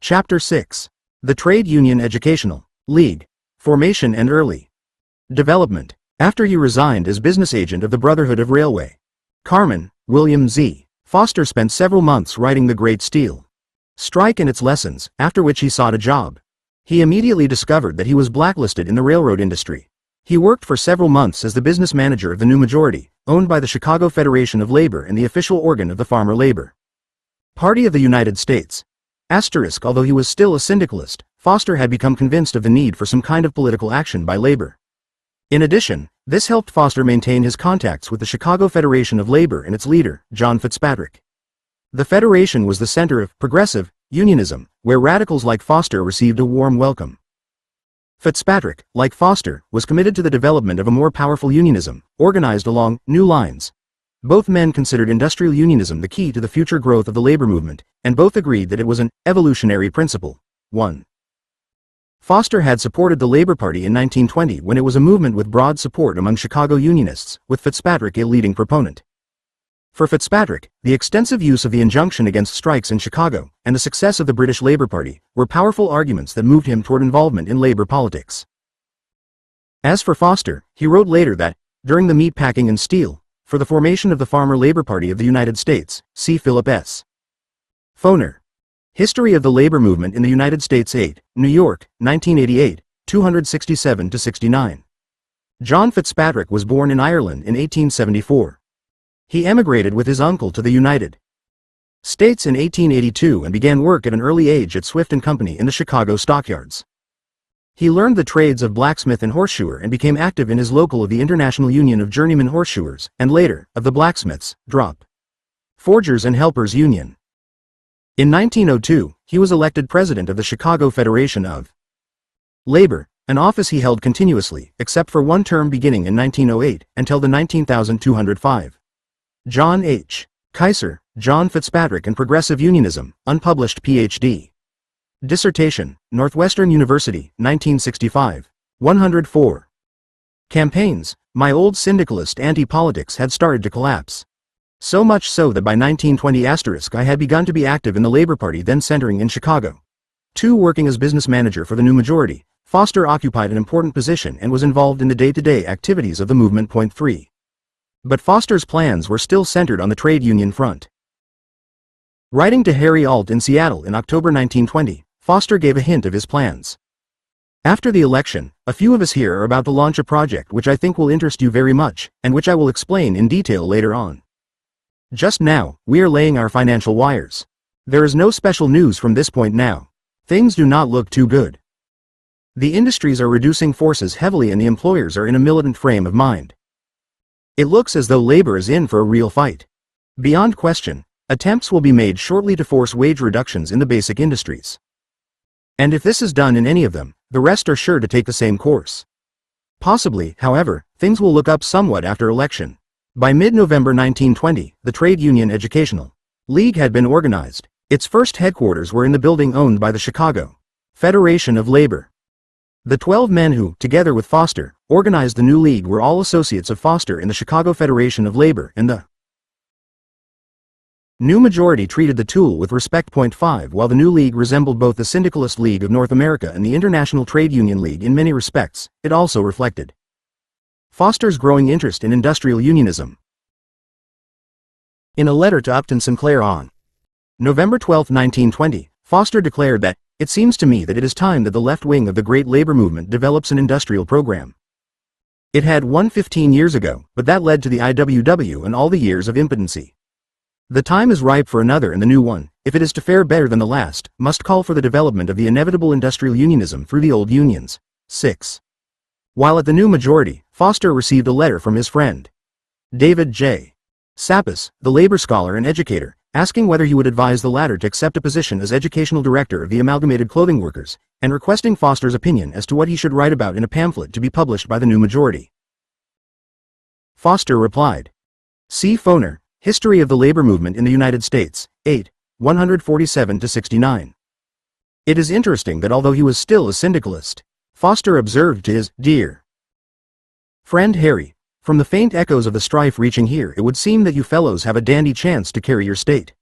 Chapter 6. The Trade Union Educational League. Formation and Early Development. After he resigned as business agent of the Brotherhood of Railway Carmen, William Z. Foster spent several months writing The Great Steel Strike and its lessons, after which he sought a job. He immediately discovered that he was blacklisted in the railroad industry. He worked for several months as the business manager of the New Majority, owned by the Chicago Federation of Labor and the official organ of the Farmer Labor Party of the United States. Although he was still a syndicalist, Foster had become convinced of the need for some kind of political action by labor. In addition, this helped Foster maintain his contacts with the Chicago Federation of Labor and its leader, John Fitzpatrick. The Federation was the center of progressive unionism, where radicals like Foster received a warm welcome. Fitzpatrick, like Foster, was committed to the development of a more powerful unionism, organized along new lines. Both men considered industrial unionism the key to the future growth of the labor movement, and both agreed that it was an evolutionary principle. 1. Foster had supported the Labor Party in 1920 when it was a movement with broad support among Chicago unionists, with Fitzpatrick a leading proponent. For Fitzpatrick, the extensive use of the injunction against strikes in Chicago, and the success of the British Labor Party, were powerful arguments that moved him toward involvement in labor politics. As for Foster, he wrote later that, during the meatpacking and steel, for the formation of the Farmer Labor Party of the United States, see Philip S. Foner. History of the Labor Movement in the United States 8, New York, 1988, 267-69. John Fitzpatrick was born in Ireland in 1874. He emigrated with his uncle to the United States in 1882 and began work at an early age at Swift & Company in the Chicago stockyards. He learned the trades of blacksmith and horseshoer and became active in his local of the International Union of Journeyman Horseshoers, and later, of the Blacksmiths, Drop, Forgers and Helpers Union. In 1902, he was elected president of the Chicago Federation of Labor, an office he held continuously, except for one term beginning in 1908, until the 19,205. John H. Kaiser, John Fitzpatrick and Progressive Unionism, unpublished Ph.D. Dissertation, Northwestern University, 1965. 104. Campaigns. My old syndicalist anti-politics had started to collapse. So much so that by 1920 I had begun to be active in the Labor Party then centering in Chicago. 2. Working as business manager for the New Majority, Foster occupied an important position and was involved in the day-to-day activities of the movement. 3. But Foster's plans were still centered on the trade union front. Writing to Harry Alt in Seattle in October 1920, Foster gave a hint of his plans. After the election, a few of us here are about to launch a project which I think will interest you very much, and which I will explain in detail later on. Just now, we are laying our financial wires. There is no special news from this point now. Things do not look too good. The industries are reducing forces heavily and the employers are in a militant frame of mind. It looks as though labor is in for a real fight. Beyond question, attempts will be made shortly to force wage reductions in the basic industries. And if this is done in any of them, the rest are sure to take the same course. Possibly, however, things will look up somewhat after election. By mid-November 1920, the Trade Union Educational League had been organized. Its first headquarters were in the building owned by the Chicago Federation of Labor. The 12 men who, together with Foster, organized the new league were all associates of Foster in the Chicago Federation of Labor, and the New Majority treated the T.U.E.L with respect. 5. While the new league resembled both the Syndicalist League of North America and the International Trade Union League in many respects, it also reflected Foster's growing interest in industrial unionism. In a letter to Upton Sinclair on November 12, 1920, Foster declared that, "It seems to me that it is time that the left wing of the great labor movement develops an industrial program. It had one 15 years ago, but that led to the IWW and all the years of impotency. The time is ripe for another, and the new one, if it is to fare better than the last, must call for the development of the inevitable industrial unionism through the old unions." 6. While at the New Majority, Foster received a letter from his friend David J. Sappas, the labor scholar and educator, asking whether he would advise the latter to accept a position as educational director of the Amalgamated Clothing Workers, and requesting Foster's opinion as to what he should write about in a pamphlet to be published by the New Majority. Foster replied, "See Foner, History of the Labor Movement in the United States, 8, 147-69. It is interesting that although he was still a syndicalist, Foster observed to his dear friend Harry, from the faint echoes of the strife reaching here, it would seem that you fellows have a dandy chance to carry your state.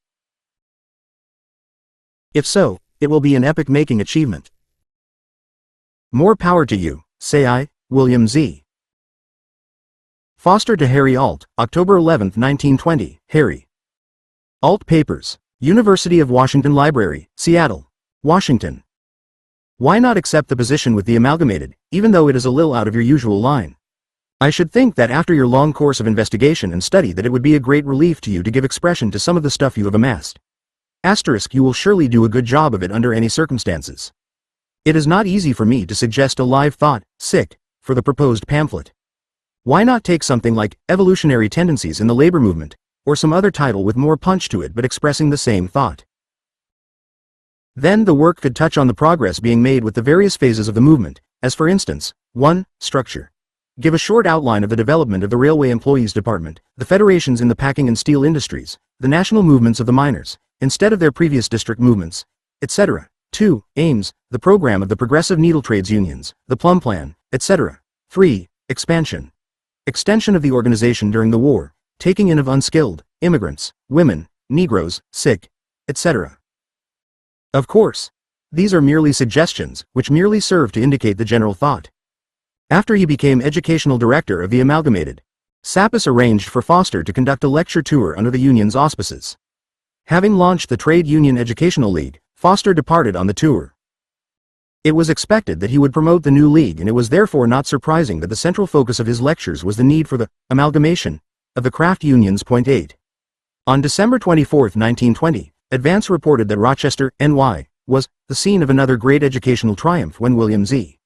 If so, It will be an epic-making achievement. More power to you, say I, William Z. Foster to Harry Alt, October 11, 1920, Harry. Alt Papers, University of Washington Library, Seattle, Washington. Why not accept the position with the amalgamated, even though it is a little out of your usual line? I should think that after your long course of investigation and study that it would be a great relief to you to give expression to some of the stuff you have amassed. Asterisk, you will surely do a good job of it under any circumstances. It is not easy for me to suggest a live thought, for the proposed pamphlet. Why not take something like Evolutionary Tendencies in the Labor Movement, or some other title with more punch to it but expressing the same thought? Then the work could touch on the progress being made with the various phases of the movement, as for instance, 1. Structure. Give a short outline of the development of the Railway Employees Department, the federations in the packing and steel industries, the national movements of the miners, instead of their previous district movements, etc. 2. Aims, the program of the Progressive Needle Trades Unions, the Plum Plan, etc. 3. Expansion. Extension of the organization during the war, taking in of unskilled, immigrants, women, Negroes, etc. Of course, these are merely suggestions, which merely serve to indicate the general thought. After he became educational director of the Amalgamated, Sapis arranged for Foster to conduct a lecture tour under the union's auspices. Having launched the Trade Union Educational League, Foster departed on the tour. It was expected that he would promote the new league, and it was therefore not surprising that the central focus of his lectures was the need for the amalgamation of the craft unions. 8. On December 24, 1920, Advance reported that Rochester, NY, was the scene of another great educational triumph when William Z.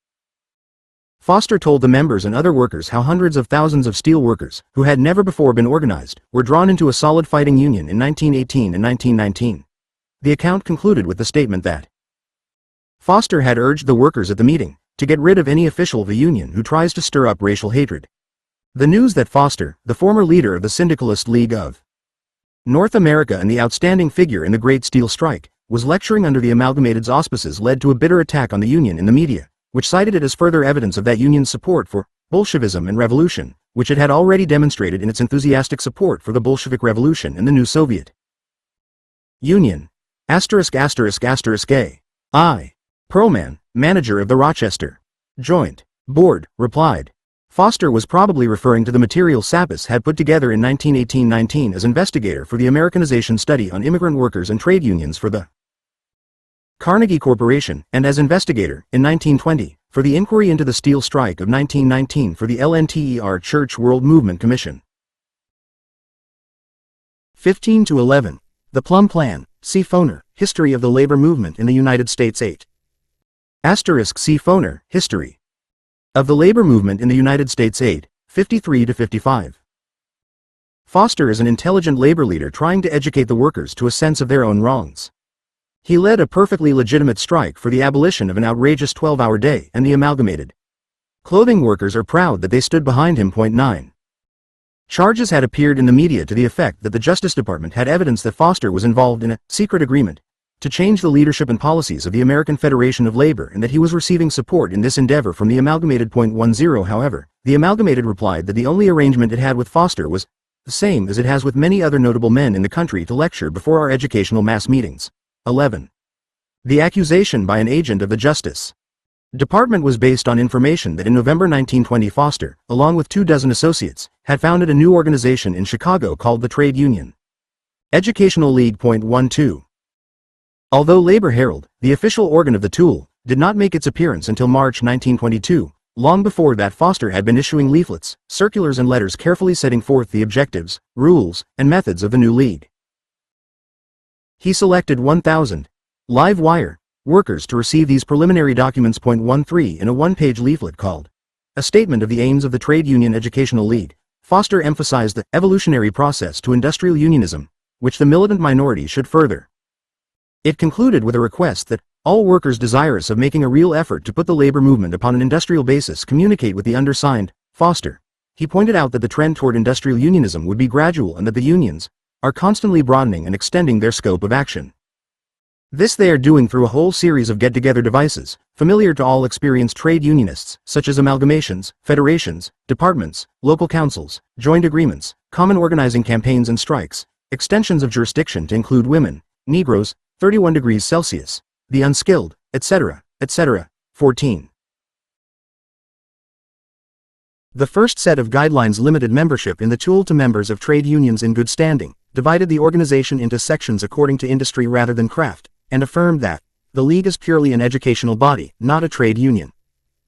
Foster told the members and other workers how hundreds of thousands of steel workers, who had never before been organized, were drawn into a solid fighting union in 1918 and 1919. The account concluded with the statement that Foster had urged the workers at the meeting to get rid of any official of the union who tries to stir up racial hatred. The news that Foster, the former leader of the Syndicalist League of North America and the outstanding figure in the Great Steel Strike, was lecturing under the Amalgamated's auspices led to a bitter attack on the union in the media, which cited it as further evidence of that union's support for Bolshevism and revolution, which it had already demonstrated in its enthusiastic support for the Bolshevik Revolution and the new Soviet Union. ******** A. I. Perlman, manager of the Rochester Joint Board, replied. Foster was probably referring to the material Sapis had put together in 1918-19 as investigator for the Americanization study on immigrant workers and trade unions for the Carnegie Corporation, and as investigator, in 1920, for the inquiry into the steel strike of 1919 for the LNTER Church World Movement Commission. 15-11. The Plum Plan, see Foner, History of the Labor Movement in the United States 8. See Foner, History of the Labor Movement in the United States 8, 53-55. Foster is an intelligent labor leader trying to educate the workers to a sense of their own wrongs. He led a perfectly legitimate strike for the abolition of an outrageous 12-hour day, and the Amalgamated clothing workers are proud that they stood behind him. 9. Charges had appeared in the media to the effect that the Justice Department had evidence that Foster was involved in a secret agreement to change the leadership and policies of the American Federation of Labor, and that he was receiving support in this endeavor from the Amalgamated. 10. However, the Amalgamated replied that the only arrangement it had with Foster was the same as it has with many other notable men in the country to lecture before our educational mass meetings. 11. The accusation by an agent of the Justice Department was based on information that in November 1920 Foster, along with 24 associates, had founded a new organization in Chicago called the Trade Union Educational League. 12. Although Labor Herald, the official organ of the T.U.E.L, did not make its appearance until March 1922, long before that Foster had been issuing leaflets, circulars and letters carefully setting forth the objectives, rules, and methods of the new league. He selected 1,000 live wire workers to receive these preliminary documents. 13. In a one-page leaflet called A Statement of the Aims of the Trade Union Educational League, Foster emphasized the evolutionary process to industrial unionism, which the militant minority should further. It concluded with a request that all workers desirous of making a real effort to put the labor movement upon an industrial basis communicate with the undersigned, Foster. He pointed out that the trend toward industrial unionism would be gradual and that the unions are constantly broadening and extending their scope of action. This they are doing through a whole series of get-together devices, familiar to all experienced trade unionists, such as amalgamations, federations, departments, local councils, joint agreements, common organizing campaigns and strikes, extensions of jurisdiction to include women, Negroes, 31 degrees Celsius, the unskilled, etc., etc. 14. The first set of guidelines limited membership in the T.U.E.L to members of trade unions in good standing, divided the organization into sections according to industry rather than craft, and affirmed that the League is purely an educational body, not a trade union.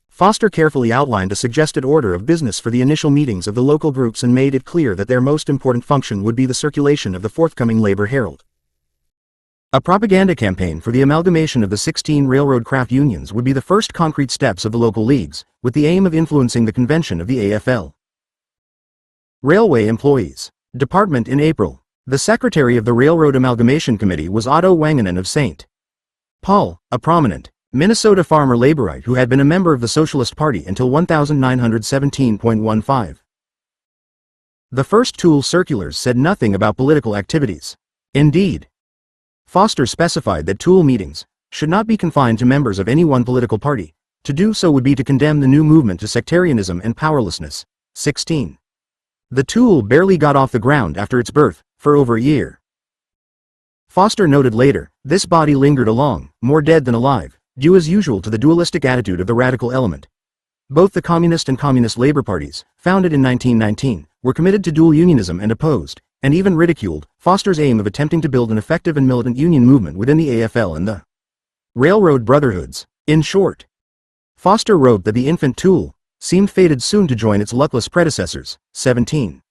Foster carefully outlined a suggested order of business for the initial meetings of the local groups and made it clear that their most important function would be the circulation of the forthcoming Labor Herald. A propaganda campaign for the amalgamation of the 16 railroad craft unions would be the first concrete steps of the local leagues, with the aim of influencing the convention of the AFL. Railway Employees Department in April. The secretary of the Railroad Amalgamation Committee was Otto Wangenin of St. Paul, a prominent Minnesota farmer laborite who had been a member of the Socialist Party until 1917.15. The first T.U.E.L circulars said nothing about political activities. Indeed, Foster specified that T.U.E.L meetings should not be confined to members of any one political party. To do so would be to condemn the new movement to sectarianism and powerlessness. 16. The T.U.E.L barely got off the ground after its birth, for over a year. Foster noted later, this body lingered along, more dead than alive, due as usual to the dualistic attitude of the radical element. Both the Communist and Communist Labor parties, founded in 1919, were committed to dual unionism and opposed, and even ridiculed, Foster's aim of attempting to build an effective and militant union movement within the AFL and the Railroad Brotherhoods. In short, Foster wrote that the infant T.U.E.L seemed fated soon to join its luckless predecessors. 17.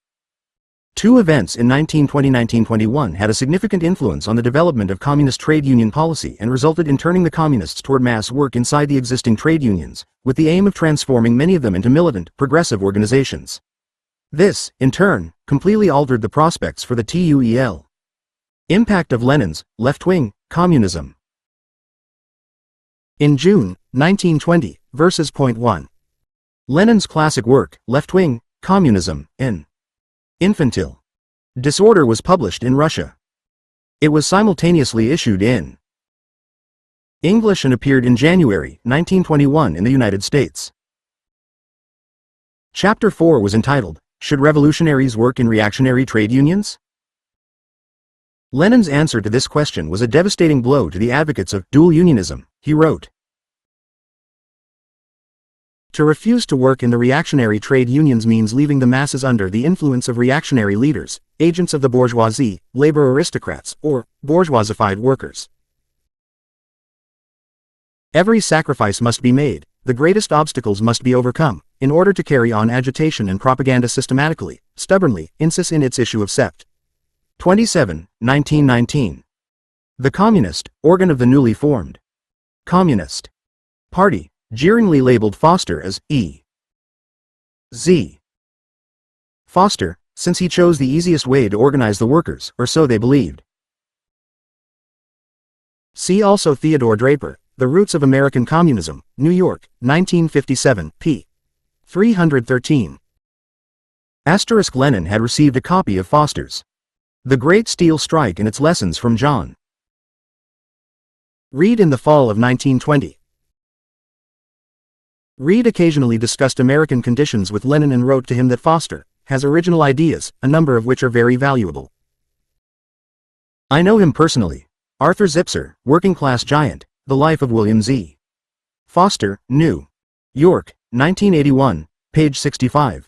Two events in 1920–1921 had a significant influence on the development of communist trade union policy and resulted in turning the communists toward mass work inside the existing trade unions, with the aim of transforming many of them into militant, progressive organizations. This, in turn, completely altered the prospects for the T.U.E.L. Impact of Lenin's left-wing communism. In June 1920, verses. 1. Lenin's classic work, Left-Wing Communism, in Infantile Disorder was published in Russia. It was simultaneously issued in English and appeared in January 1921 in the United States. Chapter 4 was entitled, Should Revolutionaries Work in Reactionary Trade Unions? Lenin's answer to this question was a devastating blow to the advocates of dual unionism. He wrote, To refuse to work in the reactionary trade unions means leaving the masses under the influence of reactionary leaders, agents of the bourgeoisie, labor aristocrats, or bourgeoisified workers. Every sacrifice must be made, the greatest obstacles must be overcome, in order to carry on agitation and propaganda systematically, stubbornly, insists in its issue of Sept. 27, 1919. The Communist, organ of the newly formed Communist Party, jeeringly labeled Foster as E.Z. Foster, since he chose the easiest way to organize the workers, or so they believed. See also Theodore Draper, The Roots of American Communism, New York, 1957, p. 313. Lenin had received a copy of Foster's The Great Steel Strike and its lessons from John Reed in the fall of 1920. Reed occasionally discussed American conditions with Lenin and wrote to him that Foster has original ideas, a number of which are very valuable. I know him personally. Arthur Zipser, Working-Class Giant, The Life of William Z. Foster, New York, 1981, page 65.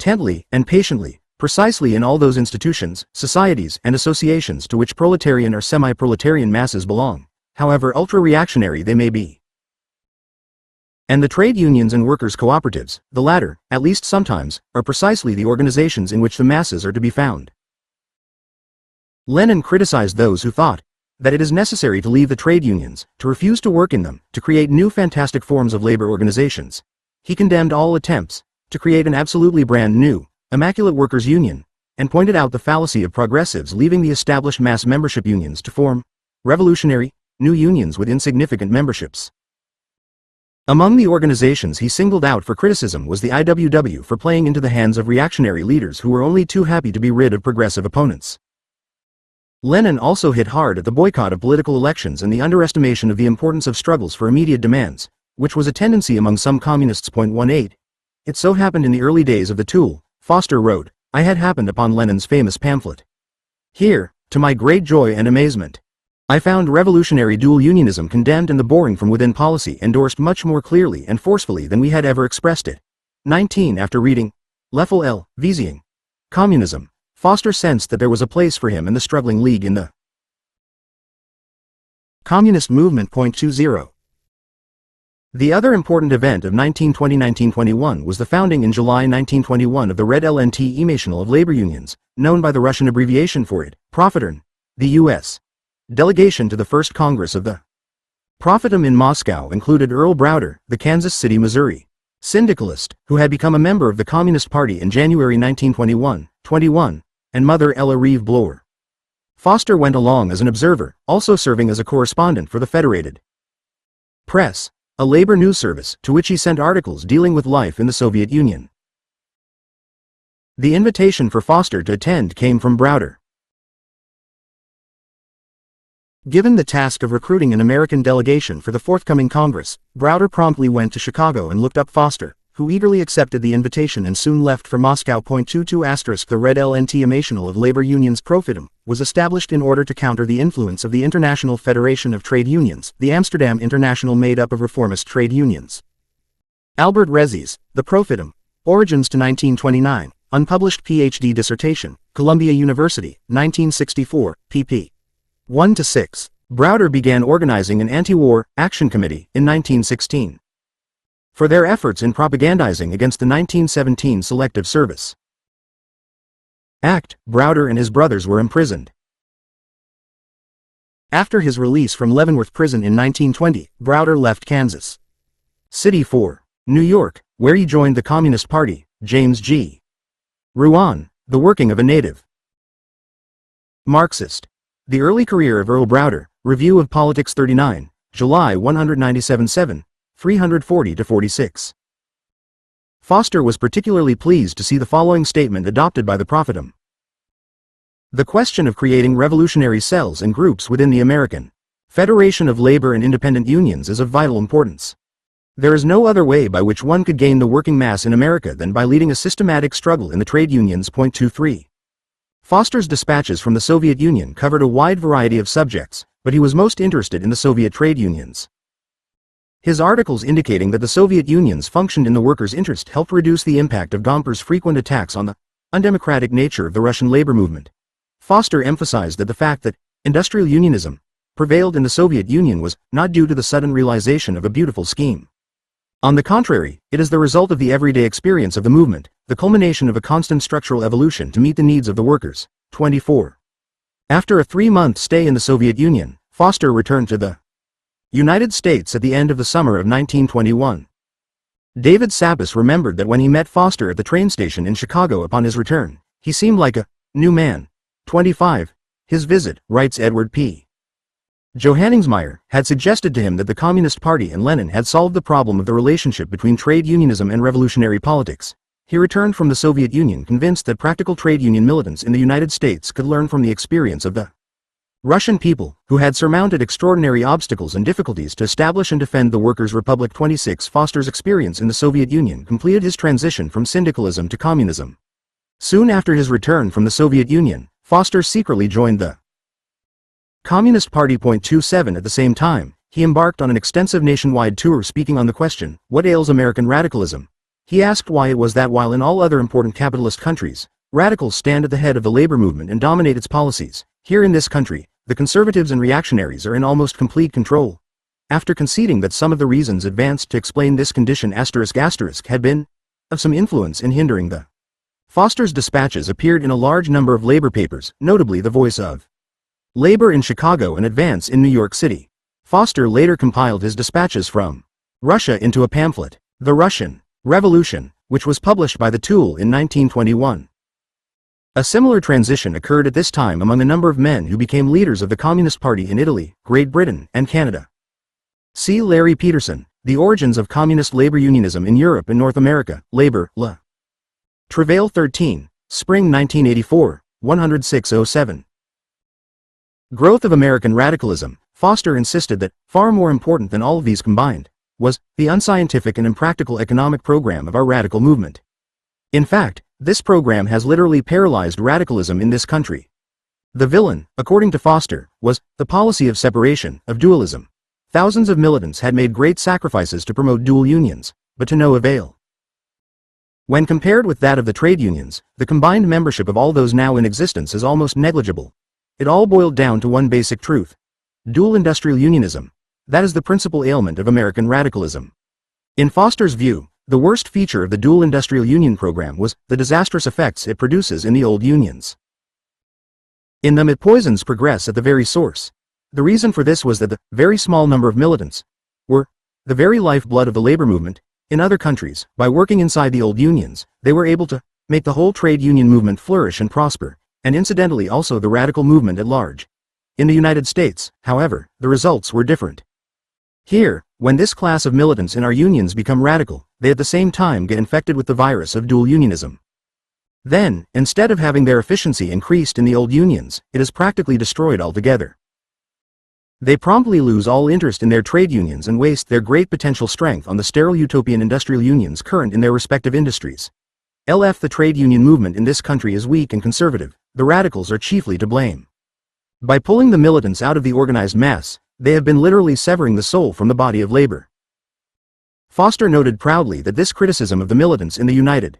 Tently and patiently, precisely in all those institutions, societies, and associations to which proletarian or semi-proletarian masses belong, however ultra-reactionary they may be. And the trade unions and workers' cooperatives, the latter, at least sometimes, are precisely the organizations in which the masses are to be found. Lenin criticized those who thought that it is necessary to leave the trade unions, to refuse to work in them, to create new fantastic forms of labor organizations. He condemned all attempts to create an absolutely brand new, immaculate workers' union, and pointed out the fallacy of progressives leaving the established mass membership unions to form revolutionary, new unions with insignificant memberships. Among the organizations he singled out for criticism was the IWW for playing into the hands of reactionary leaders who were only too happy to be rid of progressive opponents. Lenin also hit hard at the boycott of political elections and the underestimation of the importance of struggles for immediate demands, which was a tendency among some communists. 18. It so happened in the early days of the T.U.E.L, Foster wrote, I had happened upon Lenin's famous pamphlet. Here, to my great joy and amazement, I found revolutionary dual unionism condemned and the boring from within policy endorsed much more clearly and forcefully than we had ever expressed it. 19. After reading T.U.E.L, Vising Communism, Foster sensed that there was a place for him and the struggling League in the Communist Movement. 20. The other important event of 1920-1921 was the founding in July 1921 of the Red L.N.T.E.M. of labor unions, known by the Russian abbreviation for it, Profitern. The U.S. delegation to the First Congress of the Profitum in Moscow included Earl Browder, the Kansas City, Missouri syndicalist, who had become a member of the Communist Party in January 1921, and Mother Ella Reeve Blower. Foster went along as an observer, also serving as a correspondent for the Federated Press, a labor news service, to which he sent articles dealing with life in the Soviet Union. The invitation for Foster to attend came from Browder. Given the task of recruiting an American delegation for the forthcoming Congress, Browder promptly went to Chicago and looked up Foster, who eagerly accepted the invitation and soon left for Moscow. 22 *. The Red L.N.T.E.M. of labor unions Profitum was established in order to counter the influence of the International Federation of Trade Unions, the Amsterdam International, made up of reformist trade unions. Albert Rezzi's The Profitum, Origins to 1929, unpublished Ph.D. dissertation, Columbia University, 1964, pp. 1-6. Browder began organizing an anti-war action committee in 1916 for their efforts in propagandizing against the 1917 Selective Service Act. Browder and his brothers were imprisoned. After his release from Leavenworth Prison in 1920, Browder left Kansas City for New York, where he joined the Communist Party. James G. Ruan, The Working of a Native Marxist. The Early Career of Earl Browder, Review of Politics 39, July 197-7, 340-46. Foster was particularly pleased to see the following statement adopted by the Profitum. The question of creating revolutionary cells and groups within the American Federation of Labor and Independent Unions is of vital importance. There is no other way by which one could gain the working mass in America than by leading a systematic struggle in the trade unions. 23. Foster's dispatches from the Soviet Union covered a wide variety of subjects, but he was most interested in the Soviet trade unions. His articles indicating that the Soviet unions functioned in the workers' interest helped reduce the impact of Gompers' frequent attacks on the undemocratic nature of the Russian labor movement. Foster emphasized that the fact that industrial unionism prevailed in the Soviet Union was not due to the sudden realization of a beautiful scheme. On the contrary, it is the result of the everyday experience of the movement, the culmination of a constant structural evolution to meet the needs of the workers. 24. After a 3-month stay in the Soviet Union, Foster returned to the United States at the end of the summer of 1921. David Sappis remembered that when he met Foster at the train station in Chicago upon his return, he seemed like a new man. 25. His visit, writes Edward P. Johanningsmeyer, had suggested to him that the Communist Party and Lenin had solved the problem of the relationship between trade unionism and revolutionary politics. He returned from the Soviet Union convinced that practical trade union militants in the United States could learn from the experience of the Russian people, who had surmounted extraordinary obstacles and difficulties to establish and defend the Workers' Republic. 26. Foster's experience in the Soviet Union completed his transition from syndicalism to communism. Soon after his return from the Soviet Union, Foster secretly joined the Communist Party. 27. At the same time, he embarked on an extensive nationwide tour speaking on the question, what ails American radicalism? He asked why it was that while in all other important capitalist countries, radicals stand at the head of the labor movement and dominate its policies, here in this country, the conservatives and reactionaries are in almost complete control. After conceding that some of the reasons advanced to explain this condition *** had been of some influence in hindering the Foster's dispatches appeared in a large number of labor papers, notably The Voice of Labor in Chicago and Advance in New York City. Foster later compiled his dispatches from Russia into a pamphlet, The Russian Revolution, which was published by the T.U.E.L in 1921. A similar transition occurred at this time among a number of men who became leaders of the Communist Party in Italy, Great Britain, and Canada. See Larry Peterson, The Origins of Communist Labor Unionism in Europe and North America, Labor, La. Travail 13, Spring 1984, 106-07. Growth of American Radicalism. Foster insisted that, far more important than all of these combined, was the unscientific and impractical economic program of our radical movement. In fact, this program has literally paralyzed radicalism in this country. The villain, according to Foster, was the policy of separation, of dualism. Thousands of militants had made great sacrifices to promote dual unions, but to no avail. When compared with that of the trade unions, the combined membership of all those now in existence is almost negligible. It all boiled down to one basic truth: dual industrial unionism. That is the principal ailment of American radicalism. In Foster's view, the worst feature of the dual industrial union program was the disastrous effects it produces in the old unions. In them it poisons progress at the very source. The reason for this was that the very small number of militants were the very lifeblood of the labor movement. In other countries, by working inside the old unions, they were able to make the whole trade union movement flourish and prosper, and incidentally also the radical movement at large. In the United States, however, the results were different. Here, when this class of militants in our unions become radical, they at the same time get infected with the virus of dual unionism. Then, instead of having their efficiency increased in the old unions, it is practically destroyed altogether. They promptly lose all interest in their trade unions and waste their great potential strength on the sterile utopian industrial unions current in their respective industries. LF The trade union movement in this country is weak and conservative. The radicals are chiefly to blame. By pulling the militants out of the organized mass, they have been literally severing the soul from the body of labor. Foster noted proudly that this criticism of the militants in the United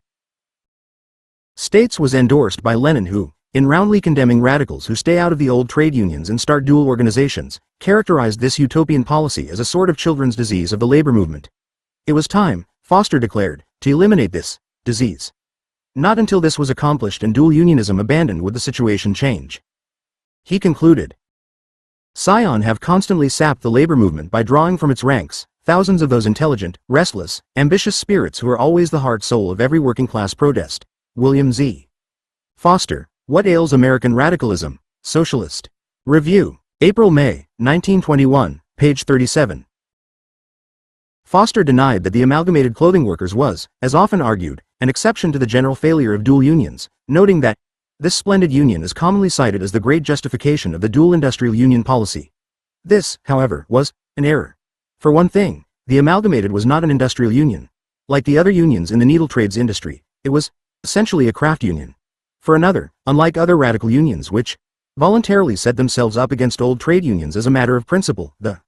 States was endorsed by Lenin, who, in roundly condemning radicals who stay out of the old trade unions and start dual organizations, characterized this utopian policy as a sort of children's disease of the labor movement. It was time, Foster declared, to eliminate this disease. Not until this was accomplished and dual unionism abandoned would the situation change. He concluded, Scion have constantly sapped the labor movement by drawing from its ranks thousands of those intelligent, restless, ambitious spirits who are always the heart-soul of every working-class protest. William Z. Foster, What Ails American Radicalism? Socialist. Review. April-May, 1921, page 37. Foster denied that the Amalgamated Clothing Workers was, as often argued, an exception to the general failure of dual unions, noting that this splendid union is commonly cited as the great justification of the dual industrial union policy. This, however, was an error. For one thing, the Amalgamated was not an industrial union. Like the other unions in the needle trades industry, it was essentially a craft union. For another, unlike other radical unions which voluntarily set themselves up against old trade unions as a matter of principle, the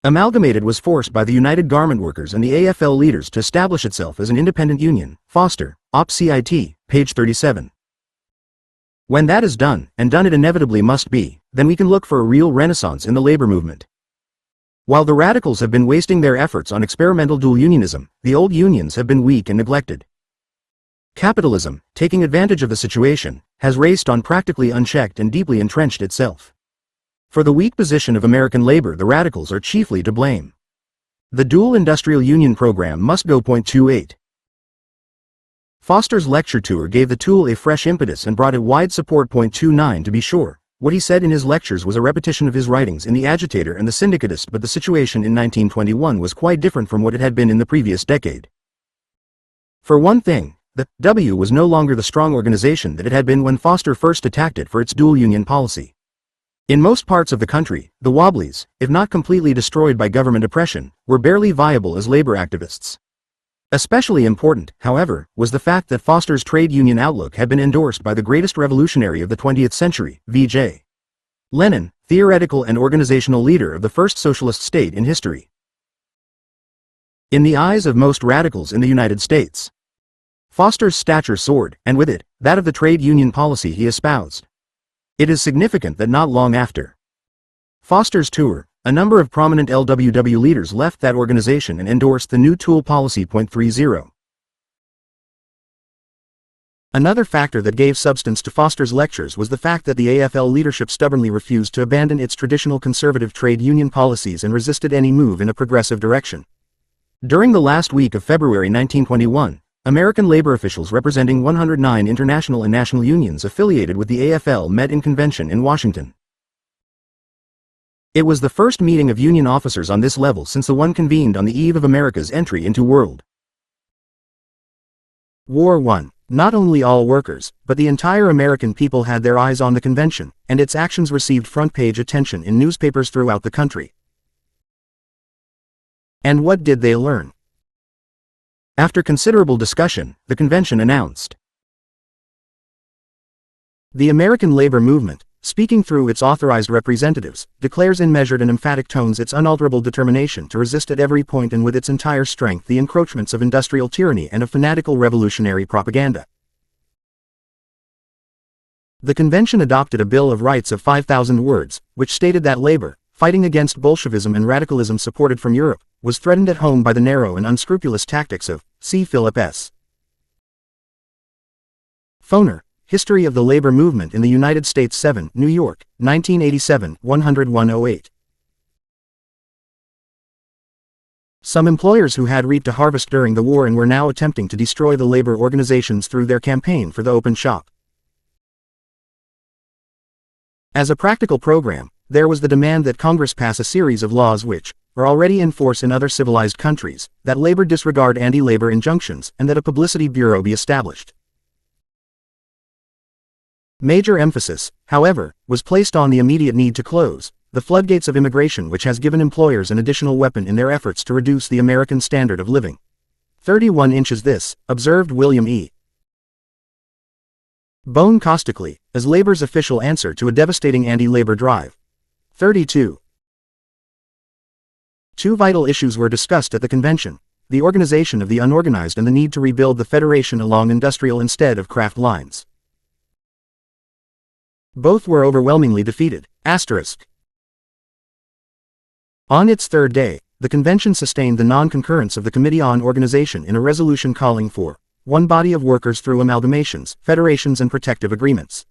Amalgamated was forced by the United Garment Workers and the AFL leaders to establish itself as an independent union. Foster, Op.Cit, page 37. When that is done, and done it inevitably must be, then we can look for a real renaissance in the labor movement. While the radicals have been wasting their efforts on experimental dual unionism, the old unions have been weak and neglected. Capitalism, taking advantage of the situation, has raced on practically unchecked and deeply entrenched itself. For the weak position of American labor, the radicals are chiefly to blame. The dual industrial union program must go. 28. Foster's lecture tour gave the T.U.E.L a fresh impetus and brought it wide support. 29 To be sure, what he said in his lectures was a repetition of his writings in The Agitator and The Syndicatist, but the situation in 1921 was quite different from what it had been in the previous decade. For one thing, the W was no longer the strong organization that it had been when Foster first attacked it for its dual union policy. In most parts of the country, the Wobblies, if not completely destroyed by government oppression, were barely viable as labor activists. Especially important, however, was the fact that Foster's trade union outlook had been endorsed by the greatest revolutionary of the 20th century, V.J. Lenin, theoretical and organizational leader of the first socialist state in history. In the eyes of most radicals in the United States, Foster's stature soared, and with it, that of the trade union policy he espoused. It is significant that not long after Foster's tour, a number of prominent LWW leaders left that organization and endorsed the new T.U.E.L policy. 30. Another factor that gave substance to Foster's lectures was the fact that the AFL leadership stubbornly refused to abandon its traditional conservative trade union policies and resisted any move in a progressive direction. During the last week of February 1921, American labor officials representing 109 international and national unions affiliated with the AFL met in convention in Washington. It was the first meeting of union officers on this level since the one convened on the eve of America's entry into World War I. Not only all workers, but the entire American people had their eyes on the convention, and its actions received front-page attention in newspapers throughout the country. And what did they learn? After considerable discussion, the convention announced The American labor movement, speaking through its authorized representatives, declares in measured and emphatic tones its unalterable determination to resist at every point and with its entire strength the encroachments of industrial tyranny and of fanatical revolutionary propaganda. The convention adopted a Bill of Rights of 5,000 words, which stated that labor, fighting against Bolshevism and radicalism supported from Europe, was threatened at home by the narrow and unscrupulous tactics of C. Philip S. Foner, History of the Labor Movement in the United States 7, New York, 1987, 10108. Some employers who had reaped a harvest during the war and were now attempting to destroy the labor organizations through their campaign for the open shop. As a practical program, there was the demand that Congress pass a series of laws which are already in force in other civilized countries, that labor disregard anti-labor injunctions, and that a publicity bureau be established. Major emphasis, however, was placed on the immediate need to close the floodgates of immigration, which has given employers an additional weapon in their efforts to reduce the American standard of living. 31 inches this, observed William E. Bone caustically, as labor's official answer to a devastating anti-labor drive. 32. Two vital issues were discussed at the convention: the organization of the unorganized and the need to rebuild the federation along industrial instead of craft lines. Both were overwhelmingly defeated. On its third day, the convention sustained the non-concurrence of the Committee on Organization in a resolution calling for one body of workers through amalgamations, federations and protective agreements.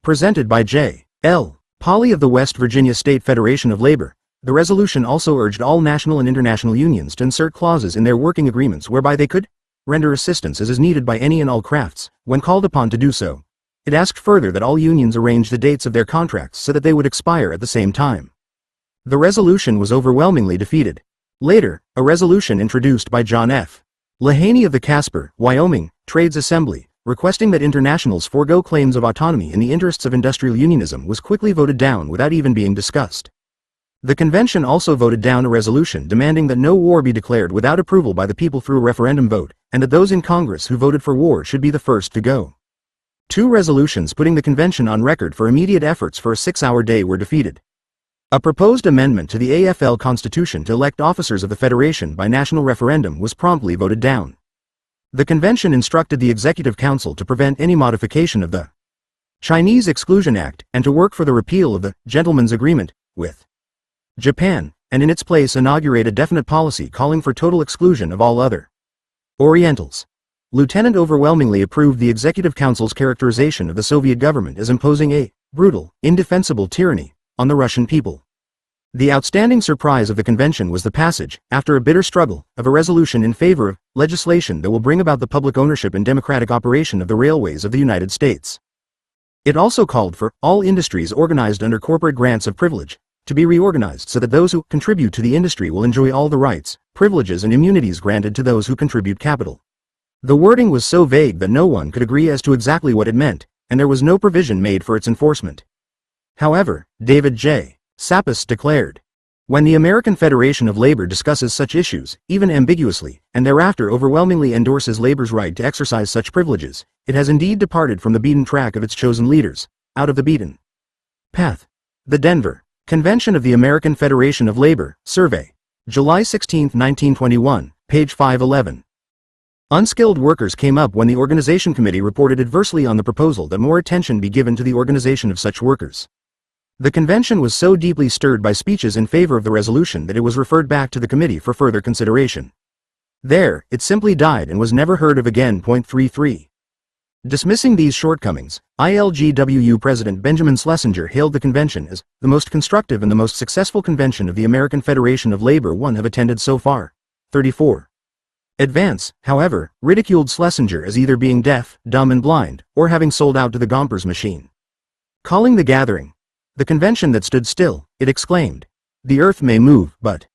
Presented by J.L. Pauley of the West Virginia State Federation of Labor, the resolution also urged all national and international unions to insert clauses in their working agreements whereby they could render assistance as is needed by any and all crafts, when called upon to do so. It asked further that all unions arrange the dates of their contracts so that they would expire at the same time. The resolution was overwhelmingly defeated. Later, a resolution introduced by John F. Lehaney of the Casper, Wyoming, Trades Assembly, requesting that internationals forego claims of autonomy in the interests of industrial unionism, was quickly voted down without even being discussed. The convention also voted down a resolution demanding that no war be declared without approval by the people through a referendum vote, and that those in Congress who voted for war should be the first to go. Two resolutions putting the convention on record for immediate efforts for a 6-hour day were defeated. A proposed amendment to the AFL Constitution to elect officers of the Federation by national referendum was promptly voted down. The convention instructed the Executive Council to prevent any modification of the Chinese Exclusion Act and to work for the repeal of the Gentleman's Agreement with Japan, and in its place inaugurate a definite policy calling for total exclusion of all other Orientals. Lieutenant overwhelmingly approved the Executive Council's characterization of the Soviet government as imposing a brutal, indefensible tyranny on the Russian people. The outstanding surprise of the convention was the passage, after a bitter struggle, of a resolution in favor of legislation that will bring about the public ownership and democratic operation of the railways of the United States. It also called for all industries organized under corporate grants of privilege to be reorganized so that those who contribute to the industry will enjoy all the rights, privileges and immunities granted to those who contribute capital. The wording was so vague that no one could agree as to exactly what it meant, and there was no provision made for its enforcement. However, David J. Sapis declared, "When the American Federation of Labor discusses such issues, even ambiguously, and thereafter overwhelmingly endorses labor's right to exercise such privileges, it has indeed departed from the beaten track of its chosen leaders, out of the beaten path." The Denver Convention of the American Federation of Labor, Survey, July 16, 1921, page 511. Unskilled workers came up when the Organization Committee reported adversely on the proposal that more attention be given to the organization of such workers. The convention was so deeply stirred by speeches in favor of the resolution that it was referred back to the committee for further consideration. There, it simply died and was never heard of again. 33. Dismissing these shortcomings, ILGWU President Benjamin Schlesinger hailed the convention as the most constructive and the most successful convention of the American Federation of Labor one have attended so far. 34. Advance, however, ridiculed Schlesinger as either being deaf, dumb and blind, or having sold out to the Gompers machine. Calling the gathering the convention that stood still, it exclaimed, "The earth may move, but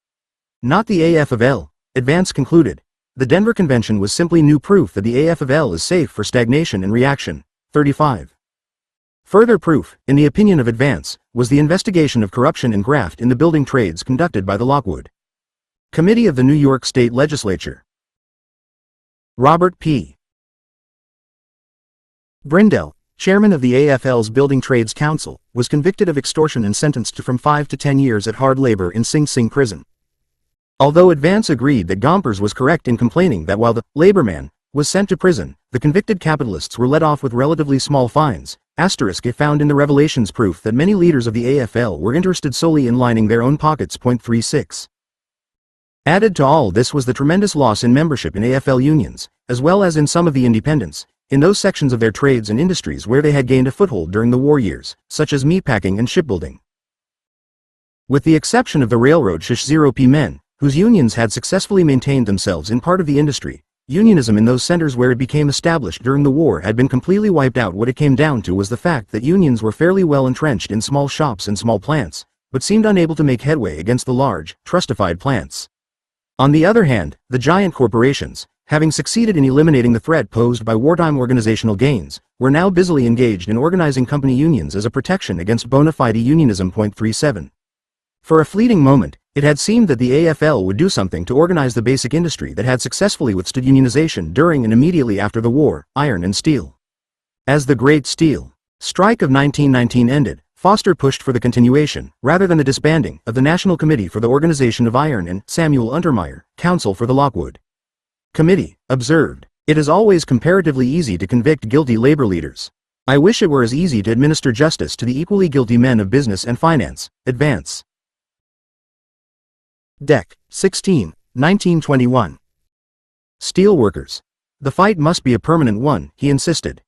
not the AF of L." Advance concluded, the Denver Convention was simply new proof that the AF of L is safe for stagnation and reaction. 35. Further proof, in the opinion of Advance, was the investigation of corruption and graft in the building trades conducted by the Lockwood Committee of the New York State Legislature. Robert P. Brindell, chairman of the AFL's Building Trades Council, was convicted of extortion and sentenced to from 5 to 10 years at hard labor in Sing Sing prison. Although Advance agreed that Gompers was correct in complaining that while the laborman was sent to prison, the convicted capitalists were let off with relatively small fines, it found in the revelations proof that many leaders of the AFL were interested solely in lining their own pockets. 36. Added to all this was the tremendous loss in membership in AFL unions, as well as in some of the independents, in those sections of their trades and industries where they had gained a foothold during the war years, such as meatpacking and shipbuilding. With the exception of the railroad 0p men, whose unions had successfully maintained themselves in part of the industry, unionism in those centers where it became established during the war had been completely wiped out. What it came down to was the fact that unions were fairly well entrenched in small shops and small plants, but seemed unable to make headway against the large, trustified plants. On the other hand, the giant corporations, having succeeded in eliminating the threat posed by wartime organizational gains, were now busily engaged in organizing company unions as a protection against bona fide unionism. 37. For a fleeting moment, it had seemed that the AFL would do something to organize the basic industry that had successfully withstood unionization during and immediately after the war, iron and steel. As the Great Steel Strike of 1919 ended, Foster pushed for the continuation, rather than the disbanding, of the National Committee for the Organization of Iron and Samuel Untermeyer, counsel for the Lockwood Committee, observed, "It is always comparatively easy to convict guilty labor leaders. I wish it were as easy to administer justice to the equally guilty men of business and finance." Advance. Dec. 16, 1921. Steelworkers. The fight must be a permanent one, he insisted.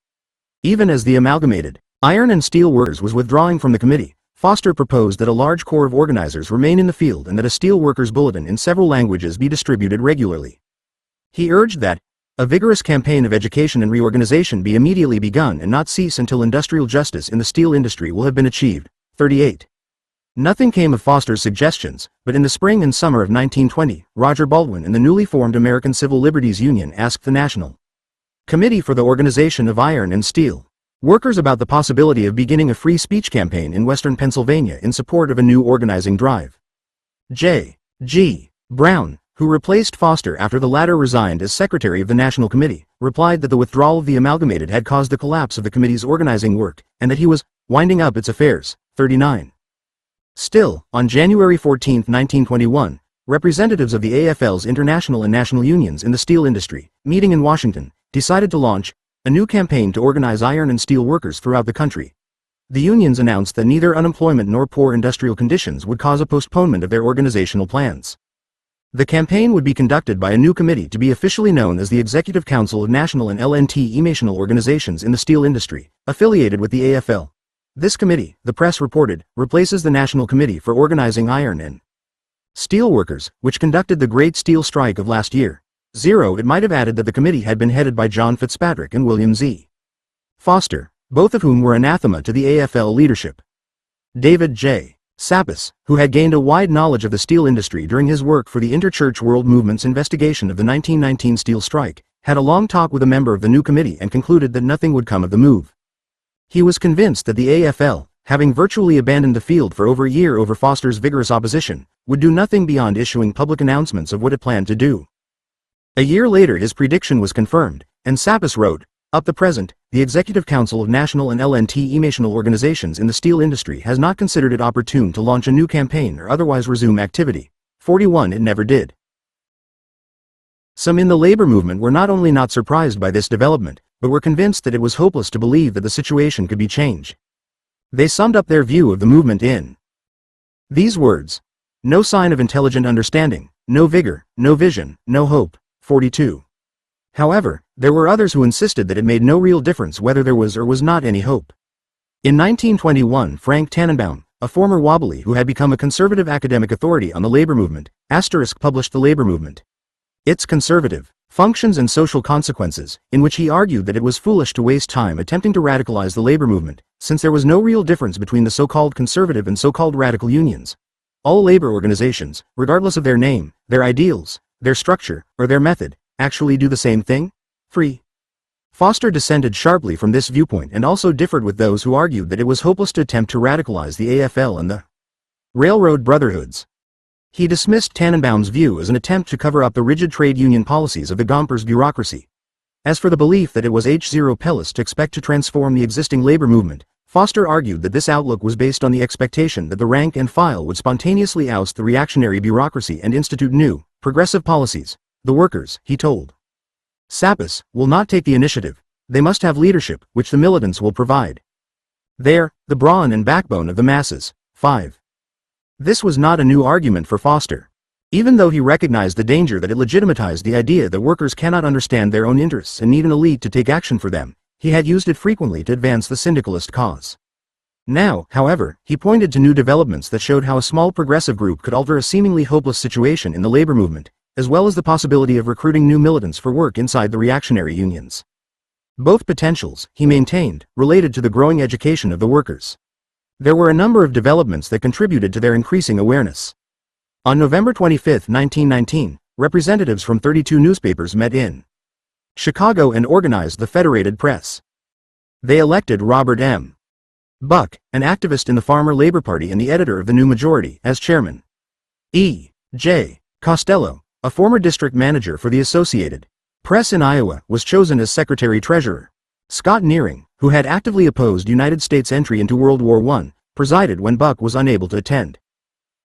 Even as the Amalgamated Iron and Steel Workers was withdrawing from the committee, Foster proposed that a large corps of organizers remain in the field and that a steel workers' bulletin in several languages be distributed regularly. He urged that a vigorous campaign of education and reorganization be immediately begun and not cease until industrial justice in the steel industry will have been achieved. 38. Nothing came of Foster's suggestions, but in the spring and summer of 1920, Roger Baldwin and the newly formed American Civil Liberties Union asked the National Committee for the Organization of Iron and Steel Workers about the possibility of beginning a free speech campaign in western Pennsylvania in support of a new organizing drive. J. G. Brown, who replaced Foster after the latter resigned as secretary of the National Committee, replied that the withdrawal of the Amalgamated had caused the collapse of the committee's organizing work, and that he was winding up its affairs. 39. Still, on January 14, 1921, representatives of the AFL's international and national unions in the steel industry, meeting in Washington, decided to launch a new campaign to organize iron and steel workers throughout the country. The unions announced that neither unemployment nor poor industrial conditions would cause a postponement of their organizational plans. The campaign would be conducted by a new committee to be officially known as the Executive Council of National and LNT-Emational Organizations in the Steel Industry, affiliated with the AFL. This committee, the press reported, replaces the National Committee for Organizing Iron and Steel Workers, which conducted the Great Steel Strike of last year. It might have added that the committee had been headed by John Fitzpatrick and William Z. Foster, both of whom were anathema to the AFL leadership. David J. Sapis, who had gained a wide knowledge of the steel industry during his work for the Interchurch World Movement's investigation of the 1919 steel strike, had a long talk with a member of the new committee and concluded that nothing would come of the move. He was convinced that the AFL, having virtually abandoned the field for over a year over Foster's vigorous opposition, would do nothing beyond issuing public announcements of what it planned to do. A year later his prediction was confirmed, and Sapis wrote, "Up to present, the Executive Council of National and LNT-Emational Organizations in the steel industry has not considered it opportune to launch a new campaign or otherwise resume activity." 41. It never did. Some in the labor movement were not only not surprised by this development, but were convinced that it was hopeless to believe that the situation could be changed. They summed up their view of the movement in these words: no sign of intelligent understanding, no vigor, no vision, no hope. 42. However, there were others who insisted that it made no real difference whether there was or was not any hope. In 1921, Frank Tannenbaum, a former Wobbly who had become a conservative academic authority on the labor movement, published The Labor Movement, Its Conservative Functions and Social Consequences, in which he argued that it was foolish to waste time attempting to radicalize the labor movement, since there was no real difference between the so-called conservative and so-called radical unions. All labor organizations, regardless of their name, their ideals, their structure, or their method, actually do the same thing: free. Foster dissented sharply from this viewpoint and also differed with those who argued that it was hopeless to attempt to radicalize the AFL and the railroad brotherhoods. He dismissed Tannenbaum's view as an attempt to cover up the rigid trade union policies of the Gompers bureaucracy. As for the belief that it was T.U.E.L to expect to transform the existing labor movement, Foster argued that this outlook was based on the expectation that the rank and file would spontaneously oust the reactionary bureaucracy and institute new, progressive policies. The workers, he told Sapis, will not take the initiative. They must have leadership, which the militants will provide. They're the brawn and backbone of the masses. 5. This was not a new argument for Foster. Even though he recognized the danger that it legitimatized the idea that workers cannot understand their own interests and need an elite to take action for them, he had used it frequently to advance the syndicalist cause. Now, however, he pointed to new developments that showed how a small progressive group could alter a seemingly hopeless situation in the labor movement, as well as the possibility of recruiting new militants for work inside the reactionary unions. Both potentials, he maintained, related to the growing education of the workers. There were a number of developments that contributed to their increasing awareness. On November 25, 1919, representatives from 32 newspapers met in Chicago and organized the Federated Press. They elected Robert M. Buck, an activist in the Farmer Labor Party and the editor of the New Majority, as chairman. E. J. Costello, a former district manager for the Associated Press in Iowa, was chosen as secretary-treasurer. Scott Nearing, who had actively opposed United States entry into World War I, presided when Buck was unable to attend.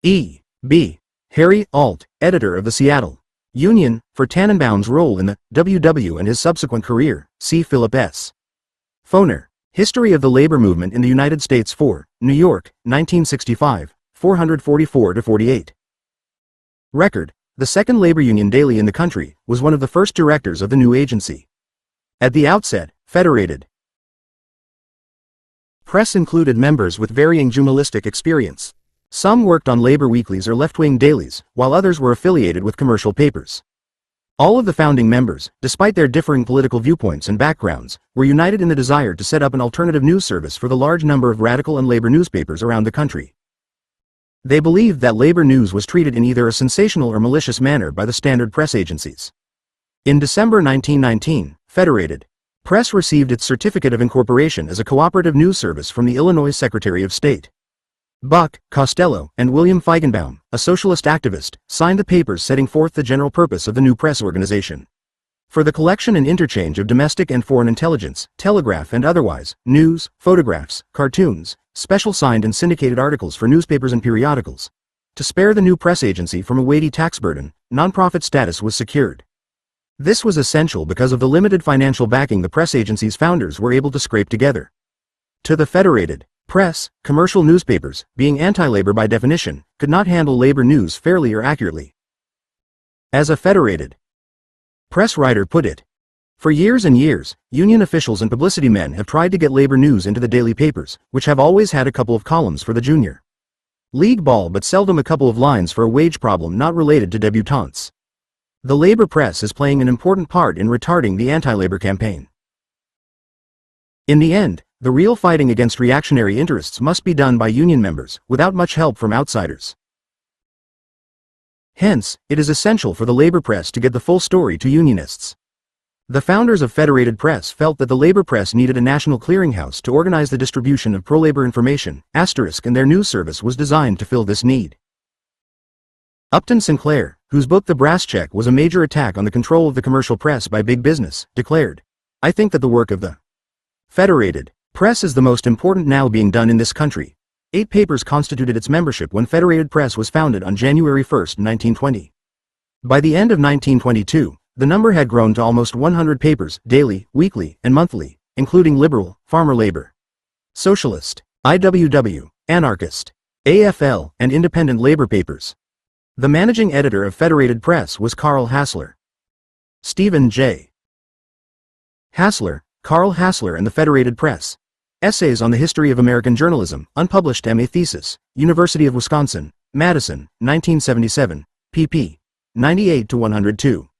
E. B. Harry Alt, editor of the Seattle Union, for Tannenbaum's role in the WW and his subsequent career, see Philip S. Foner, History of the Labor Movement in the United States 4, New York, 1965, 444-48. Record, the second labor union daily in the country, was one of the first directors of the new agency. At the outset, Federated Press included members with varying journalistic experience. Some worked on labor weeklies or left-wing dailies, while others were affiliated with commercial papers. All of the founding members, despite their differing political viewpoints and backgrounds, were united in the desire to set up an alternative news service for the large number of radical and labor newspapers around the country. They believed that labor news was treated in either a sensational or malicious manner by the standard press agencies. In December 1919, Federated Press received its certificate of incorporation as a cooperative news service from the Illinois Secretary of State. Buck, Costello, and William Feigenbaum, a socialist activist, signed the papers setting forth the general purpose of the new press organization. For the collection and interchange of domestic and foreign intelligence, telegraph and otherwise, news, photographs, cartoons, special signed and syndicated articles for newspapers and periodicals. To spare the new press agency from a weighty tax burden, nonprofit status was secured. This was essential because of the limited financial backing the press agency's founders were able to scrape together. To the Federated Press, commercial newspapers, being anti-labor by definition, could not handle labor news fairly or accurately. As a Federated Press writer put it, for years and years, union officials and publicity men have tried to get labor news into the daily papers, which have always had a couple of columns for the junior league ball but seldom a couple of lines for a wage problem not related to debutantes. The labor press is playing an important part in retarding the anti-labor campaign. In the end, the real fighting against reactionary interests must be done by union members, without much help from outsiders. Hence, it is essential for the labor press to get the full story to unionists. The founders of Federated Press felt that the labor press needed a national clearinghouse to organize the distribution of pro-labor information, and their news service was designed to fill this need. Upton Sinclair, whose book The Brass Check was a major attack on the control of the commercial press by big business, declared, "I think that the work of the Federated Press is the most important now being done in this country." 8 papers constituted its membership when Federated Press was founded on January 1, 1920. By the end of 1922, the number had grown to almost 100 papers, daily, weekly, and monthly, including liberal, farmer labor, socialist, IWW, anarchist, AFL, and independent labor papers. The managing editor of Federated Press was Carl Hassler. Stephen J. Hassler, Carl Hassler and the Federated Press. Essays on the History of American Journalism, unpublished MA thesis, University of Wisconsin, Madison, 1977, pp. 98-102.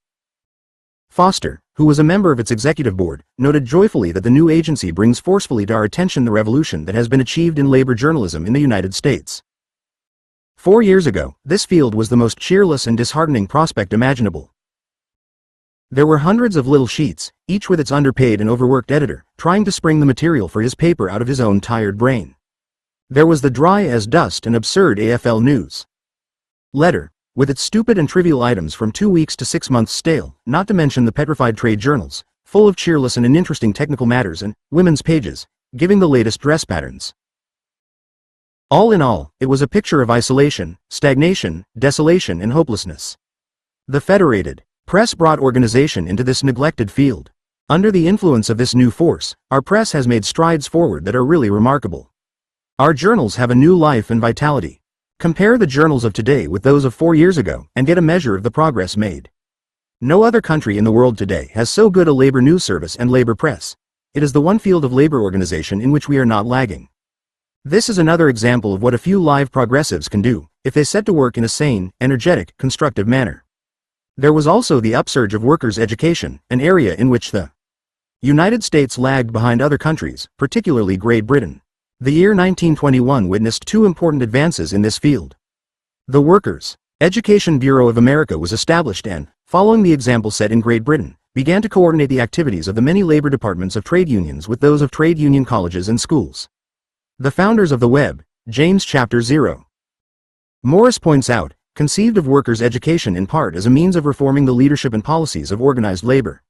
Foster, who was a member of its executive board, noted joyfully that the new agency brings forcefully to our attention the revolution that has been achieved in labor journalism in the United States. 4 years ago, this field was the most cheerless and disheartening prospect imaginable. There were hundreds of little sheets, each with its underpaid and overworked editor, trying to spring the material for his paper out of his own tired brain. There was the dry as dust and absurd AFL News Letter, with its stupid and trivial items from 2 weeks to 6 months stale, not to mention the petrified trade journals, full of cheerless and uninteresting technical matters and women's pages, giving the latest dress patterns. All in all, it was a picture of isolation, stagnation, desolation and hopelessness. The Federated Press brought organization into this neglected field. Under the influence of this new force, our press has made strides forward that are really remarkable. Our journals have a new life and vitality. Compare the journals of today with those of 4 years ago and get a measure of the progress made. No other country in the world today has so good a labor news service and labor press. It is the one field of labor organization in which we are not lagging. This is another example of what a few live progressives can do, if they set to work in a sane, energetic, constructive manner. There was also the upsurge of workers' education, an area in which the United States lagged behind other countries, particularly Great Britain. The year 1921 witnessed two important advances in this field. The Workers' Education Bureau of America was established and, following the example set in Great Britain, began to coordinate the activities of the many labor departments of trade unions with those of trade union colleges and schools. The founders of the Web, James Chapter 0. Morris points out, conceived of workers' education in part as a means of reforming the leadership and policies of organized labor.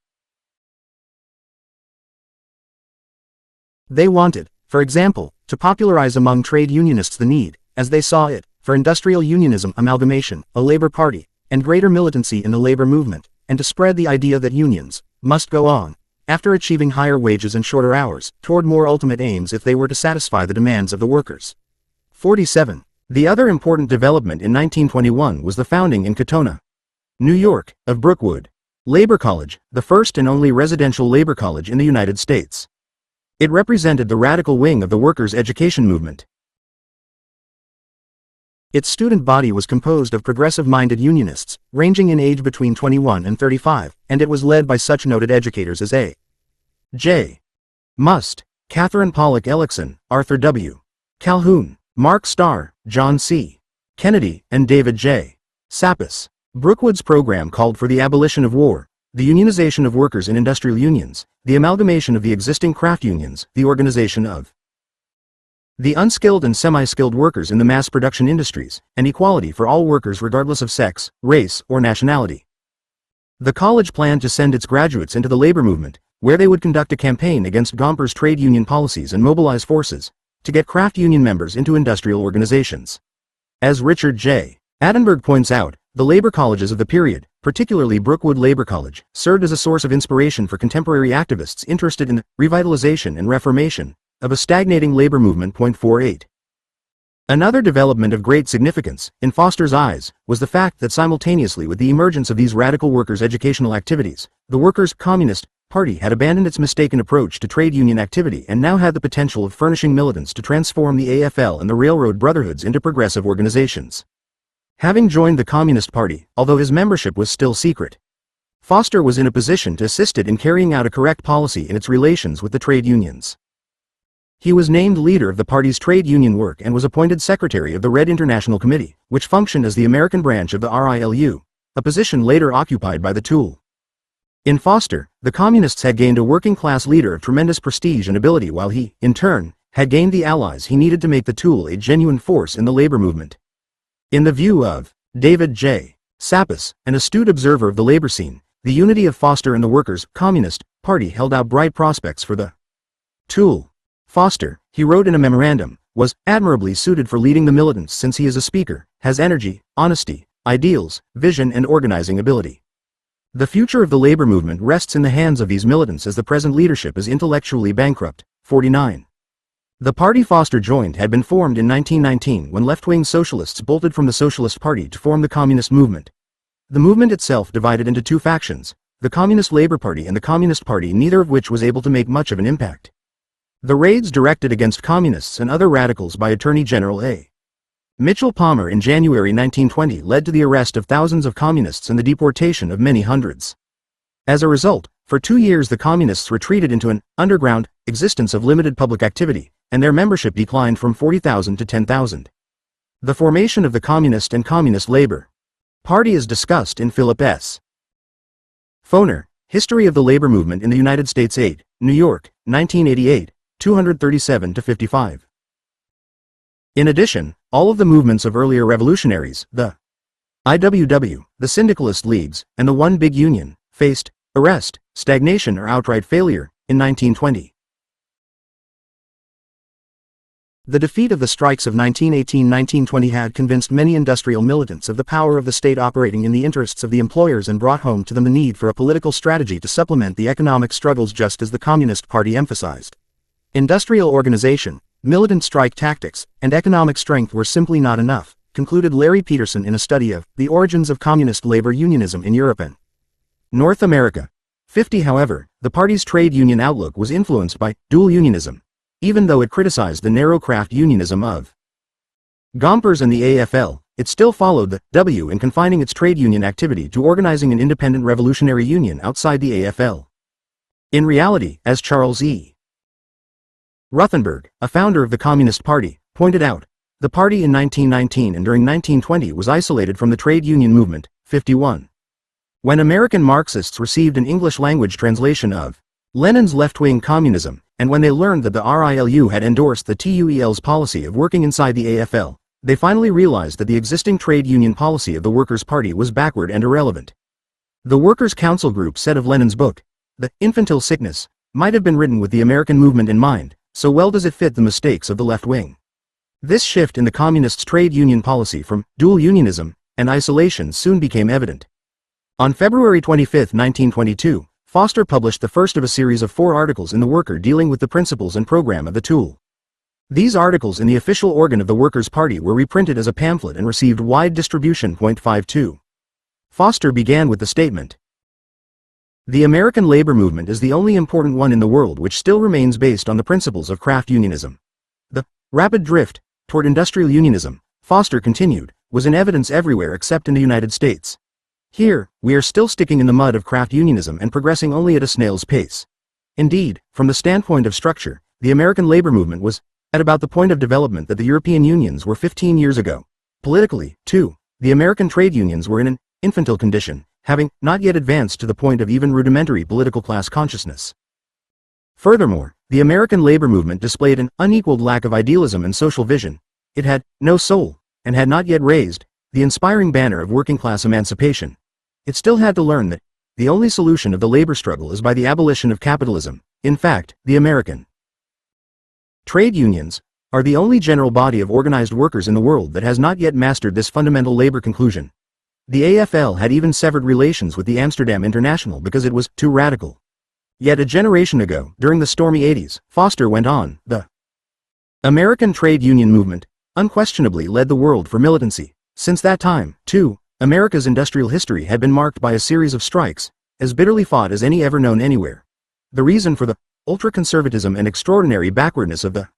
They wanted, for example, to popularize among trade unionists the need, as they saw it, for industrial unionism, amalgamation, a labor party, and greater militancy in the labor movement, and to spread the idea that unions must go on, after achieving higher wages and shorter hours, toward more ultimate aims if they were to satisfy the demands of the workers. 47. The other important development in 1921 was the founding in Katonah, New York, of Brookwood Labor College, the first and only residential labor college in the United States. It represented the radical wing of the workers' education movement. Its student body was composed of progressive-minded unionists, ranging in age between 21 and 35, and it was led by such noted educators as A. J. Must, Catherine Pollock Ellickson, Arthur W. Calhoun, Mark Starr, John C. Kennedy, and David J. Sappas. Brookwood's program called for the abolition of war, the unionization of workers in industrial unions, the amalgamation of the existing craft unions, the organization of the unskilled and semi-skilled workers in the mass production industries, and equality for all workers regardless of sex, race, or nationality. The college planned to send its graduates into the labor movement, where they would conduct a campaign against Gompers' trade union policies and mobilize forces to get craft union members into industrial organizations. As Richard J. Attenberg points out, the labor colleges of the period, particularly Brookwood Labor College, served as a source of inspiration for contemporary activists interested in the revitalization and reformation of a stagnating labor movement. 48. Another development of great significance, in Foster's eyes, was the fact that simultaneously with the emergence of these radical workers' educational activities, the Workers' Communist Party had abandoned its mistaken approach to trade union activity and now had the potential of furnishing militants to transform the AFL and the railroad brotherhoods into progressive organizations. Having joined the Communist Party, although his membership was still secret, Foster was in a position to assist it in carrying out a correct policy in its relations with the trade unions. He was named leader of the party's trade union work and was appointed secretary of the Red International Committee, which functioned as the American branch of the RILU, a position later occupied by the T.U.E.L. In Foster, the Communists had gained a working-class leader of tremendous prestige and ability while he, in turn, had gained the allies he needed to make the T.U.E.L a genuine force in the labor movement. In the view of David J. Sappas, an astute observer of the labor scene, the unity of Foster and the Workers' Communist Party held out bright prospects for the T.U.E.L. Foster, he wrote in a memorandum, was admirably suited for leading the militants since he is a speaker, has energy, honesty, ideals, vision and organizing ability. The future of the labor movement rests in the hands of these militants as the present leadership is intellectually bankrupt. 49. The party Foster joined had been formed in 1919 when left-wing socialists bolted from the Socialist Party to form the Communist Movement. The movement itself divided into two factions, the Communist Labor Party and the Communist Party, neither of which was able to make much of an impact. The raids directed against communists and other radicals by Attorney General A. Mitchell Palmer in January 1920 led to the arrest of thousands of communists and the deportation of many hundreds. As a result, for 2 years the communists retreated into an underground existence of limited public activity, and their membership declined from 40,000 to 10,000. The formation of the Communist and Communist Labor Party is discussed in Philip S. Foner, History of the Labor Movement in the United States 8, New York, 1988, 237-55. In addition, all of the movements of earlier revolutionaries, the IWW, the Syndicalist Leagues, and the One Big Union, faced arrest, stagnation or outright failure, in 1920. The defeat of the strikes of 1918-1920 had convinced many industrial militants of the power of the state operating in the interests of the employers and brought home to them the need for a political strategy to supplement the economic struggles, just as the Communist Party emphasized. Industrial organization, militant strike tactics, and economic strength were simply not enough, concluded Larry Peterson in a study of the origins of communist labor unionism in Europe and North America. 50. However, the party's trade union outlook was influenced by dual unionism, even though it criticized the narrow craft unionism of Gompers and the AFL. It still followed the W in confining its trade union activity to organizing an independent revolutionary union outside the AFL. In reality, as Charles E. Ruthenberg, a founder of the Communist Party, pointed out, the party in 1919 and during 1920 was isolated from the trade union movement. 51. When American Marxists received an English-language translation of Lenin's left-wing communism, and when they learned that the RILU had endorsed the T.U.E.L's policy of working inside the AFL, they finally realized that the existing trade union policy of the Workers' Party was backward and irrelevant. The Workers' Council Group said of Lenin's book, The Infantile Sickness, might have been written with the American movement in mind, so well does it fit the mistakes of the left wing. This shift in the communists' trade union policy from dual unionism and isolation soon became evident. On February 25, 1922, Foster published the first of a series of 4 articles in The Worker dealing with the principles and program of the T.U.E.L. These articles in the official organ of the Workers' Party were reprinted as a pamphlet and received wide distribution. 52. Foster began with the statement, "The American labor movement is the only important one in the world which still remains based on the principles of craft unionism." The rapid drift toward industrial unionism, Foster continued, was in evidence everywhere except in the United States. Here, we are still sticking in the mud of craft unionism and progressing only at a snail's pace. Indeed, from the standpoint of structure, the American labor movement was at about the point of development that the European unions were 15 years ago. Politically, too, the American trade unions were in an infantile condition, having not yet advanced to the point of even rudimentary political class consciousness. Furthermore, the American labor movement displayed an unequaled lack of idealism and social vision. It had no soul, and had not yet raised the inspiring banner of working-class emancipation. It still had to learn that the only solution of the labor struggle is by the abolition of capitalism. In fact, the American trade unions are the only general body of organized workers in the world that has not yet mastered this fundamental labor conclusion. The AFL had even severed relations with the Amsterdam International because it was too radical. Yet a generation ago, during the stormy 80s, Foster went on, the American trade union movement unquestionably led the world for militancy. Since that time, too, America's industrial history had been marked by a series of strikes, as bitterly fought as any ever known anywhere. The reason for the ultra-conservatism and extraordinary backwardness of the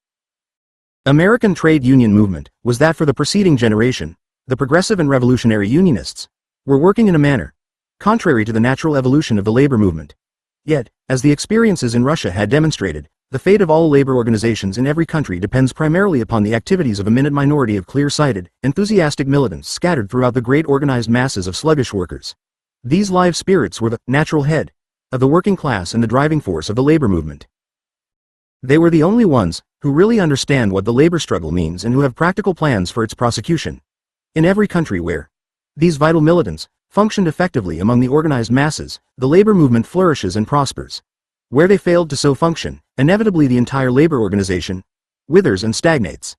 American trade union movement was that for the preceding generation, the progressive and revolutionary unionists were working in a manner contrary to the natural evolution of the labor movement. Yet, as the experiences in Russia had demonstrated, the fate of all labor organizations in every country depends primarily upon the activities of a minute minority of clear-sighted, enthusiastic militants scattered throughout the great organized masses of sluggish workers. These live spirits were the natural head of the working class and the driving force of the labor movement. They were the only ones who really understand what the labor struggle means and who have practical plans for its prosecution. In every country where these vital militants functioned effectively among the organized masses, the labor movement flourishes and prospers. Where they failed to so function, inevitably the entire labor organization withers and stagnates.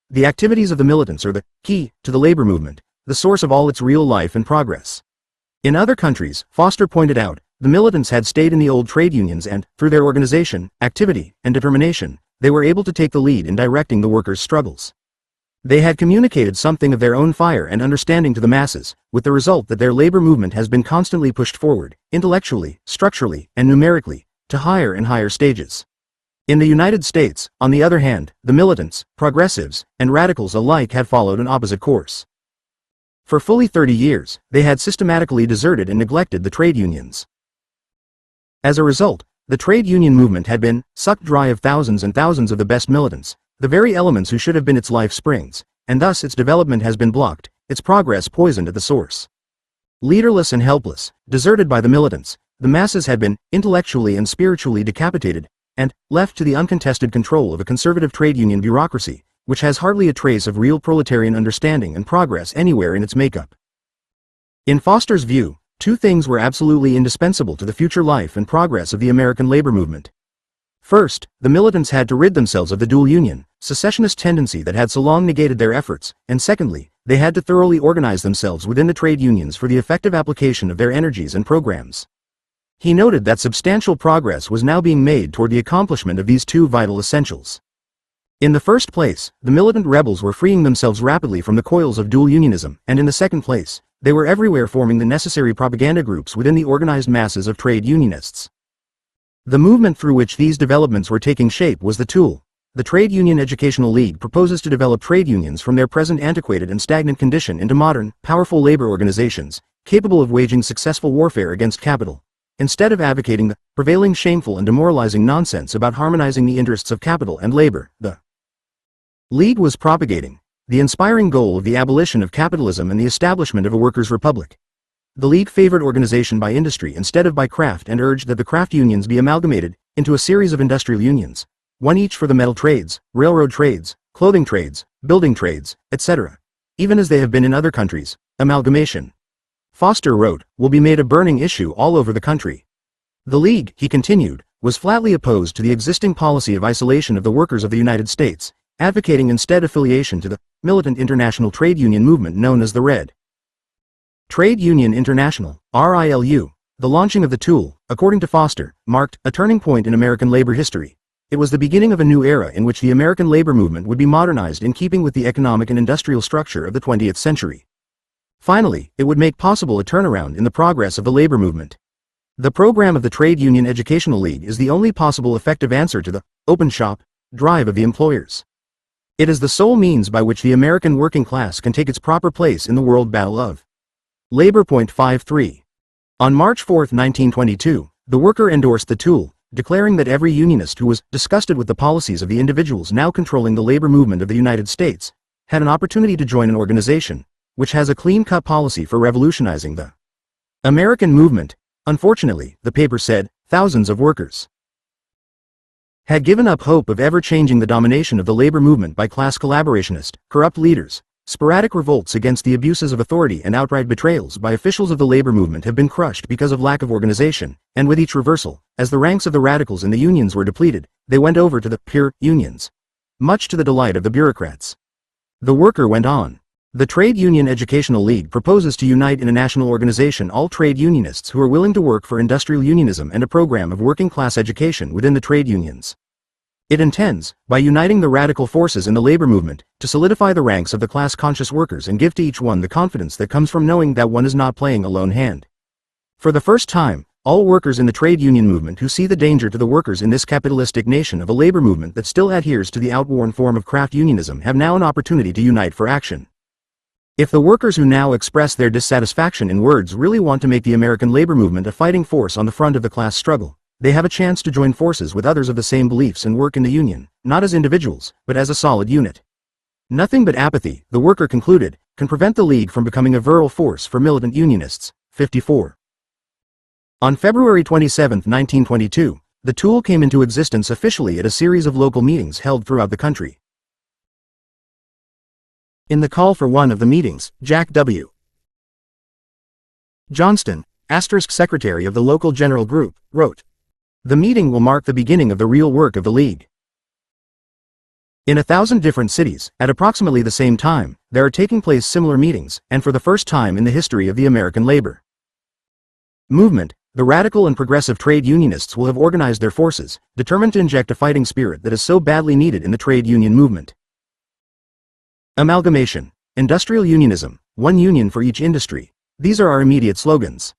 The activities of the militants are the key to the labor movement, the source of all its real life and progress. In other countries, Foster pointed out, the militants had stayed in the old trade unions and, through their organization, activity, and determination, they were able to take the lead in directing the workers' struggles. They had communicated something of their own fire and understanding to the masses, with the result that their labor movement has been constantly pushed forward, intellectually, structurally, and numerically, to higher and higher stages. In the United States, on the other hand, the militants, progressives, and radicals alike had followed an opposite course. For fully 30 years, they had systematically deserted and neglected the trade unions. As a result, the trade union movement had been sucked dry of thousands and thousands of the best militants, the very elements who should have been its life springs, and thus its development has been blocked, its progress poisoned at the source. Leaderless and helpless, deserted by the militants, the masses had been intellectually and spiritually decapitated, and left to the uncontested control of a conservative trade union bureaucracy, which has hardly a trace of real proletarian understanding and progress anywhere in its makeup. In Foster's view, Two things were absolutely indispensable to the future life and progress of the American labor movement. First, the militants had to rid themselves of the dual union, secessionist tendency that had so long negated their efforts, and secondly, they had to thoroughly organize themselves within the trade unions for the effective application of their energies and programs. He noted that substantial progress was now being made toward the accomplishment of these two vital essentials. In the first place, the militant rebels were freeing themselves rapidly from the coils of dual unionism, and in the second place, they were everywhere forming the necessary propaganda groups within the organized masses of trade unionists. The movement through which these developments were taking shape was the T.U.E.L. The Trade Union Educational League proposes to develop trade unions from their present antiquated and stagnant condition into modern, powerful labor organizations, capable of waging successful warfare against capital. Instead of advocating the prevailing shameful and demoralizing nonsense about harmonizing the interests of capital and labor, the League was propagating the inspiring goal of the abolition of capitalism and the establishment of a workers' republic. The League favored organization by industry instead of by craft and urged that the craft unions be amalgamated into a series of industrial unions, one each for the metal trades, railroad trades, clothing trades, building trades, etc., even as they have been in other countries. Amalgamation, Foster wrote, will be made a burning issue all over the country. The League, he continued, was flatly opposed to the existing policy of isolation of the workers of the United States, advocating instead affiliation to the militant international trade union movement known as the Red Trade Union International, RILU. The launching of the T.U.E.L., according to Foster, marked a turning point in American labor history. It was the beginning of a new era in which the American labor movement would be modernized in keeping with the economic and industrial structure of the 20th century. Finally, it would make possible a turnaround in the progress of the labor movement. The program of the Trade Union Educational League is the only possible effective answer to the open shop drive of the employers. It is the sole means by which the American working class can take its proper place in the world battle of labor. 53. On March 4, 1922, the worker endorsed the T.U.E.L., declaring that every unionist who was disgusted with the policies of the individuals now controlling the labor movement of the United States had an opportunity to join an organization which has a clean-cut policy for revolutionizing the American movement. Unfortunately, the paper said, thousands of workers had given up hope of ever changing the domination of the labor movement by class collaborationist, corrupt leaders. Sporadic revolts against the abuses of authority and outright betrayals by officials of the labor movement have been crushed because of lack of organization, and with each reversal, as the ranks of the radicals in the unions were depleted, they went over to the pure unions, much to the delight of the bureaucrats. The worker went on. The Trade Union Educational League proposes to unite in a national organization all trade unionists who are willing to work for industrial unionism and a program of working class education within the trade unions. It intends, by uniting the radical forces in the labor movement, to solidify the ranks of the class-conscious workers and give to each one the confidence that comes from knowing that one is not playing a lone hand. For the first time, all workers in the trade union movement who see the danger to the workers in this capitalistic nation of a labor movement that still adheres to the outworn form of craft unionism have now an opportunity to unite for action. If the workers who now express their dissatisfaction in words really want to make the American labor movement a fighting force on the front of the class struggle, they have a chance to join forces with others of the same beliefs and work in the union, not as individuals, but as a solid unit. Nothing but apathy, the worker concluded, can prevent the League from becoming a virile force for militant unionists. 54. On February 27, 1922, the T.U.E.L. came into existence officially at a series of local meetings held throughout the country. In the call for one of the meetings, Jack W. Johnston, secretary of the local general group, wrote, "The meeting will mark the beginning of the real work of the League. In 1,000 different cities, at approximately the same time, there are taking place similar meetings, and for the first time in the history of the American labor movement, the radical and progressive trade unionists will have organized their forces, determined to inject a fighting spirit that is so badly needed in the trade union movement. Amalgamation, industrial unionism, one union for each industry. These are our immediate slogans.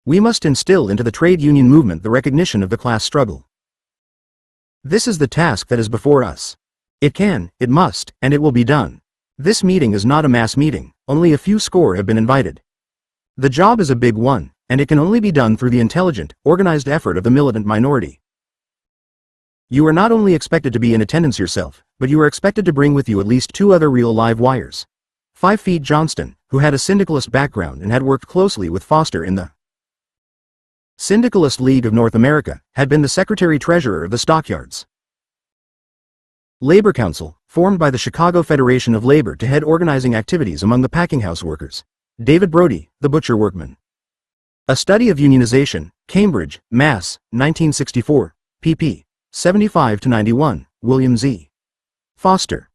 We must instill into the trade union movement the recognition of the class struggle. This is the task that is before us. It can, it must, and it will be done. This meeting is not a mass meeting, only a few score have been invited. The job is a big one, and it can only be done through the intelligent, organized effort of the militant minority. You are not only expected to be in attendance yourself, but you are expected to bring with you at least 2 other real live wires. 5 feet Johnston, who had a syndicalist background and had worked closely with Foster in the Syndicalist League of North America, had been the secretary-treasurer of the Stockyards Labor Council, formed by the Chicago Federation of Labor to head organizing activities among the packing house workers. David Brodie, The Butcher Workman. A Study of Unionization, Cambridge, Mass., 1964, pp. 75-91, William Z. Foster.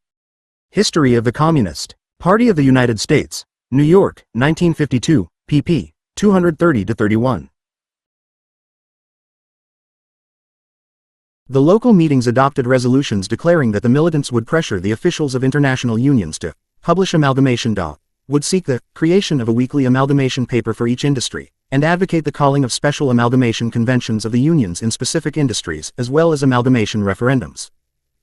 History of the Communist Party of the United States, New York, 1952, pp. 230-31. The local meetings adopted resolutions declaring that the militants would pressure the officials of international unions to publish amalgamation would seek the creation of a weekly amalgamation paper for each industry, and advocate the calling of special amalgamation conventions of the unions in specific industries as well as amalgamation referendums.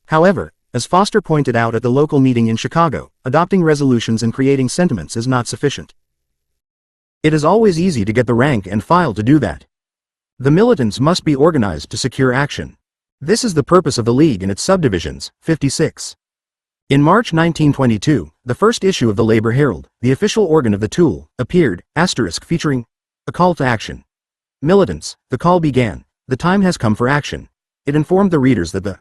However, as Foster pointed out at the local meeting in Chicago, adopting resolutions and creating sentiments is not sufficient. It is always easy to get the rank and file to do that. The militants must be organized to secure action. This is the purpose of the League and its subdivisions. 56. In March 1922, the first issue of the Labor Herald, the official organ of the T.U.E.L, appeared, featuring a call to action. Militants, the call began. The time has come for action. It informed the readers that the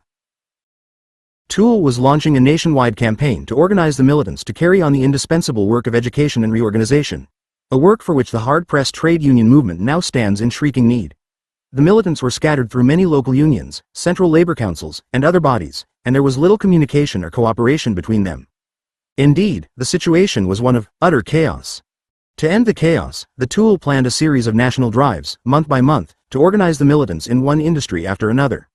T.U.E.L was launching a nationwide campaign to organize the militants to carry on the indispensable work of education and reorganization, a work for which the hard-pressed trade union movement now stands in shrieking need. The militants were scattered through many local unions, central labor councils, and other bodies, and there was little communication or cooperation between them. Indeed, the situation was one of utter chaos. To end the chaos, the T.U.E.L planned a series of national drives, month by month, to organize the militants in one industry after another.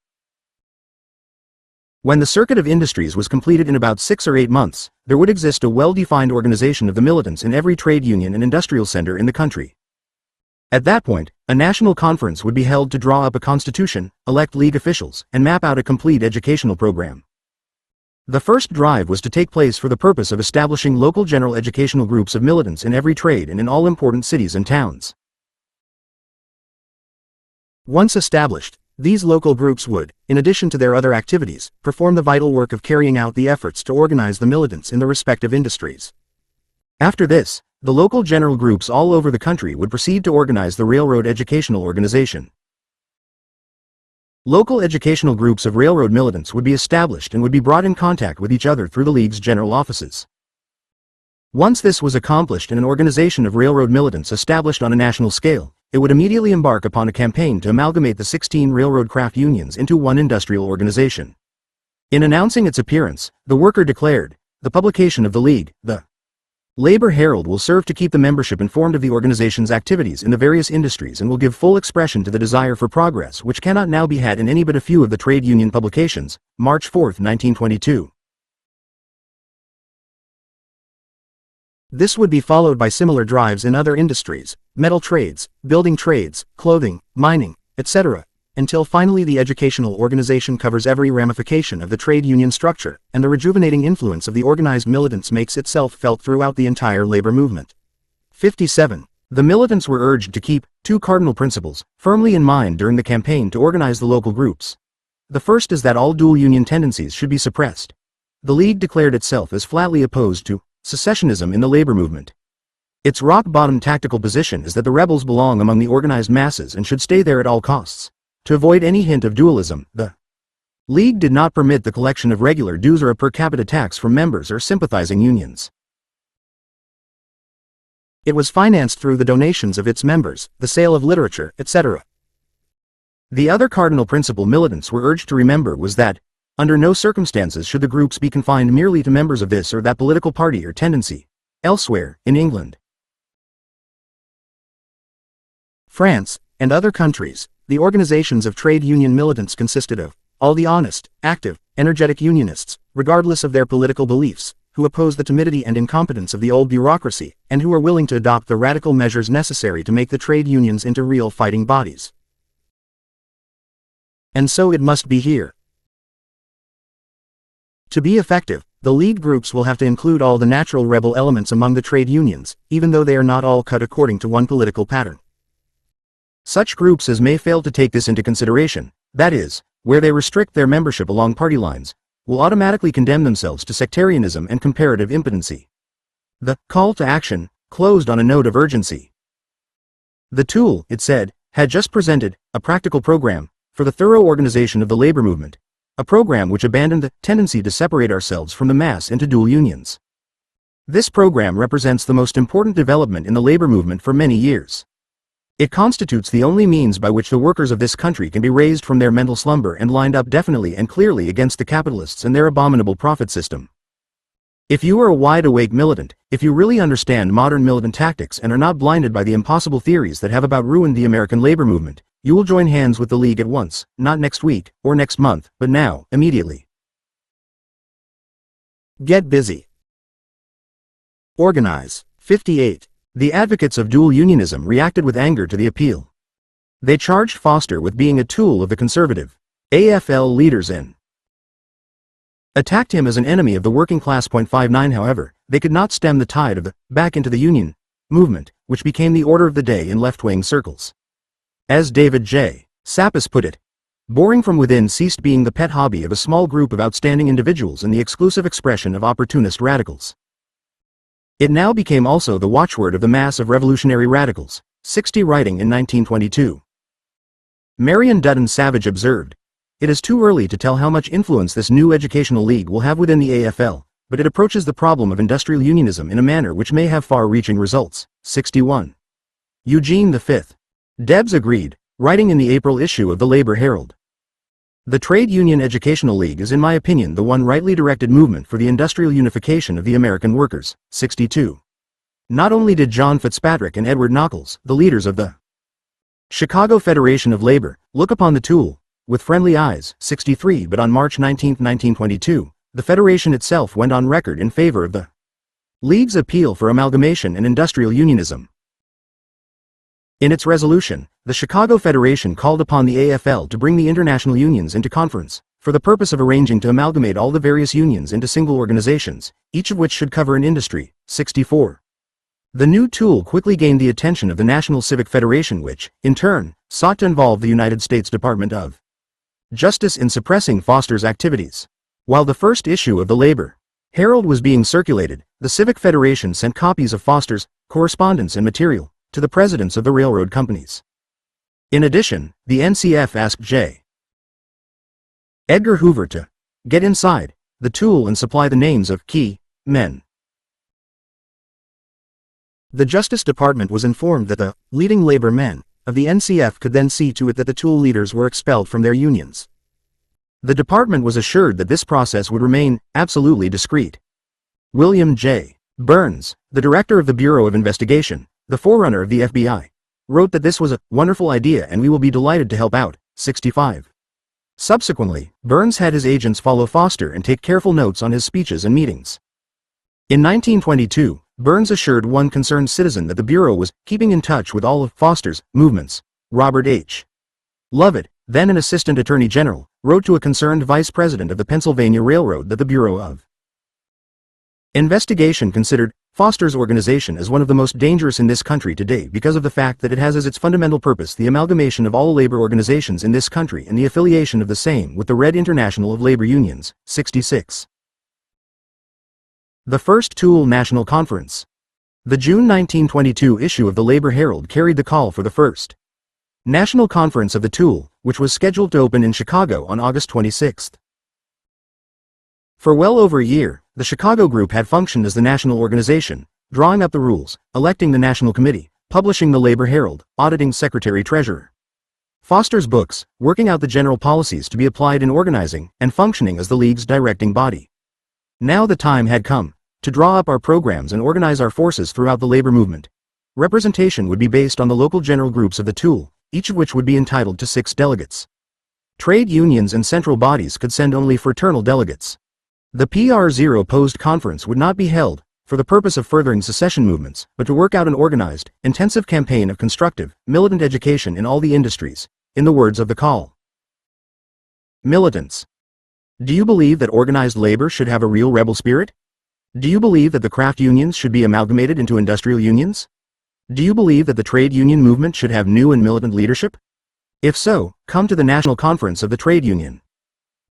When the circuit of industries was completed in about 6 or 8 months, there would exist a well-defined organization of the militants in every trade union and industrial center in the country. At that point, a national conference would be held to draw up a constitution, elect League officials, and map out a complete educational program. The first drive was to take place for the purpose of establishing local general educational groups of militants in every trade and in all important cities and towns. Once established, these local groups would, in addition to their other activities, perform the vital work of carrying out the efforts to organize the militants in the respective industries. After this, the local general groups all over the country would proceed to organize the railroad educational organization. Local educational groups of railroad militants would be established and would be brought in contact with each other through the League's general offices. Once this was accomplished and an organization of railroad militants established on a national scale, it would immediately embark upon a campaign to amalgamate the 16 railroad craft unions into one industrial organization. In announcing its appearance, the worker declared, "The publication of the League, the Labor Herald, will serve to keep the membership informed of the organization's activities in the various industries and will give full expression to the desire for progress which cannot now be had in any but a few of the trade union publications." March 4, 1922. This would be followed by similar drives in other industries, metal trades, building trades, clothing, mining, etc., until finally the educational organization covers every ramification of the trade union structure, and the rejuvenating influence of the organized militants makes itself felt throughout the entire labor movement. 57. The militants were urged to keep 2 cardinal principles firmly in mind during the campaign to organize the local groups. The first is that all dual union tendencies should be suppressed. The League declared itself as flatly opposed to secessionism in the labor movement. Its rock-bottom tactical position is that the rebels belong among the organized masses and should stay there at all costs. To avoid any hint of dualism, the League did not permit the collection of regular dues or a per capita tax from members or sympathizing unions. It was financed through the donations of its members, the sale of literature, etc. The other cardinal principle militants were urged to remember was that, under no circumstances should the groups be confined merely to members of this or that political party or tendency. Elsewhere, in England, France, and other countries, the organizations of trade union militants consisted of all the honest, active, energetic unionists, regardless of their political beliefs, who oppose the timidity and incompetence of the old bureaucracy, and who are willing to adopt the radical measures necessary to make the trade unions into real fighting bodies. And so it must be here. To be effective, the League groups will have to include all the natural rebel elements among the trade unions, even though they are not all cut according to one political pattern. Such groups as may fail to take this into consideration, that is, where they restrict their membership along party lines, will automatically condemn themselves to sectarianism and comparative impotency. The call to action closed on a note of urgency. The T.U.E.L, it said, had just presented a practical program for the thorough organization of the labor movement, a program which abandoned the tendency to separate ourselves from the mass into dual unions. This program represents the most important development in the labor movement for many years. It constitutes the only means by which the workers of this country can be raised from their mental slumber and lined up definitely and clearly against the capitalists and their abominable profit system. If you are a wide-awake militant, if you really understand modern militant tactics and are not blinded by the impossible theories that have about ruined the American labor movement, you will join hands with the League at once, not next week, or next month, but now, immediately. Get busy. Organize. 58. The advocates of dual unionism reacted with anger to the appeal. They charged Foster with being a tool of the conservative AFL leaders and attacked him as an enemy of the working class. 59. However, they could not stem the tide of the back into the union movement, which became the order of the day in left-wing circles. As David J. Sapis put it, boring from within ceased being the pet hobby of a small group of outstanding individuals and the exclusive expression of opportunist radicals. It now became also the watchword of the mass of revolutionary radicals. 60. Writing in 1922. Marion Dutton Savage observed, "It is too early to tell how much influence this new educational league will have within the AFL, but it approaches the problem of industrial unionism in a manner which may have far-reaching results." 61. Eugene V. Debs agreed, writing in the April issue of the Labor Herald. The Trade Union Educational League is in my opinion the one rightly directed movement for the industrial unification of the American workers. 62. Not only did John Fitzpatrick and Edward Nockels, the leaders of the Chicago Federation of Labor, look upon the T.U.E.L. with friendly eyes. 63. But on March 19, 1922, the Federation itself went on record in favor of the League's appeal for amalgamation and industrial unionism. In its resolution, the Chicago Federation called upon the AFL to bring the international unions into conference, for the purpose of arranging to amalgamate all the various unions into single organizations, each of which should cover an industry. 64. The new T.U.E.L. quickly gained the attention of the National Civic Federation, which, in turn, sought to involve the United States Department of Justice in suppressing Foster's activities. While the first issue of the Labor Herald was being circulated, the Civic Federation sent copies of Foster's correspondence and material to the presidents of the railroad companies. In addition, the NCF asked J. Edgar Hoover to get inside the T.U.E.L. and supply the names of key men. The Justice Department was informed that the leading labor men of the NCF could then see to it that the T.U.E.L. leaders were expelled from their unions. The department was assured that this process would remain absolutely discreet. William J. Burns, the director of the Bureau of Investigation, the forerunner of the FBI, wrote that this was a wonderful idea and we will be delighted to help out. 65. Subsequently, Burns had his agents follow Foster and take careful notes on his speeches and meetings. In 1922, Burns assured one concerned citizen that the Bureau was keeping in touch with all of Foster's movements. Robert H. Lovett, then an assistant attorney general, wrote to a concerned vice president of the Pennsylvania Railroad that the Bureau of Investigation considered Foster's organization as one of the most dangerous in this country today because of the fact that it has as its fundamental purpose the amalgamation of all labor organizations in this country and the affiliation of the same with the Red International of Labor Unions. 66. The first T.U.E.L. National Conference. The June 1922 issue of the Labor Herald carried the call for the first National Conference of the T.U.E.L., which was scheduled to open in Chicago on August 26. For well over a year, the Chicago group had functioned as the national organization, drawing up the rules, electing the National Committee, publishing the Labor Herald, auditing Secretary-Treasurer Foster's books, working out the general policies to be applied in organizing, and functioning as the League's directing body. Now the time had come to draw up our programs and organize our forces throughout the labor movement. Representation would be based on the local general groups of the T.U.E.L., each of which would be entitled to 6 delegates. Trade unions and central bodies could send only fraternal delegates. The PR0 posed conference would not be held for the purpose of furthering secession movements, but to work out an organized, intensive campaign of constructive, militant education in all the industries, in the words of the call. Militants. Do you believe that organized labor should have a real rebel spirit? Do you believe that the craft unions should be amalgamated into industrial unions? Do you believe that the trade union movement should have new and militant leadership? If so, come to the National Conference of the Trade Union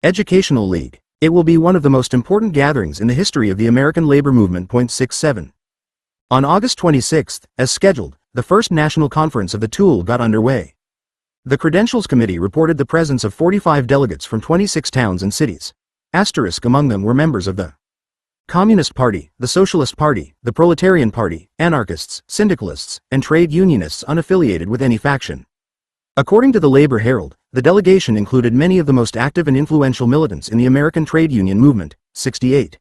Educational League. It will be one of the most important gatherings in the history of the American labor movement. 67. On August 26, as scheduled, the first national conference of the T.U.E.L. got underway. The Credentials Committee reported the presence of 45 delegates from 26 towns and cities. Asterisk among them were members of the Communist Party, the Socialist Party, the Proletarian Party, anarchists, syndicalists, and trade unionists unaffiliated with any faction. According to the Labor Herald, the delegation included many of the most active and influential militants in the American trade union movement, 68.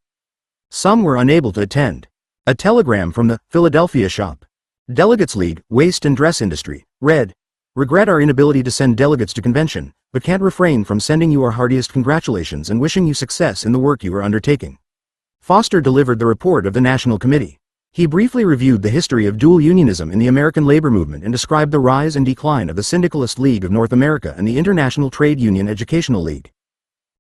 Some were unable to attend. A telegram from the Philadelphia shop. Delegates League, Waste and Dress Industry, read, "Regret our inability to send delegates to convention, but can't refrain from sending you our heartiest congratulations and wishing you success in the work you are undertaking." Foster delivered the report of the National Committee. He briefly reviewed the history of dual unionism in the American labor movement and described the rise and decline of the Syndicalist League of North America and the International Trade Union Educational League.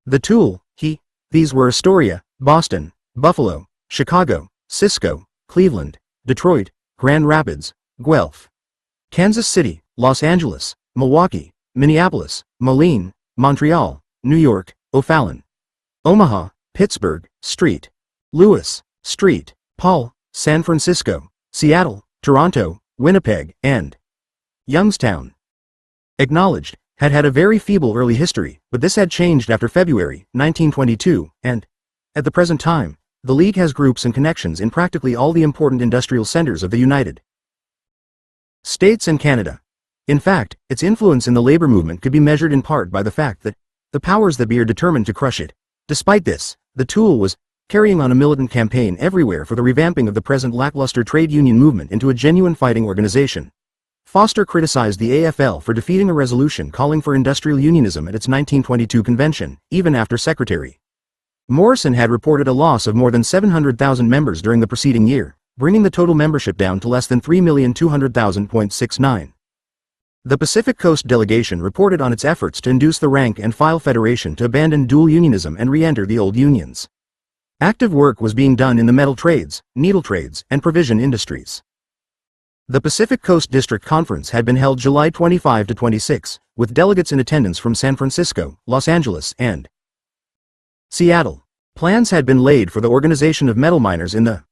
The T.U.E.L, these were Astoria, Boston, Buffalo, Chicago, Cisco, Cleveland, Detroit, Grand Rapids, Guelph, Kansas City, Los Angeles, Milwaukee, Minneapolis, Moline, Montreal, New York, O'Fallon, Omaha, Pittsburgh, St. Louis, St. Paul, San Francisco, Seattle, Toronto, Winnipeg, and Youngstown. Acknowledged, had had a very feeble early history, but this had changed after February 1922, and, at the present time, the League has groups and connections in practically all the important industrial centers of the United States and Canada. In fact, its influence in the labor movement could be measured in part by the fact that the powers that be are determined to crush it. Despite this, the T.U.E.L was carrying on a militant campaign everywhere for the revamping of the present lackluster trade union movement into a genuine fighting organization. Foster criticized the AFL for defeating a resolution calling for industrial unionism at its 1922 convention, even after Secretary Morrison had reported a loss of more than 700,000 members during the preceding year, bringing the total membership down to less than 3,200,000.69. The Pacific Coast delegation reported on its efforts to induce the rank and file federation to abandon dual unionism and re-enter the old unions. Active work was being done in the metal trades, needle trades, and provision industries. The Pacific Coast District Conference had been held July 25 to 26, with delegates in attendance from San Francisco, Los Angeles, and Seattle. Plans had been laid for the organization of metal miners in the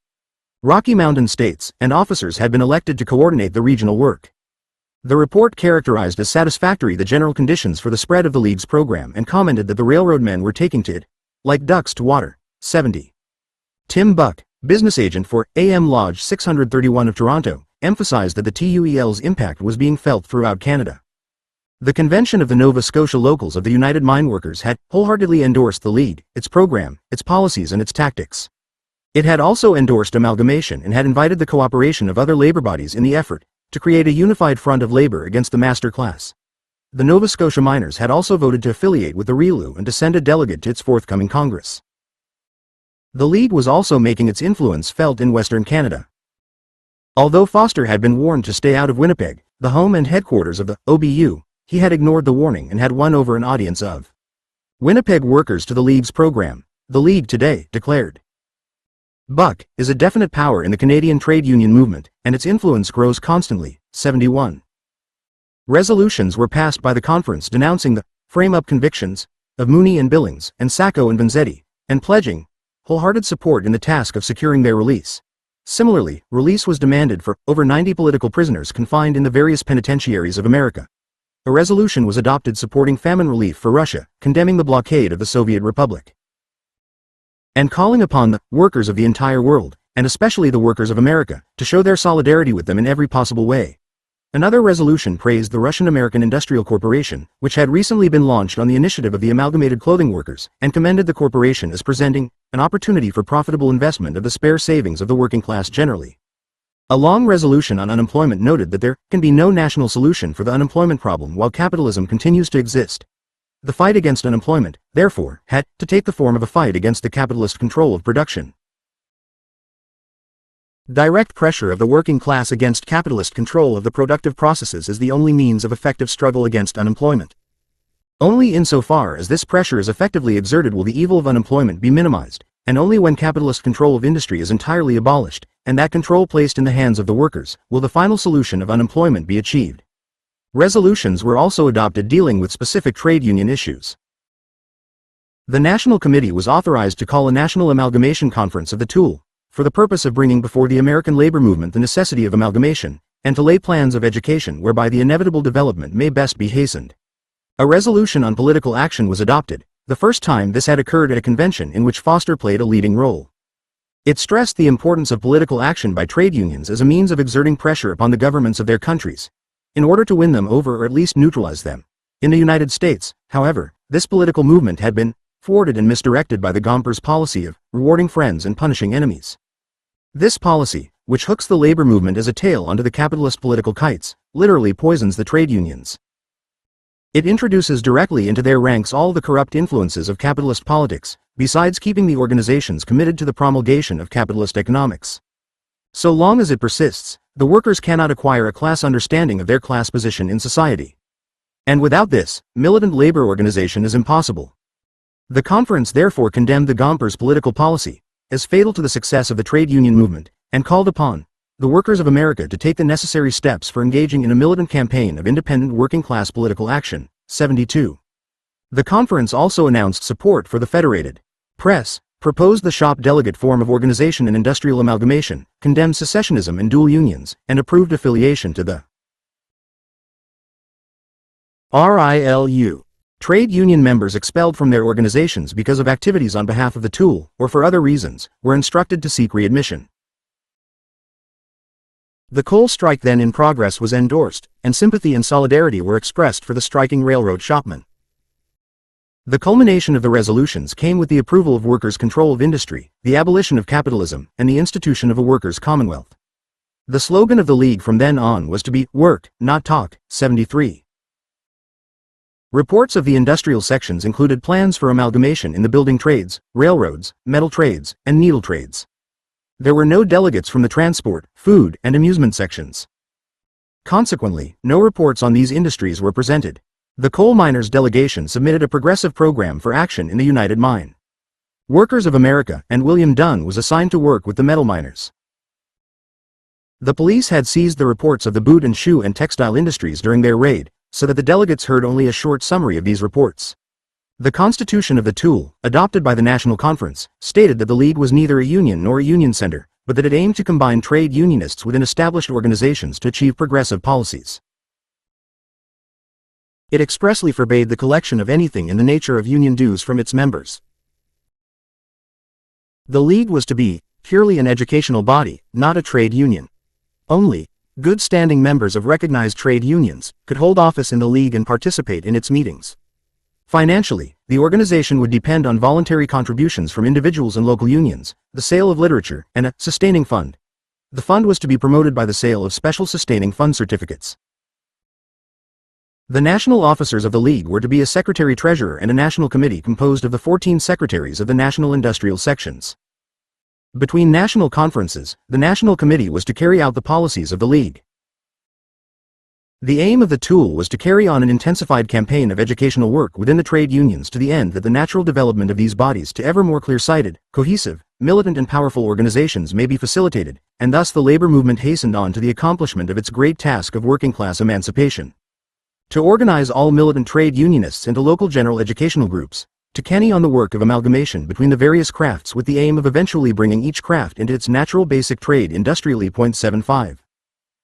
Rocky Mountain states, and officers had been elected to coordinate the regional work. The report characterized as satisfactory the general conditions for the spread of the League's program and commented that the railroad men were taking to it like ducks to water. 70. Tim Buck, business agent for A.M. Lodge 631 of Toronto, emphasized that the T.U.E.L's impact was being felt throughout Canada. The convention of the Nova Scotia locals of the United Mine Workers had wholeheartedly endorsed the League, its program, its policies and its tactics. It had also endorsed amalgamation and had invited the cooperation of other labor bodies in the effort to create a unified front of labor against the master class. The Nova Scotia miners had also voted to affiliate with the RELU and to send a delegate to its forthcoming Congress. The League was also making its influence felt in Western Canada. Although Foster had been warned to stay out of Winnipeg, the home and headquarters of the OBU, he had ignored the warning and had won over an audience of Winnipeg workers to the League's program. The League today declared, "Buck is a definite power in the Canadian trade union movement, and its influence grows constantly." 71. Resolutions were passed by the conference denouncing the frame-up convictions of Mooney and Billings and Sacco and Vanzetti, and pledging wholehearted support in the task of securing their release. Similarly, release was demanded for over 90 political prisoners confined in the various penitentiaries of America. A resolution was adopted supporting famine relief for Russia, condemning the blockade of the Soviet Republic, and calling upon the workers of the entire world, and especially the workers of America, to show their solidarity with them in every possible way. Another resolution praised the Russian-American Industrial Corporation, which had recently been launched on the initiative of the Amalgamated Clothing Workers, and commended the corporation as presenting an opportunity for profitable investment of the spare savings of the working class generally. A long resolution on unemployment noted that there can be no national solution for the unemployment problem while capitalism continues to exist. The fight against unemployment, therefore, had to take the form of a fight against the capitalist control of production. Direct pressure of the working class against capitalist control of the productive processes is the only means of effective struggle against unemployment. Only insofar as this pressure is effectively exerted will the evil of unemployment be minimized, and only when capitalist control of industry is entirely abolished, and that control placed in the hands of the workers, will the final solution of unemployment be achieved. Resolutions were also adopted dealing with specific trade union issues. The National Committee was authorized to call a National Amalgamation Conference of the T.U.E.L, for the purpose of bringing before the American labor movement the necessity of amalgamation, and to lay plans of education whereby the inevitable development may best be hastened. A resolution on political action was adopted, the first time this had occurred at a convention in which Foster played a leading role. It stressed the importance of political action by trade unions as a means of exerting pressure upon the governments of their countries, in order to win them over or at least neutralize them. In the United States, however, this political movement had been thwarted and misdirected by the Gompers policy of rewarding friends and punishing enemies. This policy, which hooks the labor movement as a tail onto the capitalist political kites, literally poisons the trade unions. It introduces directly into their ranks all the corrupt influences of capitalist politics, besides keeping the organizations committed to the promulgation of capitalist economics. So long as it persists, the workers cannot acquire a class understanding of their class position in society. And without this, militant labor organization is impossible. The conference therefore condemned the Gompers' political policy as fatal to the success of the trade union movement, and called upon the workers of America to take the necessary steps for engaging in a militant campaign of independent working-class political action. 72. The conference also announced support for the federated press, proposed the shop delegate form of organization and industrial amalgamation, condemned secessionism and dual unions, and approved affiliation to the RILU. Trade union members expelled from their organizations because of activities on behalf of the T.U.E.L, or for other reasons, were instructed to seek readmission. The coal strike then in progress was endorsed, and sympathy and solidarity were expressed for the striking railroad shopmen. The culmination of the resolutions came with the approval of workers' control of industry, the abolition of capitalism, and the institution of a workers' commonwealth. The slogan of the League from then on was to be, "Work, not talk." 73. Reports of the industrial sections included plans for amalgamation in the building trades, railroads, metal trades, and needle trades. There were no delegates from the transport, food, and amusement sections. Consequently, no reports on these industries were presented. The coal miners' delegation submitted a progressive program for action in the United Mine Workers of America, and William Dunn was assigned to work with the metal miners. The police had seized the reports of the boot and shoe and textile industries during their raid, so that the delegates heard only a short summary of these reports. The Constitution of the T.U.E.L, adopted by the National Conference, stated that the League was neither a union nor a union center, but that it aimed to combine trade unionists within established organizations to achieve progressive policies. It expressly forbade the collection of anything in the nature of union dues from its members. The League was to be purely an educational body, not a trade union. Only good-standing members of recognized trade unions could hold office in the League and participate in its meetings. Financially, the organization would depend on voluntary contributions from individuals and local unions, the sale of literature, and a sustaining fund. The fund was to be promoted by the sale of special sustaining fund certificates. The national officers of the League were to be a secretary-treasurer and a national committee composed of the 14 secretaries of the national industrial sections. Between national conferences, the national committee was to carry out the policies of the League. The aim of the T.U.E.L was to carry on an intensified campaign of educational work within the trade unions to the end that the natural development of these bodies to ever more clear-sighted, cohesive, militant and powerful organizations may be facilitated, and thus the labor movement hastened on to the accomplishment of its great task of working-class emancipation. To organize all militant trade unionists into local general educational groups, to carry on the work of amalgamation between the various crafts with the aim of eventually bringing each craft into its natural basic trade industrially. 75.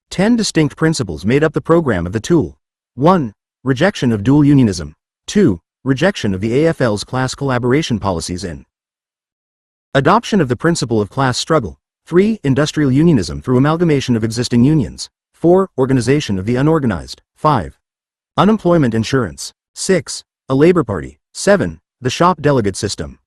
10 distinct principles made up the program of the T.U.E.L. 1. Rejection of dual unionism. 2. Rejection of the AFL's class collaboration policies and adoption of the principle of class struggle. 3. Industrial unionism through amalgamation of existing unions. 4. Organization of the unorganized. 5. Unemployment insurance. 6. A labor party. 7. The shop delegate system.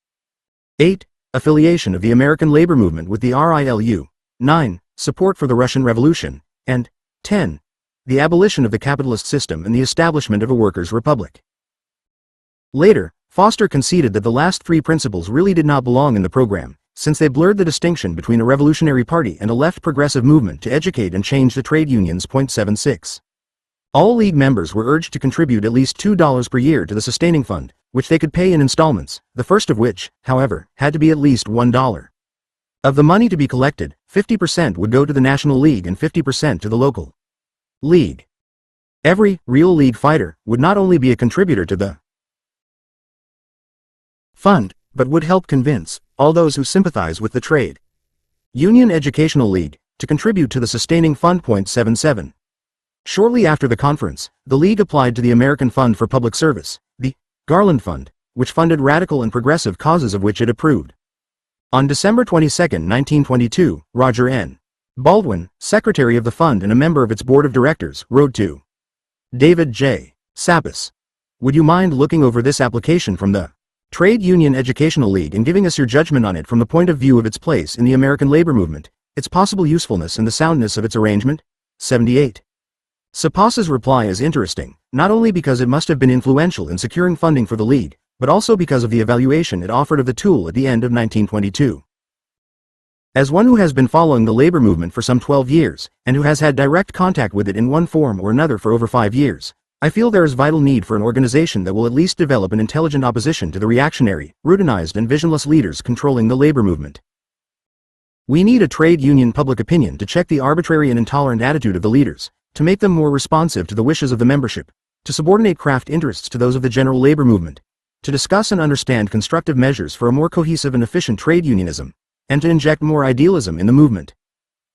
8. Affiliation of the American labor movement with the RILU. 9. Support for the Russian Revolution. And 10. The abolition of the capitalist system and the establishment of a workers' republic. Later, Foster conceded that the last three principles really did not belong in the program, since they blurred the distinction between a revolutionary party and a left progressive movement to educate and change the trade unions. 76. All League members were urged to contribute at least $2 per year to the sustaining fund, which they could pay in installments, the first of which, however, had to be at least $1. Of the money to be collected, 50% would go to the National League and 50% to the local League. Every real League fighter would not only be a contributor to the fund, but would help convince all those who sympathize with the trade Union Educational League to contribute to the sustaining fund. 77. Shortly after the conference, the League applied to the American Fund for Public Service, the Garland Fund, which funded radical and progressive causes of which it approved. On December 22, 1922, Roger N. Baldwin, secretary of the fund and a member of its board of directors, wrote to David J. Sapis, "Would you mind looking over this application from the Trade Union Educational League and giving us your judgment on it from the point of view of its place in the American labor movement, its possible usefulness and the soundness of its arrangement?" 78. Sapas's reply is interesting, not only because it must have been influential in securing funding for the League, but also because of the evaluation it offered of the tool at the end of 1922. As one who has been following the labor movement for some 12 years, and who has had direct contact with it in one form or another for over 5 years, I feel there is vital need for an organization that will at least develop an intelligent opposition to the reactionary, routinized and visionless leaders controlling the labor movement. We need a trade union public opinion to check the arbitrary and intolerant attitude of the leaders, to make them more responsive to the wishes of the membership, to subordinate craft interests to those of the general labor movement, to discuss and understand constructive measures for a more cohesive and efficient trade unionism, and to inject more idealism in the movement.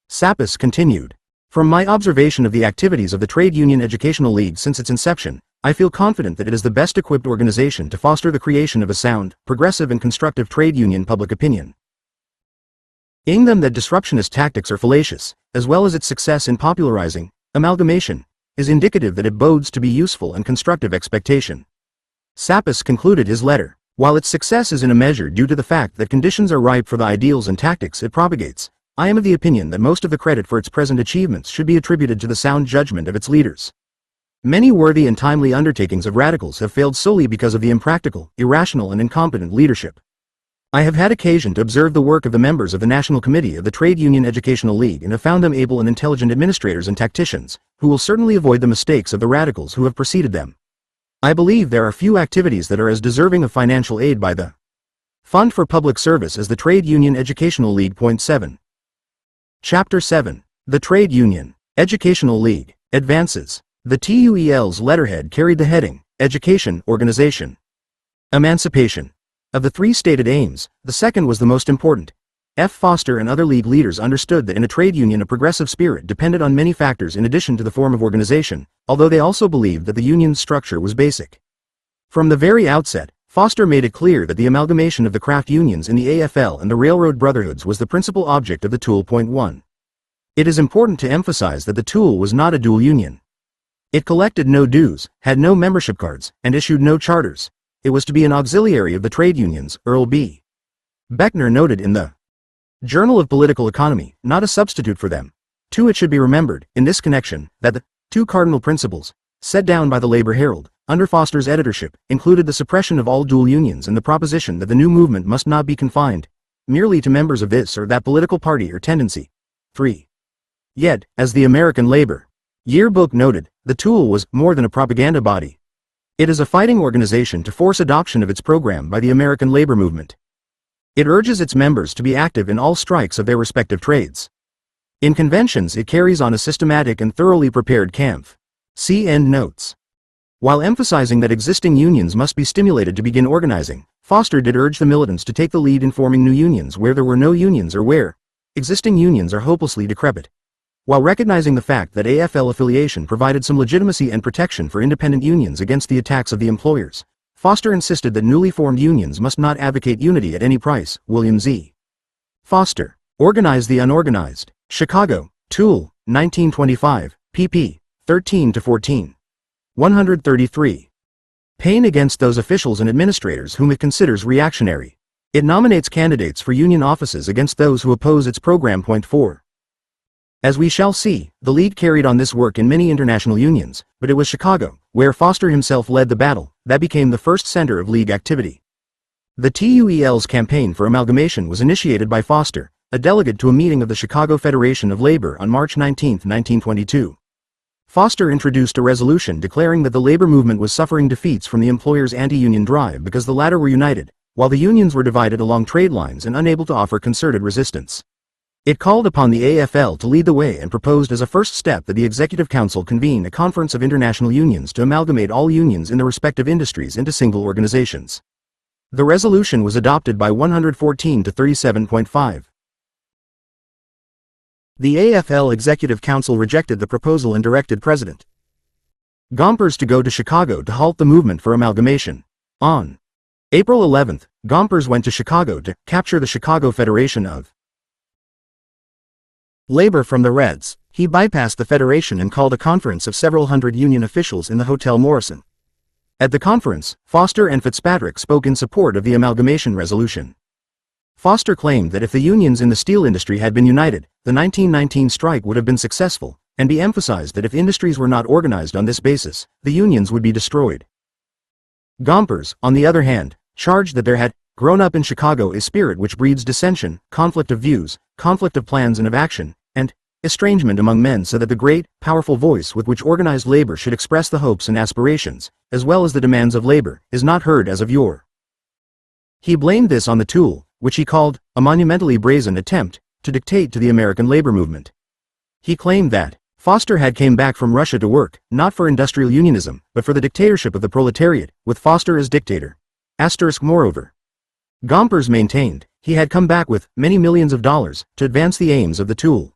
Sapis continued, "From my observation of the activities of the Trade Union Educational League since its inception, I feel confident that it is the best equipped organization to foster the creation of a sound, progressive and constructive trade union public opinion. In them that disruptionist tactics are fallacious, as well as its success in popularizing amalgamation, is indicative that it bodes to be useful and constructive expectation." Sapis concluded his letter, "While its success is in a measure due to the fact that conditions are ripe for the ideals and tactics it propagates, I am of the opinion that most of the credit for its present achievements should be attributed to the sound judgment of its leaders. Many worthy and timely undertakings of radicals have failed solely because of the impractical, irrational and incompetent leadership. I have had occasion to observe the work of the members of the National Committee of the Trade Union Educational League and have found them able and intelligent administrators and tacticians, who will certainly avoid the mistakes of the radicals who have preceded them. I believe there are few activities that are as deserving of financial aid by the Fund for Public Service as the Trade Union Educational League. 7. Chapter 7. The Trade Union Educational League Advances. The T.U.E.L's letterhead carried the heading, Education, Organization, Emancipation. Of the three stated aims, the second was the most important. F. Foster and other League leaders understood that in a trade union a progressive spirit depended on many factors in addition to the form of organization, although they also believed that the union's structure was basic. From the very outset, Foster made it clear that the amalgamation of the craft unions in the AFL and the railroad brotherhoods was the principal object of the T.U.E.L. 1. It is important to emphasize that the T.U.E.L was not a dual union. It collected no dues, had no membership cards, and issued no charters. It was to be an auxiliary of the trade unions, Earl B. Beckner noted in the Journal of Political Economy, not a substitute for them. Too, it should be remembered, in this connection, that the two cardinal principles, set down by the Labor Herald, under Foster's editorship, included the suppression of all dual unions and the proposition that the new movement must not be confined merely to members of this or that political party or tendency. 3. Yet, as the American Labor Yearbook noted, the T.U.E.L was more than a propaganda body. It is a fighting organization to force adoption of its program by the American labor movement. It urges its members to be active in all strikes of their respective trades. In conventions it carries on a systematic and thoroughly prepared campaign. See end notes. While emphasizing that existing unions must be stimulated to begin organizing, Foster did urge the militants to take the lead in forming new unions where there were no unions or where existing unions are hopelessly decrepit. While recognizing the fact that AFL affiliation provided some legitimacy and protection for independent unions against the attacks of the employers, Foster insisted that newly formed unions must not advocate unity at any price. William Z. Foster. Organize the Unorganized. Chicago, T.U.E.L, 1925, pp. 13-14. 133. Pain against those officials and administrators whom it considers reactionary. It nominates candidates for union offices against those who oppose its program. 4. As we shall see, the League carried on this work in many international unions, but it was Chicago, where Foster himself led the battle, that became the first center of League activity. The T.U.E.L's campaign for amalgamation was initiated by Foster, a delegate to a meeting of the Chicago Federation of Labor on March 19, 1922. Foster introduced a resolution declaring that the labor movement was suffering defeats from the employers' anti-union drive because the latter were united, while the unions were divided along trade lines and unable to offer concerted resistance. It called upon the AFL to lead the way and proposed as a first step that the Executive Council convene a conference of international unions to amalgamate all unions in the respective industries into single organizations. The resolution was adopted by 114 to 37.5. The AFL Executive Council rejected the proposal and directed President Gompers to go to Chicago to halt the movement for amalgamation. On April 11, Gompers went to Chicago to capture the Chicago Federation of Labor from the Reds. He bypassed the Federation and called a conference of several hundred union officials in the Hotel Morrison. At the conference, Foster and Fitzpatrick spoke in support of the amalgamation resolution. Foster claimed that if the unions in the steel industry had been united, the 1919 strike would have been successful, and he emphasized that if industries were not organized on this basis, the unions would be destroyed. Gompers, on the other hand, charged that there had grown up in Chicago a spirit which breeds dissension, conflict of views, conflict of plans and of action, and estrangement among men, so that the great, powerful voice with which organized labor should express the hopes and aspirations, as well as the demands of labor, is not heard as of yore. He blamed this on the T.U.E.L, which he called a monumentally brazen attempt to dictate to the American labor movement. He claimed that Foster had came back from Russia to work, not for industrial unionism, but for the dictatorship of the proletariat, with Foster as dictator. Moreover, Gompers maintained he had come back with many millions of dollars to advance the aims of the T.U.E.L.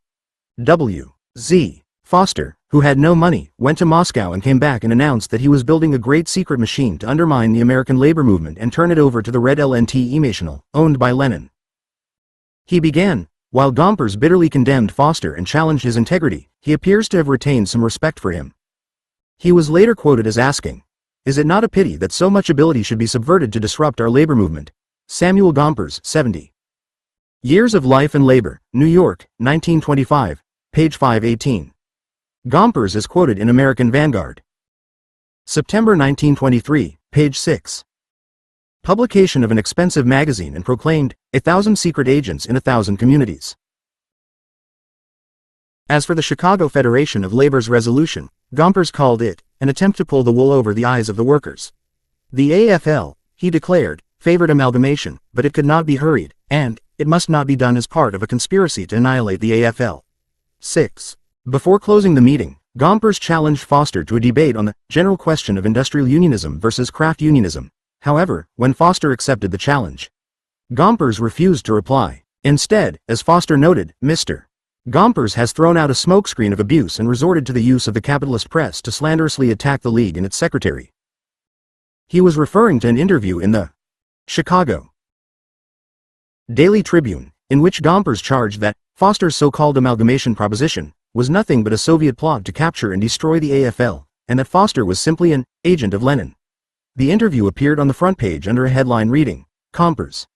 W.Z. Foster, who had no money, went to Moscow and came back and announced that he was building a great secret machine to undermine the American labor movement and turn it over to the Red L&T owned by Lenin. He began, while Gompers bitterly condemned Foster and challenged his integrity, he appears to have retained some respect for him. He was later quoted as asking, "Is it not a pity that so much ability should be subverted to disrupt our labor movement?" Samuel Gompers, 70. Years of Life and Labor, New York, 1925, page 518. Gompers is quoted in American Vanguard. September 1923, page 6. Publication of an expensive magazine and proclaimed, 1,000 secret agents in 1,000 communities. As for the Chicago Federation of Labor's resolution, Gompers called it an attempt to pull the wool over the eyes of the workers. The AFL, he declared, favored amalgamation, but it could not be hurried, and it must not be done as part of a conspiracy to annihilate the AFL. 6. Before closing the meeting, Gompers challenged Foster to a debate on the general question of industrial unionism versus craft unionism. However, when Foster accepted the challenge, Gompers refused to reply. Instead, as Foster noted, Mr. Gompers has thrown out a smokescreen of abuse and resorted to the use of the capitalist press to slanderously attack the League and its secretary. He was referring to an interview in the Chicago Daily Tribune, in which Gompers charged that Foster's so-called amalgamation proposition was nothing but a Soviet plot to capture and destroy the AFL, and that Foster was simply an agent of Lenin. The interview appeared on the front page under a headline reading, "Gompers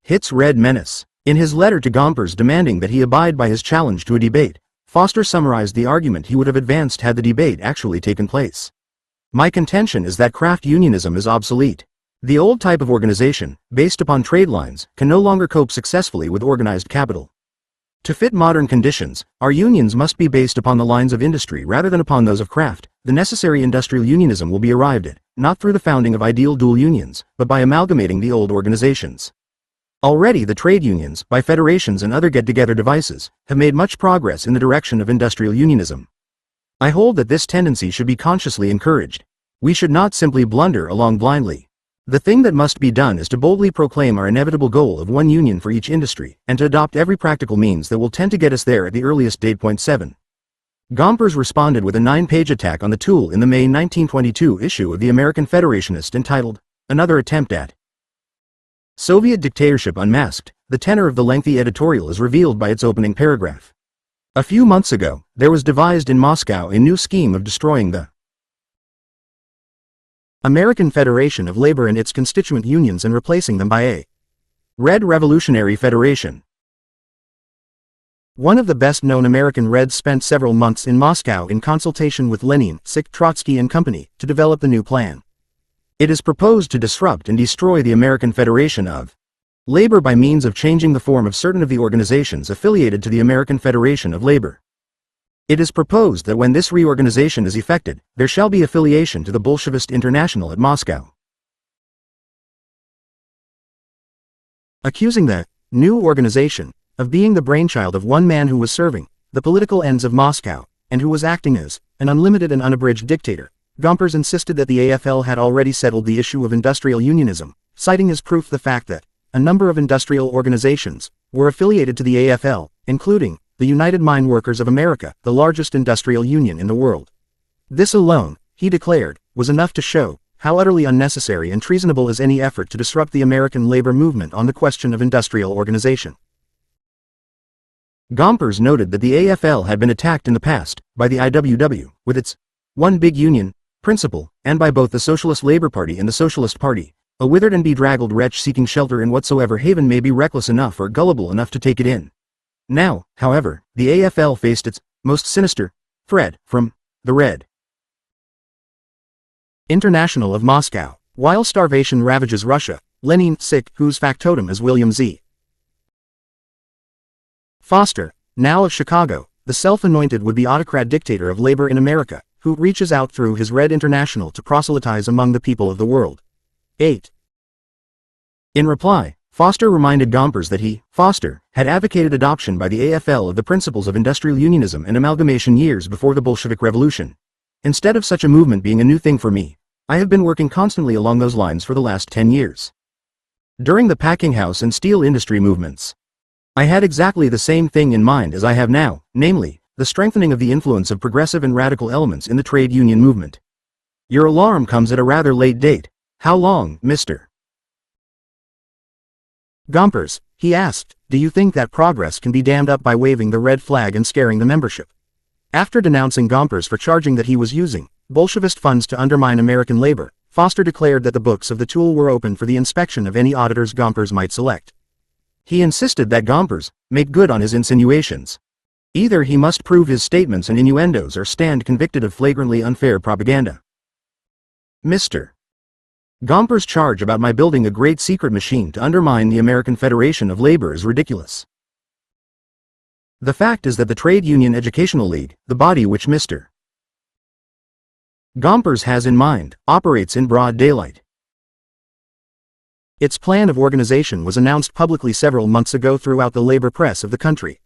hits Red Menace." In his letter to Gompers demanding that he abide by his challenge to a debate, Foster summarized the argument he would have advanced had the debate actually taken place. "My contention is that craft unionism is obsolete. The old type of organization, based upon trade lines, can no longer cope successfully with organized capital. To fit modern conditions, our unions must be based upon the lines of industry rather than upon those of craft. The necessary industrial unionism will be arrived at, not through the founding of ideal dual unions, but by amalgamating the old organizations. Already the trade unions, by federations and other get-together devices, have made much progress in the direction of industrial unionism. I hold that this tendency should be consciously encouraged. We should not simply blunder along blindly. The thing that must be done is to boldly proclaim our inevitable goal of one union for each industry, and to adopt every practical means that will tend to get us there at the earliest date. 7. Gompers responded with a 9-page attack on the T.U.E.L in the May 1922 issue of the American Federationist entitled, "Another Attempt at Soviet Dictatorship Unmasked." The tenor of the lengthy editorial is revealed by its opening paragraph. A few months ago, there was devised in Moscow a new scheme of destroying the American Federation of Labor and its constituent unions and replacing them by a Red Revolutionary Federation. One of the best-known American Reds spent several months in Moscow in consultation with Lenin, Trotsky and company, to develop the new plan. It is proposed to disrupt and destroy the American Federation of Labor by means of changing the form of certain of the organizations affiliated to the American Federation of Labor. It is proposed that when this reorganization is effected, there shall be affiliation to the Bolshevist International at Moscow. Accusing the new organization of being the brainchild of one man who was serving the political ends of Moscow, and who was acting as an unlimited and unabridged dictator, Gompers insisted that the AFL had already settled the issue of industrial unionism, citing as proof the fact that a number of industrial organizations were affiliated to the AFL, including the United Mine Workers of America, the largest industrial union in the world. This alone, he declared, was enough to show how utterly unnecessary and treasonable is any effort to disrupt the American labor movement on the question of industrial organization. Gompers noted that the AFL had been attacked in the past by the IWW, with its one big union principle, and by both the Socialist Labour Party and the Socialist Party, a withered and bedraggled wretch seeking shelter in whatsoever haven may be reckless enough or gullible enough to take it in. Now, however, the AFL faced its most sinister threat from the Red International of Moscow. While starvation ravages Russia, Lenin, whose factotum is William Z. Foster, now of Chicago, the self-anointed would-be autocrat dictator of labor in America, who reaches out through his Red International to proselytize among the people of the world. 8. In reply, Foster reminded Gompers that he, Foster, had advocated adoption by the AFL of the principles of industrial unionism and amalgamation years before the Bolshevik Revolution. Instead of such a movement being a new thing for me, I have been working constantly along those lines for the last 10 years. During the packing house and steel industry movements, I had exactly the same thing in mind as I have now, namely, the strengthening of the influence of progressive and radical elements in the trade union movement. Your alarm comes at a rather late date. How long, Mr. Gompers, he asked, do you think that progress can be dammed up by waving the red flag and scaring the membership? After denouncing Gompers for charging that he was using Bolshevist funds to undermine American labor, Foster declared that the books of the T.U.E.L were open for the inspection of any auditors Gompers might select. He insisted that Gompers make good on his insinuations. Either he must prove his statements and innuendos or stand convicted of flagrantly unfair propaganda. Mr. Gompers' charge about my building a great secret machine to undermine the American Federation of Labor is ridiculous. The fact is that the Trade Union Educational League, the body which Mr. Gompers has in mind, operates in broad daylight. Its plan of organization was announced publicly several months ago throughout the labor press of the country.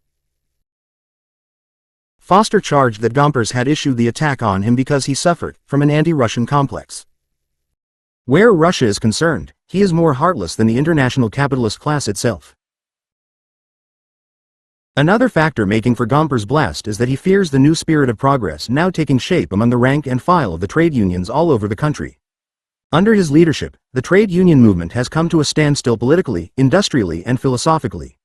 Foster charged that Gompers had issued the attack on him because he suffered from an anti-Russian complex. Where Russia is concerned, he is more heartless than the international capitalist class itself. Another factor making for Gompers' blast is that he fears the new spirit of progress now taking shape among the rank and file of the trade unions all over the country. Under his leadership, the trade union movement has come to a standstill politically, industrially, and philosophically.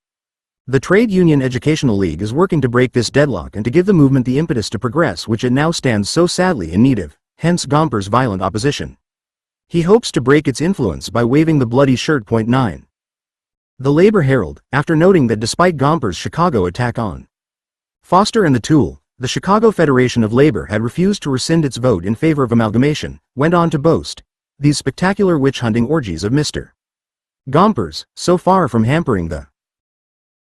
The Trade Union Educational League is working to break this deadlock and to give the movement the impetus to progress which it now stands so sadly in need of, hence Gompers' violent opposition. He hopes to break its influence by waving the bloody shirt. 9. The Labor Herald, after noting that despite Gompers' Chicago attack on Foster and the T.U.E.L, the Chicago Federation of Labor had refused to rescind its vote in favor of amalgamation, went on to boast, these spectacular witch-hunting orgies of Mr. Gompers, so far from hampering the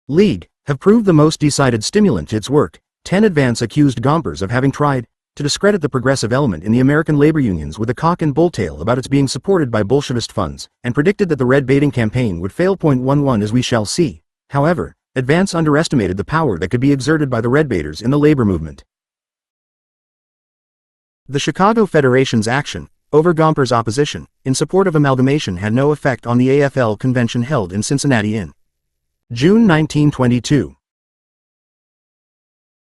League, have proved the most decided stimulant to its work. 10 Advance accused Gompers of having tried to discredit the progressive element in the American labor unions with a cock and bull tale about its being supported by Bolshevist funds, and predicted that the red baiting campaign would fail. 11 As we shall see, however, Advance underestimated the power that could be exerted by the red baiters in the labor movement. The Chicago Federation's action over Gompers' opposition in support of amalgamation had no effect on the AFL convention held in Cincinnati in June 1922.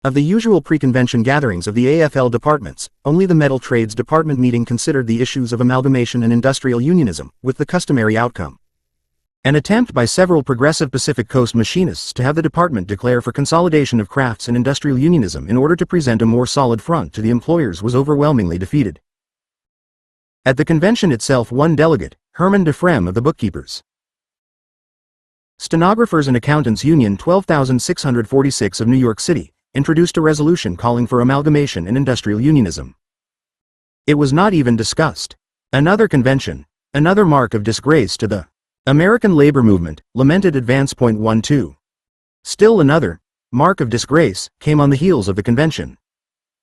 Of the usual pre-convention gatherings of the AFL departments, only the Metal Trades Department meeting considered the issues of amalgamation and industrial unionism, with the customary outcome. An attempt by several progressive Pacific Coast machinists to have the department declare for consolidation of crafts and industrial unionism in order to present a more solid front to the employers was overwhelmingly defeated. At the convention itself, one delegate, Herman Defrem of the Bookkeepers, Stenographers and Accountants Union 12646 of New York City, introduced a resolution calling for amalgamation and industrial unionism. It was not even discussed. Another convention, another mark of disgrace to the American labor movement, lamented Advance. 12. Still another mark of disgrace came on the heels of the convention.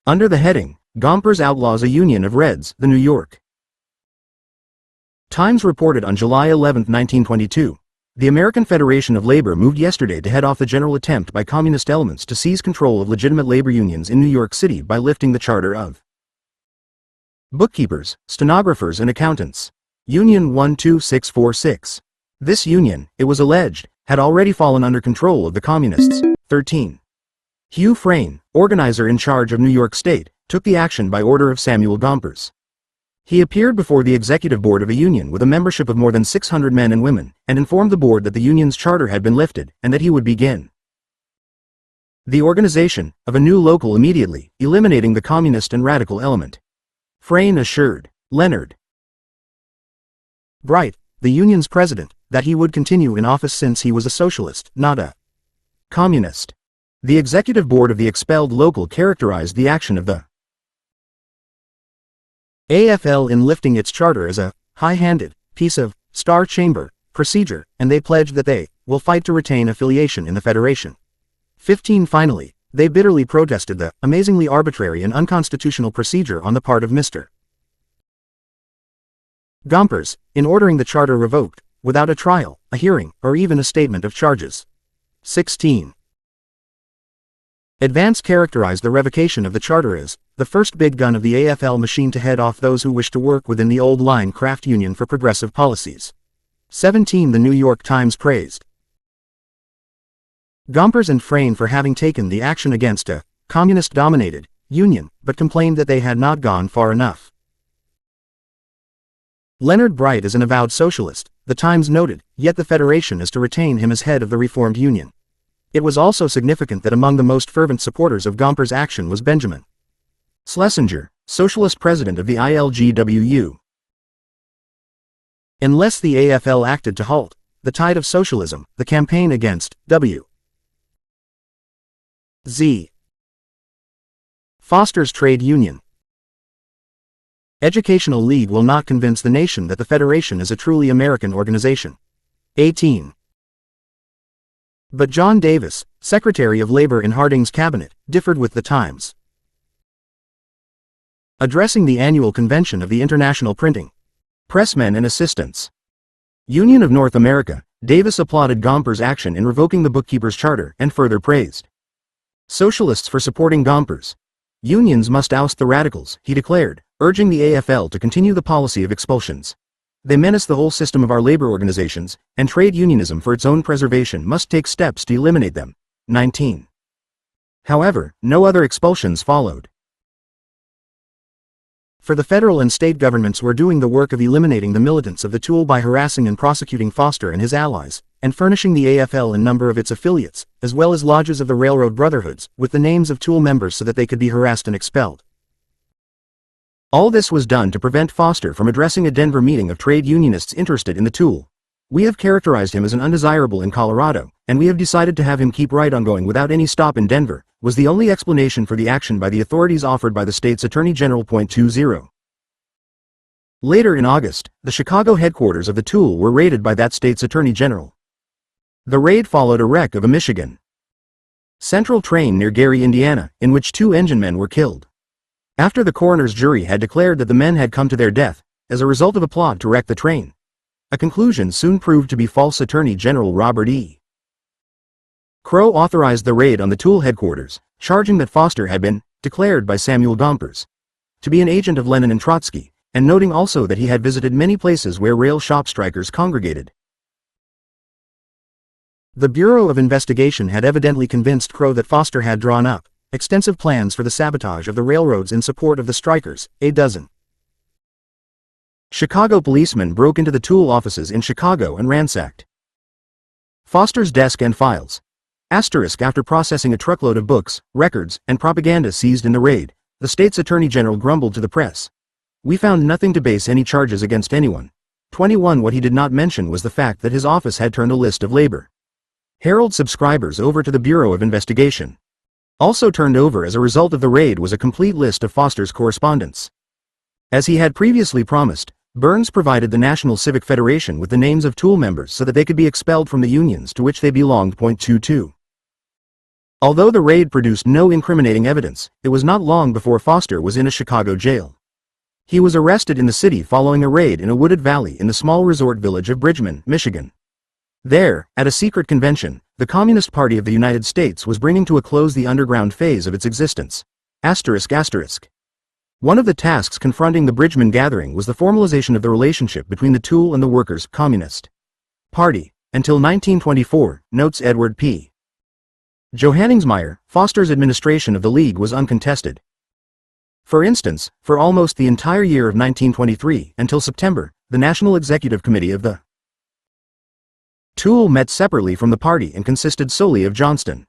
Under the heading, Gompers outlaws a union of Reds, the New York Times reported on July 11, 1922, the American Federation of Labor moved yesterday to head off the general attempt by communist elements to seize control of legitimate labor unions in New York City by lifting the charter of Bookkeepers, Stenographers and Accountants, Union 12646. This union, it was alleged, had already fallen under control of the communists. 13. Hugh Frayne, organizer in charge of New York State, took the action by order of Samuel Gompers. He appeared before the executive board of a union with a membership of more than 600 men and women, and informed the board that the union's charter had been lifted, and that he would begin the organization of a new local immediately, eliminating the communist and radical element. Frayne assured Leonard Bright, the union's president, that he would continue in office since he was a socialist, not a communist. The executive board of the expelled local characterized the action of the AFL in lifting its charter as a high-handed piece of star chamber procedure, and they pledged that they will fight to retain affiliation in the Federation. 15 Finally, they bitterly protested the amazingly arbitrary and unconstitutional procedure on the part of Mr. Gompers, in ordering the charter revoked, without a trial, a hearing, or even a statement of charges. 16. Advance characterized the revocation of the charter as the first big gun of the AFL machine to head off those who wish to work within the old line craft union for progressive policies. 17 The New York Times praised Gompers and Frayne for having taken the action against a communist-dominated union, but complained that they had not gone far enough. Leonard Bright is an avowed socialist, the Times noted, yet the Federation is to retain him as head of the reformed union. It was also significant that among the most fervent supporters of Gompers' action was Benjamin Schlesinger, socialist president of the ILGWU. Unless the AFL acted to halt the tide of socialism, the campaign against W. Z. Foster's trade union Educational League will not convince the nation that the Federation is a truly American organization. 18. But John Davis, Secretary of Labor in Harding's cabinet, differed with the Times. Addressing the annual convention of the International Printing Pressmen and Assistants Union of North America, Davis applauded Gompers' action in revoking the bookkeepers' charter and further praised socialists for supporting Gompers. Unions must oust the radicals, he declared, urging the AFL to continue the policy of expulsions. They menace the whole system of our labor organizations, and trade unionism for its own preservation must take steps to eliminate them. 19. However, no other expulsions followed. For the federal and state governments were doing the work of eliminating the militants of the T.U.E.L by harassing and prosecuting Foster and his allies, and furnishing the AFL and number of its affiliates, as well as lodges of the Railroad Brotherhoods, with the names of T.U.E.L members so that they could be harassed and expelled. All this was done to prevent Foster from addressing a Denver meeting of trade unionists interested in the T.U.E.L. We have characterized him as an undesirable in Colorado, and we have decided to have him keep right on going without any stop in Denver, was the only explanation for the action by the authorities offered by the state's Attorney General. 20. Later in August, the Chicago headquarters of the T.U.E.L were raided by that state's Attorney General. The raid followed a wreck of a Michigan Central train near Gary, Indiana, in which 2 engine men were killed. After the coroner's jury had declared that the men had come to their death as a result of a plot to wreck the train. A conclusion soon proved to be false. Attorney General Robert E. Crow authorized the raid on the T.U.E.L headquarters, charging that Foster had been declared by Samuel Gompers to be an agent of Lenin and Trotsky, and noting also that he had visited many places where rail shop strikers congregated. The Bureau of Investigation had evidently convinced Crow that Foster had drawn up extensive plans for the sabotage of the railroads in support of the strikers. A dozen Chicago policemen broke into the T.U.E.L offices in Chicago and ransacked Foster's desk and files. After processing a truckload of books, records, and propaganda seized in the raid, the state's Attorney General grumbled to the press. We found nothing to base any charges against anyone. 21 What he did not mention was the fact that his office had turned a list of labor Herald subscribers over to the Bureau of Investigation. Also turned over as a result of the raid was a complete list of Foster's correspondence. As he had previously promised, Burns provided the National Civic Federation with the names of T.U.E.L members so that they could be expelled from the unions to which they belonged. 22. Although the raid produced no incriminating evidence, it was not long before Foster was in a Chicago jail. He was arrested in the city following a raid in a wooded valley in the small resort village of Bridgman, Michigan. There, at a secret convention, the Communist Party of the United States was bringing to a close the underground phase of its existence. One of the tasks confronting the Bridgman gathering was the formalization of the relationship between the T.U.E.L and the Workers' Communist Party. Until 1924, notes Edward P. Johanningsmeyer, Foster's administration of the League was uncontested. For instance, for almost the entire year of 1923 until September, the National Executive Committee of the T.U.E.L met separately from the party and consisted solely of Johnston,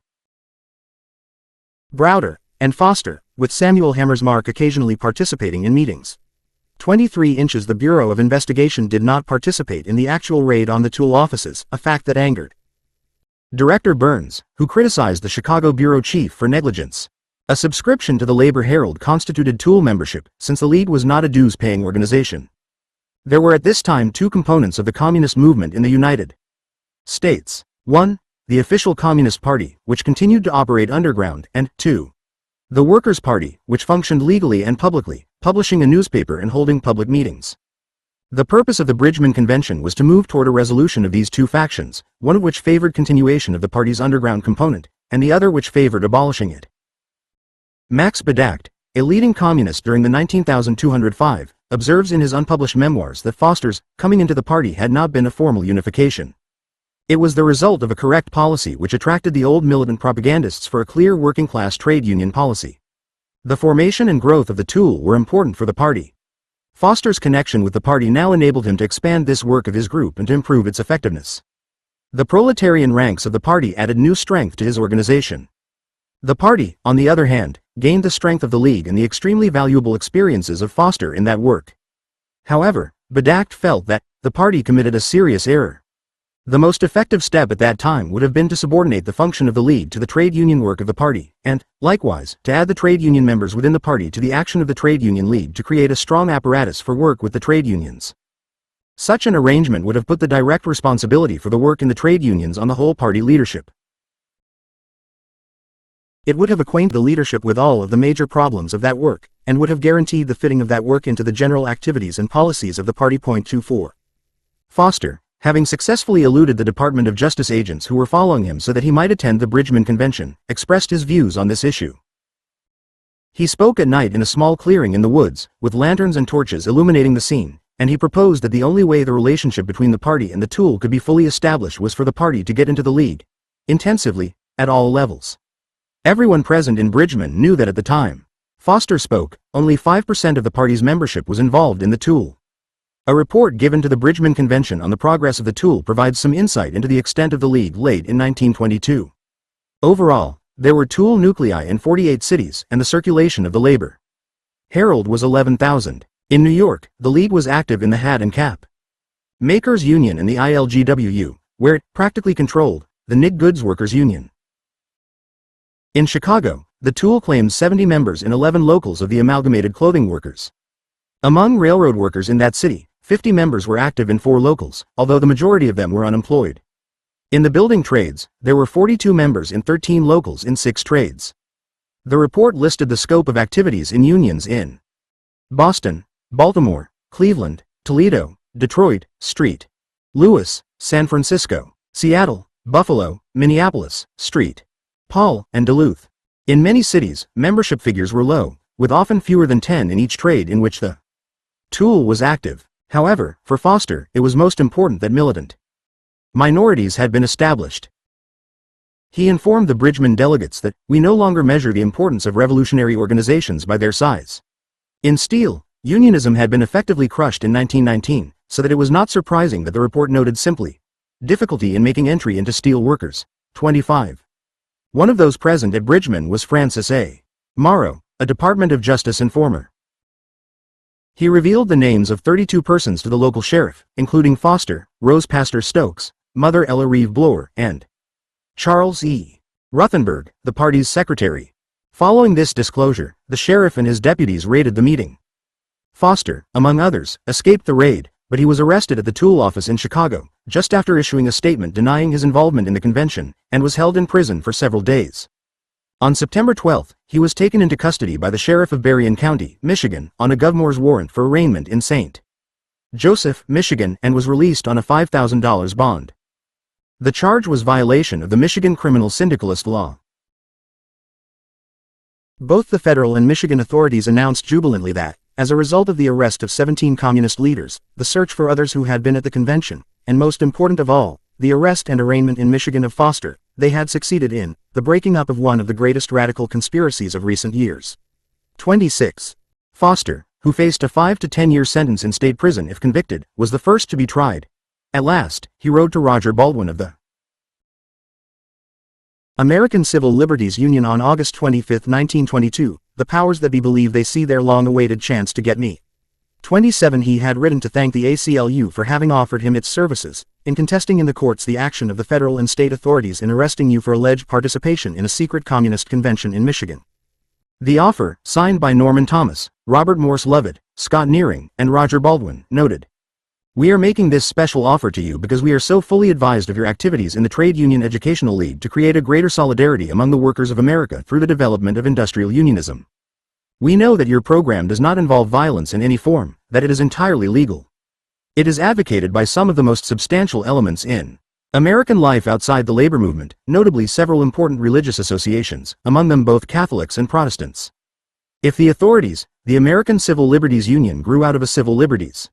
Browder, and Foster, with Samuel Hammersmark occasionally participating in meetings. 23 inches The Bureau of Investigation did not participate in the actual raid on the T.U.E.L offices, a fact that angered Director Burns, who criticized the Chicago bureau chief for negligence. A subscription to the Labor Herald constituted T.U.E.L membership, since the League was not a dues-paying organization. There were at this time two components of the communist movement in the United States. 1. The official Communist Party, which continued to operate underground, and 2. The Workers' Party, which functioned legally and publicly, publishing a newspaper and holding public meetings. The purpose of the Bridgman Convention was to move toward a resolution of these two factions, one of which favored continuation of the party's underground component, and the other which favored abolishing it. Max Bedacht, a leading communist during the 19,205, observes in his unpublished memoirs that Foster's coming into the party had not been a formal unification. It was the result of a correct policy which attracted the old militant propagandists for a clear working-class trade union policy. The formation and growth of the T.U.E.L were important for the party. Foster's connection with the party now enabled him to expand this work of his group and to improve its effectiveness. The proletarian ranks of the party added new strength to his organization. The party, on the other hand, gained the strength of the League and the extremely valuable experiences of Foster in that work. However, Bedacht felt that the party committed a serious error. The most effective step at that time would have been to subordinate the function of the League to the trade union work of the party, and, likewise, to add the trade union members within the party to the action of the Trade Union League to create a strong apparatus for work with the trade unions. Such an arrangement would have put the direct responsibility for the work in the trade unions on the whole party leadership. It would have acquainted the leadership with all of the major problems of that work, and would have guaranteed the fitting of that work into the general activities and policies of the party. 24. Foster, having successfully eluded the Department of Justice agents who were following him so that he might attend the Bridgman Convention, expressed his views on this issue. He spoke at night in a small clearing in the woods, with lanterns and torches illuminating the scene, and he proposed that the only way the relationship between the party and the T.U.E.L could be fully established was for the party to get into the League, intensively, at all levels. Everyone present in Bridgman knew that at the time Foster spoke, only 5% of the party's membership was involved in the T.U.E.L. A report given to the Bridgman Convention on the progress of the T.U.E.L provides some insight into the extent of the League late in 1922. Overall, there were T.U.E.L nuclei in 48 cities, and the circulation of the Labor Herald was 11,000. In New York, the League was active in the Hat and Cap Makers Union and the ILGWU, where it practically controlled the Knit Goods Workers Union. In Chicago, the T.U.E.L claimed 70 members in 11 locals of the Amalgamated Clothing Workers. Among railroad workers in that city, 50 members were active in 4 locals, although the majority of them were unemployed. In the building trades, there were 42 members in 13 locals in 6 trades. The report listed the scope of activities in unions in Boston, Baltimore, Cleveland, Toledo, Detroit, St. Louis, San Francisco, Seattle, Buffalo, Minneapolis, St. Paul, and Duluth. In many cities, membership figures were low, with often fewer than 10 in each trade in which the T.U.E.L was active. However, for Foster, it was most important that militant minorities had been established. He informed the Bridgman delegates that, "We no longer measure the importance of revolutionary organizations by their size." In steel, unionism had been effectively crushed in 1919, so that it was not surprising that the report noted simply, "Difficulty in making entry into steel workers." 25. One of those present at Bridgman was Francis A. Morrow, a Department of Justice informer. He revealed the names of 32 persons to the local sheriff, including Foster, Rose Pastor Stokes, Mother Ella Reeve Blower, and Charles E. Ruthenberg, the party's secretary. Following this disclosure, the sheriff and his deputies raided the meeting. Foster, among others, escaped the raid, but he was arrested at the T.U.E.L office in Chicago, just after issuing a statement denying his involvement in the convention, and was held in prison for several days. On September 12, he was taken into custody by the sheriff of Berrien County, Michigan, on a governor's warrant for arraignment in St. Joseph, Michigan, and was released on a $5,000 bond. The charge was violation of the Michigan criminal syndicalist law. Both the federal and Michigan authorities announced jubilantly that, as a result of the arrest of 17 communist leaders, the search for others who had been at the convention, and most important of all, the arrest and arraignment in Michigan of Foster, they had succeeded in the breaking up of one of the greatest radical conspiracies of recent years. 26. Foster, who faced a 5 to 10 year sentence in state prison if convicted, was the first to be tried. At last, he wrote to Roger Baldwin of the American Civil Liberties Union on August 25, 1922, "The powers that be believe they see their long-awaited chance to get me." 27 He had written to thank the ACLU for having offered him its services, in contesting in the courts the action of the federal and state authorities in arresting you for alleged participation in a secret communist convention in Michigan. The offer, signed by Norman Thomas, Robert Morse Lovett, Scott Nearing, and Roger Baldwin, noted, "We are making this special offer to you because we are so fully advised of your activities in the Trade Union Educational League to create a greater solidarity among the workers of America through the development of industrial unionism. We know that your program does not involve violence in any form, that it is entirely legal. It is advocated by some of the most substantial elements in American life outside the labor movement, notably several important religious associations, among them both Catholics and Protestants. If the authorities, the American Civil Liberties Union grew out of a Civil Liberties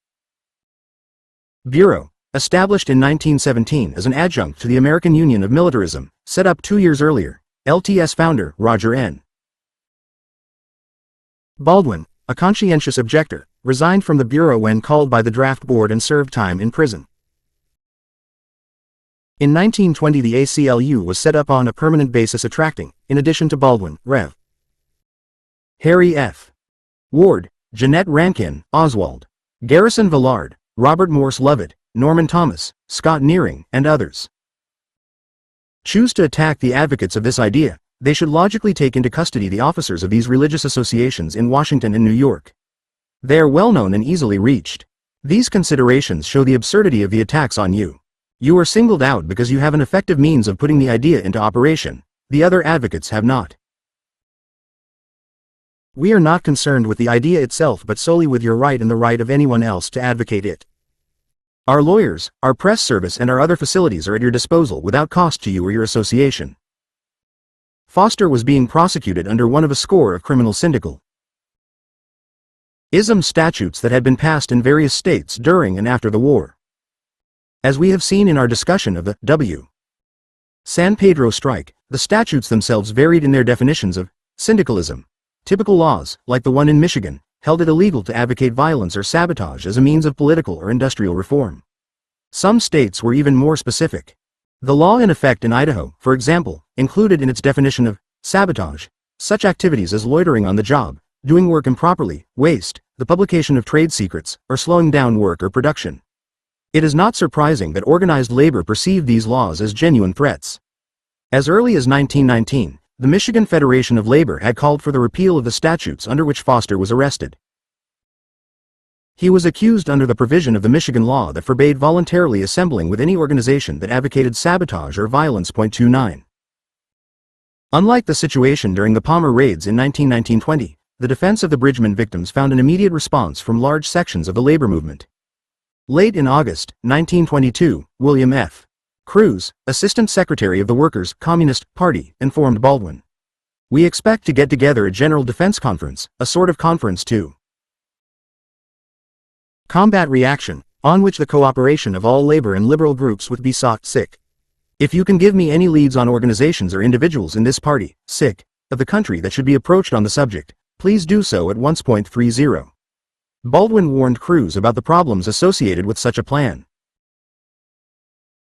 Bureau, established in 1917 as an adjunct to the American Union of Militarism, set up 2 years earlier. LTS founder Roger N. Baldwin, a conscientious objector, resigned from the Bureau when called by the draft board and served time in prison. In 1920 the ACLU was set up on a permanent basis attracting, in addition to Baldwin, Rev. Harry F. Ward, Jeanette Rankin, Oswald, Garrison Villard, Robert Morse Lovett, Norman Thomas, Scott Nearing, and others. Choose to attack the advocates of this idea, they should logically take into custody the officers of these religious associations in Washington and New York. They are well known and easily reached. These considerations show the absurdity of the attacks on you. You are singled out because you have an effective means of putting the idea into operation. The other advocates have not. We are not concerned with the idea itself but solely with your right and the right of anyone else to advocate it. Our lawyers, our press service and our other facilities are at your disposal without cost to you or your association. Foster was being prosecuted under one of a score of criminal syndical ism statutes that had been passed in various states during and after the war. As we have seen in our discussion of the W. San Pedro strike, the statutes themselves varied in their definitions of syndicalism. Typical laws, like the one in Michigan, held it illegal to advocate violence or sabotage as a means of political or industrial reform. Some states were even more specific. The law in effect in Idaho, for example, included in its definition of sabotage such activities as loitering on the job, doing work improperly, waste, the publication of trade secrets, or slowing down work or production. It is not surprising that organized labor perceived these laws as genuine threats. As early as 1919, the Michigan Federation of Labor had called for the repeal of the statutes under which Foster was arrested. He was accused under the provision of the Michigan law that forbade voluntarily assembling with any organization that advocated sabotage or violence. 29. Unlike the situation during the Palmer raids in 1919-20, the defense of the Bridgman victims found an immediate response from large sections of the labor movement. Late in August 1922, William F. Cruz, Assistant Secretary of the Workers' Communist Party, informed Baldwin, "We expect to get together a General Defense Conference, a sort of conference to combat reaction, on which the cooperation of all labor and liberal groups would be sought. If you can give me any leads on organizations or individuals in this party, of the country that should be approached on the subject, please do so at once." 30. Baldwin warned Cruz about the problems associated with such a plan.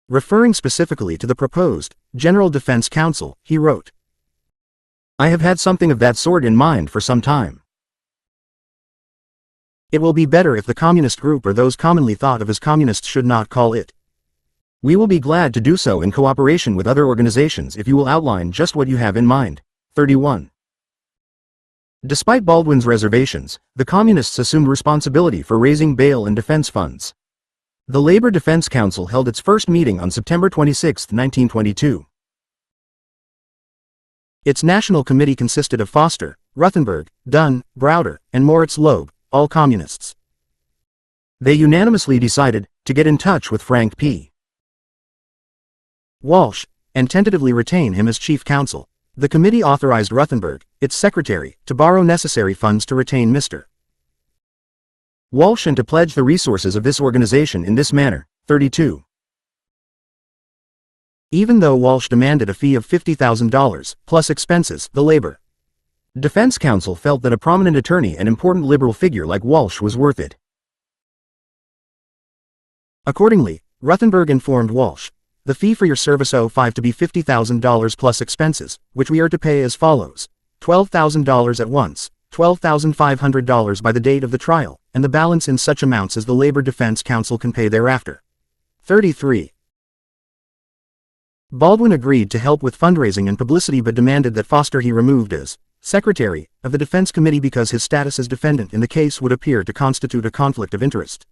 Referring specifically to the proposed General Defense Council, he wrote, "I have had something of that sort in mind for some time. It will be better if the communist group or those commonly thought of as communists should not call it. We will be glad to do so in cooperation with other organizations if you will outline just what you have in mind." 31. Despite Baldwin's reservations, the communists assumed responsibility for raising bail and defense funds. The Labor Defense Council held its first meeting on September 26, 1922. Its national committee consisted of Foster, Ruthenberg, Dunn, Browder, and Moritz Loeb, all communists. They unanimously decided to get in touch with Frank P. Walsh, and tentatively retain him as chief counsel. The committee authorized Ruthenberg, its secretary, to borrow necessary funds to retain Mr. Walsh and to pledge the resources of this organization in this manner. 32. Even though Walsh demanded a fee of $50,000, plus expenses, the Labor Defense counsel felt that a prominent attorney and important liberal figure like Walsh was worth it. Accordingly, Ruthenberg informed Walsh, "The fee for your service O5 to be $50,000 plus expenses, which we are to pay as follows: $12,000 at once, $12,500 by the date of the trial, and the balance in such amounts as the Labor Defense Counsel can pay thereafter." 33. Baldwin agreed to help with fundraising and publicity but demanded that Foster he removed as Secretary of the Defense Committee because his status as defendant in the case would appear to constitute a conflict of interest.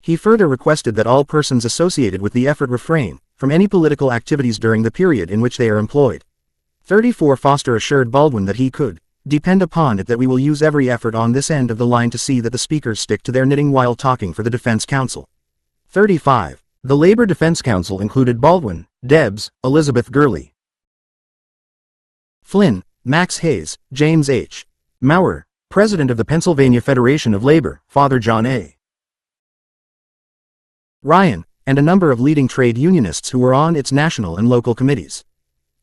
He further requested that all persons associated with the effort refrain from any political activities during the period in which they are employed. 34. Foster assured Baldwin that he could depend upon it that we will use every effort on this end of the line to see that the speakers stick to their knitting while talking for the defense counsel. 35. The Labor Defense Counsel included Baldwin, Debs, Elizabeth Gurley, Flynn, Max Hayes, James H. Maurer, President of the Pennsylvania Federation of Labor, Father John A. Ryan, and a number of leading trade unionists who were on its national and local committees.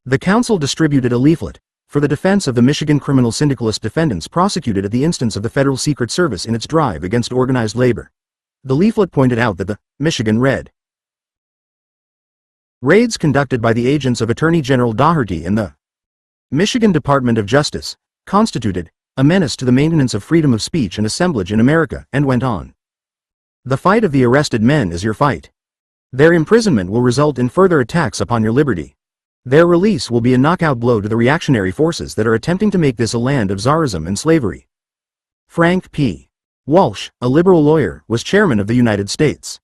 The council distributed a leaflet for the defense of the Michigan criminal syndicalist defendants prosecuted at the instance of the Federal Secret Service in its drive against organized labor. The leaflet pointed out that the Michigan raids conducted by the agents of Attorney General Daugherty and the Michigan Department of Justice constituted a menace to the maintenance of freedom of speech and assemblage in America, and went on. The fight of the arrested men is your fight. Their imprisonment will result in further attacks upon your liberty. Their release will be a knockout blow to the reactionary forces that are attempting to make this a land of czarism and slavery. Frank P. Walsh, a liberal lawyer, was chairman of the United States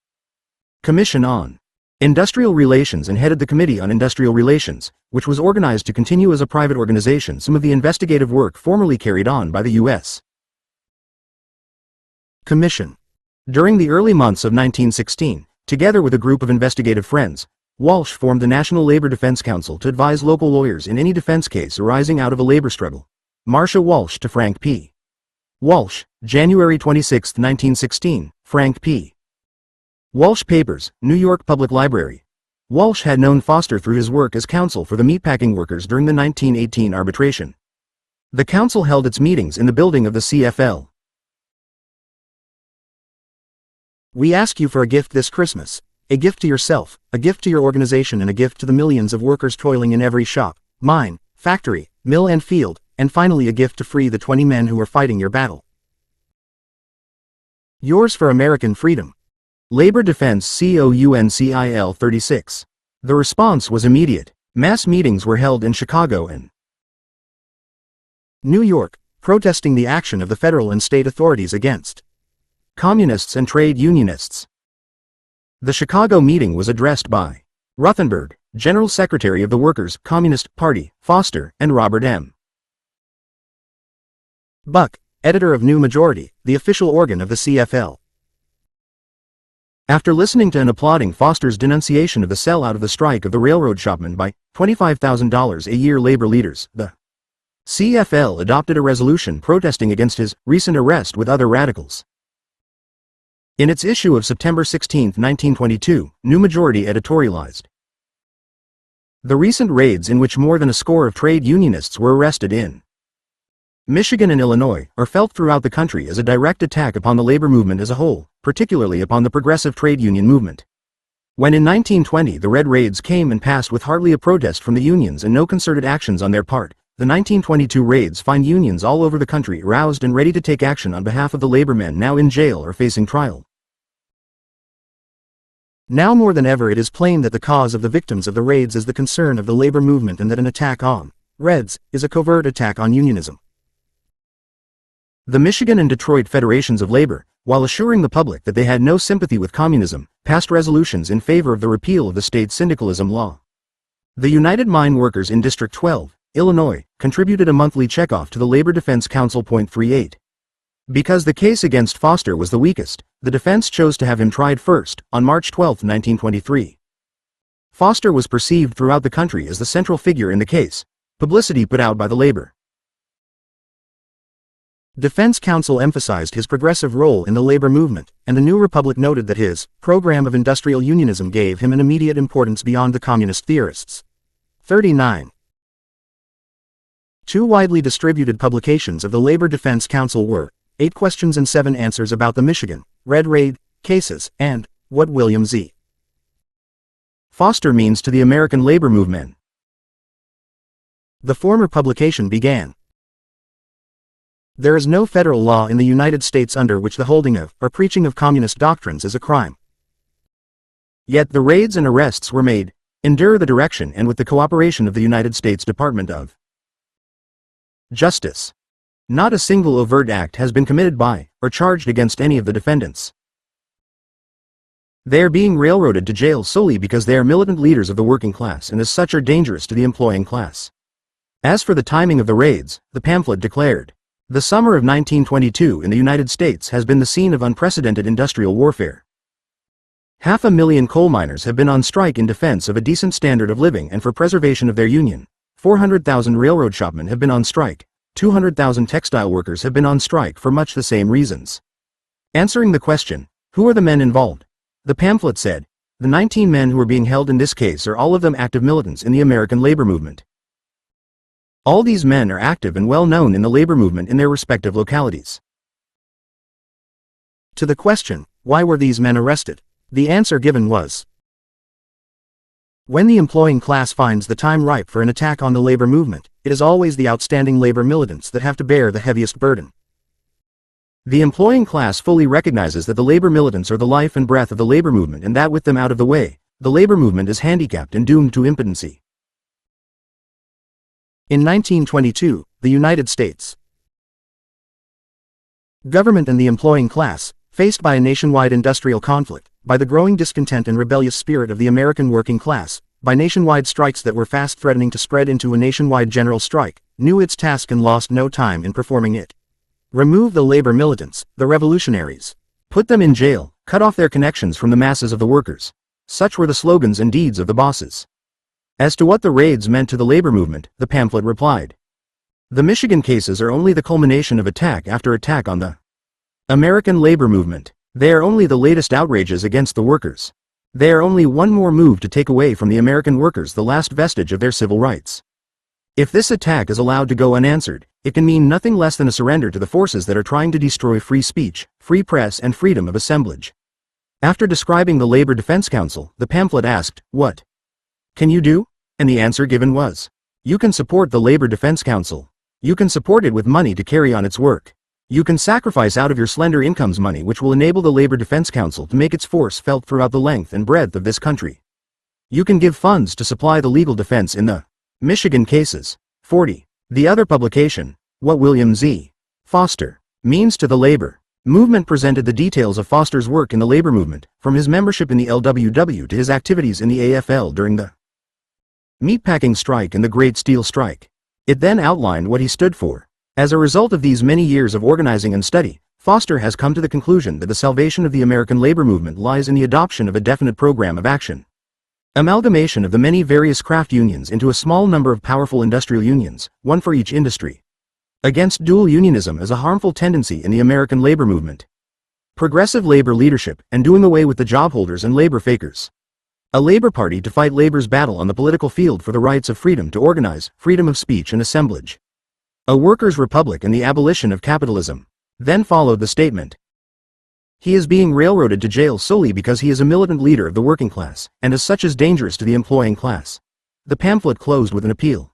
Commission on Industrial Relations and headed the Committee on Industrial Relations, which was organized to continue as a private organization some of the investigative work formerly carried on by the U.S. Commission. During the early months of 1916, together with a group of investigative friends, Walsh formed the National Labor Defense Council to advise local lawyers in any defense case arising out of a labor struggle. Marcia Walsh to Frank P. Walsh, January 26, 1916, Frank P. Walsh Papers, New York Public Library. Walsh had known Foster through his work as counsel for the meatpacking workers during the 1918 arbitration. The council held its meetings in the building of the CFL. "We ask you for a gift this Christmas, a gift to yourself, a gift to your organization, and a gift to the millions of workers toiling in every shop, mine, factory, mill and field, and finally a gift to free the 20 men who are fighting your battle. Yours for American freedom. Labor Defense T.U.E.L 36. The response was immediate. Mass meetings were held in Chicago and New York, protesting the action of the federal and state authorities against communists and trade unionists. The Chicago meeting was addressed by Ruthenberg, General Secretary of the Workers' Communist Party, Foster, and Robert M. Buck, editor of New Majority, the official organ of the CFL. After listening to and applauding Foster's denunciation of the sellout of the strike of the railroad shopmen by $25,000 a year labor leaders, the CFL adopted a resolution protesting against his recent arrest with other radicals. In its issue of September 16, 1922, New Majority editorialized, "The recent raids in which more than a score of trade unionists were arrested in Michigan and Illinois are felt throughout the country as a direct attack upon the labor movement as a whole, particularly upon the progressive trade union movement. When in 1920 the Red Raids came and passed with hardly a protest from the unions and no concerted actions on their part, the 1922 raids find unions all over the country roused and ready to take action on behalf of the labor men now in jail or facing trial. Now more than ever it is plain that the cause of the victims of the raids is the concern of the labor movement, and that an attack on Reds is a covert attack on unionism. The Michigan and Detroit Federations of Labor, while assuring the public that they had no sympathy with communism, passed resolutions in favor of the repeal of the state syndicalism law. The United Mine Workers in District 12, Illinois, contributed a monthly checkoff to the Labor Defense Council. 38. Because the case against Foster was the weakest, the defense chose to have him tried first, on March 12, 1923. Foster was perceived throughout the country as the central figure in the case. Publicity put out by the Labor Defense Council emphasized his progressive role in the labor movement, and the New Republic noted that his program of industrial unionism gave him an immediate importance beyond the communist theorists. 39. Two widely distributed publications of the Labor Defense Council were 8 Questions and 7 Answers about the Michigan Red Raid Cases and What William Z. Foster Means to the American Labor Movement. The former publication began. There is no federal law in the United States under which the holding of or preaching of communist doctrines is a crime. Yet the raids and arrests were made, under the direction and with the cooperation of the United States Department of Justice. Not a single overt act has been committed by or charged against any of the defendants. They are being railroaded to jail solely because they are militant leaders of the working class and as such are dangerous to the employing class. As for the timing of the raids, the pamphlet declared, the summer of 1922 in the United States has been the scene of unprecedented industrial warfare. 500,000 coal miners have been on strike in defense of a decent standard of living and for preservation of their union. 400,000 railroad shopmen have been on strike. 200,000 textile workers have been on strike for much the same reasons. Answering the question, who are the men involved? The pamphlet said, the 19 men who are being held in this case are all of them active militants in the American labor movement. All these men are active and well known in the labor movement in their respective localities. To the question, why were these men arrested? The answer given was, when the employing class finds the time ripe for an attack on the labor movement, it is always the outstanding labor militants that have to bear the heaviest burden. The employing class fully recognizes that the labor militants are the life and breath of the labor movement and that with them out of the way, the labor movement is handicapped and doomed to impotency. In 1922, the United States government and the employing class, faced by a nationwide industrial conflict, by the growing discontent and rebellious spirit of the American working class, by nationwide strikes that were fast threatening to spread into a nationwide general strike, knew its task and lost no time in performing it. Remove the labor militants, the revolutionaries. Put them in jail, cut off their connections from the masses of the workers. Such were the slogans and deeds of the bosses. As to what the raids meant to the labor movement, the pamphlet replied. The Michigan cases are only the culmination of attack after attack on the American labor movement. They are only the latest outrages against the workers. They are only one more move to take away from the American workers the last vestige of their civil rights. If this attack is allowed to go unanswered, it can mean nothing less than a surrender to the forces that are trying to destroy free speech, free press and freedom of assemblage. After describing the Labor Defense Council, the pamphlet asked, what can you do? And the answer given was, you can support the Labor Defense Council. You can support it with money to carry on its work. You can sacrifice out of your slender incomes money which will enable the Labor Defense Council to make its force felt throughout the length and breadth of this country. You can give funds to supply the legal defense in the Michigan cases. 40. The other publication, What William Z. Foster Means to the Labor Movement presented the details of Foster's work in the labor movement, from his membership in the LWW to his activities in the AFL during the meatpacking strike and the Great Steel Strike. It then outlined what he stood for. As a result of these many years of organizing and study, Foster has come to the conclusion that the salvation of the American labor movement lies in the adoption of a definite program of action. Amalgamation of the many various craft unions into a small number of powerful industrial unions, one for each industry. Against dual unionism as a harmful tendency in the American labor movement. Progressive labor leadership and doing away with the job holders and labor fakers. A labor party to fight labor's battle on the political field for the rights of freedom to organize, freedom of speech and assemblage. A workers' republic and the abolition of capitalism. Then followed the statement. He is being railroaded to jail solely because he is a militant leader of the working class, and as such is dangerous to the employing class. The pamphlet closed with an appeal.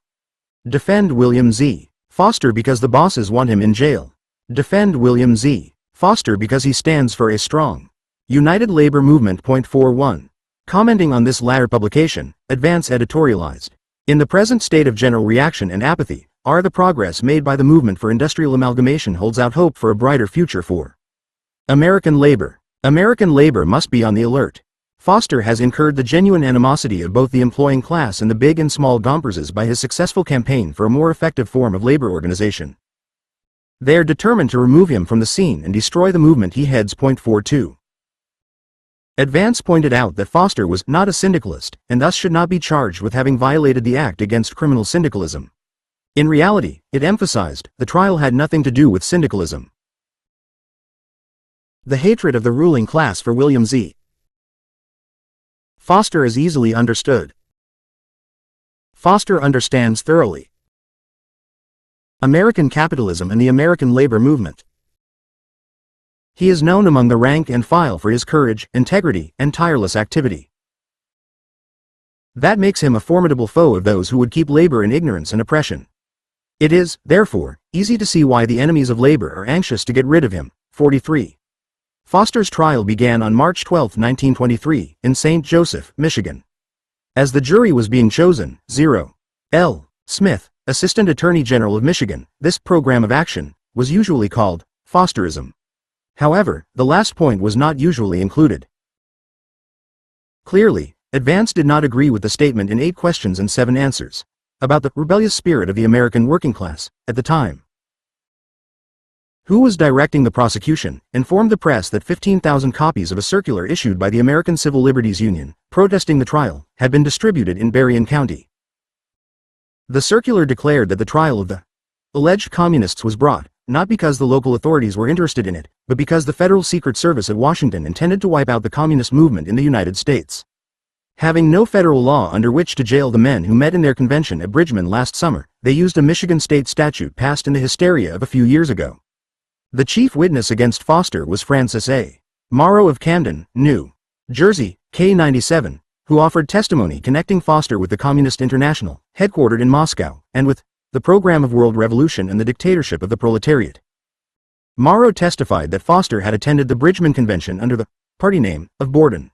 Defend William Z. Foster because the bosses want him in jail. Defend William Z. Foster because he stands for a strong, united labor movement. 41. Commenting on this latter publication, Advance editorialized. In the present state of general reaction and apathy, the progress made by the movement for industrial amalgamation holds out hope for a brighter future for American labor. American labor must be on the alert. Foster has incurred the genuine animosity of both the employing class and the big and small Gomperses by his successful campaign for a more effective form of labor organization. They are determined to remove him from the scene and destroy the movement he heads. 42. Advance pointed out that Foster was not a syndicalist and thus should not be charged with having violated the Act against Criminal Syndicalism. In reality, it emphasized, the trial had nothing to do with syndicalism. The hatred of the ruling class for William Z. Foster is easily understood. Foster understands thoroughly American Capitalism and the American Labor Movement. He is known among the rank and file for his courage, integrity, and tireless activity. That makes him a formidable foe of those who would keep labor in ignorance and oppression. It is, therefore, easy to see why the enemies of labor are anxious to get rid of him. 43. Foster's trial began on March 12, 1923, in St. Joseph, Michigan. As the jury was being chosen, T.U.E.L. Smith, Assistant Attorney General of Michigan, this program of action was usually called Fosterism. However, the last point was not usually included. Clearly, Advance did not agree with the statement in 8 questions and 7 answers about the rebellious spirit of the American working class at the time. Who was directing the prosecution informed the press that 15,000 copies of a circular issued by the American Civil Liberties Union, protesting the trial, had been distributed in Berrien County. The circular declared that the trial of the alleged communists was brought, not because the local authorities were interested in it, but because the Federal Secret Service at Washington intended to wipe out the communist movement in the United States. Having no federal law under which to jail the men who met in their convention at Bridgman last summer, they used a Michigan state statute passed in the hysteria of a few years ago. The chief witness against Foster was Francis A. Morrow of Camden, New Jersey, K97, who offered testimony connecting Foster with the Communist International, headquartered in Moscow, and with the program of world revolution and the dictatorship of the proletariat. Morrow testified that Foster had attended the Bridgman Convention under the party name of Borden.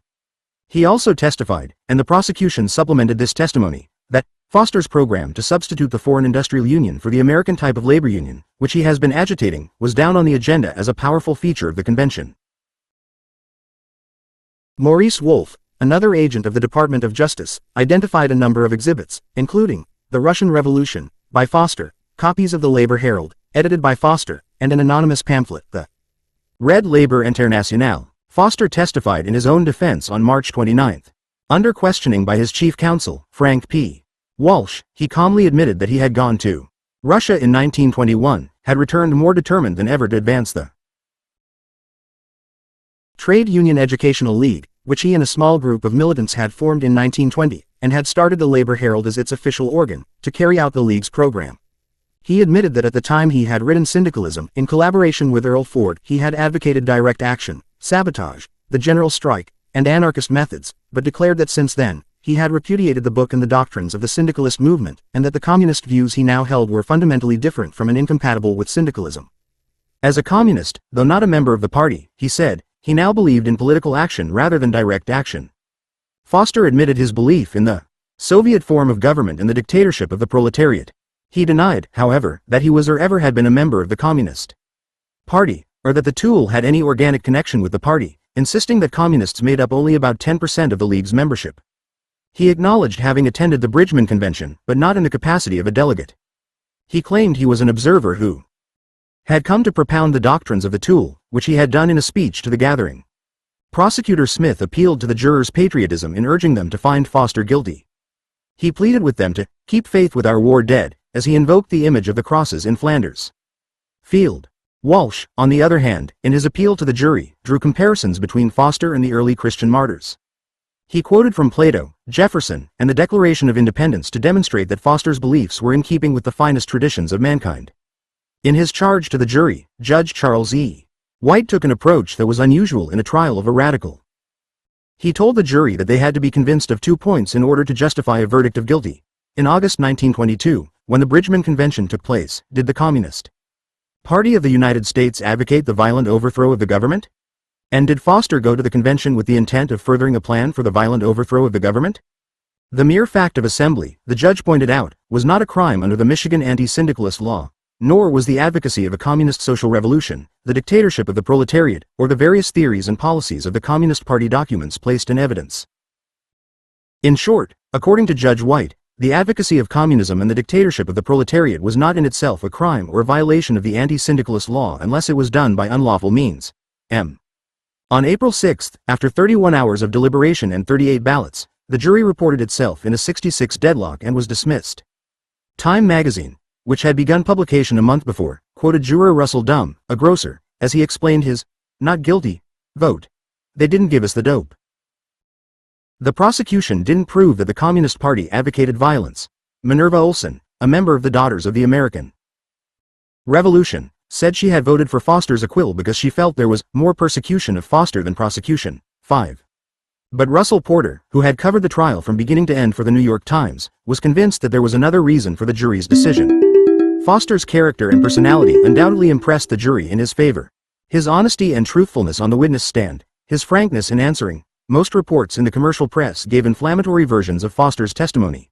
He also testified, and the prosecution supplemented this testimony, that Foster's program to substitute the Foreign Industrial Union for the American type of labor union, which he has been agitating, was down on the agenda as a powerful feature of the convention. Maurice Wolfe, another agent of the Department of Justice, identified a number of exhibits, including The Russian Revolution, by Foster, copies of the Labor Herald, edited by Foster, and an anonymous pamphlet, the Red Labor Internationale. Foster testified in his own defense on March 29. Under questioning by his chief counsel, Frank P. Walsh, he calmly admitted that he had gone to Russia in 1921, had returned more determined than ever to advance the Trade Union Educational League, which he and a small group of militants had formed in 1920, and had started the Labor Herald as its official organ, to carry out the League's program. He admitted that at the time he had written Syndicalism, in collaboration with Earl Ford, he had advocated direct action, sabotage, the general strike, and anarchist methods, but declared that since then, he had repudiated the book and the doctrines of the syndicalist movement, and that the communist views he now held were fundamentally different from and incompatible with syndicalism. As a communist, though not a member of the party, he said, he now believed in political action rather than direct action. Foster admitted his belief in the Soviet form of government and the dictatorship of the proletariat. He denied, however, that he was or ever had been a member of the Communist Party, or that the T.U.E.L had any organic connection with the party, insisting that communists made up only about 10% of the League's membership. He acknowledged having attended the Bridgman Convention, but not in the capacity of a delegate. He claimed he was an observer who had come to propound the doctrines of the T.U.E.L, which he had done in a speech to the gathering. Prosecutor Smith appealed to the jurors' patriotism in urging them to find Foster guilty. He pleaded with them to keep faith with our war dead, as he invoked the image of the crosses in Flanders Field. Walsh, on the other hand, in his appeal to the jury, drew comparisons between Foster and the early Christian martyrs. He quoted from Plato, Jefferson, and the Declaration of Independence to demonstrate that Foster's beliefs were in keeping with the finest traditions of mankind. In his charge to the jury, Judge Charles E. White took an approach that was unusual in a trial of a radical. He told the jury that they had to be convinced of 2 points in order to justify a verdict of guilty. In August 1922, when the Bridgman Convention took place, did the Communist Party of the United States advocate the violent overthrow of the government? And did Foster go to the convention with the intent of furthering a plan for the violent overthrow of the government? The mere fact of assembly, the judge pointed out, was not a crime under the Michigan anti-syndicalist law, nor was the advocacy of a communist social revolution, the dictatorship of the proletariat, or the various theories and policies of the Communist Party documents placed in evidence. In short, according to Judge White, the advocacy of communism and the dictatorship of the proletariat was not in itself a crime or a violation of the anti-syndicalist law unless it was done by unlawful means. On April 6, after 31 hours of deliberation and 38 ballots, the jury reported itself in a 66 deadlock and was dismissed. Time magazine, which had begun publication a month before, quoted juror Russell Dumm, a grocer, as he explained his not guilty vote. They didn't give us the dope. The prosecution didn't prove that the Communist Party advocated violence. Minerva Olson, a member of the Daughters of the American Revolution said she had voted for Foster's acquittal because she felt there was more persecution of Foster than prosecution. 5. But Russell Porter, who had covered the trial from beginning to end for the New York Times, was convinced that there was another reason for the jury's decision. Foster's character and personality undoubtedly impressed the jury in his favor. His honesty and truthfulness on the witness stand, his frankness in answering most reports in the commercial press gave inflammatory versions of Foster's testimony.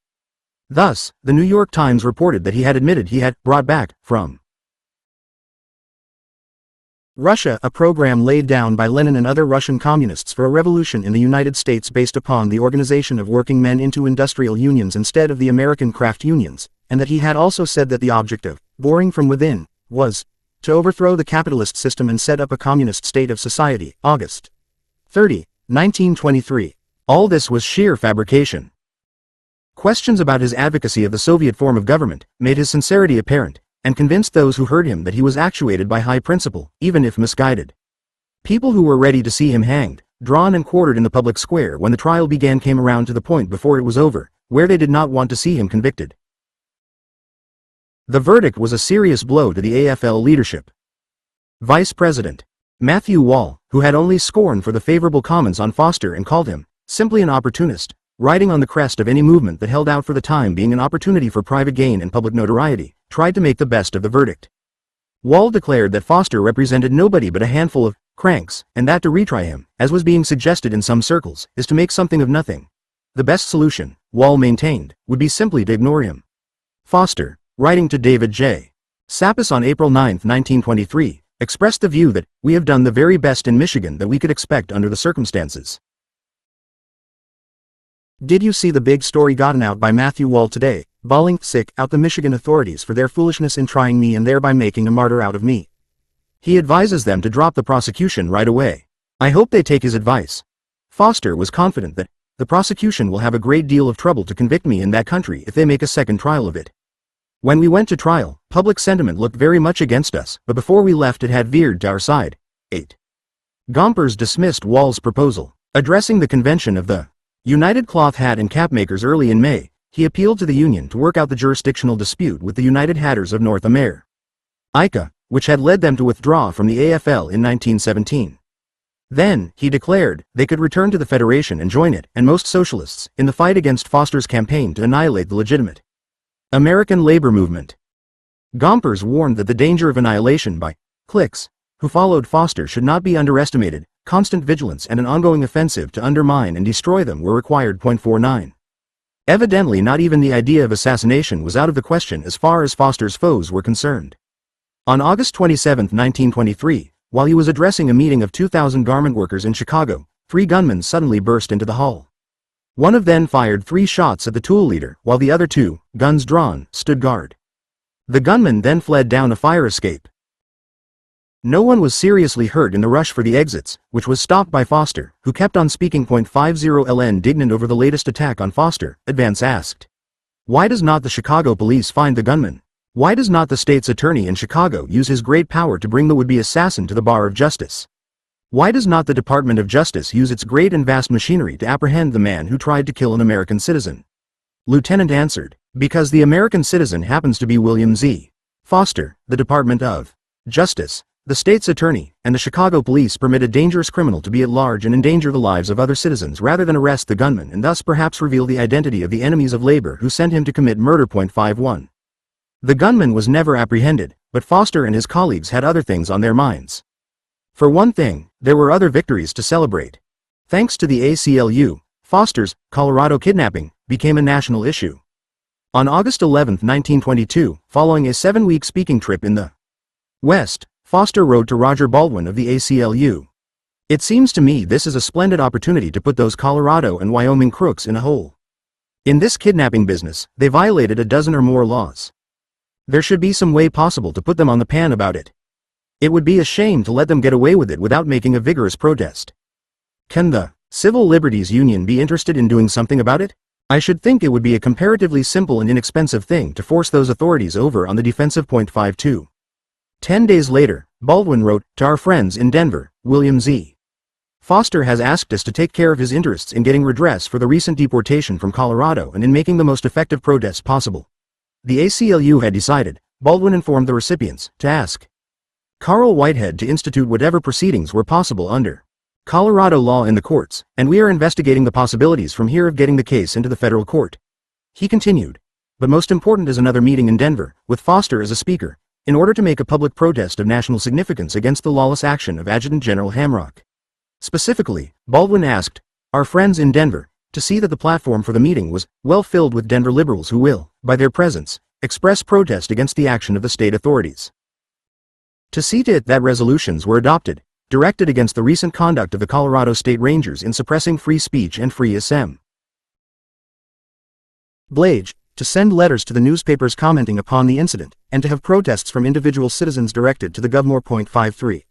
Thus, the New York Times reported that he had admitted he had brought back from Russia a program laid down by Lenin and other Russian communists for a revolution in the United States based upon the organization of working men into industrial unions instead of the American craft unions, and that he had also said that the object of boring from within was to overthrow the capitalist system and set up a communist state of society. August 30, 1923. All this was sheer fabrication. Questions about his advocacy of the Soviet form of government made his sincerity apparent, and convinced those who heard him that he was actuated by high principle, even if misguided. People who were ready to see him hanged, drawn and quartered in the public square when the trial began came around to the point before it was over, where they did not want to see him convicted. The verdict was a serious blow to the AFL leadership. Vice President Matthew Wall, who had only scorn for the favorable comments on Foster and called him simply an opportunist, riding on the crest of any movement that held out for the time being an opportunity for private gain and public notoriety, tried to make the best of the verdict. Wall declared that Foster represented nobody but a handful of cranks, and that to retry him, as was being suggested in some circles, is to make something of nothing. The best solution, Wall maintained, would be simply to ignore him. Foster, writing to David J. Sapis on April 9, 1923, expressed the view that, "We have done the very best in Michigan that we could expect under the circumstances." Did you see the big story gotten out by Matthew Wall today, bawling sick out the Michigan authorities for their foolishness in trying me and thereby making a martyr out of me? He advises them to drop the prosecution right away. I hope they take his advice. Foster was confident that the prosecution will have a great deal of trouble to convict me in that country if they make a second trial of it. When we went to trial, public sentiment looked very much against us, but before we left it had veered to our side. 8. Gompers dismissed Wall's proposal. Addressing the convention of the United Cloth Hat and Cap Makers early in May, he appealed to the union to work out the jurisdictional dispute with the United Hatters of North America, which had led them to withdraw from the AFL in 1917. Then, he declared, they could return to the Federation and join it, and most socialists, in the fight against Foster's campaign to annihilate the legitimate American labor movement. Gompers warned that the danger of annihilation by cliques who followed Foster should not be underestimated. Constant vigilance and an ongoing offensive to undermine and destroy them were required. 49. Evidently not even the idea of assassination was out of the question as far as Foster's foes were concerned. On August 27, 1923, while he was addressing a meeting of 2,000 garment workers in Chicago, 3 gunmen suddenly burst into the hall. One of them fired 3 shots at the T.U.E.L leader, while the other 2, guns drawn, stood guard. The gunmen then fled down a fire escape. No one was seriously hurt in the rush for the exits, which was stopped by Foster, who kept on speaking. 50. Indignant over the latest attack on Foster, Advance asked, "Why does not the Chicago police find the gunman? Why does not the state's attorney in Chicago use his great power to bring the would-be assassin to the bar of justice? Why does not the Department of Justice use its great and vast machinery to apprehend the man who tried to kill an American citizen?" Lieutenant answered, "Because the American citizen happens to be William Z. Foster. The Department of Justice, the state's attorney, and the Chicago police permit a dangerous criminal to be at large and endanger the lives of other citizens rather than arrest the gunman and thus perhaps reveal the identity of the enemies of labor who sent him to commit murder. 51. The gunman was never apprehended, but Foster and his colleagues had other things on their minds. For one thing, there were other victories to celebrate. Thanks to the ACLU, Foster's Colorado kidnapping became a national issue. On August 11, 1922, following a 7-week speaking trip in the West, Foster wrote to Roger Baldwin of the ACLU, "It seems to me this is a splendid opportunity to put those Colorado and Wyoming crooks in a hole. In this kidnapping business, they violated a dozen or more laws. There should be some way possible to put them on the pan about it. It would be a shame to let them get away with it without making a vigorous protest. Can the Civil Liberties Union be interested in doing something about it? I should think it would be a comparatively simple and inexpensive thing to force those authorities over on the defensive. 52. 10 days later, Baldwin wrote, "To our friends in Denver, William Z. Foster has asked us to take care of his interests in getting redress for the recent deportation from Colorado and in making the most effective protest possible." The ACLU had decided, Baldwin informed the recipients to ask Carl Whitehead to institute whatever proceedings were possible under Colorado law in the courts, and we are investigating the possibilities from here of getting the case into the federal court. He continued. But most important is another meeting in Denver, with Foster as a speaker, in order to make a public protest of national significance against the lawless action of Adjutant General Hamrock. Specifically, Baldwin asked our friends in Denver to see that the platform for the meeting was well filled with Denver liberals who will, by their presence, express protest against the action of the state authorities. To see to it that resolutions were adopted, directed against the recent conduct of the Colorado State Rangers in suppressing free speech and free assembly. To send letters to the newspapers commenting upon the incident, and to have protests from individual citizens directed to the Gov.53.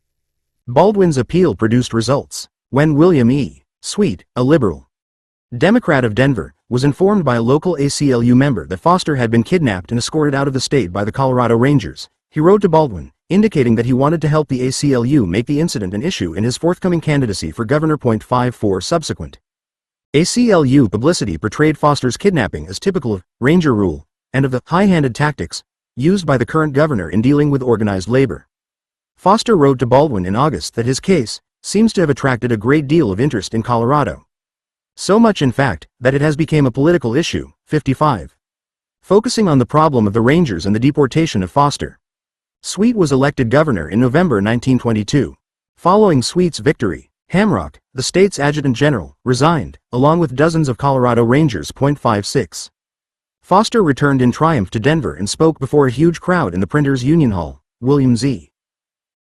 Baldwin's appeal produced results. When William E. Sweet, a liberal Democrat of Denver, was informed by a local ACLU member that Foster had been kidnapped and escorted out of the state by the Colorado Rangers, he wrote to Baldwin, indicating that he wanted to help the ACLU make the incident an issue in his forthcoming candidacy for Governor. 54 Subsequent ACLU publicity portrayed Foster's kidnapping as typical of Ranger rule and of the high-handed tactics used by the current governor in dealing with organized labor. Foster wrote to Baldwin in August that his case seems to have attracted a great deal of interest in Colorado. So much in fact that it has become a political issue. 55. Focusing on the problem of the Rangers and the deportation of Foster. Sweet was elected governor in November 1922. Following Sweet's victory, Hamrock, the state's adjutant general, resigned, along with dozens of Colorado Rangers. 56. Foster returned in triumph to Denver and spoke before a huge crowd in the Printers Union Hall. William Z.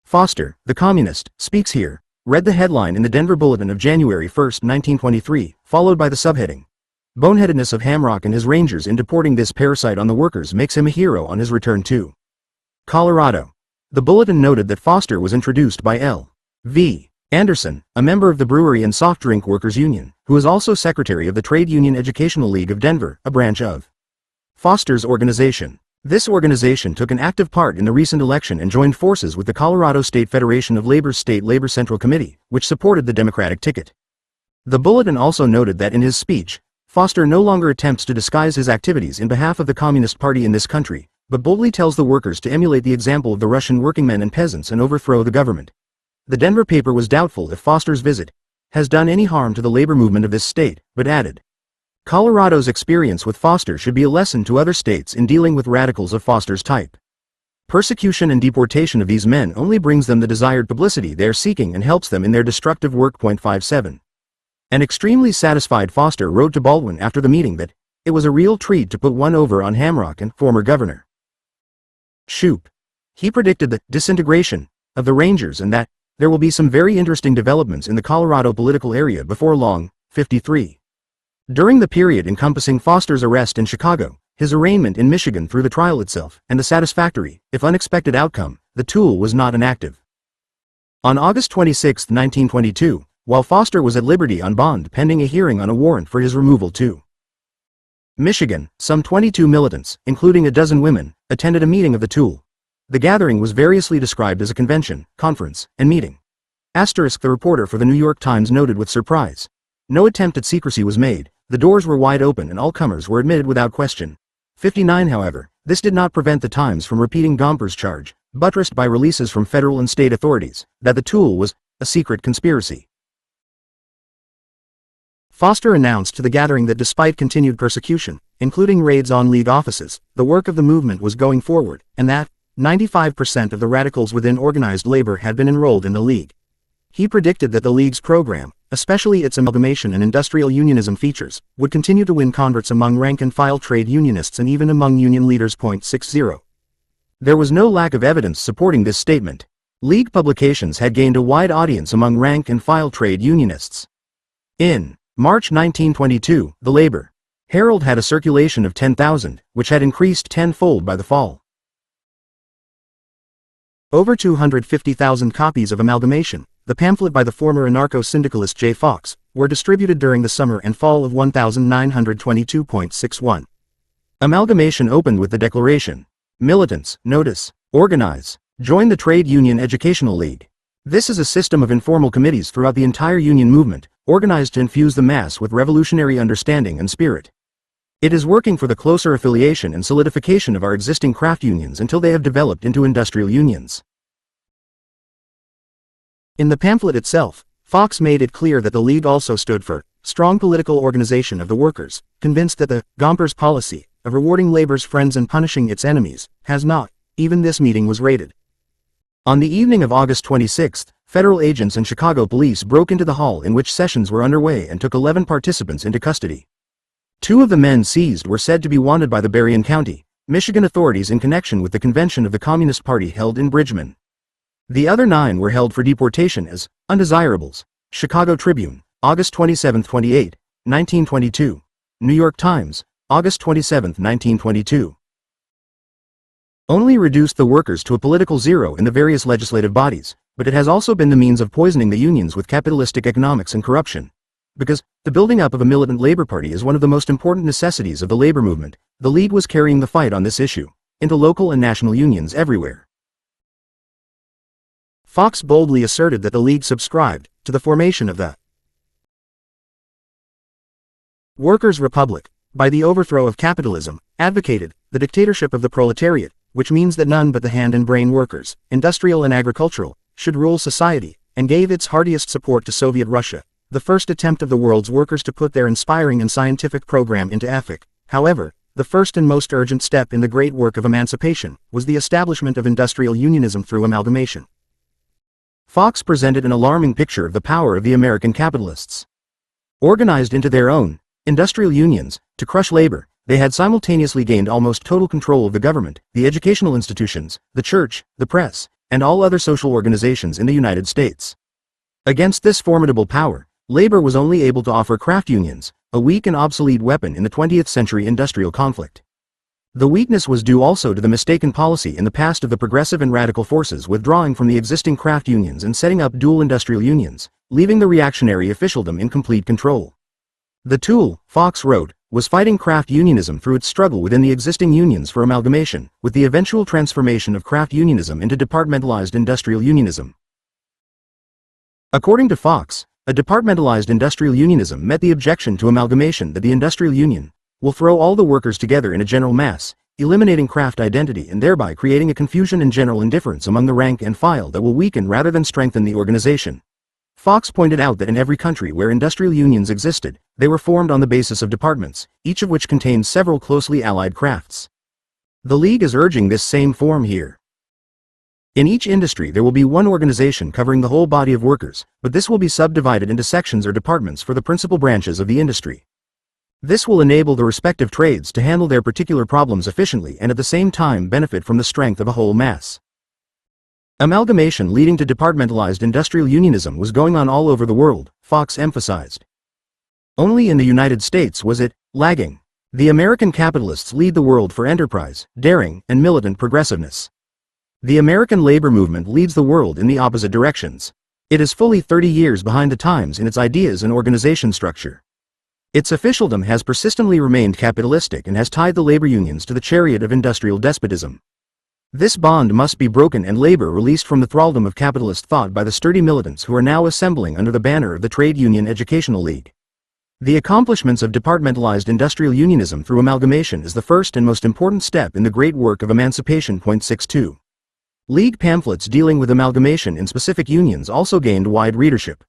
Foster, the communist, speaks here, read the headline in the Denver Bulletin of January 1, 1923, followed by the subheading. Boneheadedness of Hamrock and his Rangers in deporting this parasite on the workers makes him a hero on his return to Colorado. The bulletin noted that Foster was introduced by L. V. Anderson, a member of the Brewery and Soft Drink Workers Union, who is also secretary of the Trade Union Educational League of Denver, a branch of Foster's organization. This organization took an active part in the recent election and joined forces with the Colorado State Federation of Labor's State Labor Central Committee, which supported the Democratic ticket. The bulletin also noted that in his speech, Foster no longer attempts to disguise his activities in behalf of the Communist Party in this country, but boldly tells the workers to emulate the example of the Russian workingmen and peasants and overthrow the government. The Denver paper was doubtful if Foster's visit has done any harm to the labor movement of this state, but added, Colorado's experience with Foster should be a lesson to other states in dealing with radicals of Foster's type. Persecution and deportation of these men only brings them the desired publicity they are seeking and helps them in their destructive work. 57. An extremely satisfied Foster wrote to Baldwin after the meeting that it was a real treat to put one over on Hamrock and former Governor Shoup. He predicted the disintegration of the Rangers and that there will be some very interesting developments in the Colorado political area before long. 53. During the period encompassing Foster's arrest in Chicago, his arraignment in Michigan through the trial itself, and the satisfactory, if unexpected outcome, the T.U.E.L was not inactive. On August 26, 1922, while Foster was at liberty on bond pending a hearing on a warrant for his removal to Michigan, some 22 militants, including a dozen women, attended a meeting of the T.U.E.L. The gathering was variously described as a convention, conference, and meeting. The reporter for the New York Times noted with surprise. No attempt at secrecy was made, the doors were wide open and all comers were admitted without question. 59. However, this did not prevent the Times from repeating Gompers' charge, buttressed by releases from federal and state authorities, that the T.U.E.L was a secret conspiracy. Foster announced to the gathering that despite continued persecution, including raids on League offices, the work of the movement was going forward, and that 95% of the radicals within organized labor had been enrolled in the League. He predicted that the League's program, especially its amalgamation and industrial unionism features, would continue to win converts among rank-and-file trade unionists and even among union leaders. 60. There was no lack of evidence supporting this statement. League publications had gained a wide audience among rank-and-file trade unionists. In March 1922, the Labor Herald had a circulation of 10,000, which had increased tenfold by the fall. Over 250,000 copies of Amalgamation, the pamphlet by the former anarcho-syndicalist J. Fox, were distributed during the summer and fall of 1922.61. Amalgamation opened with the declaration, "Militants, notice, organize, join the Trade Union Educational League." This is a system of informal committees throughout the entire union movement, organized to infuse the mass with revolutionary understanding and spirit. It is working for the closer affiliation and solidification of our existing craft unions until they have developed into industrial unions. In the pamphlet itself, Fox made it clear that the League also stood for strong political organization of the workers, convinced that the Gompers policy of rewarding labor's friends and punishing its enemies has not. Even this meeting was raided. On the evening of August 26, federal agents and Chicago police broke into the hall in which sessions were underway and took 11 participants into custody. 2 of the men seized were said to be wanted by the Berrien County, Michigan authorities in connection with the convention of the Communist Party held in Bridgman. The other 9 were held for deportation as undesirables. Chicago Tribune, August 27, 1922. New York Times, August 27, 1922. Only reduced the workers to a political zero in the various legislative bodies, but it has also been the means of poisoning the unions with capitalistic economics and corruption. Because the building up of a militant labor party is one of the most important necessities of the labor movement, the League was carrying the fight on this issue into local and national unions everywhere. Fox boldly asserted that the League subscribed to the formation of the Workers' Republic, by the overthrow of capitalism, advocated the dictatorship of the proletariat, which means that none but the hand and brain workers, industrial and agricultural, should rule society, and gave its heartiest support to Soviet Russia, the first attempt of the world's workers to put their inspiring and scientific program into effect. However, the first and most urgent step in the great work of emancipation was the establishment of industrial unionism through amalgamation. Fox presented an alarming picture of the power of the American capitalists. Organized into their own industrial unions to crush labor, they had simultaneously gained almost total control of the government, the educational institutions, the church, the press, and all other social organizations in the United States. Against this formidable power, labor was only able to offer craft unions, a weak and obsolete weapon in the 20th century industrial conflict. The weakness was due also to the mistaken policy in the past of the progressive and radical forces withdrawing from the existing craft unions and setting up dual industrial unions, leaving the reactionary officialdom in complete control. The T.U.E.L, Fox wrote, was fighting craft unionism through its struggle within the existing unions for amalgamation, with the eventual transformation of craft unionism into departmentalized industrial unionism. According to Fox, a departmentalized industrial unionism met the objection to amalgamation that the industrial union will throw all the workers together in a general mass, eliminating craft identity and thereby creating a confusion and general indifference among the rank and file that will weaken rather than strengthen the organization. Fox pointed out that in every country where industrial unions existed, they were formed on the basis of departments, each of which contained several closely allied crafts. The League is urging this same form here. In each industry there will be one organization covering the whole body of workers, but this will be subdivided into sections or departments for the principal branches of the industry. This will enable the respective trades to handle their particular problems efficiently and at the same time benefit from the strength of a whole mass. Amalgamation leading to departmentalized industrial unionism was going on all over the world, Fox emphasized. Only in the United States was it lagging. The American capitalists lead the world for enterprise, daring, and militant progressiveness. The American labor movement leads the world in the opposite directions. It is fully 30 years behind the times in its ideas and organization structure. Its officialdom has persistently remained capitalistic and has tied the labor unions to the chariot of industrial despotism. This bond must be broken and labor released from the thraldom of capitalist thought by the sturdy militants who are now assembling under the banner of the Trade Union Educational League. The accomplishments of departmentalized industrial unionism through amalgamation is the first and most important step in the great work of emancipation. 62. League pamphlets dealing with amalgamation in specific unions also gained wide readership.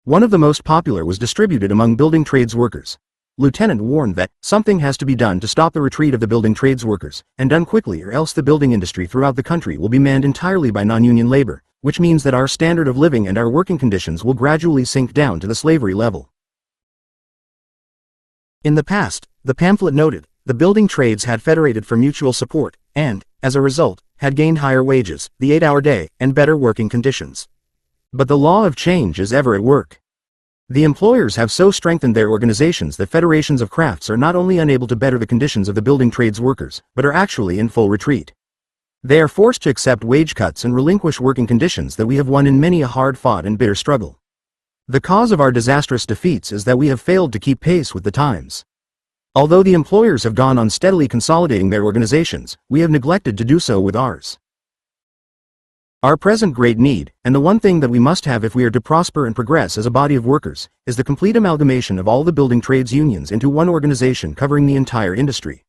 One of the most popular was distributed among building trades workers. Lieutenant warned that something has to be done to stop the retreat of the building trades workers, and done quickly or else the building industry throughout the country will be manned entirely by non-union labor, which means that our standard of living and our working conditions will gradually sink down to the slavery level. In the past, the pamphlet noted, the building trades had federated for mutual support, and, as a result, had gained higher wages, the 8-hour day, and better working conditions. But the law of change is ever at work. The employers have so strengthened their organizations that federations of crafts are not only unable to better the conditions of the building trades workers, but are actually in full retreat. They are forced to accept wage cuts and relinquish working conditions that we have won in many a hard-fought and bitter struggle. The cause of our disastrous defeats is that we have failed to keep pace with the times. Although the employers have gone on steadily consolidating their organizations, we have neglected to do so with ours. Our present great need, and the one thing that we must have if we are to prosper and progress as a body of workers, is the complete amalgamation of all the building trades unions into one organization covering the entire industry.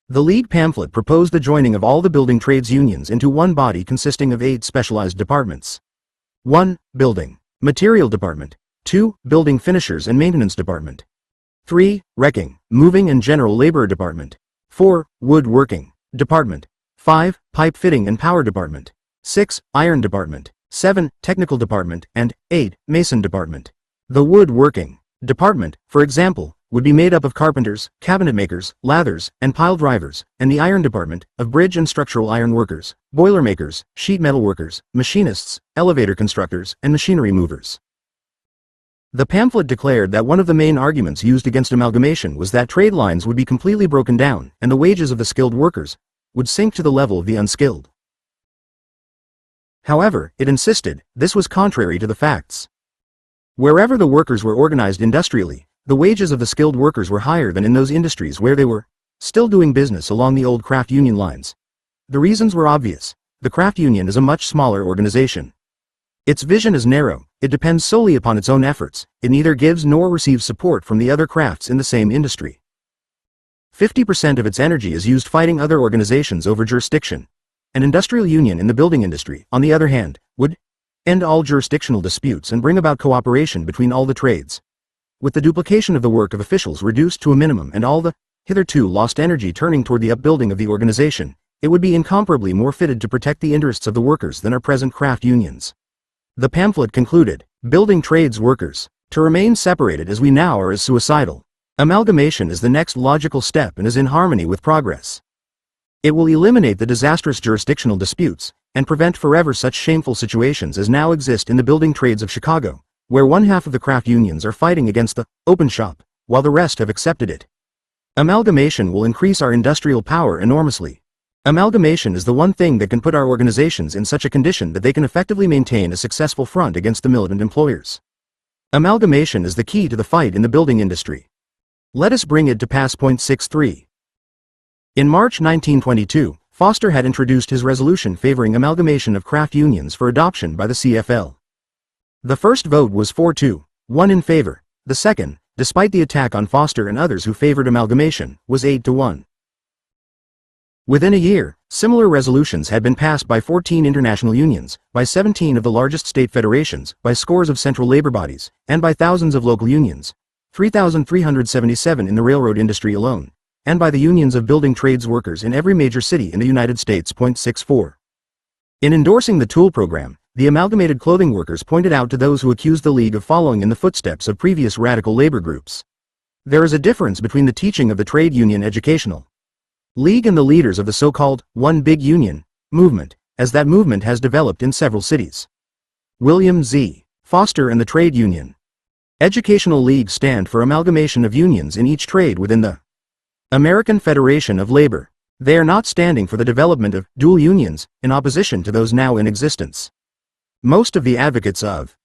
The League pamphlet proposed the joining of all the building trades unions into one body consisting of 8 specialized departments. 1. Building Material Department. 2. Building Finishers and Maintenance Department. 3. Wrecking, Moving and General Labor Department. 4. Woodworking Department. 5. Pipe Fitting and Power Department. 6. Iron Department. 7. Technical Department, and 8. Mason Department. The Woodworking Department, for example, would be made up of carpenters, cabinet makers, lathers, and pile drivers, and the Iron Department, of bridge and structural iron workers, boiler makers, sheet metal workers, machinists, elevator constructors, and machinery movers. The pamphlet declared that one of the main arguments used against amalgamation was that trade lines would be completely broken down, and the wages of the skilled workers would sink to the level of the unskilled. However, it insisted, this was contrary to the facts. Wherever the workers were organized industrially, the wages of the skilled workers were higher than in those industries where they were still doing business along the old craft union lines. The reasons were obvious. The craft union is a much smaller organization. Its vision is narrow, it depends solely upon its own efforts, it neither gives nor receives support from the other crafts in the same industry. 50% of its energy is used fighting other organizations over jurisdiction. An industrial union in the building industry, on the other hand, would end all jurisdictional disputes and bring about cooperation between all the trades. With the duplication of the work of officials reduced to a minimum and all the hitherto lost energy turning toward the upbuilding of the organization, it would be incomparably more fitted to protect the interests of the workers than our present craft unions. The pamphlet concluded, building trades workers, to remain separated as we now are is suicidal. Amalgamation is the next logical step and is in harmony with progress. It will eliminate the disastrous jurisdictional disputes, and prevent forever such shameful situations as now exist in the building trades of Chicago, where one half of the craft unions are fighting against the open shop, while the rest have accepted it. Amalgamation will increase our industrial power enormously. Amalgamation is the one thing that can put our organizations in such a condition that they can effectively maintain a successful front against the militant employers. Amalgamation is the key to the fight in the building industry. Let us bring it to pass. Point 63. In March 1922, Foster had introduced his resolution favoring amalgamation of craft unions for adoption by the CFL. The first vote was 4-1 in favor. The second, despite the attack on Foster and others who favored amalgamation, was 8-1. Within a year, similar resolutions had been passed by 14 international unions, by 17 of the largest state federations, by scores of central labor bodies, and by thousands of local unions, 3,377 in the railroad industry alone, and by the unions of building trades workers in every major city in the United States. Point 64. In endorsing the T.U.E.L program, the Amalgamated Clothing Workers pointed out to those who accused the League of following in the footsteps of previous radical labor groups. There is a difference between the teaching of the trade union educational League and the leaders of the so-called One Big Union movement, as that movement has developed in several cities. William Z. Foster and the Trade Union Educational League stand for amalgamation of unions in each trade within the American Federation of Labor. They are not standing for the development of dual unions, in opposition to those now in existence. Most of the advocates of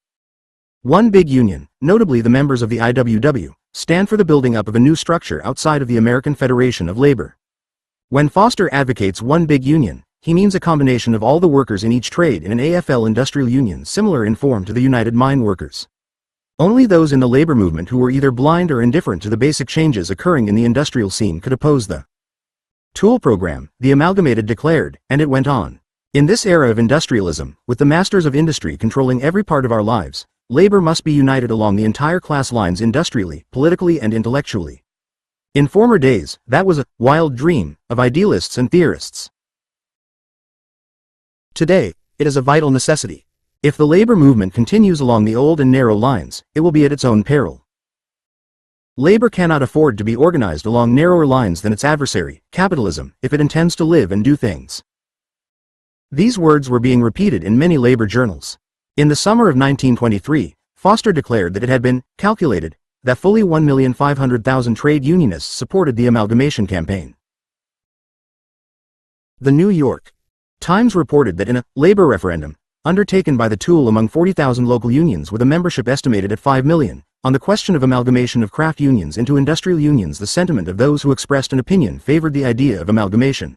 One Big Union, notably the members of the IWW, stand for the building up of a new structure outside of the American Federation of Labor. When Foster advocates One Big Union, he means a combination of all the workers in each trade in an AFL industrial union similar in form to the United Mine Workers. Only those in the labor movement who were either blind or indifferent to the basic changes occurring in the industrial scene could oppose the T.U.E.L program, the Amalgamated declared, and it went on. In this era of industrialism, with the masters of industry controlling every part of our lives, labor must be united along the entire class lines industrially, politically and intellectually. In former days, that was a wild dream of idealists and theorists. Today, it is a vital necessity. If the labor movement continues along the old and narrow lines, it will be at its own peril. Labor cannot afford to be organized along narrower lines than its adversary, capitalism, if it intends to live and do things. These words were being repeated in many labor journals. In the summer of 1923, Foster declared that it had been calculated that fully 1,500,000 trade unionists supported the amalgamation campaign. The New York Times reported that in a labor referendum, undertaken by the T.U.E.L among 40,000 local unions with a membership estimated at 5 million, on the question of amalgamation of craft unions into industrial unions, the sentiment of those who expressed an opinion favored the idea of amalgamation.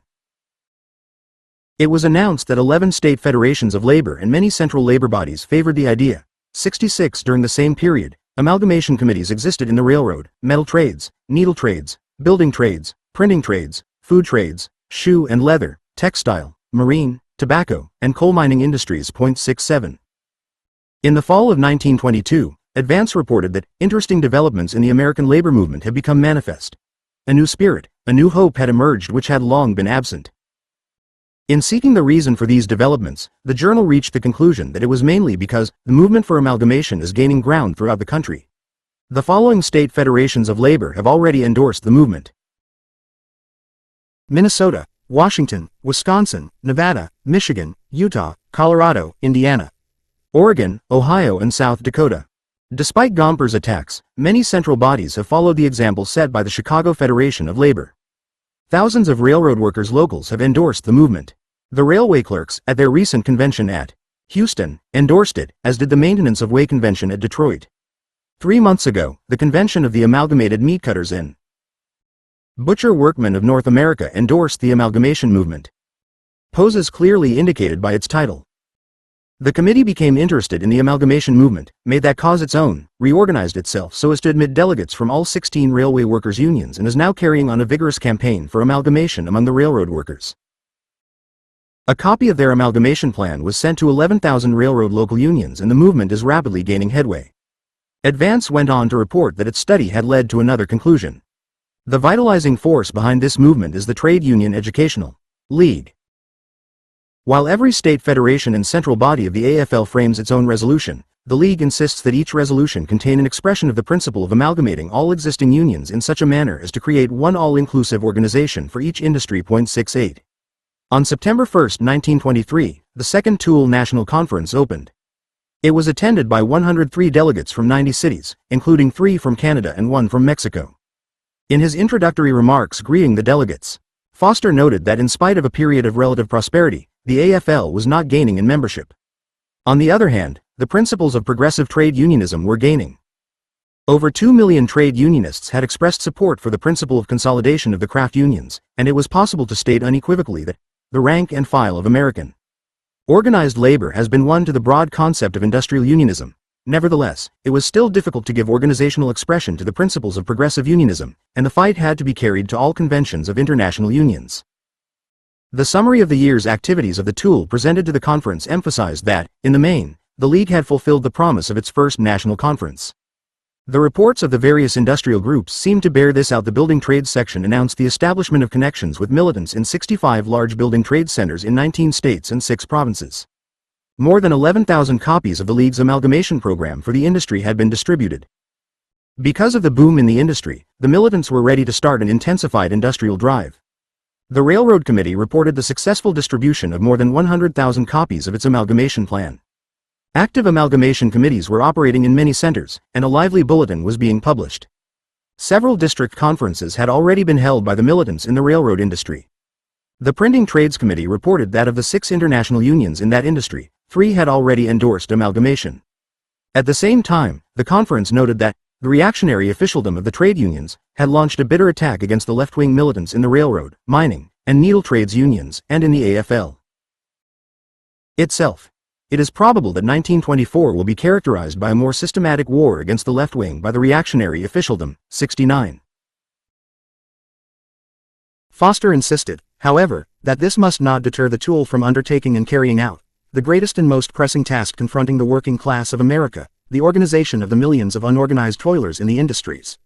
It was announced that 11 state federations of labor and many central labor bodies favored the idea. 66 During the same period, amalgamation committees existed in the railroad, metal trades, needle trades, building trades, printing trades, food trades, shoe and leather, textile, marine, tobacco, and coal mining industries. 67. In the fall of 1922, Advance reported that interesting developments in the American labor movement have become manifest. A new spirit, a new hope had emerged which had long been absent. In seeking the reason for these developments, the journal reached the conclusion that it was mainly because the movement for amalgamation is gaining ground throughout the country. The following state federations of labor have already endorsed the movement: Minnesota, Washington, Wisconsin, Nevada, Michigan, Utah, Colorado, Indiana, Oregon, Ohio, and South Dakota. Despite Gompers' attacks, many central bodies have followed the example set by the Chicago Federation of Labor. Thousands of railroad workers locals have endorsed the movement. The railway clerks, at their recent convention at Houston, endorsed it, as did the Maintenance of Way Convention at Detroit. 3 months ago, the convention of the Amalgamated Meat Cutters and Butcher Workmen of North America endorsed the amalgamation movement. Poses clearly indicated by its title. The committee became interested in the amalgamation movement, made that cause its own, reorganized itself so as to admit delegates from all 16 railway workers' unions, and is now carrying on a vigorous campaign for amalgamation among the railroad workers. A copy of their amalgamation plan was sent to 11,000 railroad local unions, and the movement is rapidly gaining headway. Advance went on to report that its study had led to another conclusion. The vitalizing force behind this movement is the Trade Union Educational League. While every state federation and central body of the AFL frames its own resolution, the League insists that each resolution contain an expression of the principle of amalgamating all existing unions in such a manner as to create one all-inclusive organization for each industry. 68. On September 1, 1923, the second T.U.E.L National Conference opened. It was attended by 103 delegates from 90 cities, including 3 from Canada and 1 from Mexico. In his introductory remarks greeting the delegates, Foster noted that in spite of a period of relative prosperity, the AFL was not gaining in membership. On the other hand, the principles of progressive trade unionism were gaining. Over 2 million trade unionists had expressed support for the principle of consolidation of the craft unions, and it was possible to state unequivocally that the rank and file of American organized labor has been won to the broad concept of industrial unionism. Nevertheless, it was still difficult to give organizational expression to the principles of progressive unionism, and the fight had to be carried to all conventions of international unions. The summary of the year's activities of the T.U.E.L presented to the conference emphasized that, in the main, the League had fulfilled the promise of its first national conference. The reports of the various industrial groups seemed to bear this out. The building trades section announced the establishment of connections with militants in 65 large building trade centers in 19 states and 6 provinces. More than 11,000 copies of the League's amalgamation program for the industry had been distributed. Because of the boom in the industry, the militants were ready to start an intensified industrial drive. The Railroad Committee reported the successful distribution of more than 100,000 copies of its amalgamation plan. Active amalgamation committees were operating in many centers, and a lively bulletin was being published. Several district conferences had already been held by the militants in the railroad industry. The Printing Trades Committee reported that of the 6 international unions in that industry, 3 had already endorsed amalgamation. At the same time, the conference noted that the reactionary officialdom of the trade unions had launched a bitter attack against the left-wing militants in the railroad, mining, and needle trades unions, and in the AFL itself. It is probable that 1924 will be characterized by a more systematic war against the left wing by the reactionary officialdom. 69. Foster insisted, however, that this must not deter the T.U.E.L from undertaking and carrying out the greatest and most pressing task confronting the working class of America, the organization of the millions of unorganized toilers in the industries.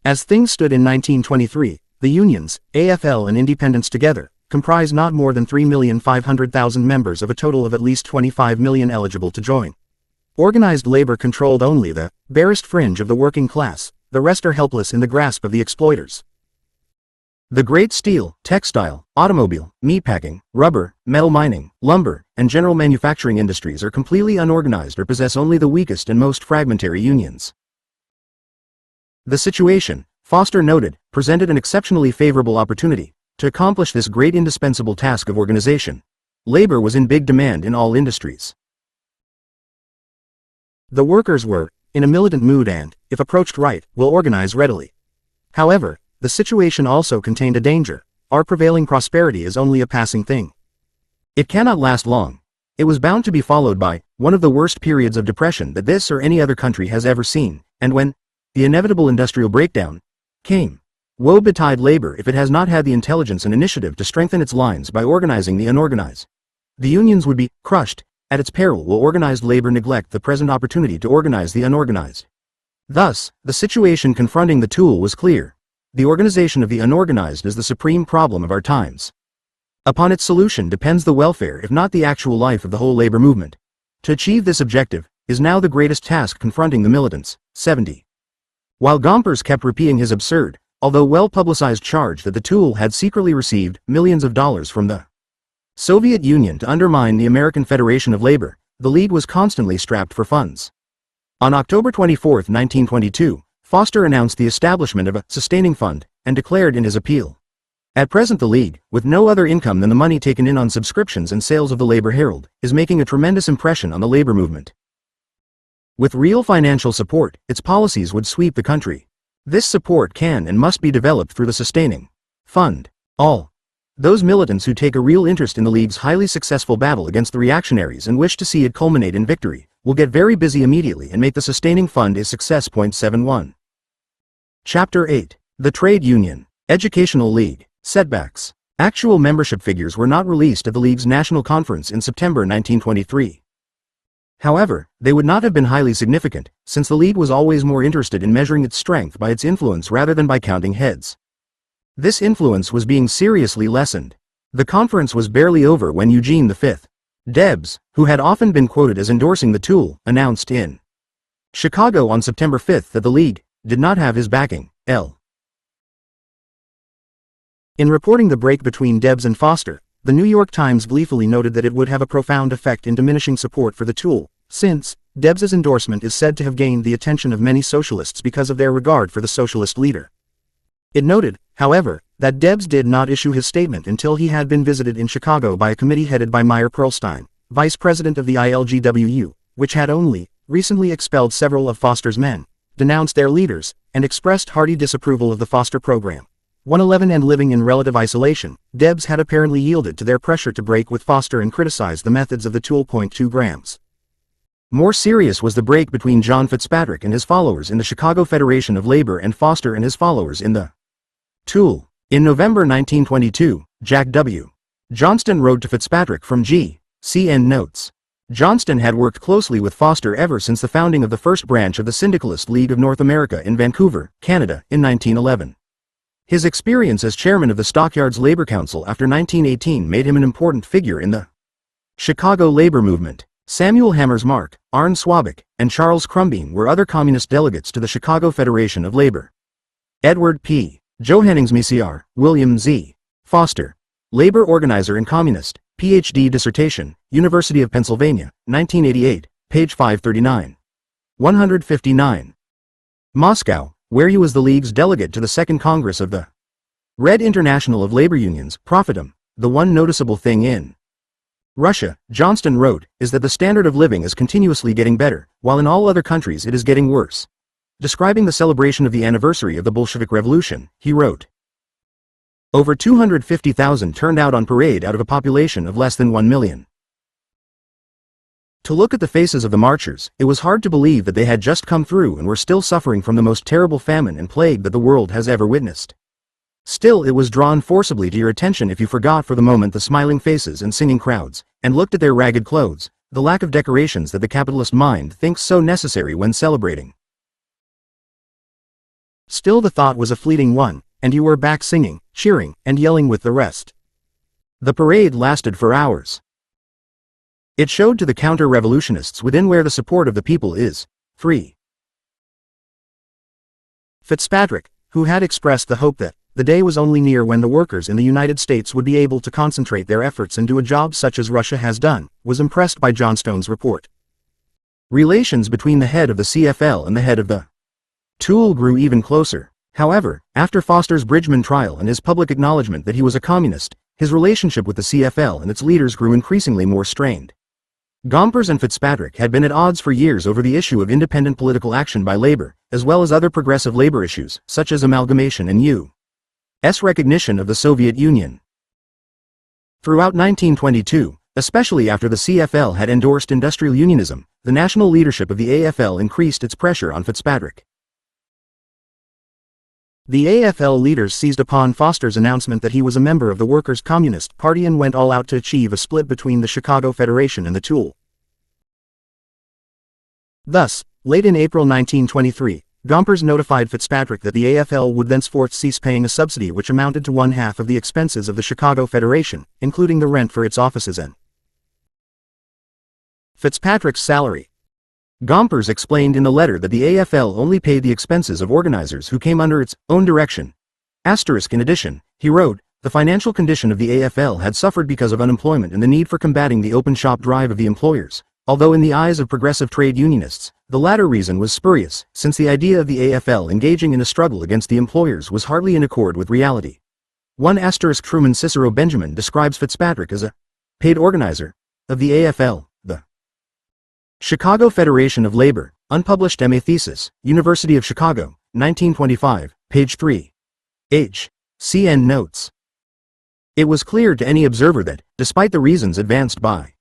As things stood in 1923, the unions, AFL and independents together, comprise not more than 3,500,000 members of a total of at least 25 million eligible to join. Organized labor controlled only the barest fringe of the working class, the rest are helpless in the grasp of the exploiters. The great steel, textile, automobile, meatpacking, rubber, metal mining, lumber, and general manufacturing industries are completely unorganized or possess only the weakest and most fragmentary unions. The situation, Foster noted, presented an exceptionally favorable opportunity to accomplish this great indispensable task of organization. Labor was in big demand in all industries. The workers were in a militant mood and, if approached right, will organize readily. However, the situation also contained a danger. Our prevailing prosperity is only a passing thing. It cannot last long. It was bound to be followed by one of the worst periods of depression that this or any other country has ever seen, and when the inevitable industrial breakdown came, woe betide labor if it has not had the intelligence and initiative to strengthen its lines by organizing the unorganized. The unions would be crushed at its peril will organized labor neglect the present opportunity to organize the unorganized. Thus, the situation confronting the T.U.E.L was clear. The organization of the unorganized is the supreme problem of our times. Upon its solution depends the welfare if not the actual life of the whole labor movement. To achieve this objective is now the greatest task confronting the militants. 70. While Gompers kept repeating his absurd, although well-publicized charge that the T.U.E.L had secretly received millions of dollars from the Soviet Union to undermine the American Federation of Labor, the League was constantly strapped for funds. On October 24, 1922, Foster announced the establishment of a sustaining fund and declared in his appeal. At present the League, with no other income than the money taken in on subscriptions and sales of the Labor Herald, is making a tremendous impression on the labor movement. With real financial support, its policies would sweep the country. This support can and must be developed through the sustaining fund. All those militants who take a real interest in the League's highly successful battle against the reactionaries and wish to see it culminate in victory, will get very busy immediately and make the sustaining fund a success. 71. Chapter 8. The Trade Union. Educational League. Setbacks. Actual membership figures were not released at the League's national conference in September 1923. However, they would not have been highly significant, since the League was always more interested in measuring its strength by its influence rather than by counting heads. This influence was being seriously lessened. The conference was barely over when Eugene V. Debs, who had often been quoted as endorsing the T.U.E.L, announced in Chicago on September 5 that the League did not have his backing. In reporting the break between Debs and Foster, the New York Times gleefully noted that it would have a profound effect in diminishing support for the T.U.E.L, since Debs's endorsement is said to have gained the attention of many socialists because of their regard for the socialist leader. It noted, however, that Debs did not issue his statement until he had been visited in Chicago by a committee headed by Meyer Pearlstein, vice president of the ILGWU, which had only recently expelled several of Foster's men, denounced their leaders, and expressed hearty disapproval of the Foster program. 111 and living in relative isolation, Debs had apparently yielded to their pressure to break with Foster and criticized the methods of the T.U.E.L. 2 grams. More serious was the break between John Fitzpatrick and his followers in the Chicago Federation of Labor and Foster and his followers in the T.U.E.L. In November 1922, Jack W. Johnston wrote to Fitzpatrick from G.C.N. Notes. Johnston had worked closely with Foster ever since the founding of the first branch of the Syndicalist League of North America in Vancouver, Canada, in 1911. His experience as chairman of the Stockyards Labor Council after 1918 made him an important figure in the Chicago labor movement. Samuel Hammersmark, Arne Swabick, and Charles Crumbean were other communist delegates to the Chicago Federation of Labor. Edward P. Johanningsmeisier, William Z. Foster. Labor organizer and communist, Ph.D. dissertation, University of Pennsylvania, 1988, page 539. 159. Moscow, where he was the League's delegate to the Second Congress of the Red International of Labor Unions, Profitum. The one noticeable thing in Russia, Johnston wrote, is that the standard of living is continuously getting better, while in all other countries it is getting worse. Describing the celebration of the anniversary of the Bolshevik Revolution, he wrote, over 250,000 turned out on parade out of a population of less than 1 million. To look at the faces of the marchers, it was hard to believe that they had just come through and were still suffering from the most terrible famine and plague that the world has ever witnessed. Still, it was drawn forcibly to your attention if you forgot for the moment the smiling faces and singing crowds, and looked at their ragged clothes, the lack of decorations that the capitalist mind thinks so necessary when celebrating. Still, the thought was a fleeting one, and you were back singing, cheering, and yelling with the rest. The parade lasted for hours. It showed to the counter-revolutionists within where the support of the people is free. Fitzpatrick, who had expressed the hope that the day was only near when the workers in the United States would be able to concentrate their efforts and do a job such as Russia has done, was impressed by Johnston's report. Relations between the head of the CFL and the head of the T.U.E.L grew even closer. However, after Foster's Bridgman trial and his public acknowledgement that he was a communist, his relationship with the CFL and its leaders grew increasingly more strained. Gompers and Fitzpatrick had been at odds for years over the issue of independent political action by labor, as well as other progressive labor issues, such as amalgamation and U.S. recognition of the Soviet Union. Throughout 1922, Especially after the CFL had endorsed industrial unionism, the national leadership of the AFL increased its pressure on Fitzpatrick. The AFL leaders seized upon Foster's announcement that he was a member of the Workers' Communist Party and went all out to achieve a split between the Chicago Federation and the T.U.E.L. Thus, late in April 1923, Gompers notified Fitzpatrick that the AFL would thenceforth cease paying a subsidy which amounted to one-half of the expenses of the Chicago Federation, including the rent for its offices and Fitzpatrick's salary. Gompers explained in the letter that the AFL only paid the expenses of organizers who came under its own direction. In addition, he wrote, the financial condition of the AFL had suffered because of unemployment and the need for combating the open shop drive of the employers, although in the eyes of progressive trade unionists, the latter reason was spurious, since the idea of the AFL engaging in a struggle against the employers was hardly in accord with reality. Truman Cicero Benjamin describes Fitzpatrick as a paid organizer of the AFL, the Chicago Federation of Labor, unpublished MA thesis, University of Chicago, 1925, page 3. CN notes. It was clear to any observer that, despite the reasons advanced by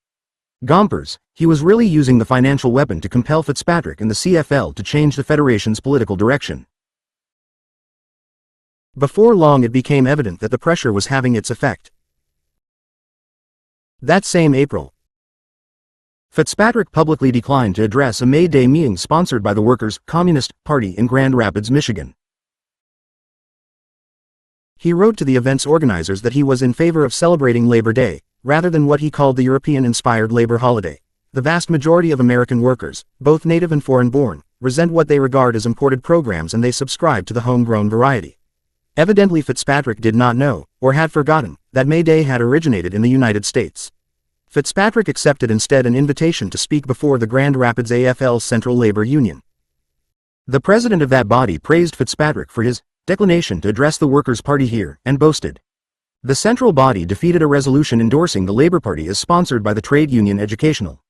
Gompers, he was really using the financial weapon to compel Fitzpatrick and the CFL to change the Federation's political direction. Before long it became evident that the pressure was having its effect. That same April, Fitzpatrick publicly declined to address a May Day meeting sponsored by the Workers' Communist Party in Grand Rapids, Michigan. He wrote to the event's organizers that he was in favor of celebrating Labor Day, rather than what he called the European-inspired labor holiday. The vast majority of American workers, both native and foreign-born, resent what they regard as imported programs and they subscribe to the homegrown variety. Evidently Fitzpatrick did not know, or had forgotten, that May Day had originated in the United States. Fitzpatrick accepted instead an invitation to speak before the Grand Rapids AFL Central Labor Union. The president of that body praised Fitzpatrick for his declination to address the Workers' Party here, and boasted. The central body defeated a resolution endorsing the Labor Party as sponsored by the Trade Union Educational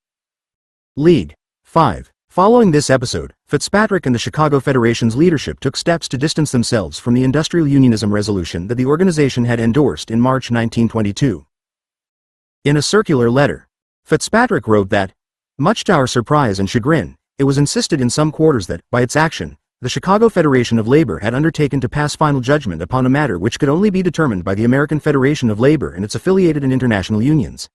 League. 5. Following this episode, Fitzpatrick and the Chicago Federation's leadership took steps to distance themselves from the industrial unionism resolution that the organization had endorsed in March 1922. In a circular letter, Fitzpatrick wrote that, much to our surprise and chagrin, it was insisted in some quarters that, by its action, the Chicago Federation of Labor had undertaken to pass final judgment upon a matter which could only be determined by the American Federation of Labor and its affiliated and international unions.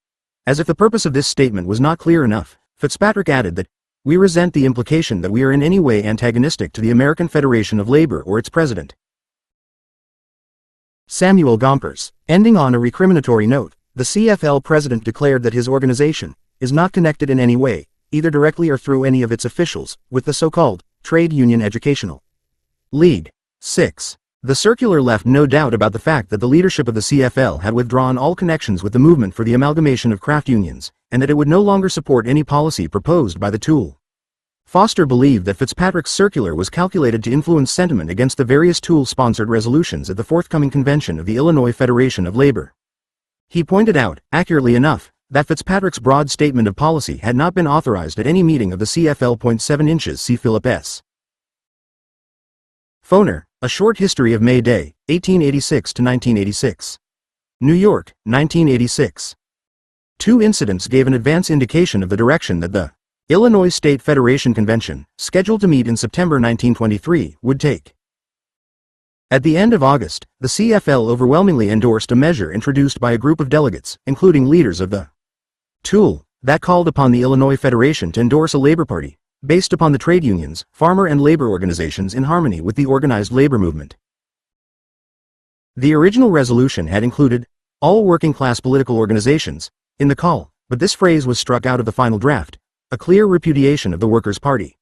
As if the purpose of this statement was not clear enough, Fitzpatrick added that, we resent the implication that we are in any way antagonistic to the American Federation of Labor or its president. Samuel Gompers. Ending on a recriminatory note, the CFL president declared that his organization is not connected in any way, either directly or through any of its officials, with the so-called Trade Union Educational League. 6. The circular left no doubt about the fact that the leadership of the CFL had withdrawn all connections with the movement for the amalgamation of craft unions, and that it would no longer support any policy proposed by the T.U.E.L. Foster believed that Fitzpatrick's circular was calculated to influence sentiment against the various T.U.E.L.-sponsored resolutions at the forthcoming convention of the Illinois Federation of Labor. He pointed out, accurately enough, that Fitzpatrick's broad statement of policy had not been authorized at any meeting of the CFL. 7 inches see Philip S. Foner, A Short History of May Day, 1886 to 1986. New York, 1986. Two incidents gave an advance indication of the direction that the Illinois State Federation Convention, scheduled to meet in September 1923, would take. At the end of August, the CFL overwhelmingly endorsed a measure introduced by a group of delegates, including leaders of the T.U.E.L., that called upon the Illinois Federation to endorse a labor party, based upon the trade unions, farmer and labor organizations in harmony with the organized labor movement. The original resolution had included all working-class political organizations in the call, but this phrase was struck out of the final draft, a clear repudiation of the Workers' Party.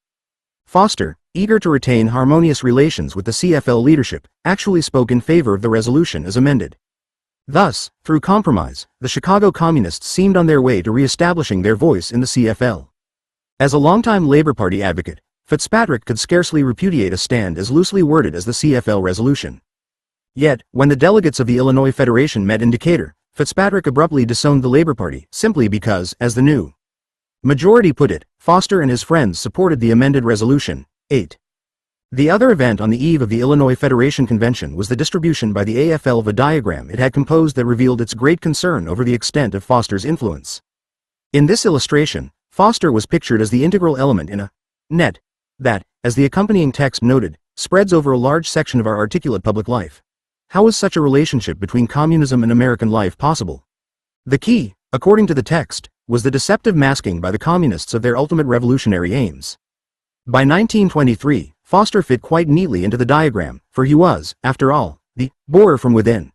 Foster, eager to retain harmonious relations with the CFL leadership, actually spoke in favor of the resolution as amended. Thus, through compromise, the Chicago Communists seemed on their way to re-establishing their voice in the CFL. As a longtime Labor Party advocate, Fitzpatrick could scarcely repudiate a stand as loosely worded as the CFL resolution. Yet, when the delegates of the Illinois Federation met in Decatur, Fitzpatrick abruptly disowned the Labor Party simply because, as the new majority put it, Foster and his friends supported the amended resolution. 8. The other event on the eve of the Illinois Federation Convention was the distribution by the AFL of a diagram it had composed that revealed its great concern over the extent of Foster's influence. In this illustration, Foster was pictured as the integral element in a net that, as the accompanying text noted, spreads over a large section of our articulate public life. How is such a relationship between communism and American life possible? The key, according to the text, was the deceptive masking by the communists of their ultimate revolutionary aims. By 1923, Foster fit quite neatly into the diagram, for he was, after all, the borer from within.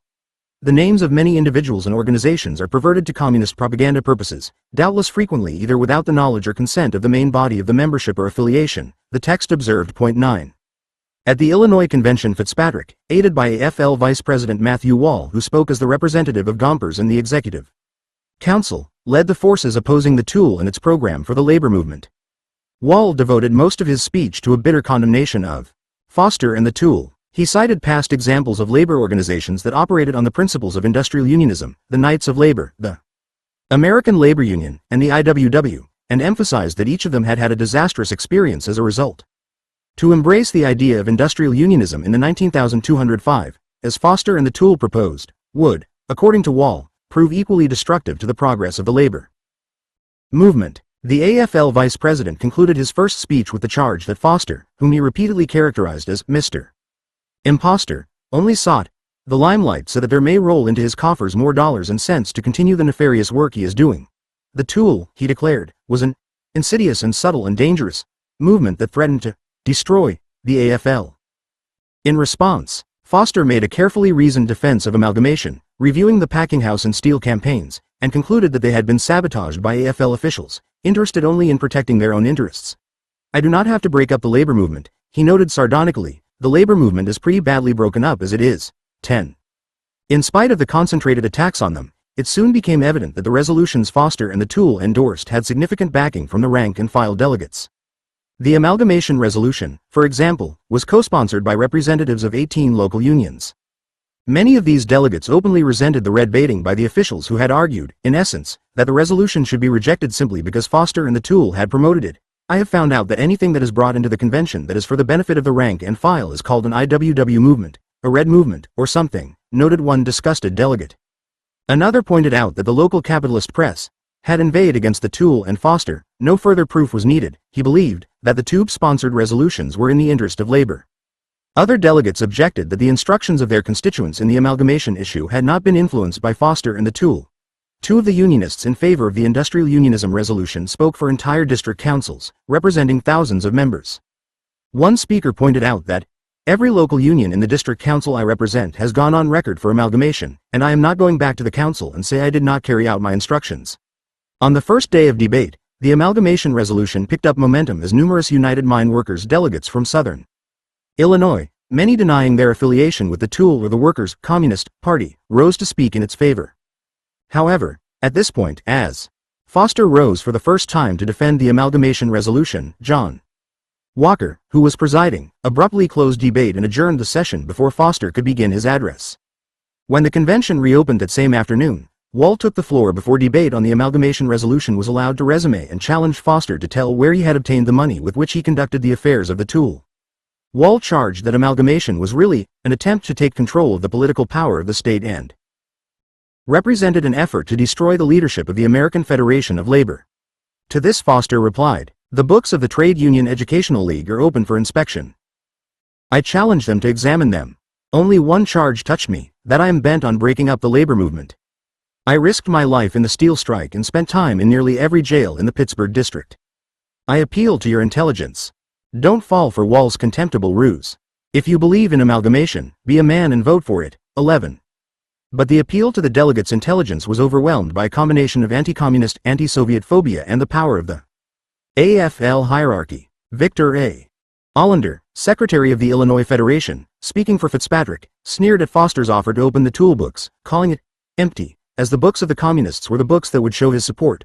The names of many individuals and organizations are perverted to communist propaganda purposes, doubtless frequently either without the knowledge or consent of the main body of the membership or affiliation, the text observed. Point 9. At the Illinois Convention, Fitzpatrick, aided by T.U.E.L Vice President T.U.E.L, who spoke as the representative of Gompers in the Executive Council, led the forces opposing the T.U.E.L and its program for the labor movement. T.U.E.L devoted most of his speech to a bitter condemnation of Foster and the T.U.E.L. He cited past examples of labor organizations that operated on the principles of industrial unionism, the Knights of Labor, the American Labor Union, and the IWW, and emphasized that each of them had had a disastrous experience as a result. To embrace the idea of industrial unionism in the 19,205, as Foster and the T.U.E.L proposed, would, according to T.U.E.L, prove equally destructive to the progress of the labor movement. The T.U.E.L vice president concluded his first speech with the charge that Foster, whom he repeatedly characterized as Mr. Imposter, only sought the limelight so that there may roll into his coffers more dollars and cents to continue the nefarious work he is doing. The T.U.E.L, he declared, was an insidious and subtle and dangerous movement that threatened to destroy the T.U.E.L. In response, Foster made a carefully reasoned defense of amalgamation, reviewing the packing house and steel campaigns, and concluded that they had been sabotaged by T.U.E.L officials, interested only in protecting their own interests. I do not have to break up the labor movement, he noted sardonically. The labor movement is pretty badly broken up as it is. 10. In spite of the concentrated attacks on them, it soon became evident that the resolutions Foster and the T.U.E.L endorsed had significant backing from the rank-and-file delegates. The amalgamation resolution, for example, was co-sponsored by representatives of 18 local unions. Many of these delegates openly resented the red baiting by the officials who had argued, in essence, that the resolution should be rejected simply because Foster and the T.U.E.L had promoted it. I have found out that anything that is brought into the convention that is for the benefit of the rank and file is called an IWW movement, a red movement, or something, noted one disgusted delegate. Another pointed out that the local capitalist press had inveighed against the T.U.E.L and Foster. No further proof was needed. He believed that the T.U.E.L-sponsored resolutions were in the interest of labor. Other delegates objected that the instructions of their constituents in the amalgamation issue had not been influenced by Foster and the T.U.E.L. Two of the unionists in favor of the industrial unionism resolution spoke for entire district councils, representing thousands of members. One speaker pointed out that, every local union in the district council I represent has gone on record for amalgamation, and I am not going back to the council and say I did not carry out my instructions. On the first day of debate, the amalgamation resolution picked up momentum as numerous United Mine Workers delegates from Southern Illinois, many denying their affiliation with the T.U.E.L or the Workers' Communist Party, rose to speak in its favor. However, at this point, as Foster rose for the first time to defend the amalgamation resolution, John Walker, who was presiding, abruptly closed debate and adjourned the session before Foster could begin his address. When the convention reopened that same afternoon, Wall took the floor before debate on the amalgamation resolution was allowed to resume and challenged Foster to tell where he had obtained the money with which he conducted the affairs of the T.U.E.L. Wall charged that amalgamation was really an attempt to take control of the political power of the state and represented an effort to destroy the leadership of the American Federation of Labor. To this Foster replied, "The books of the Trade Union Educational League are open for inspection. I challenge them to examine them. Only one charge touched me, that I am bent on breaking up the labor movement. I risked my life in the steel strike and spent time in nearly every jail in the Pittsburgh district. I appeal to your intelligence. Don't fall for Wall's contemptible ruse. If you believe in amalgamation, be a man and vote for it." 11. But the appeal to the delegates' intelligence was overwhelmed by a combination of anti-communist, anti-Soviet phobia and the power of the T.U.E.L hierarchy. Victor A. Allender, secretary of the Illinois Federation, speaking for Fitzpatrick, sneered at Foster's offer to open the T.U.E.L books, calling it empty, as the books of the communists were the books that would show his support.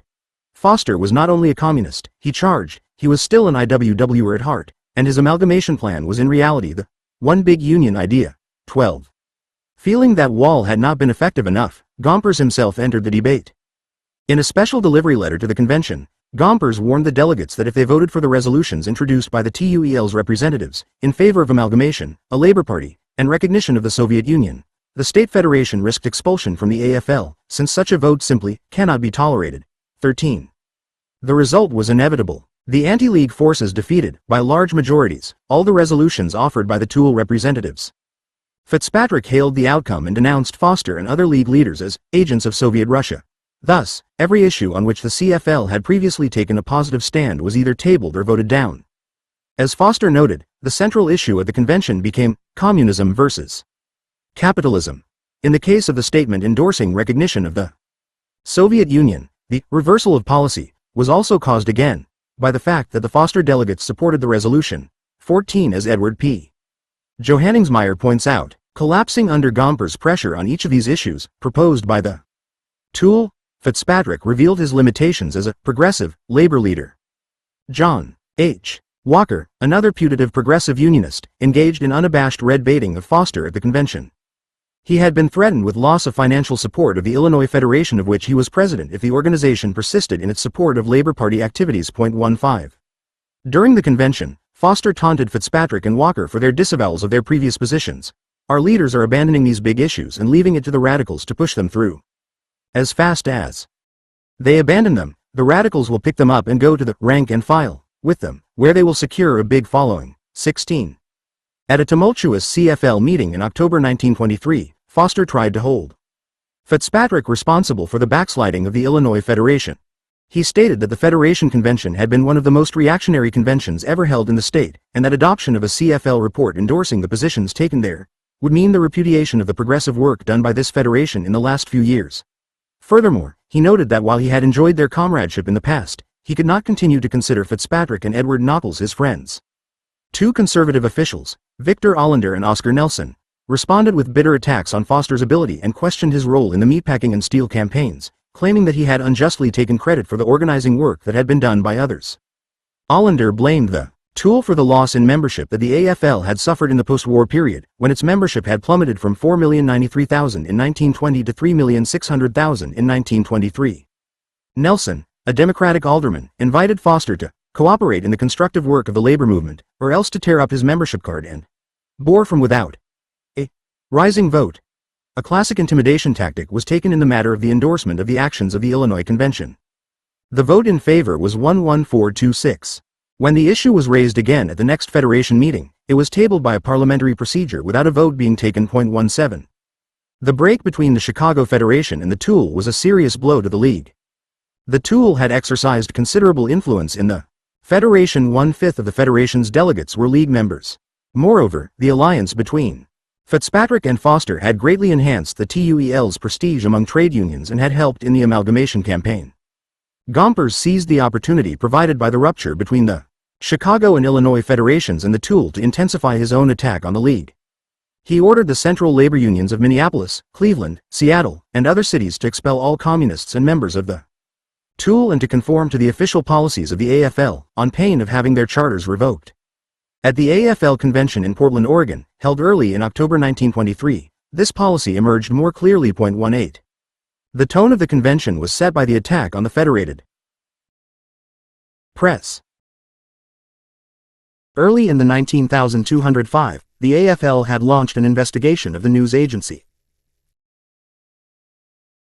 Foster was not only a communist, he charged, he was still an IWWer at heart, and his amalgamation plan was in reality the one big union idea. 12. Feeling that Wall had not been effective enough, Gompers himself entered the debate. In a special delivery letter to the convention, Gompers warned the delegates that if they voted for the resolutions introduced by the T.U.E.L's representatives, in favor of amalgamation, a labor party, and recognition of the Soviet Union, the state federation risked expulsion from the T.U.E.L, since such a vote simply cannot be tolerated. 13. The result was inevitable. The anti-League forces defeated, by large majorities, all the resolutions offered by the T.U.E.L representatives. Fitzpatrick hailed the outcome and denounced Foster and other League leaders as agents of Soviet Russia. Thus, every issue on which the CFL had previously taken a positive stand was either tabled or voted down. As Foster noted, the central issue at the convention became communism versus capitalism. In the case of the statement endorsing recognition of the Soviet Union, the reversal of policy was also caused again by the fact that the Foster delegates supported the resolution 14 as Edward P. Johanningsmeyer points out, collapsing under Gompers' pressure on each of these issues proposed by the T.U.E.L, Fitzpatrick revealed his limitations as a progressive labor leader. John H. Walker, another putative progressive unionist, engaged in unabashed red-baiting of Foster at the convention. He had been threatened with loss of financial support of the Illinois Federation, of which he was president, if the organization persisted in its support of Labor Party activities. 15. During the convention, Foster taunted Fitzpatrick and Walker for their disavowals of their previous positions. Our leaders are abandoning these big issues and leaving it to the radicals to push them through. As fast as they abandon them, the radicals will pick them up and go to the rank and file with them, where they will secure a big following. 16. At a tumultuous CFL meeting in October 1923, Foster tried to hold Fitzpatrick responsible for the backsliding of the Illinois Federation. He stated that the Federation Convention had been one of the most reactionary conventions ever held in the state, and that adoption of a CFL report endorsing the positions taken there would mean the repudiation of the progressive work done by this federation in the last few years. Furthermore, he noted that while he had enjoyed their comradeship in the past, he could not continue to consider Fitzpatrick and Edward Nockels his friends. Two conservative officials, Victor Allender and Oscar Nelson, responded with bitter attacks on Foster's ability and questioned his role in the meatpacking and steel campaigns, claiming that he had unjustly taken credit for the organizing work that had been done by others. Allender blamed the T.U.E.L for the loss in membership that the AFL had suffered in the post-war period, when its membership had plummeted from 4,093,000 in 1920 to 3,600,000 in 1923. Nelson, a Democratic alderman, invited Foster to cooperate in the constructive work of the labor movement, or else to tear up his membership card and bore from without a rising vote. A classic intimidation tactic was taken in the matter of the endorsement of the actions of the Illinois Convention. The vote in favor was 11426. When the issue was raised again at the next Federation meeting, it was tabled by a parliamentary procedure without a vote being taken. 17. The break between the Chicago Federation and the T.U.E.L was a serious blow to the League. The T.U.E.L had exercised considerable influence in the Federation. 1/5 of the Federation's delegates were League members. Moreover, the alliance between Fitzpatrick and Foster had greatly enhanced the T.U.E.L's prestige among trade unions and had helped in the amalgamation campaign. Gompers seized the opportunity provided by the rupture between the Chicago and Illinois Federations and the T.U.E.L to intensify his own attack on the League. He ordered the central labor unions of Minneapolis, Cleveland, Seattle, and other cities to expel all communists and members of the T.U.E.L and to conform to the official policies of the AFL, on pain of having their charters revoked. At the AFL convention in Portland, Oregon, held early in October 1923, this policy emerged more clearly. 18. The tone of the convention was set by the attack on the Federated press. Early in the 19,205, the AFL had launched an investigation of the news agency.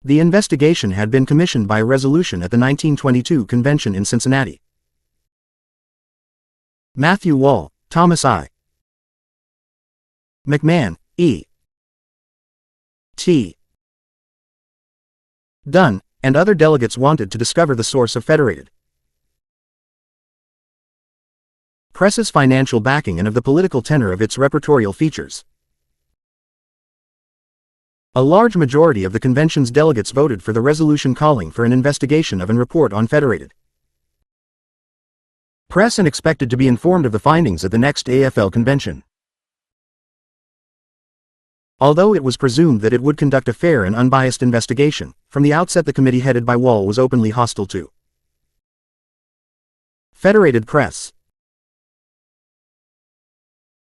The investigation had been commissioned by resolution at the 1922 convention in Cincinnati. Matthew Wall, Thomas I. McMahon, E. T. Dunn, and other delegates wanted to discover the source of Federated Press's financial backing and of the political tenor of its repertorial features. A large majority of the convention's delegates voted for the resolution calling for an investigation of and report on Federated Press and expected to be informed of the findings at the next AFL convention. Although it was presumed that it would conduct a fair and unbiased investigation, from the outset the committee headed by Wall was openly hostile to Federated Press.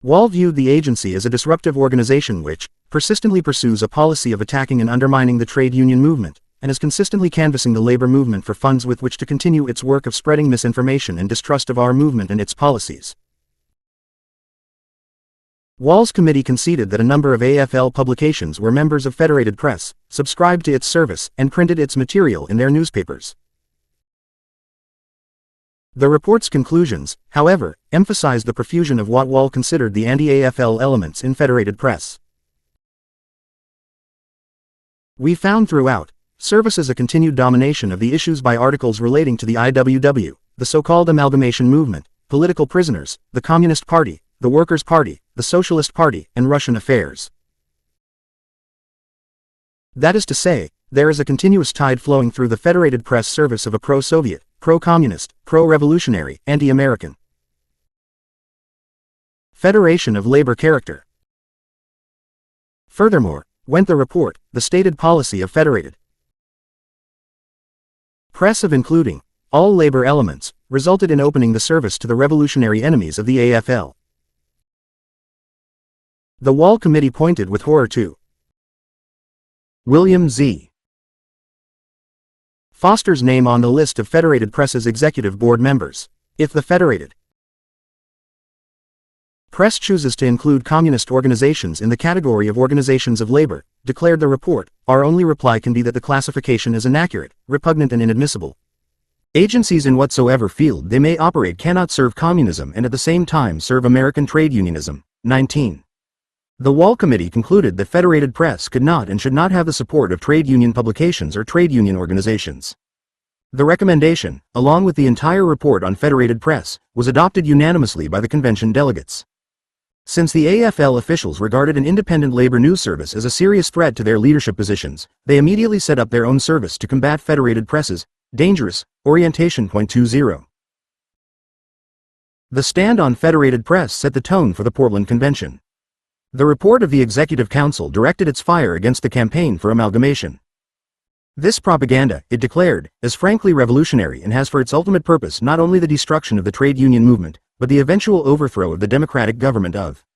Wall viewed the agency as a disruptive organization which persistently pursues a policy of attacking and undermining the trade union movement, and is consistently canvassing the labor movement for funds with which to continue its work of spreading misinformation and distrust of our movement and its policies. Wall's committee conceded that a number of AFL publications were members of Federated Press, subscribed to its service, and printed its material in their newspapers. The report's conclusions, however, emphasized the profusion of what T.U.E.L considered the anti-AFL elements in Federated Press. We found throughout services a continued domination of the issues by articles relating to the IWW, the so-called amalgamation movement, political prisoners, the Communist Party, the Workers' Party, the Socialist Party, and Russian affairs. That is to say, there is a continuous tide flowing through the Federated Press service of a pro-Soviet, pro-communist, pro-revolutionary, anti-American Federation of Labor character. Furthermore, went the report, the stated policy of Federated Press of including all labor elements, resulted in opening the service to the revolutionary enemies of the AFL. The T.U.E.L committee pointed with horror to William Z. Foster's name on the list of Federated Press's executive board members. If the Federated Press chooses to include communist organizations in the category of organizations of labor, declared the report, our only reply can be that the classification is inaccurate, repugnant and inadmissible. Agencies in whatsoever field they may operate cannot serve communism and at the same time serve American trade unionism. 19. The T.U.E.L committee concluded that Federated Press could not and should not have the support of trade union publications or trade union organizations. The recommendation, along with the entire report on Federated Press, was adopted unanimously by the convention delegates. Since the AFL officials regarded an independent labor news service as a serious threat to their leadership positions, they immediately set up their own service to combat Federated Press's dangerous orientation. 20. The stand on Federated Press set the tone for the Portland Convention. The report of the Executive Council directed its fire against the campaign for amalgamation. This propaganda, it declared, is frankly revolutionary and has for its ultimate purpose not only the destruction of the trade union movement, but the eventual overthrow of the democratic government of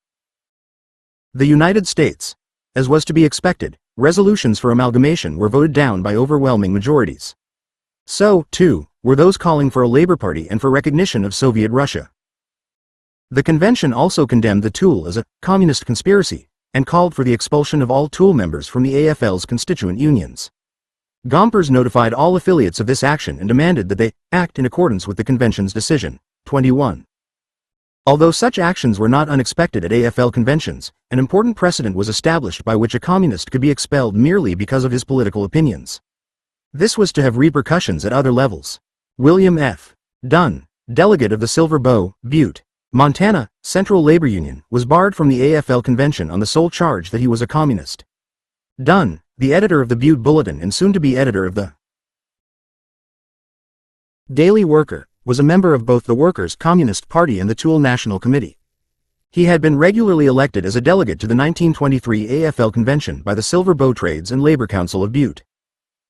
the United States. As was to be expected, resolutions for amalgamation were voted down by overwhelming majorities. So, too, were those calling for a Labor Party and for recognition of Soviet Russia. The convention also condemned the T.U.E.L as a communist conspiracy, and called for the expulsion of all T.U.E.L members from the AFL's constituent unions. Gompers notified all affiliates of this action and demanded that they act in accordance with the convention's decision. 21. Although such actions were not unexpected at AFL conventions, an important precedent was established by which a communist could be expelled merely because of his political opinions. This was to have repercussions at other levels. William F. Dunn, delegate of the Silver Bow, Butte, Montana, Central Labor Union, was barred from the AFL convention on the sole charge that he was a communist. Dunn, the editor of the Butte Bulletin and soon-to-be editor of the Daily Worker, was a member of both the Workers' Communist Party and the T.U.E.L National Committee. He had been regularly elected as a delegate to the 1923 AFL convention by the Silver Bow Trades and Labor Council of Butte.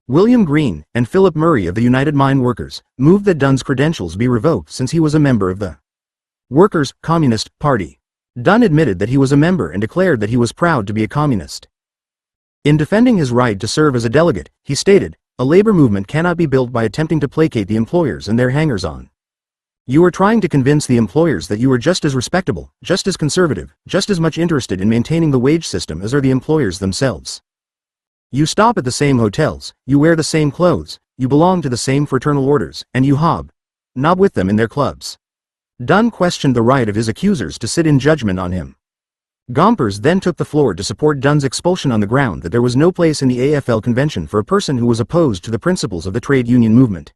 William Green and Philip Murray of the United Mine Workers moved that Dunn's credentials be revoked since he was a member of the Workers' Communist Party. Dunn admitted that he was a member and declared that he was proud to be a communist. In defending his right to serve as a delegate, he stated, "A labor movement cannot be built by attempting to placate the employers and their hangers-on. You are trying to convince the employers that you are just as respectable, just as conservative, just as much interested in maintaining the wage system as are the employers themselves. You stop at the same hotels, you wear the same clothes, you belong to the same fraternal orders, and you nob with them in their clubs." Dunn questioned the right of his accusers to sit in judgment on him. Gompers then took the floor to support Dunn's expulsion on the ground that there was no place in the AFL convention for a person who was opposed to the principles of the trade union movement.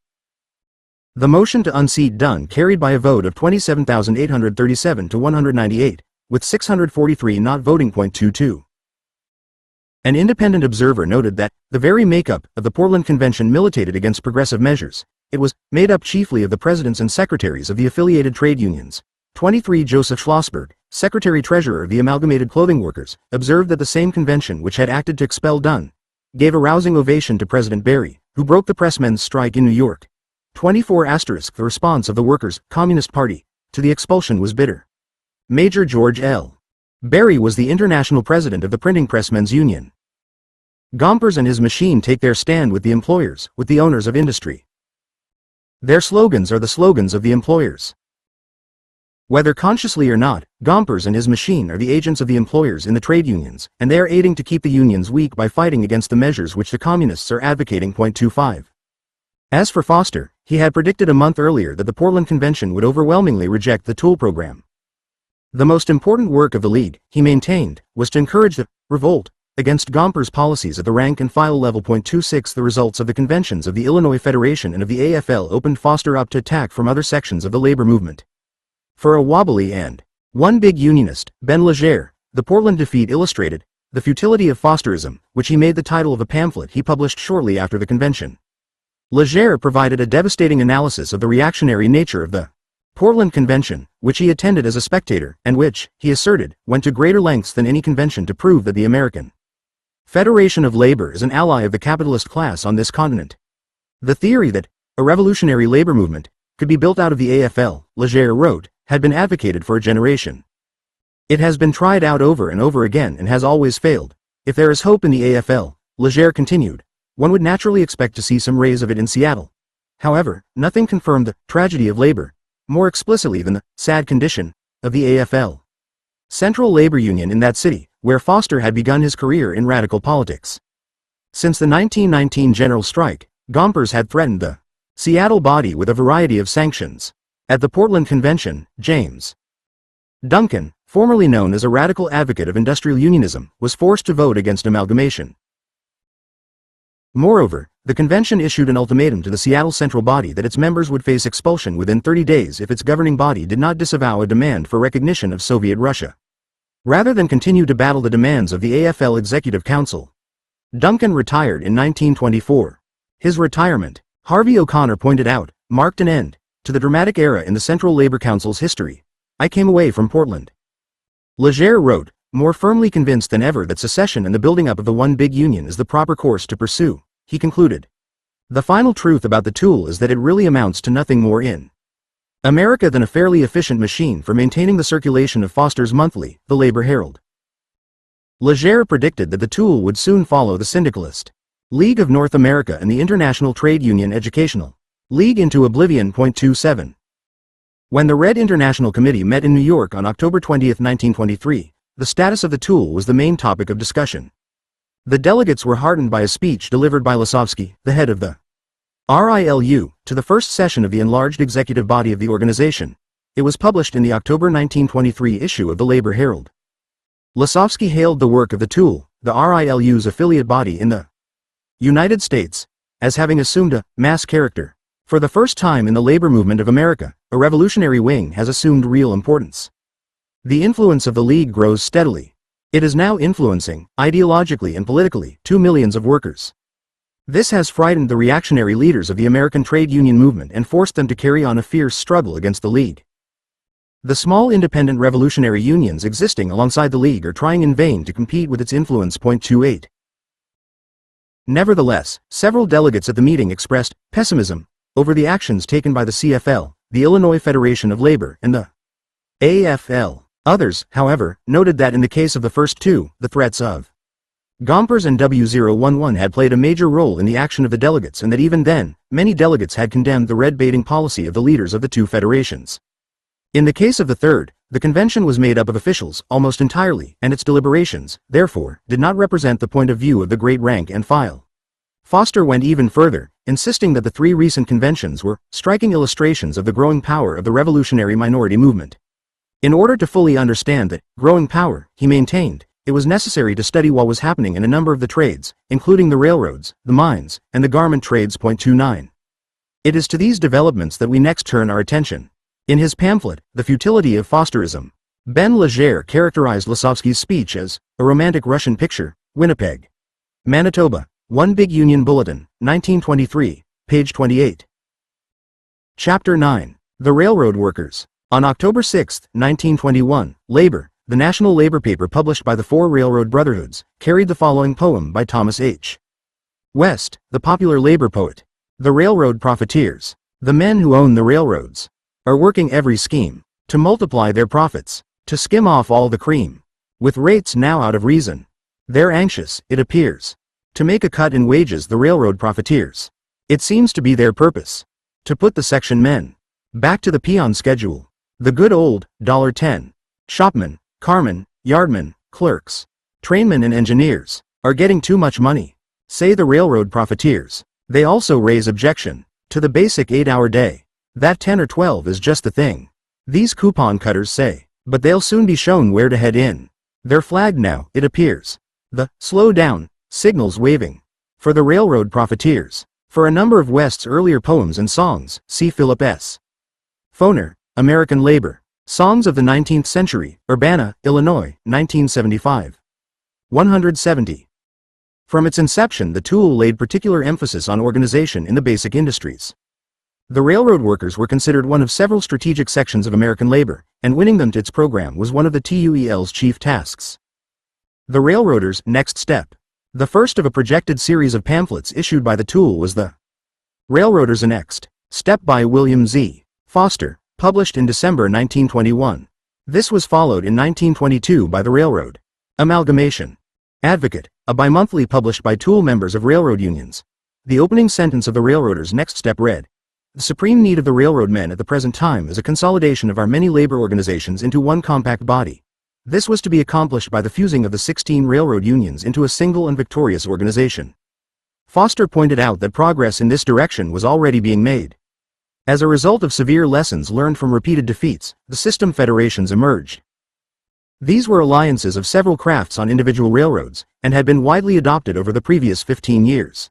The motion to unseat Dunn carried by a vote of 27,837 to 198, with 643 not voting. 22. An independent observer noted that the very makeup of the Portland Convention militated against progressive measures. It was made up chiefly of the presidents and secretaries of the affiliated trade unions. 23. Joseph Schlossberg, Secretary-Treasurer of the Amalgamated Clothing Workers, observed that the same convention which had acted to expel Dunn gave a rousing ovation to President Berry, who broke the pressmen's strike in New York. 24. The response of the Workers' Communist Party to the expulsion was bitter. Major George L. Berry was the international president of the Printing Pressmen's Union. Gompers and his machine take their stand with the employers, with the owners of industry. Their slogans are the slogans of the employers. Whether consciously or not, Gompers and his machine are the agents of the employers in the trade unions, and they are aiding to keep the unions weak by fighting against the measures which the communists are advocating. 25. As for Foster, he had predicted a month earlier that the Portland Convention would overwhelmingly reject the T.U.E.L program. The most important work of the League, he maintained, was to encourage the revolt against Gompers' policies at the rank-and-file level. 26 The results of the conventions of the Illinois Federation and of the AFL opened Foster up to attack from other sections of the labor movement. For a wobbly and one big unionist, Ben Legere, the Portland defeat illustrated the futility of Fosterism, which he made the title of a pamphlet he published shortly after the convention. Legere provided a devastating analysis of the reactionary nature of the Portland Convention, which he attended as a spectator, and which, he asserted, went to greater lengths than any convention to prove that the American Federation of Labor is an ally of the capitalist class on this continent. The theory that a revolutionary labor movement could be built out of the AFL, Legere wrote, had been advocated for a generation. It has been tried out over and over again and has always failed. If there is hope in the AFL, Legere continued, one would naturally expect to see some rays of it in Seattle. However, nothing confirmed the tragedy of labor more explicitly than the sad condition of the AFL Central Labor Union in that city, where Foster had begun his career in radical politics. Since the 1919 general strike, Gompers had threatened the Seattle body with a variety of sanctions. At the Portland Convention, James Duncan, formerly known as a radical advocate of industrial unionism, was forced to vote against amalgamation. Moreover, the convention issued an ultimatum to the Seattle Central body that its members would face expulsion within 30 days if its governing body did not disavow a demand for recognition of Soviet Russia. Rather than continue to battle the demands of the AFL Executive Council, Duncan retired in 1924. His retirement, Harvey O'Connor pointed out, marked an end to the dramatic era in the Central Labor Council's history. I came away from Portland. Legere wrote, more firmly convinced than ever that secession and the building up of the one big union is the proper course to pursue, he concluded. The final truth about the T.U.E.L is that it really amounts to nothing more in America than a fairly efficient machine for maintaining the circulation of Foster's monthly, the Labor Herald. Legere predicted that the T.U.E.L would soon follow the Syndicalist League of North America and the International Trade Union Educational League into oblivion. 27. When the Red International Committee met in New York on October 20, 1923, the status of the T.U.E.L was the main topic of discussion. The delegates were heartened by a speech delivered by Lasovsky, the head of the RILU, to the first session of the enlarged executive body of the organization. It was published in the October 1923 issue of the Labor Herald. Lasovsky hailed the work of the T.U.E.L, the RILU's affiliate body in the United States, as having assumed a mass character. For the first time in the labor movement of America, a revolutionary wing has assumed real importance. The influence of the League grows steadily. It is now influencing, ideologically and politically, 2 million of workers. This has frightened the reactionary leaders of the American trade union movement and forced them to carry on a fierce struggle against the League. The small independent revolutionary unions existing alongside the League are trying in vain to compete with its influence. 28. Nevertheless, several delegates at the meeting expressed pessimism over the actions taken by the CFL, the Illinois Federation of Labor, and the AFL. Others, however, noted that in the case of the first two, the threats of Gompers and W011 had played a major role in the action of the delegates, and that even then, many delegates had condemned the red-baiting policy of the leaders of the two federations. In the case of the third, the convention was made up of officials almost entirely, and its deliberations, therefore, did not represent the point of view of the great rank and file. Foster went even further, insisting that the three recent conventions were striking illustrations of the growing power of the revolutionary minority movement. In order to fully understand that growing power, he maintained, it was necessary to study what was happening in a number of the trades, including the railroads, the mines, and the garment trades. 29. It is to these developments that we next turn our attention. In his pamphlet, The Futility of Fosterism, Ben Legere characterized Lasovsky's speech as a romantic Russian picture. Winnipeg, Manitoba, One Big Union Bulletin, 1923, page 28. Chapter 9. The Railroad Workers. On October 6, 1921, Labor, the national labor paper published by the four railroad brotherhoods, carried the following poem by Thomas H. West, the popular labor poet. The railroad profiteers, the men who own the railroads, are working every scheme to multiply their profits, to skim off all the cream. With rates now out of reason, they're anxious, it appears, to make a cut in wages. The railroad profiteers. It seems to be their purpose to put the section men back to the peon schedule. The good old $10 shopmen, carmen, yardmen, clerks, trainmen and engineers are getting too much money, say the railroad profiteers. They also raise objection to the basic 8-hour day. That 10 or 12 is just the thing. These coupon cutters say. But they'll soon be shown where to head in. They're flagged now, it appears. The slow down signals waving. For the railroad profiteers. For a number of West's earlier poems and songs, see Philip S. Foner, American Labor. Songs of the 19th Century, Urbana, Illinois, 1975. 170. From its inception, the T.U.E.L laid particular emphasis on organization in the basic industries. The railroad workers were considered one of several strategic sections of American labor, and winning them to its program was one of the T.U.E.L's chief tasks. The Railroaders' Next Step. The first of a projected series of pamphlets issued by the T.U.E.L was the Railroaders' Next Step by William Z. Foster, published in December 1921. This was followed in 1922 by the Railroad Amalgamation Advocate, a bimonthly published by T.U.E.L members of railroad unions. The opening sentence of the Railroaders' Next Step read, "The supreme need of the railroad men at the present time is a consolidation of our many labor organizations into one compact body. This was to be accomplished by the fusing of the 16 railroad unions into a single and victorious organization." Foster pointed out that progress in this direction was already being made. As a result of severe lessons learned from repeated defeats, the system federations emerged. These were alliances of several crafts on individual railroads, and had been widely adopted over the previous 15 years.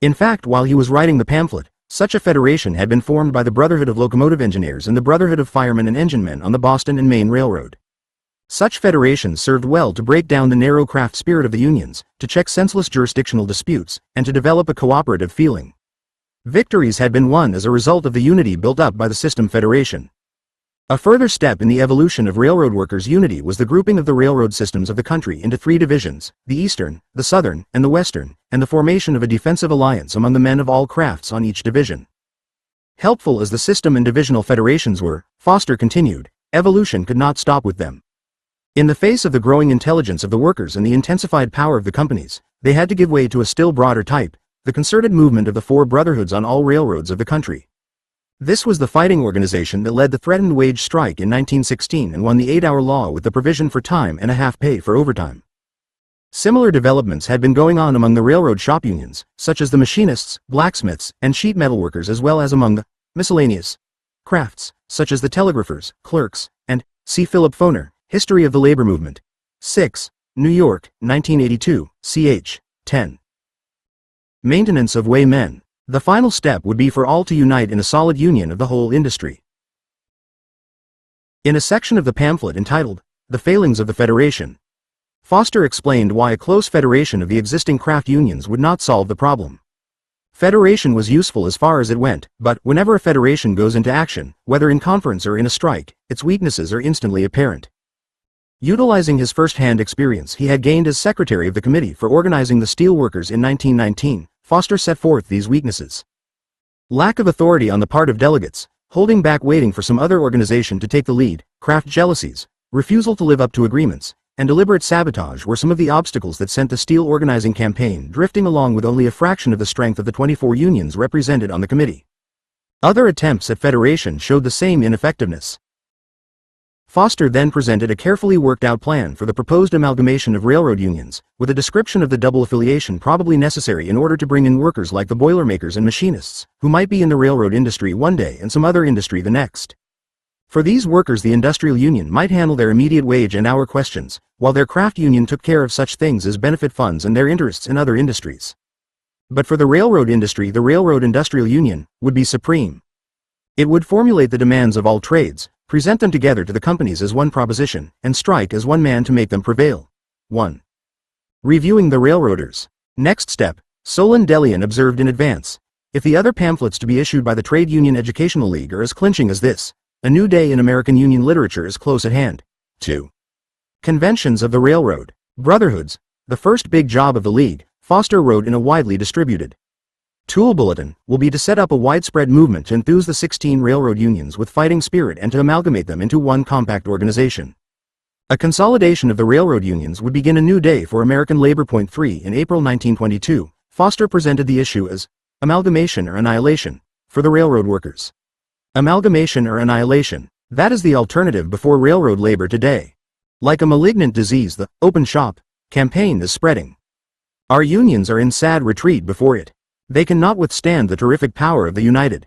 In fact, while he was writing the pamphlet, such a federation had been formed by the Brotherhood of Locomotive Engineers and the Brotherhood of Firemen and Enginemen on the Boston and Maine Railroad. Such federations served well to break down the narrow craft spirit of the unions, to check senseless jurisdictional disputes, and to develop a cooperative feeling. Victories had been won as a result of the unity built up by the system federation. A further step in the evolution of railroad workers' unity was the grouping of the railroad systems of the country into 3 divisions, the Eastern, the Southern, and the Western, and the formation of a defensive alliance among the men of all crafts on each division. Helpful as the system and divisional federations were, Foster continued, evolution could not stop with them. In the face of the growing intelligence of the workers and the intensified power of the companies, they had to give way to a still broader type, the concerted movement of the 4 brotherhoods on all railroads of the country. This was the fighting organization that led the threatened wage strike in 1916 and won the 8-hour law with the provision for time and a half pay for overtime. Similar developments had been going on among the railroad shop unions, such as the machinists, blacksmiths, and sheet metal workers, as well as among the miscellaneous crafts, such as the telegraphers, clerks, and see Philip Foner, History of the Labor Movement. 6. New York, 1982, ch. 10. Maintenance of way men. The final step would be for all to unite in a solid union of the whole industry. In a section of the pamphlet entitled, The Failings of the Federation, Foster explained why a close federation of the existing craft unions would not solve the problem. Federation was useful as far as it went, but whenever a federation goes into action, whether in conference or in a strike, its weaknesses are instantly apparent. Utilizing his first-hand experience he had gained as secretary of the Committee for Organizing the Steel Workers in 1919, Foster set forth these weaknesses. Lack of authority on the part of delegates, holding back waiting for some other organization to take the lead, craft jealousies, refusal to live up to agreements, and deliberate sabotage were some of the obstacles that sent the steel organizing campaign drifting along with only a fraction of the strength of the 24 unions represented on the committee. Other attempts at federation showed the same ineffectiveness. Foster then presented a carefully worked-out plan for the proposed amalgamation of railroad unions, with a description of the double affiliation probably necessary in order to bring in workers like the boilermakers and machinists, who might be in the railroad industry one day and some other industry the next. For these workers the industrial union might handle their immediate wage and hour questions, while their craft union took care of such things as benefit funds and their interests in other industries. But for the railroad industry the railroad industrial union would be supreme. It would formulate the demands of all trades, present them together to the companies as one proposition, and strike as one man to make them prevail. 1. Reviewing the railroaders. Next step, Solon Delian observed in advance. If the other pamphlets to be issued by the Trade Union Educational League are as clinching as this, a new day in American union literature is close at hand. 2. Conventions of the railroad. Brotherhoods. The first big job of the League, Foster wrote in a widely distributed T.U.E.L bulletin, will be to set up a widespread movement to enthuse the 16 railroad unions with fighting spirit and to amalgamate them into one compact organization. A consolidation of the railroad unions would begin a new day for American labor. 3. In April 1922, Foster presented the issue as amalgamation or annihilation for the railroad workers. Amalgamation or annihilation, that is the alternative before railroad labor today. Like a malignant disease, the open shop campaign is spreading. Our unions are in sad retreat before it. They cannot withstand the terrific power of the united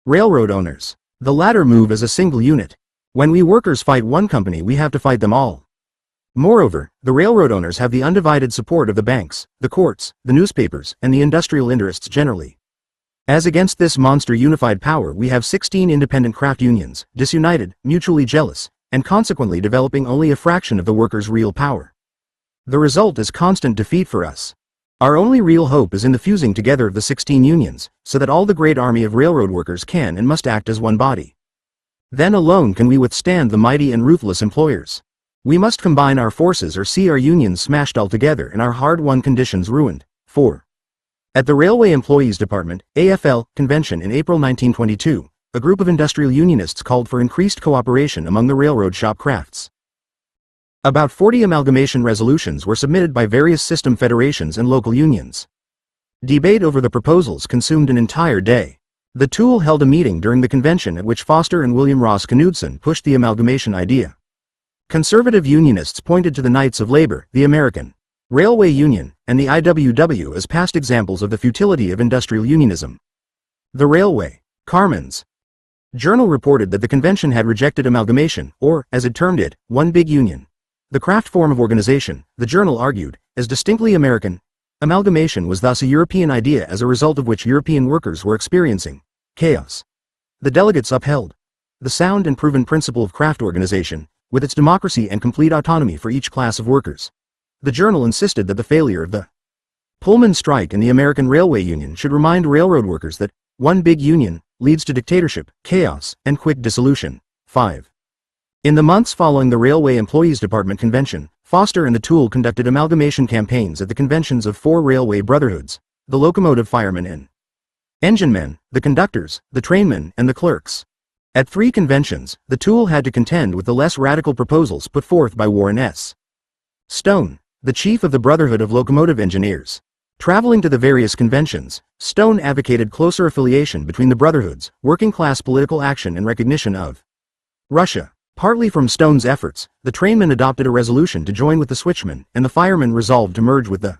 railroad owners. The latter move as a single unit. When we workers fight one company, we have to fight them all. Moreover, the railroad owners have the undivided support of the banks, the courts, the newspapers, and the industrial interests generally. As against this monster unified power, we have 16 independent craft unions, disunited, mutually jealous, and consequently developing only a fraction of the workers' real power. The result is constant defeat for us. Our only real hope is in the fusing together of the 16 unions, so that all the great army of railroad workers can and must act as one body. Then alone can we withstand the mighty and ruthless employers. We must combine our forces or see our unions smashed altogether and our hard-won conditions ruined. 4. At the Railway Employees Department, AFL, convention in April 1922, a group of industrial unionists called for increased cooperation among the railroad shop crafts. About 40 amalgamation resolutions were submitted by various system federations and local unions. Debate over the proposals consumed an entire day. The T.U.E.L held a meeting during the convention at which Foster and William Ross Knudsen pushed the amalgamation idea. Conservative unionists pointed to the Knights of Labor, the American Railway Union, and the IWW as past examples of the futility of industrial unionism. The Railway Carmen's Journal reported that the convention had rejected amalgamation, or, as it termed it, one big union. The craft form of organization, the journal argued, as distinctly American. Amalgamation was thus a European idea, as a result of which European workers were experiencing chaos. The delegates upheld the sound and proven principle of craft organization, with its democracy and complete autonomy for each class of workers. The journal insisted that the failure of the Pullman strike and the American Railway Union should remind railroad workers that one big union leads to dictatorship, chaos, and quick dissolution. 5. In the months following the Railway Employees Department convention, Foster and the T.U.E.L conducted amalgamation campaigns at the conventions of 4 railway brotherhoods: the locomotive firemen and enginemen, the conductors, the trainmen, and the clerks. At 3 conventions, the T.U.E.L had to contend with the less radical proposals put forth by Warren S. Stone, the chief of the Brotherhood of Locomotive Engineers. Traveling to the various conventions, Stone advocated closer affiliation between the brotherhoods, working-class political action, and recognition of Russia. Partly from Stone's efforts, the trainmen adopted a resolution to join with the switchmen, and the firemen resolved to merge with the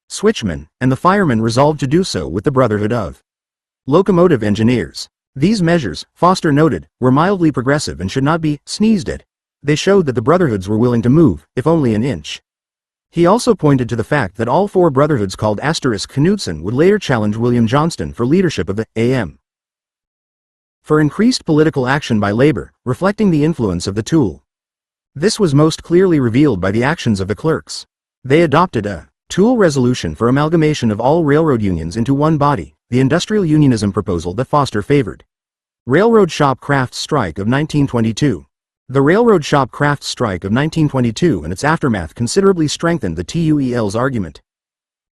switchmen, and the firemen resolved to do so with the Brotherhood of Locomotive Engineers. These measures, Foster noted, were mildly progressive and should not be sneezed at. They showed that the brotherhoods were willing to move, if only an inch. He also pointed to the fact that all 4 brotherhoods called Knudsen would later challenge William Johnston for leadership of the A.M. for increased political action by labor, reflecting the influence of the T.U.E.L. This was most clearly revealed by the actions of the clerks. They adopted a T.U.E.L resolution for amalgamation of all railroad unions into one body, the industrial unionism proposal that Foster favored. Railroad Shop Crafts Strike of 1922. The Railroad Shop Crafts Strike of 1922 and its aftermath considerably strengthened the T.U.E.L's argument.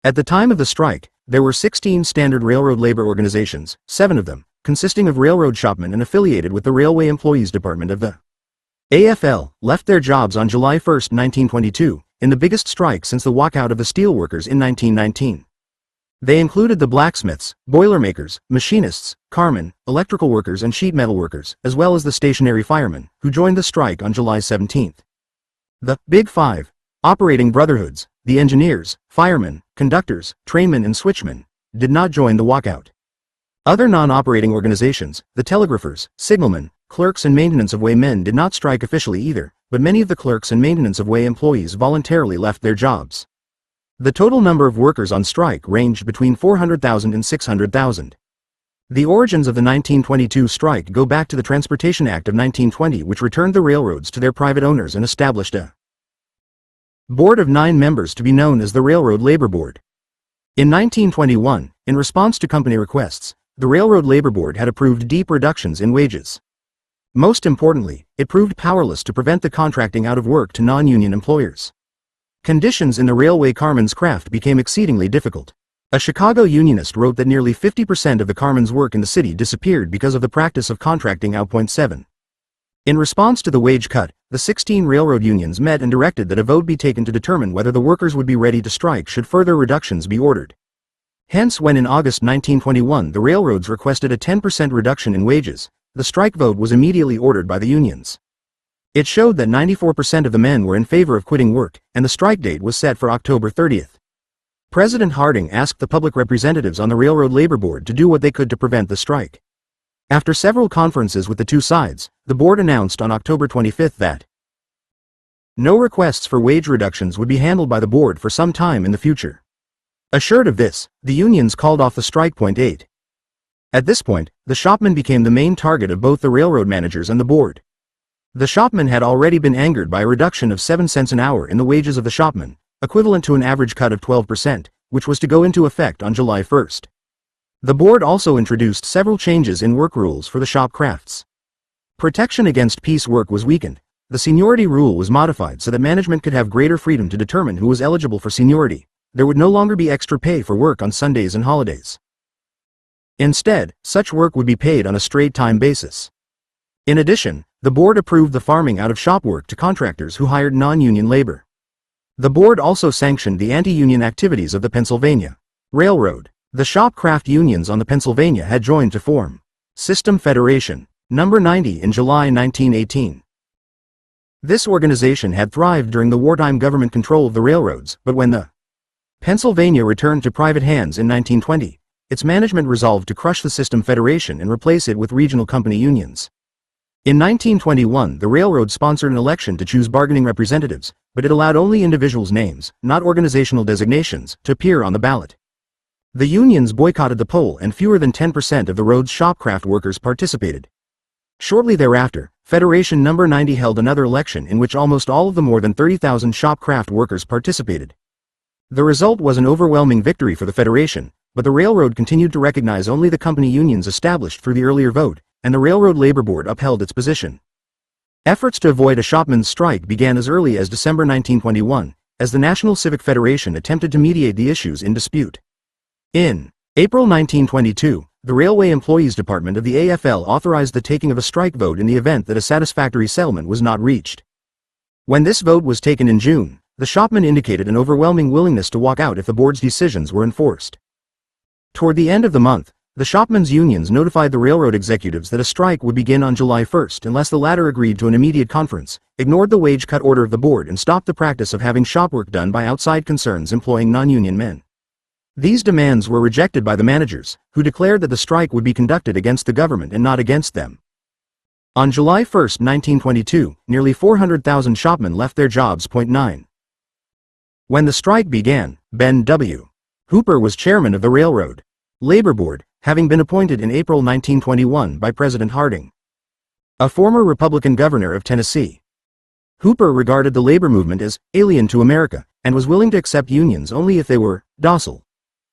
At the time of the strike, there were 16 standard railroad labor organizations, 7 of them consisting of railroad shopmen and affiliated with the Railway Employees Department of the AFL, left their jobs on July 1, 1922, in the biggest strike since the walkout of the steelworkers in 1919. They included the blacksmiths, boilermakers, machinists, carmen, electrical workers, and sheet metal workers, as well as the stationary firemen, who joined the strike on July 17. The Big Five operating brotherhoods, the engineers, firemen, conductors, trainmen, and switchmen, did not join the walkout. Other non-operating organizations, the telegraphers, signalmen, clerks, and maintenance of way men did not strike officially either, but many of the clerks and maintenance of way employees voluntarily left their jobs. The total number of workers on strike ranged between 400,000 and 600,000. The origins of the 1922 strike go back to the Transportation Act of 1920, which returned the railroads to their private owners and established a board of 9 members to be known as the Railroad Labor Board. In 1921, in response to company requests, the Railroad Labor Board had approved deep reductions in wages. Most importantly, it proved powerless to prevent the contracting out of work to non-union employers. Conditions in the railway carmen's craft became exceedingly difficult. A Chicago unionist wrote that nearly 50% of the carmen's work in the city disappeared because of the practice of contracting out. 7. In response to the wage cut, the 16 railroad unions met and directed that a vote be taken to determine whether the workers would be ready to strike should further reductions be ordered. Hence, when in August 1921 the railroads requested a 10% reduction in wages, the strike vote was immediately ordered by the unions. It showed that 94% of the men were in favor of quitting work, and the strike date was set for October 30. President Harding asked the public representatives on the Railroad Labor Board to do what they could to prevent the strike. After several conferences with the two sides, the board announced on October 25 that no requests for wage reductions would be handled by the board for some time in the future. Assured of this, the unions called off the strike. 8. At this point, the shopmen became the main target of both the railroad managers and the board. The shopmen had already been angered by a reduction of 7 cents an hour in the wages of the shopmen, equivalent to an average cut of 12%, which was to go into effect on July 1. The board also introduced several changes in work rules for the shop crafts. Protection against piece work was weakened. The seniority rule was modified so that management could have greater freedom to determine who was eligible for seniority. There would no longer be extra pay for work on Sundays and holidays. Instead, such work would be paid on a straight-time basis. In addition, the board approved the farming out of shop work to contractors who hired non-union labor. The board also sanctioned the anti-union activities of the Pennsylvania Railroad. The shop craft unions on the Pennsylvania had joined to form System Federation Number 90 in July 1918. This organization had thrived during the wartime government control of the railroads, but when the Pennsylvania returned to private hands in 1920, its management resolved to crush the System Federation and replace it with regional company unions. In 1921, the railroad sponsored an election to choose bargaining representatives, but it allowed only individuals' names, not organizational designations, to appear on the ballot. The unions boycotted the poll and fewer than 10% of the road's shopcraft workers participated. Shortly thereafter, Federation Number 90 held another election in which almost all of the more than 30,000 shopcraft workers participated. The result was an overwhelming victory for the Federation, but the railroad continued to recognize only the company unions established through the earlier vote, and the Railroad Labor Board upheld its position. Efforts to avoid a shopmen's strike began as early as December 1921, as the National Civic Federation attempted to mediate the issues in dispute. In April 1922, the Railway Employees Department of the AFL authorized the taking of a strike vote in the event that a satisfactory settlement was not reached. When this vote was taken in June, the shopmen indicated an overwhelming willingness to walk out if the board's decisions were enforced. Toward the end of the month, the shopmen's unions notified the railroad executives that a strike would begin on July 1 unless the latter agreed to an immediate conference, ignored the wage cut order of the board, and stopped the practice of having shop work done by outside concerns employing non-union men. These demands were rejected by the managers, who declared that the strike would be conducted against the government and not against them. On July 1, 1922, nearly 400,000 shopmen left their jobs. 9. When the strike began, Ben W. Hooper was chairman of the Railroad Labor Board, having been appointed in April 1921 by President Harding, a former Republican governor of Tennessee. Hooper regarded the labor movement as alien to America and was willing to accept unions only if they were docile.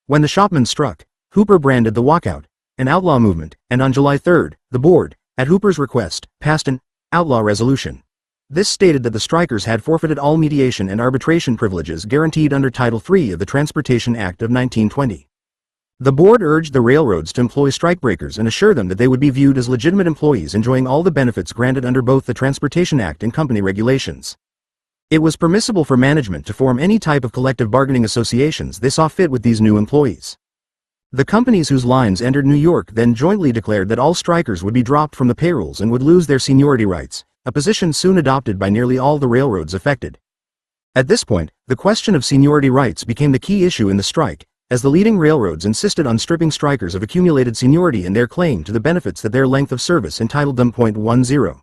When the shopmen struck, Hooper branded the walkout an outlaw movement, and on July 3, the board, at Hooper's request, passed an outlaw resolution. This stated that the strikers had forfeited all mediation and arbitration privileges guaranteed under Title III of the Transportation Act of 1920. The board urged the railroads to employ strikebreakers and assure them that they would be viewed as legitimate employees enjoying all the benefits granted under both the Transportation Act and company regulations. It was permissible for management to form any type of collective bargaining associations they saw fit with these new employees. The companies whose lines entered New York then jointly declared that all strikers would be dropped from the payrolls and would lose their seniority rights, a position soon adopted by nearly all the railroads affected. At this point, the question of seniority rights became the key issue in the strike, as the leading railroads insisted on stripping strikers of accumulated seniority and their claim to the benefits that their length of service entitled them. 10.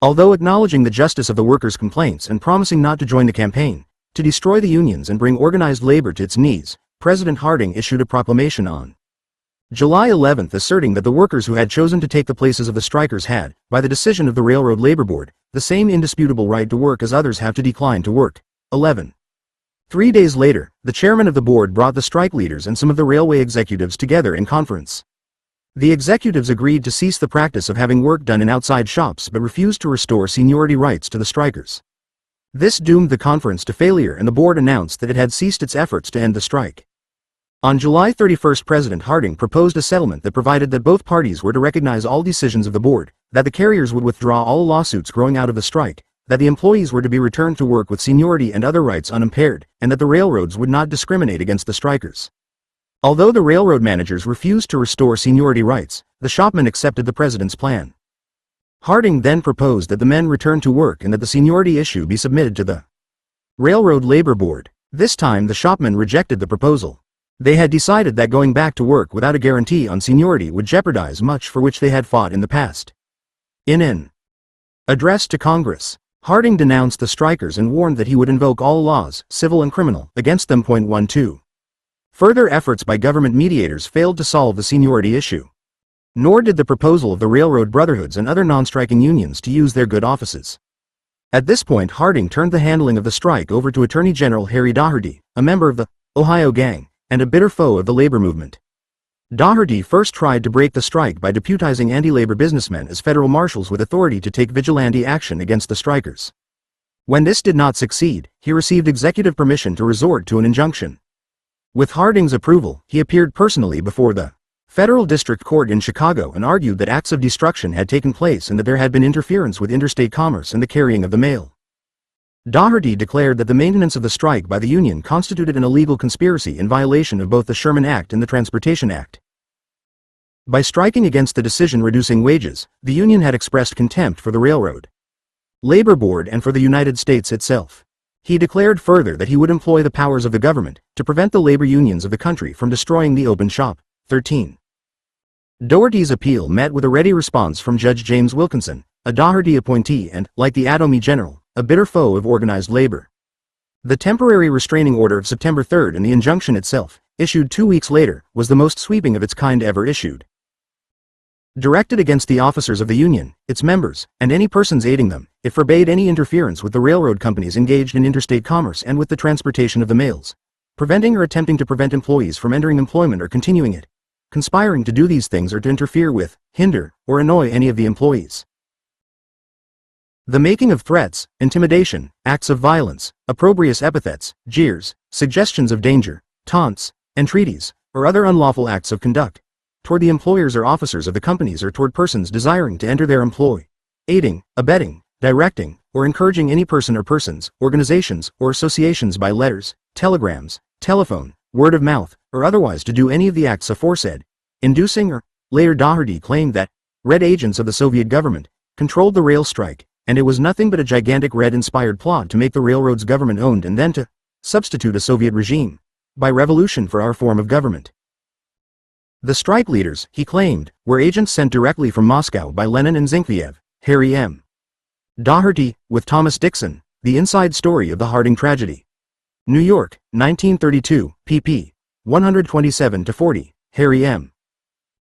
Although acknowledging the justice of the workers' complaints and promising not to join the campaign to destroy the unions and bring organized labor to its knees, President Harding issued a proclamation on July 11 asserting that the workers who had chosen to take the places of the strikers had, by the decision of the Railroad Labor Board, the same indisputable right to work as others have to decline to work. 11. 3 days later, the chairman of the board brought the strike leaders and some of the railway executives together in conference. The executives agreed to cease the practice of having work done in outside shops but refused to restore seniority rights to the strikers. This doomed the conference to failure, and the board announced that it had ceased its efforts to end the strike. On July 31, President Harding proposed a settlement that provided that both parties were to recognize all decisions of the board, that the carriers would withdraw all lawsuits growing out of the strike, that the employees were to be returned to work with seniority and other rights unimpaired, and that the railroads would not discriminate against the strikers. Although the railroad managers refused to restore seniority rights, the shopmen accepted the president's plan. Harding then proposed that the men return to work and that the seniority issue be submitted to the Railroad Labor Board. This time the shopmen rejected the proposal. They had decided that going back to work without a guarantee on seniority would jeopardize much for which they had fought in the past. In an address to Congress, Harding denounced the strikers and warned that he would invoke all laws, civil and criminal, against them. 12. Further efforts by government mediators failed to solve the seniority issue. Nor did the proposal of the railroad brotherhoods and other non-striking unions to use their good offices. At this point Harding turned the handling of the strike over to Attorney General Harry Daugherty, a member of the Ohio Gang, and a bitter foe of the labor movement. Daugherty first tried to break the strike by deputizing anti-labor businessmen as federal marshals with authority to take vigilante action against the strikers. When this did not succeed, he received executive permission to resort to an injunction. With Harding's approval, he appeared personally before the Federal District Court in Chicago and argued that acts of destruction had taken place and that there had been interference with interstate commerce and the carrying of the mail. Daugherty declared that the maintenance of the strike by the union constituted an illegal conspiracy in violation of both the Sherman Act and the Transportation Act. By striking against the decision reducing wages, the union had expressed contempt for the Railroad Labor Board and for the United States itself. He declared further that he would employ the powers of the government to prevent the labor unions of the country from destroying the open shop. 13. Daugherty's appeal met with a ready response from Judge James Wilkinson, a Daugherty appointee and, like the Attorney General, a bitter foe of organized labor. The temporary restraining order of September 3 and the injunction itself, issued 2 weeks later, was the most sweeping of its kind ever issued. Directed against the officers of the union, its members, and any persons aiding them, it forbade any interference with the railroad companies engaged in interstate commerce and with the transportation of the mails, preventing or attempting to prevent employees from entering employment or continuing it, conspiring to do these things or to interfere with, hinder, or annoy any of the employees. The making of threats, intimidation, acts of violence, opprobrious epithets, jeers, suggestions of danger, taunts, entreaties, or other unlawful acts of conduct, toward the employers or officers of the companies or toward persons desiring to enter their employ, aiding, abetting, directing, or encouraging any person or persons, organizations, or associations by letters, telegrams, telephone, word of mouth, or otherwise to do any of the acts aforesaid, inducing or, later Daugherty claimed that, Red agents of the Soviet government, controlled the rail strike, and it was nothing but a gigantic Red-inspired plot to make the railroads government-owned and then to substitute a Soviet regime by revolution for our form of government. The strike leaders, he claimed, were agents sent directly from Moscow by Lenin and Zinkiev. Harry M. Daugherty, with Thomas Dixon, The Inside Story of the Harding Tragedy. New York, 1932, pp. 127-40, Harry M.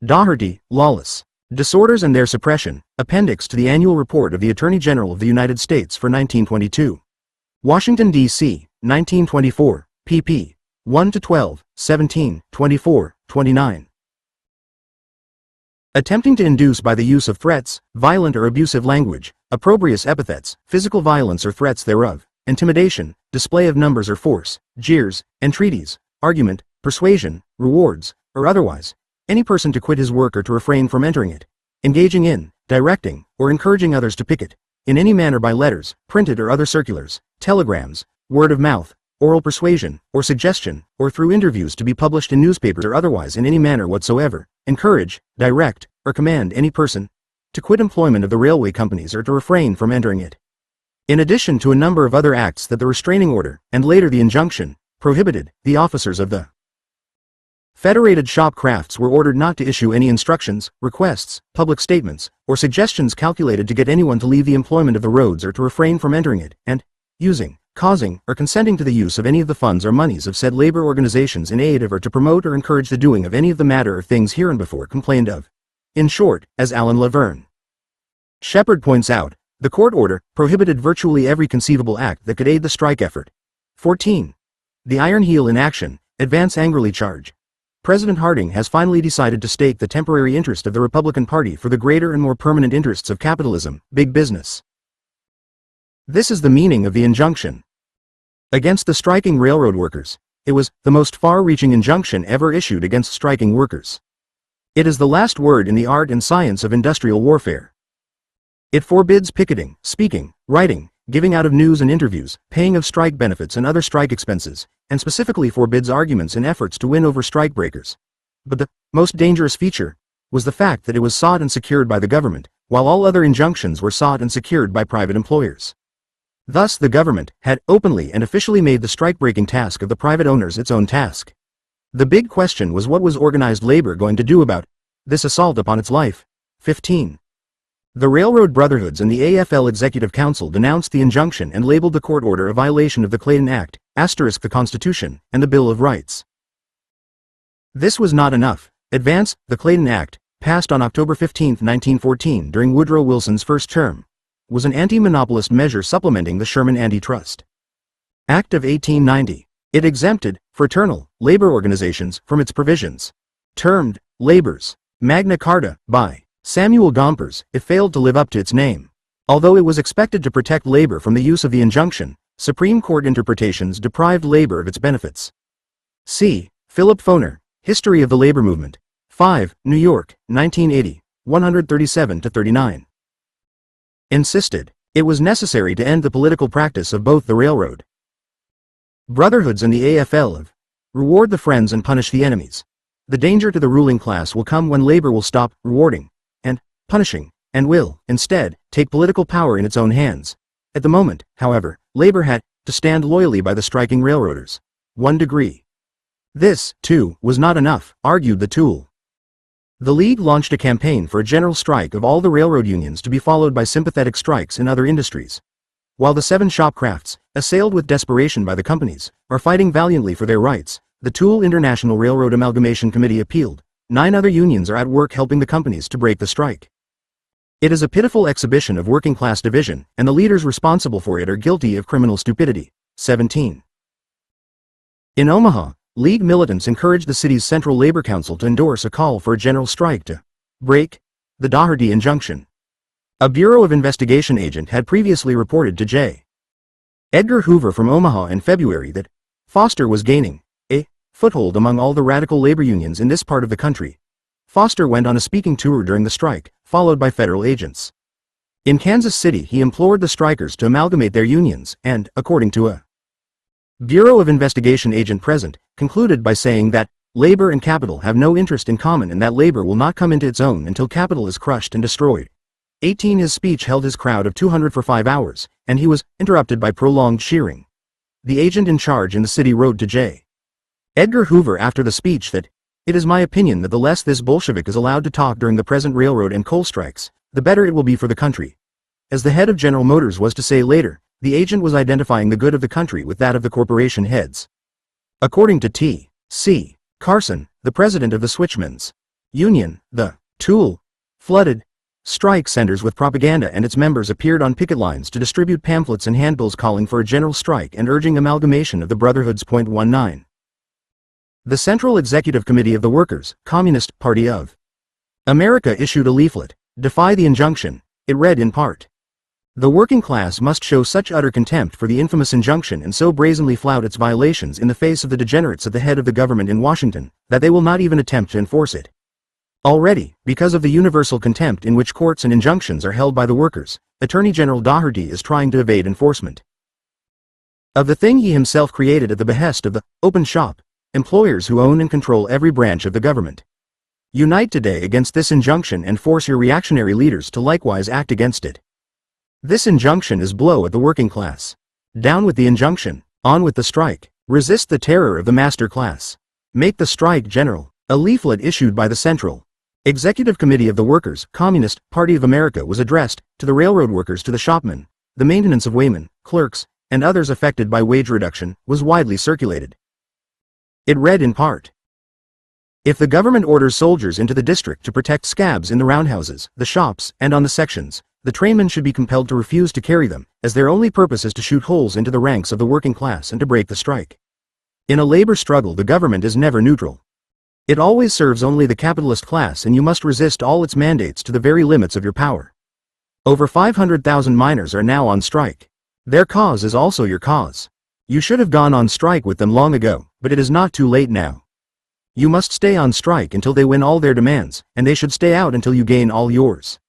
Daugherty, Lawless Disorders and Their Suppression, Appendix to the Annual Report of the Attorney General of the United States for 1922. Washington, D.C., 1924, pp. 1-12, 17, 24, 29. Attempting to induce by the use of threats, violent or abusive language, opprobrious epithets, physical violence or threats thereof, intimidation, display of numbers or force, jeers, entreaties, argument, persuasion, rewards, or otherwise, any person to quit his work or to refrain from entering it, engaging in, directing, or encouraging others to picket, in any manner by letters, printed or other circulars, telegrams, word of mouth, oral persuasion, or suggestion, or through interviews to be published in newspapers or otherwise in any manner whatsoever, encourage, direct, or command any person to quit employment of the railway companies or to refrain from entering it. In addition to a number of other acts that the restraining order, and later the injunction, prohibited, the officers of the Federated Shop Crafts were ordered not to issue any instructions, requests, public statements, or suggestions calculated to get anyone to leave the employment of the roads or to refrain from entering it, and using, causing, or consenting to the use of any of the funds or monies of said labor organizations in aid of or to promote or encourage the doing of any of the matter or things hereinbefore complained of. In short, as Alan Laverne Shepard points out, the court order prohibited virtually every conceivable act that could aid the strike effort. 14. The Iron Heel in Action, Advance Angrily charge. President Harding has finally decided to stake the temporary interest of the Republican Party for the greater and more permanent interests of capitalism, big business. This is the meaning of the injunction against the striking railroad workers. It was the most far-reaching injunction ever issued against striking workers. It is the last word in the art and science of industrial warfare. It forbids picketing, speaking, writing, giving out of news and interviews, paying of strike benefits and other strike expenses, and specifically forbids arguments in efforts to win over strikebreakers. But the most dangerous feature was the fact that it was sought and secured by the government, while all other injunctions were sought and secured by private employers. Thus the government had openly and officially made the strike-breaking task of the private owners its own task. The big question was, what was organized labor going to do about this assault upon its life? 15. The Railroad Brotherhoods and the AFL Executive Council denounced the injunction and labeled the court order a violation of the Clayton Act, * the Constitution, and the Bill of Rights. This was not enough. Advance, the Clayton Act, passed on October 15, 1914 during Woodrow Wilson's first term, was an anti-monopolist measure supplementing the Sherman Antitrust Act of 1890. It exempted fraternal labor organizations from its provisions, termed Labor's Magna Carta, by Samuel Gompers, it failed to live up to its name. Although it was expected to protect labor from the use of the injunction, Supreme Court interpretations deprived labor of its benefits. C. Philip Foner, History of the Labor Movement. 5, New York, 1980, 137-39. Insisted it was necessary to end the political practice of both the railroad brotherhoods and the AFL of reward the friends and punish the enemies. The danger to the ruling class will come when labor will stop rewarding and punishing, and will, instead, take political power in its own hands. At the moment, however, labor had to stand loyally by the striking railroaders. 1 degree. This, too, was not enough, argued the T.U.E.L. The League launched a campaign for a general strike of all the railroad unions to be followed by sympathetic strikes in other industries. While the 7 shop crafts, assailed with desperation by the companies, are fighting valiantly for their rights, the T.U.E.L International Railroad Amalgamation Committee appealed. 9 other unions are at work helping the companies to break the strike. It is a pitiful exhibition of working-class division, and the leaders responsible for it are guilty of criminal stupidity. 17. In Omaha, League militants encouraged the city's Central Labor Council to endorse a call for a general strike to break the Doherty injunction. A Bureau of Investigation agent had previously reported to J. Edgar Hoover from Omaha in February that Foster was gaining a foothold among all the radical labor unions in this part of the country. Foster went on a speaking tour during the strike, followed by federal agents. In Kansas City, he implored the strikers to amalgamate their unions and, according to a Bureau of Investigation agent present, concluded by saying that labor and capital have no interest in common and that labor will not come into its own until capital is crushed and destroyed. 18. His speech held his crowd of 200 for 5 hours, and he was interrupted by prolonged cheering. The agent in charge in the city wrote to J. Edgar Hoover after the speech that, "It is my opinion that the less this Bolshevik is allowed to talk during the present railroad and coal strikes, the better it will be for the country." As the head of General Motors was to say later, the agent was identifying the good of the country with that of the corporation heads. According to T.C. Carson, the president of the Switchmen's Union, the T.U.E.L flooded strike centers with propaganda, and its members appeared on picket lines to distribute pamphlets and handbills calling for a general strike and urging amalgamation of the brotherhoods. 19. The Central Executive Committee of the Workers' Communist Party of America issued a leaflet, "Defy the Injunction." It read in part, "The working class must show such utter contempt for the infamous injunction and so brazenly flout its violations in the face of the degenerates at the head of the government in Washington, that they will not even attempt to enforce it. Already, because of the universal contempt in which courts and injunctions are held by the workers, Attorney General Doherty is trying to evade enforcement of the thing he himself created at the behest of the open shop employers who own and control every branch of the government. Unite today against this injunction and force your reactionary leaders to likewise act against it. This injunction is blow at the working class. Down with the injunction, on with the strike. Resist the terror of the master class. Make the strike general." A leaflet issued by the Central Executive Committee of the Workers' Communist Party of America was addressed to the railroad workers, to the shopmen, the maintenance of waymen, clerks, and others affected by wage reduction, was widely circulated. It read in part, "If the government orders soldiers into the district to protect scabs in the roundhouses, the shops, and on the sections, the trainmen should be compelled to refuse to carry them, as their only purpose is to shoot holes into the ranks of the working class and to break the strike. In a labor struggle, the government is never neutral. It always serves only the capitalist class, and you must resist all its mandates to the very limits of your power. Over 500,000 miners are now on strike. Their cause is also your cause. You should have gone on strike with them long ago, but it is not too late now. You must stay on strike until they win all their demands, and they should stay out until you gain all yours.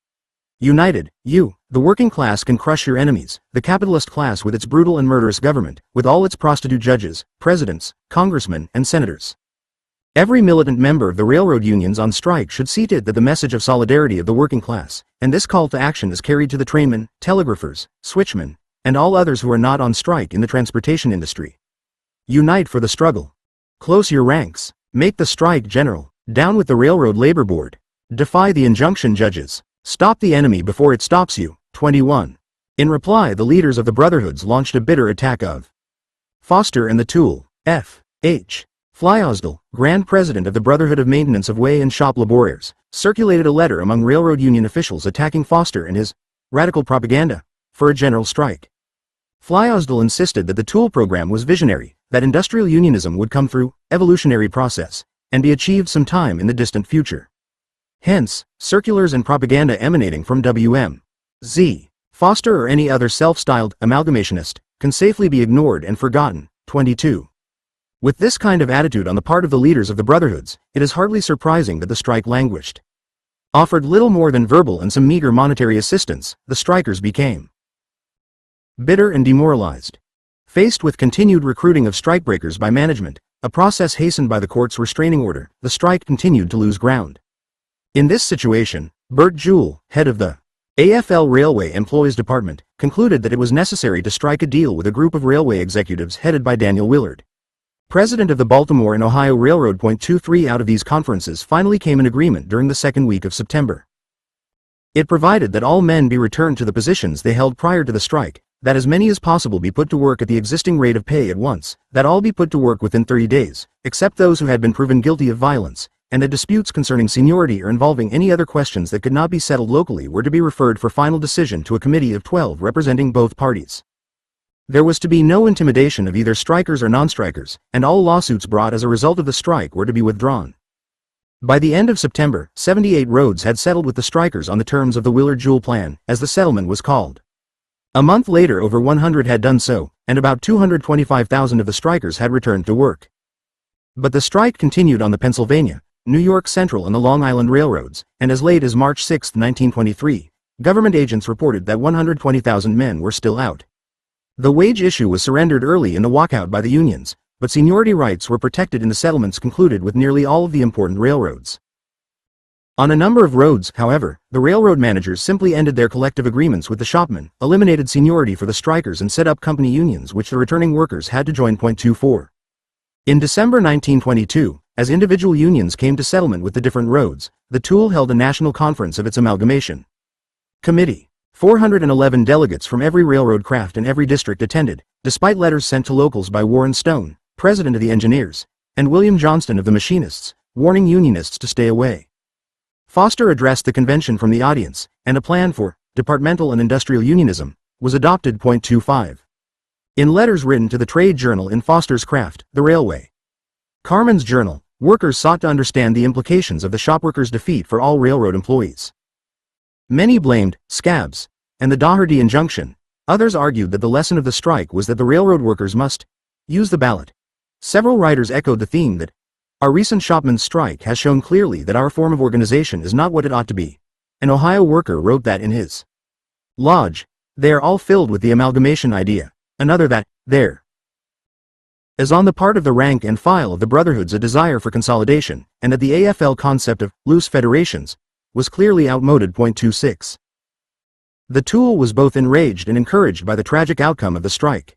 United, you, the working class, can crush your enemies, the capitalist class with its brutal and murderous government, with all its prostitute judges, presidents, congressmen, and senators. Every militant member of the railroad unions on strike should see to it that the message of solidarity of the working class, and this call to action, is carried to the trainmen, telegraphers, switchmen, and all others who are not on strike in the transportation industry. Unite for the struggle. Close your ranks. Make the strike general. Down with the Railroad Labor Board. Defy the injunction judges. Stop the enemy before it stops you. 21. In reply, the leaders of the brotherhoods launched a bitter attack of Foster and the T.U.E.L. F. H. Flyausdal, Grand President of the Brotherhood of Maintenance of Way and Shop Laborers, circulated a letter among railroad union officials attacking Foster and his radical propaganda for a general strike. Flyausdal insisted that the T.U.E.L program was visionary, that industrial unionism would come through evolutionary process and be achieved sometime in the distant future. Hence, circulars and propaganda emanating from W.M.Z. Foster or any other self-styled amalgamationist can safely be ignored and forgotten. 22. With this kind of attitude on the part of the leaders of the brotherhoods, it is hardly surprising that the strike languished. Offered little more than verbal and some meager monetary assistance, the strikers became bitter and demoralized. Faced with continued recruiting of strikebreakers by management, a process hastened by the court's restraining order, the strike continued to lose ground. In this situation, Bert Jewell, head of the AFL Railway Employees Department, concluded that it was necessary to strike a deal with a group of railway executives headed by Daniel Willard, president of the Baltimore and Ohio Railroad. 23 Out of these conferences finally came an agreement during the second week of September. It provided that all men be returned to the positions they held prior to the strike, that as many as possible be put to work at the existing rate of pay at once, that all be put to work within 30 days, except those who had been proven guilty of violence, and that disputes concerning seniority or involving any other questions that could not be settled locally were to be referred for final decision to a committee of 12 representing both parties. There was to be no intimidation of either strikers or non-strikers, and all lawsuits brought as a result of the strike were to be withdrawn. By the end of September, 78 roads had settled with the strikers on the terms of the Willard-Jewell Plan, as the settlement was called. A month later over 100 had done so, and about 225,000 of the strikers had returned to work. But the strike continued on the Pennsylvania, New York Central and the Long Island railroads, and as late as March 6, 1923, government agents reported that 120,000 men were still out. The wage issue was surrendered early in the walkout by the unions, but seniority rights were protected in the settlements concluded with nearly all of the important railroads. On a number of roads, however, the railroad managers simply ended their collective agreements with the shopmen, eliminated seniority for the strikers and set up company unions which the returning workers had to join. 24. In December 1922, as individual unions came to settlement with the different roads, the T.U.E.L held a national conference of its amalgamation committee. 411 delegates from every railroad craft and every district attended, despite letters sent to locals by Warren Stone, president of the engineers, and William Johnston of the machinists, warning unionists to stay away. Foster addressed the convention from the audience, and a plan for departmental and industrial unionism was adopted. 25. In letters written to the trade journal in Foster's craft, the railway, Carmen's journal, workers sought to understand the implications of the shopworkers' defeat for all railroad employees. Many blamed scabs and the Doherty injunction. Others argued that the lesson of the strike was that the railroad workers must use the ballot. Several writers echoed the theme that our recent shopmen's strike has shown clearly that our form of organization is not what it ought to be. An Ohio worker wrote that in his lodge, they are all filled with the amalgamation idea. Another that there is on the part of the rank and file of the brotherhoods a desire for consolidation, and that the AFL concept of loose federations was clearly outmoded. 26. The T.U.E.L was both enraged and encouraged by the tragic outcome of the strike.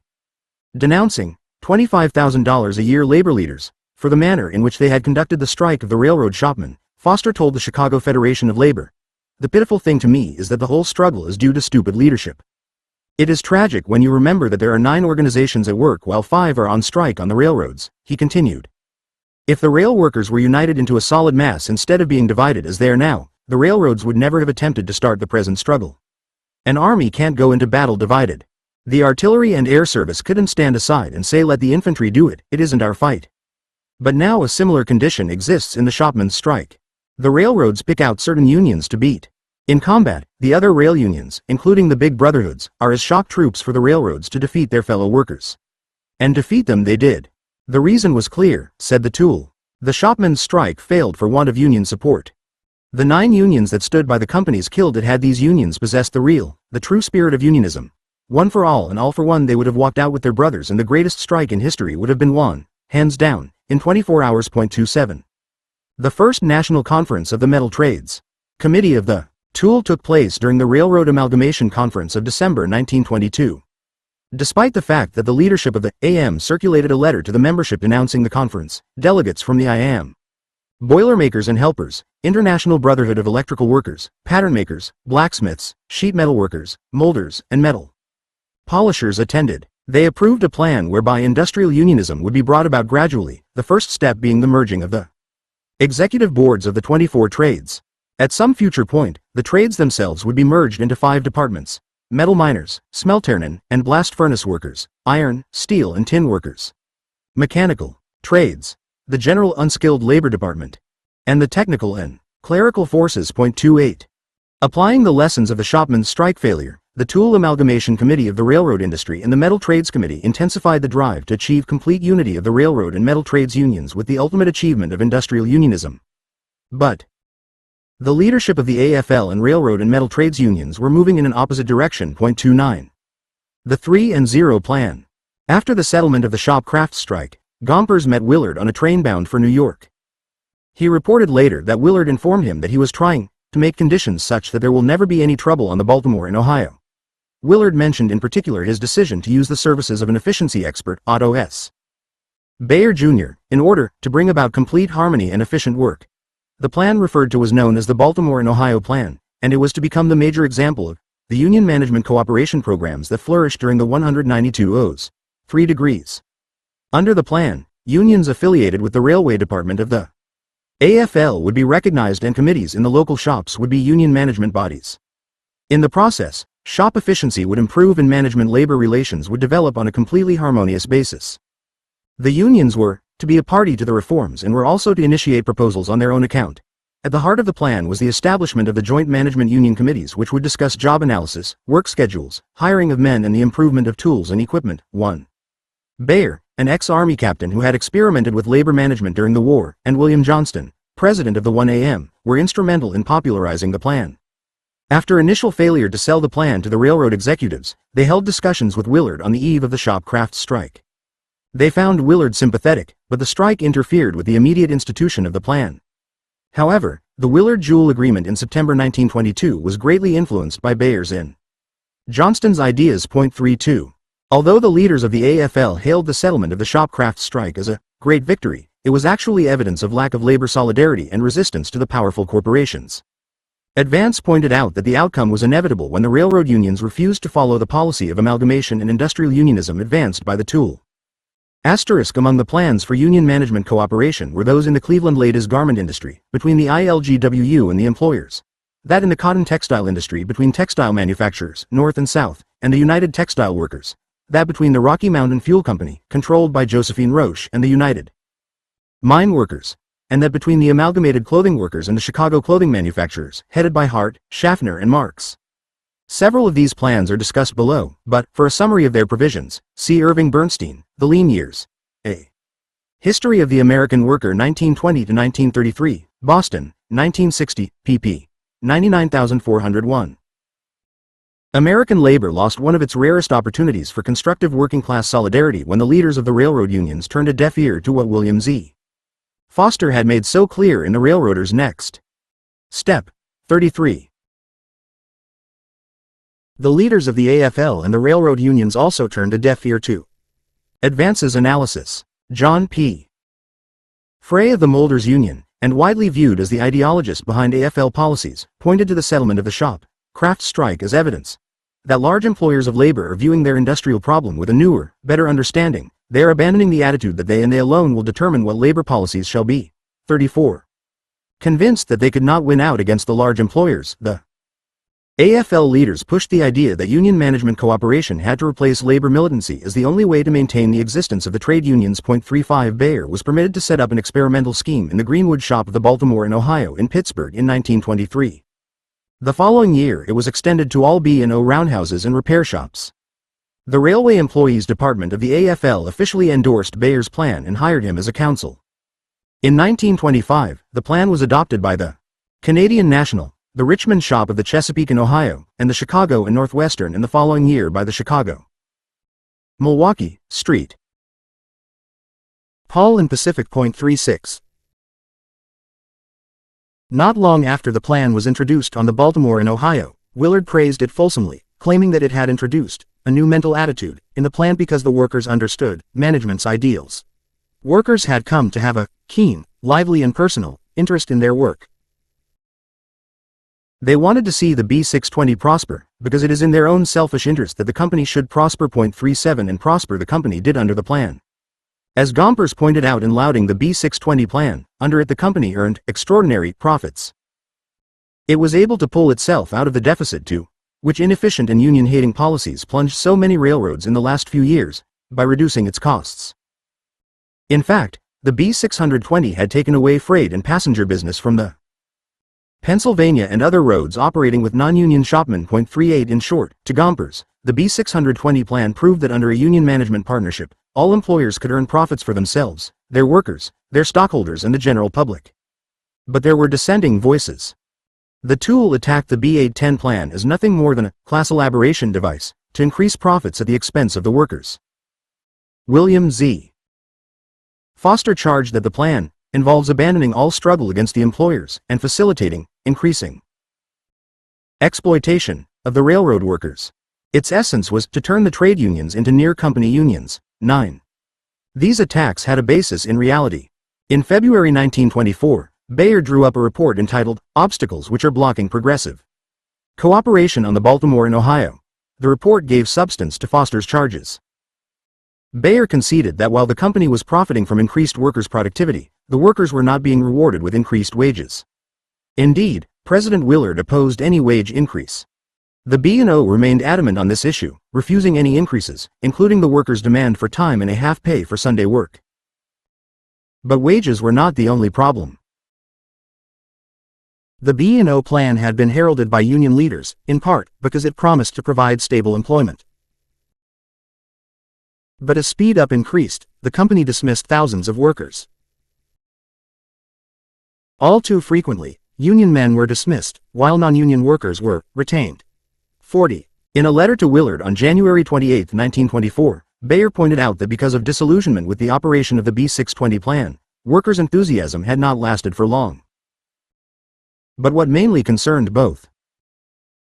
Denouncing $25,000 a year labor leaders for the manner in which they had conducted the strike of the railroad shopmen, Foster told the Chicago Federation of Labor, "The pitiful thing to me is that the whole struggle is due to stupid leadership. It is tragic when you remember that there are 9 organizations at work while 5 are on strike on the railroads," he continued. If the rail workers were united into a solid mass instead of being divided as they are now, the railroads would never have attempted to start the present struggle. An army can't go into battle divided. The artillery and air service couldn't stand aside and say let the infantry do it, it isn't our fight. But now a similar condition exists in the shopmen's strike. The railroads pick out certain unions to beat. In combat, the other rail unions, including the big brotherhoods, are as shock troops for the railroads to defeat their fellow workers. And defeat them they did. The reason was clear, said the T.U.E.L. The shopmen's strike failed for want of union support. The 9 unions that stood by the companies killed it. Had these unions possessed the true spirit of unionism, one for all and all for one, they would have walked out with their brothers and the greatest strike in history would have been won, hands down, in 24 hours. 27. The first National Conference of the Metal Trades Committee of the T.U.E.L took place during the Railroad Amalgamation Conference of December 1922. Despite the fact that the leadership of the AM circulated a letter to the membership denouncing the conference, delegates from the IAM, Boilermakers and Helpers, International Brotherhood of Electrical Workers, Pattern Makers, Blacksmiths, Sheet Metal Workers, Molders, and Metal Polishers attended. They approved a plan whereby industrial unionism would be brought about gradually, the first step being the merging of the executive boards of the 24 trades. At some future point, the trades themselves would be merged into 5 departments: metal miners, smeltermen, and blast furnace workers, iron, steel and tin workers, mechanical trades, the general unskilled labor department, and the technical and clerical forces. 28. Applying the lessons of the shopmen's strike failure, the T.U.E.L Amalgamation Committee of the Railroad Industry and the Metal Trades Committee intensified the drive to achieve complete unity of the railroad and metal trades unions with the ultimate achievement of industrial unionism. But the leadership of the AFL and railroad and metal trades unions were moving in an opposite direction. 29. The 3 and 0 Plan. After the settlement of the shop craft strike, Gompers met Willard on a train bound for New York. He reported later that Willard informed him that he was trying to make conditions such that there will never be any trouble on the Baltimore and Ohio. Willard mentioned in particular his decision to use the services of an efficiency expert, Otto S. Bayer Jr., in order to bring about complete harmony and efficient work. The plan referred to was known as the Baltimore and Ohio Plan, and it was to become the major example of the union management cooperation programs that flourished during the 192 O's, 3 degrees. Under the plan, unions affiliated with the railway department of the AFL would be recognized and committees in the local shops would be union management bodies. In the process, shop efficiency would improve and management-labor relations would develop on a completely harmonious basis. The unions were to be a party to the reforms and were also to initiate proposals on their own account. At the heart of the plan was the establishment of the joint management union committees which would discuss job analysis, work schedules, hiring of men and the improvement of tools and equipment. 1. Bayer, an ex-Army captain who had experimented with labor management during the war, and William Johnston, president of the 1AM, were instrumental in popularizing the plan. After initial failure to sell the plan to the railroad executives, they held discussions with Willard on the eve of the shop craft strike. They found Willard sympathetic, but the strike interfered with the immediate institution of the plan. However, the Willard-Jewell Agreement in September 1922 was greatly influenced by Bayer's and Johnston's ideas. 32. Although the leaders of the AFL hailed the settlement of the shop craft strike as a great victory, it was actually evidence of lack of labor solidarity and resistance to the powerful corporations. Advance pointed out that the outcome was inevitable when the railroad unions refused to follow the policy of amalgamation and industrial unionism advanced by the T.U.E.L. Asterisk among the plans for union management cooperation were those in the Cleveland ladies garment industry, between the ILGWU and the employers. That in the cotton textile industry between textile manufacturers, North and South, and the United Textile Workers. That between the Rocky Mountain Fuel Company, controlled by Josephine Roche, and the United Mine Workers. And that between the Amalgamated Clothing Workers and the Chicago Clothing Manufacturers, headed by Hart, Schaffner and Marx. Several of these plans are discussed below, but, for a summary of their provisions, see Irving Bernstein, The Lean Years. A History of the American Worker 1920-1933, Boston, 1960, pp. 99,401. American labor lost one of its rarest opportunities for constructive working-class solidarity when the leaders of the railroad unions turned a deaf ear to what William Z. Foster had made so clear in the Railroaders' Next Step. 33. The leaders of the AFL and the railroad unions also turned a deaf ear to Advance's analysis. John P. Frey of the Molders Union, and widely viewed as the ideologist behind AFL policies, pointed to the settlement of the shop craft strike as evidence that large employers of labor are viewing their industrial problem with a newer, better understanding. They are abandoning the attitude that they and they alone will determine what labor policies shall be. 34. Convinced that they could not win out against the large employers, the AFL leaders pushed the idea that union management cooperation had to replace labor militancy as the only way to maintain the existence of the trade unions. 35. Bayer was permitted to set up an experimental scheme in the Greenwood shop of the Baltimore and Ohio in Pittsburgh in 1923. The following year it was extended to all B&O roundhouses and repair shops. The Railway Employees Department of the AFL officially endorsed Bayer's plan and hired him as a counsel. In 1925, the plan was adopted by the Canadian National, the Richmond shop of the Chesapeake and Ohio, and the Chicago and Northwestern, and the following year by the Chicago, Milwaukee, Street, Paul and Pacific. 36. Not long after the plan was introduced on the Baltimore and Ohio, Willard praised it fulsomely, claiming that it had introduced a new mental attitude, in the plan because the workers understood management's ideals. Workers had come to have a keen, lively and personal interest in their work. They wanted to see the B620 prosper, because it is in their own selfish interest that the company should prosper. 37 And prosper the company did under the plan. As Gompers pointed out in lauding the B620 plan, under it the company earned extraordinary profits. It was able to pull itself out of the deficit too, which inefficient and union-hating policies plunged so many railroads in the last few years, by reducing its costs. In fact, the B620 had taken away freight and passenger business from the Pennsylvania and other roads operating with non-union shopmen. 38 In short, to Gompers, the B620 plan proved that under a union management partnership, all employers could earn profits for themselves, their workers, their stockholders and the general public. But there were dissenting voices. The T.U.E.L attacked the B810 plan as nothing more than a class elaboration device to increase profits at the expense of the workers. William Z. Foster charged that the plan involves abandoning all struggle against the employers and facilitating increasing exploitation of the railroad workers. Its essence was to turn the trade unions into near-company unions. 9. These attacks had a basis in reality. In February 1924, Bayer drew up a report entitled Obstacles Which Are Blocking Progressive Cooperation on the Baltimore and Ohio. The report gave substance to Foster's charges. Bayer conceded that while the company was profiting from increased workers' productivity, the workers were not being rewarded with increased wages. Indeed, President Willard opposed any wage increase. The B&O remained adamant on this issue, refusing any increases, including the workers' demand for time and a half pay for Sunday work. But wages were not the only problem. The B&O plan had been heralded by union leaders, in part, because it promised to provide stable employment. But as speed-up increased, the company dismissed thousands of workers. All too frequently, union men were dismissed, while non-union workers were retained. 40. In a letter to Willard on January 28, 1924, Bayer pointed out that because of disillusionment with the operation of the B620 plan, workers' enthusiasm had not lasted for long. But what mainly concerned both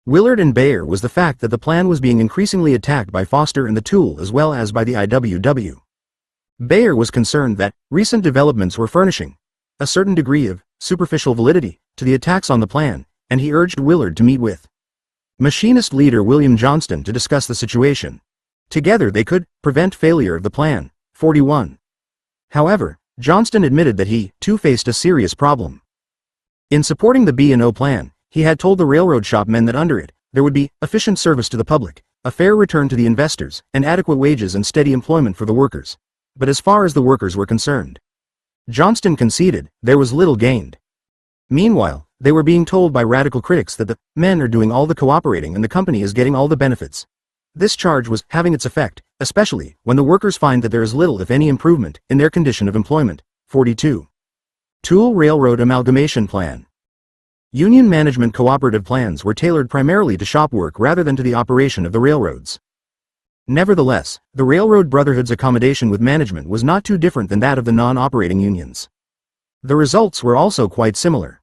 Willard and Bayer was the fact that the plan was being increasingly attacked by Foster and the T.U.E.L as well as by the IWW. Bayer was concerned that recent developments were furnishing a certain degree of superficial validity to the attacks on the plan, and he urged Willard to meet with machinist leader William Johnston to discuss the situation. Together they could prevent failure of the plan. 41. However, Johnston admitted that he, too, faced a serious problem. In supporting the B&O plan, he had told the railroad shopmen that under it, there would be efficient service to the public, a fair return to the investors, and adequate wages and steady employment for the workers. But as far as the workers were concerned, Johnston conceded there was little gained. Meanwhile, they were being told by radical critics that the men are doing all the cooperating and the company is getting all the benefits. This charge was having its effect, especially when the workers find that there is little if any improvement in their condition of employment. 42. T.U.E.L Railroad Amalgamation Plan. Union management cooperative plans were tailored primarily to shop work rather than to the operation of the railroads. Nevertheless, the Railroad Brotherhood's accommodation with management was not too different than that of the non-operating unions. The results were also quite similar.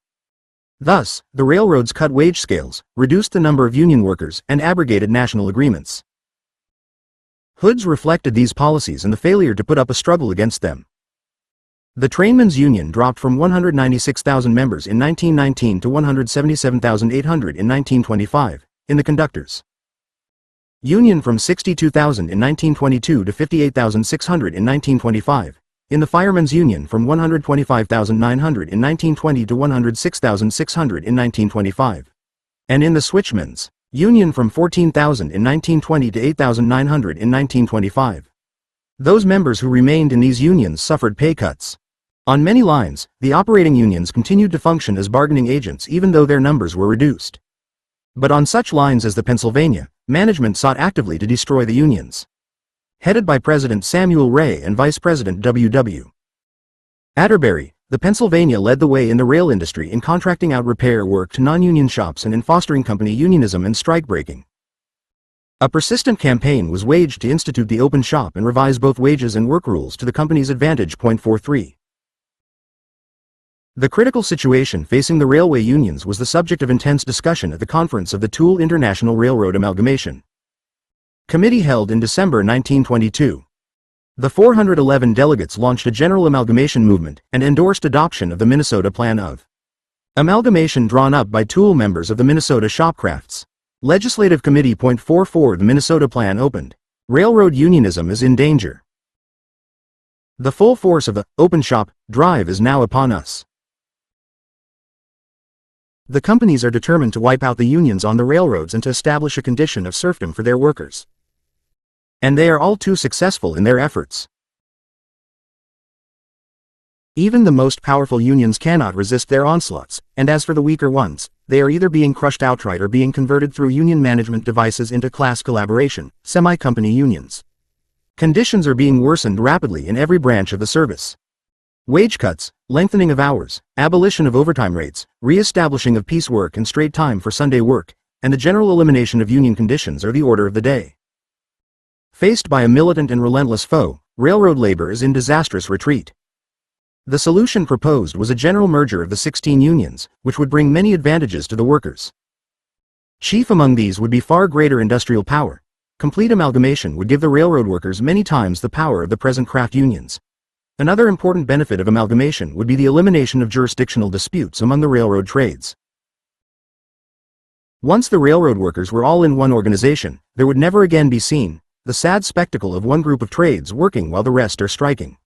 Thus, the railroads cut wage scales, reduced the number of union workers, and abrogated national agreements. Hoods reflected these policies and the failure to put up a struggle against them. The Trainmen's Union dropped from 196,000 members in 1919 to 177,800 in 1925, in the Conductors' Union from 62,000 in 1922 to 58,600 in 1925, in the Firemen's Union from 125,900 in 1920 to 106,600 in 1925, and in the Switchmen's Union from 14,000 in 1920 to 8,900 in 1925. Those members who remained in these unions suffered pay cuts. On many lines, the operating unions continued to function as bargaining agents even though their numbers were reduced. But on such lines as the Pennsylvania, management sought actively to destroy the unions. Headed by President Samuel Ray and Vice President W.W. Atterbury, the Pennsylvania led the way in the rail industry in contracting out repair work to non-union shops and in fostering company unionism and strike-breaking. A persistent campaign was waged to institute the open shop and revise both wages and work rules to the company's advantage. 43. The critical situation facing the railway unions was the subject of intense discussion at the conference of the T.U.E.L International Railroad Amalgamation. Committee held in December 1922. The 411 delegates launched a general amalgamation movement and endorsed adoption of the Minnesota Plan of Amalgamation drawn up by T.U.E.L members of the Minnesota Shopcrafts Legislative Committee. 44 The Minnesota Plan opened. Railroad unionism is in danger. The full force of the Open Shop drive is now upon us. The companies are determined to wipe out the unions on the railroads and to establish a condition of serfdom for their workers. And they are all too successful in their efforts. Even the most powerful unions cannot resist their onslaughts, and as for the weaker ones, they are either being crushed outright or being converted through union management devices into class collaboration, semi-company unions. Conditions are being worsened rapidly in every branch of the service. Wage cuts, lengthening of hours, abolition of overtime rates, re-establishing of piecework and straight time for Sunday work, and the general elimination of union conditions are the order of the day. Faced by a militant and relentless foe, railroad labor is in disastrous retreat. The solution proposed was a general merger of the 16 unions, which would bring many advantages to the workers. Chief among these would be far greater industrial power. Complete amalgamation would give the railroad workers many times the power of the present craft unions. Another important benefit of amalgamation would be the elimination of jurisdictional disputes among the railroad trades. Once the railroad workers were all in one organization, there would never again be seen the sad spectacle of one group of trades working while the rest are striking.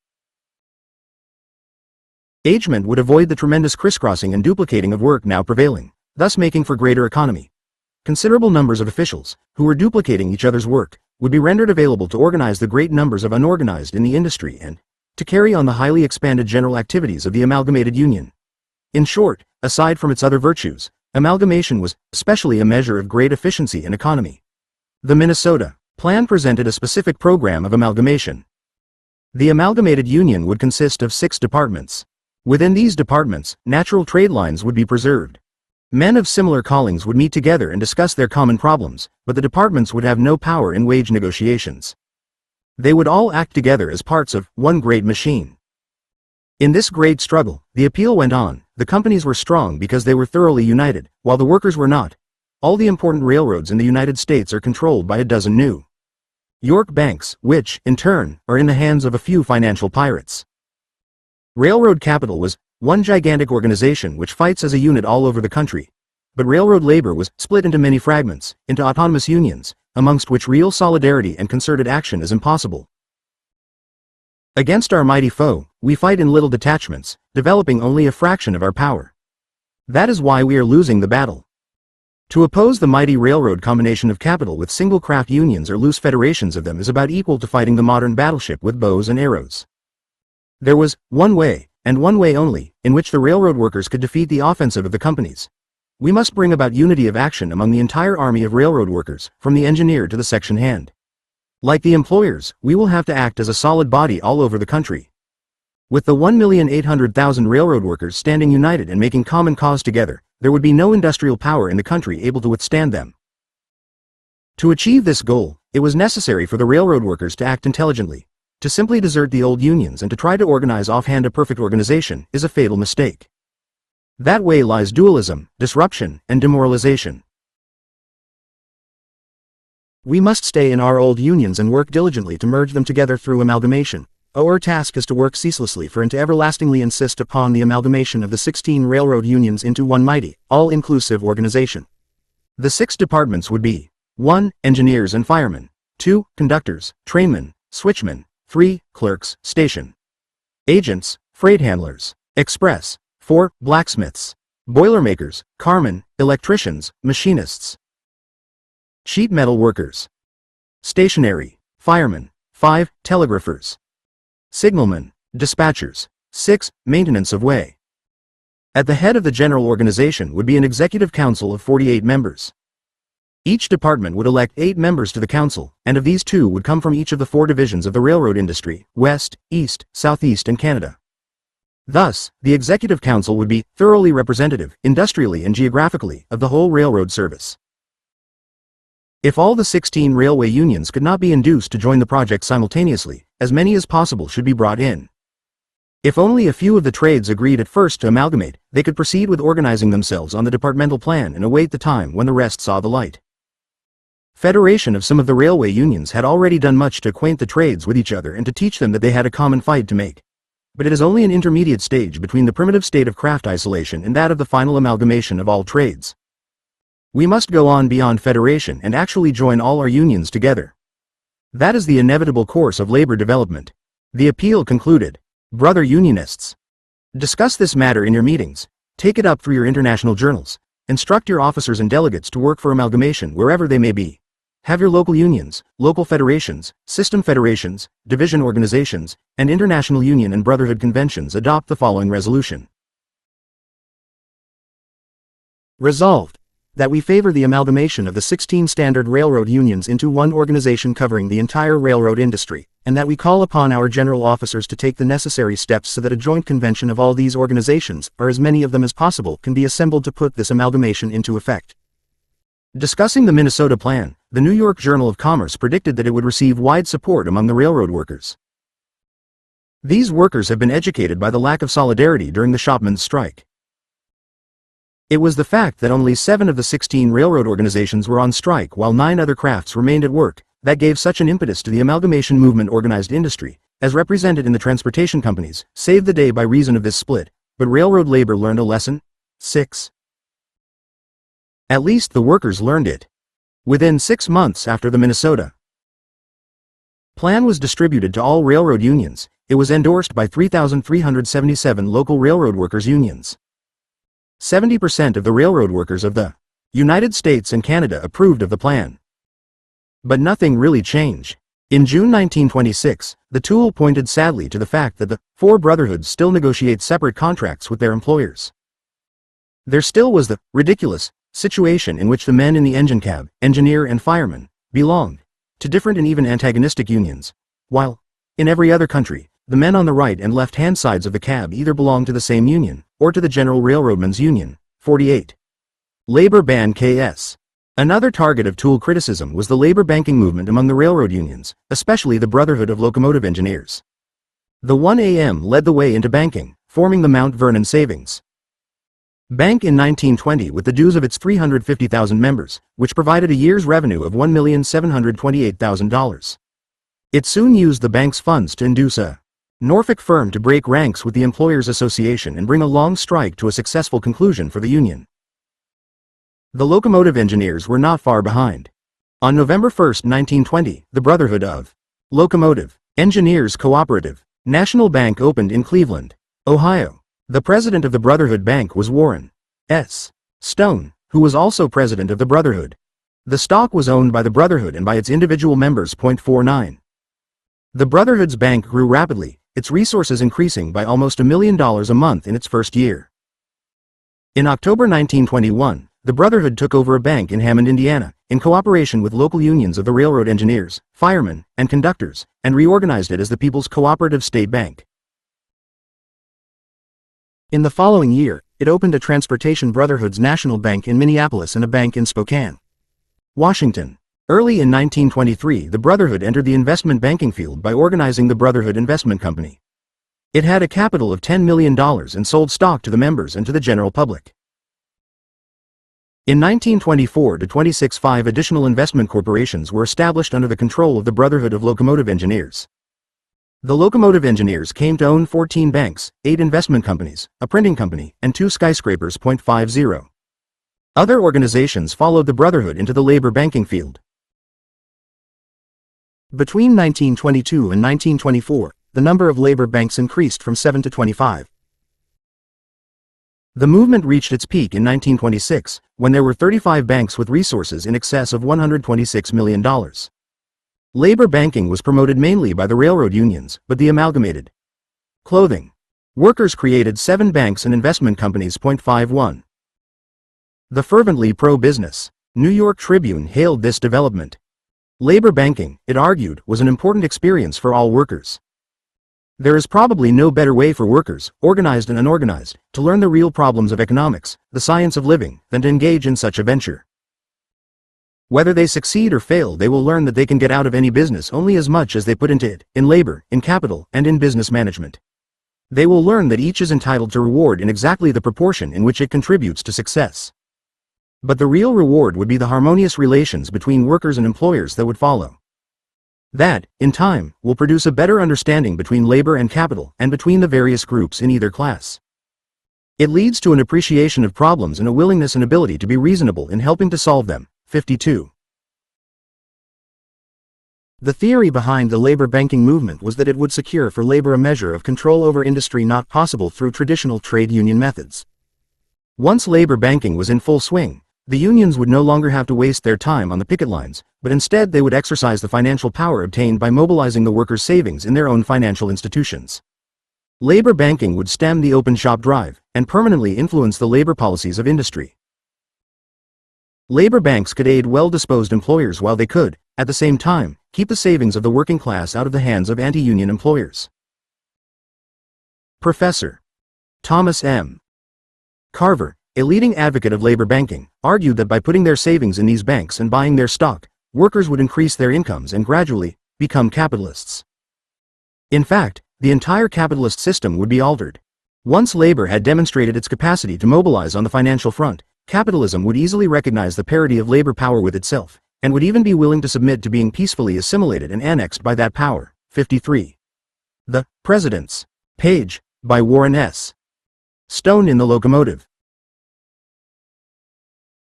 Agement would avoid the tremendous crisscrossing and duplicating of work now prevailing, thus making for greater economy. Considerable numbers of officials, who were duplicating each other's work, would be rendered available to organize the great numbers of unorganized in the industry and to carry on the highly expanded general activities of the amalgamated union. In short, aside from its other virtues, amalgamation was especially a measure of great efficiency and economy. The Minnesota Plan presented a specific program of amalgamation. The amalgamated union would consist of 6 departments. Within these departments, natural trade lines would be preserved. Men of similar callings would meet together and discuss their common problems, but the departments would have no power in wage negotiations. They would all act together as parts of one great machine. In this great struggle, the appeal went on. The companies were strong because they were thoroughly united, while the workers were not. All the important railroads in the United States are controlled by a dozen New York banks, which, in turn, are in the hands of a few financial pirates. Railroad capital was one gigantic organization which fights as a unit all over the country. But railroad labor was split into many fragments, into autonomous unions, amongst which real solidarity and concerted action is impossible. Against our mighty foe, we fight in little detachments, developing only a fraction of our power. That is why we are losing the battle. To oppose the mighty railroad combination of capital with single craft unions or loose federations of them is about equal to fighting the modern battleship with bows and arrows. There was one way, and one way only, in which the railroad workers could defeat the offensive of the companies. We must bring about unity of action among the entire army of railroad workers, from the engineer to the section hand. Like the employers, we will have to act as a solid body all over the country. With the 1,800,000 railroad workers standing united and making common cause together, there would be no industrial power in the country able to withstand them. To achieve this goal, it was necessary for the railroad workers to act intelligently. To simply desert the old unions and to try to organize offhand a perfect organization is a fatal mistake. That way lies dualism, disruption, and demoralization. We must stay in our old unions and work diligently to merge them together through amalgamation. Our task is to work ceaselessly for and to everlastingly insist upon the amalgamation of the 16 railroad unions into one mighty, all-inclusive organization. The 6 departments would be 1. Engineers and firemen, 2. Conductors, trainmen, switchmen, 3. Clerks, station agents, freight handlers, express, 4. Blacksmiths, boilermakers, carmen, electricians, machinists, sheet metal workers, stationary, firemen, 5. Telegraphers, signalmen, dispatchers, 6. Maintenance of way. At the head of the general organization would be an executive council of 48 members. Each department would elect 8 members to the council, and of these 2 would come from each of the 4 divisions of the railroad industry, West, East, Southeast and Canada. Thus, the executive council would be thoroughly representative, industrially and geographically, of the whole railroad service. If all the 16 railway unions could not be induced to join the project simultaneously, as many as possible should be brought in. If only a few of the trades agreed at first to amalgamate, they could proceed with organizing themselves on the departmental plan and await the time when the rest saw the light. Federation of some of the railway unions had already done much to acquaint the trades with each other and to teach them that they had a common fight to make. But it is only an intermediate stage between the primitive state of craft isolation and that of the final amalgamation of all trades. We must go on beyond federation and actually join all our unions together. That is the inevitable course of labor development. The appeal concluded. Brother Unionists, discuss this matter in your meetings, take it up through your international journals, instruct your officers and delegates to work for amalgamation wherever they may be. Have your local unions, local federations, system federations, division organizations, and international union and brotherhood conventions adopt the following resolution. Resolved, that we favor the amalgamation of the 16 standard railroad unions into one organization covering the entire railroad industry, and that we call upon our general officers to take the necessary steps so that a joint convention of all these organizations, or as many of them as possible, can be assembled to put this amalgamation into effect. Discussing the Minnesota Plan, the New York Journal of Commerce predicted that it would receive wide support among the railroad workers. These workers have been educated by the lack of solidarity during the shopmen's strike. It was the fact that only 7 of the 16 railroad organizations were on strike while 9 other crafts remained at work that gave such an impetus to the amalgamation movement. Organized industry, as represented in the transportation companies, saved the day by reason of this split, but railroad labor learned a lesson? 6. At least the workers learned it. Within 6 months after the Minnesota Plan was distributed to all railroad unions, it was endorsed by 3,377 local railroad workers' unions. 70% of the railroad workers of the United States and Canada approved of the plan. But nothing really changed. In June 1926, the T.U.E.L pointed sadly to the fact that the 4 brotherhoods still negotiate separate contracts with their employers. There still was the ridiculous situation in which the men in the engine cab, engineer and fireman, belonged to different and even antagonistic unions, while, in every other country, the men on the right and left-hand sides of the cab either belonged to the same union, or to the General Railroadmen's Union. 48. Labor ban KS. Another target of T.U.E.L criticism was the labor banking movement among the railroad unions, especially the Brotherhood of Locomotive Engineers. The 1AM led the way into banking, forming the Mount Vernon Savings Bank in 1920 with the dues of its 350,000 members, which provided a year's revenue of $1,728,000. It soon used the bank's funds to induce a Norfolk firm to break ranks with the Employers Association and bring a long strike to a successful conclusion for the union. The locomotive engineers were not far behind. On November 1, 1920, the Brotherhood of Locomotive Engineers Cooperative National Bank opened in Cleveland, Ohio. The president of the Brotherhood Bank was Warren S. Stone, who was also president of the Brotherhood. The stock was owned by the Brotherhood and by its individual members. 49. The Brotherhood's bank grew rapidly, its resources increasing by almost $1 million a month in its first year. In October 1921, the Brotherhood took over a bank in Hammond, Indiana, in cooperation with local unions of the railroad engineers, firemen, and conductors, and reorganized it as the People's Cooperative State Bank. In the following year, it opened a Transportation Brotherhood's National Bank in Minneapolis and a bank in Spokane, Washington. Early in 1923, the Brotherhood entered the investment banking field by organizing the Brotherhood Investment Company. It had a capital of $10 million and sold stock to the members and to the general public. In 1924-26, 5 additional investment corporations were established under the control of the Brotherhood of Locomotive Engineers. The locomotive engineers came to own 14 banks, 8 investment companies, a printing company, and 2 skyscrapers. 50. Other organizations followed the Brotherhood into the labor banking field. Between 1922 and 1924, the number of labor banks increased from 7 to 25. The movement reached its peak in 1926, when there were 35 banks with resources in excess of $126 million. Labor banking was promoted mainly by the railroad unions, but the amalgamated clothing workers created 7 banks and investment companies. 51. The fervently pro-business New York Tribune hailed this development. Labor banking, it argued, was an important experience for all workers. There is probably no better way for workers, organized and unorganized, to learn the real problems of economics, the science of living, than to engage in such a venture. Whether they succeed or fail, they will learn that they can get out of any business only as much as they put into it, in labor, in capital, and in business management. They will learn that each is entitled to reward in exactly the proportion in which it contributes to success. But the real reward would be the harmonious relations between workers and employers that would follow. That, in time, will produce a better understanding between labor and capital and between the various groups in either class. It leads to an appreciation of problems and a willingness and ability to be reasonable in helping to solve them. 52. The theory behind the labor banking movement was that it would secure for labor a measure of control over industry not possible through traditional trade union methods. Once labor banking was in full swing, the unions would no longer have to waste their time on the picket lines, but instead they would exercise the financial power obtained by mobilizing the workers' savings in their own financial institutions. Labor banking would stem the open shop drive and permanently influence the labor policies of industry. Labor banks could aid well-disposed employers while they could, at the same time, keep the savings of the working class out of the hands of anti-union employers. Professor Thomas M. Carver, a leading advocate of labor banking, argued that by putting their savings in these banks and buying their stock, workers would increase their incomes and gradually become capitalists. In fact, the entire capitalist system would be altered. Once labor had demonstrated its capacity to mobilize on the financial front, capitalism would easily recognize the parity of labor power with itself, and would even be willing to submit to being peacefully assimilated and annexed by that power. 53. The President's Page, by Warren S. Stone in the Locomotive.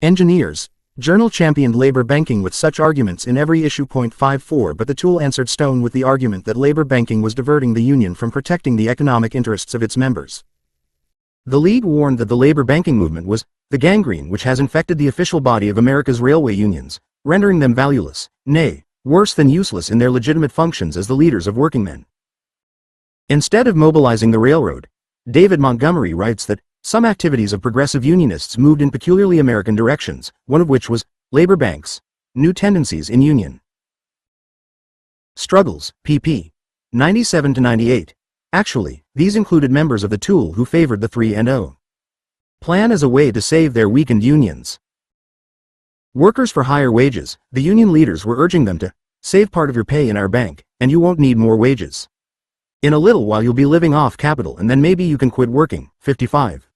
Engineers. Journal championed labor banking with such arguments in every issue. 54 But the T.U.E.L answered Stone with the argument that labor banking was diverting the union from protecting the economic interests of its members. The League warned that the labor banking movement was the gangrene which has infected the official body of America's railway unions, rendering them valueless, nay, worse than useless in their legitimate functions as the leaders of workingmen. Instead of mobilizing the railroad, David Montgomery writes that some activities of progressive unionists moved in peculiarly American directions, one of which was labor banks, new tendencies in union struggles, pp. 97-98. Actually, these included members of the T.U.E.L who favored the 3-0 plan as a way to save their weakened unions. Workers for higher wages, the union leaders were urging them to save part of your pay in our bank, and you won't need more wages. In a little while you'll be living off capital and then maybe you can quit working. 55.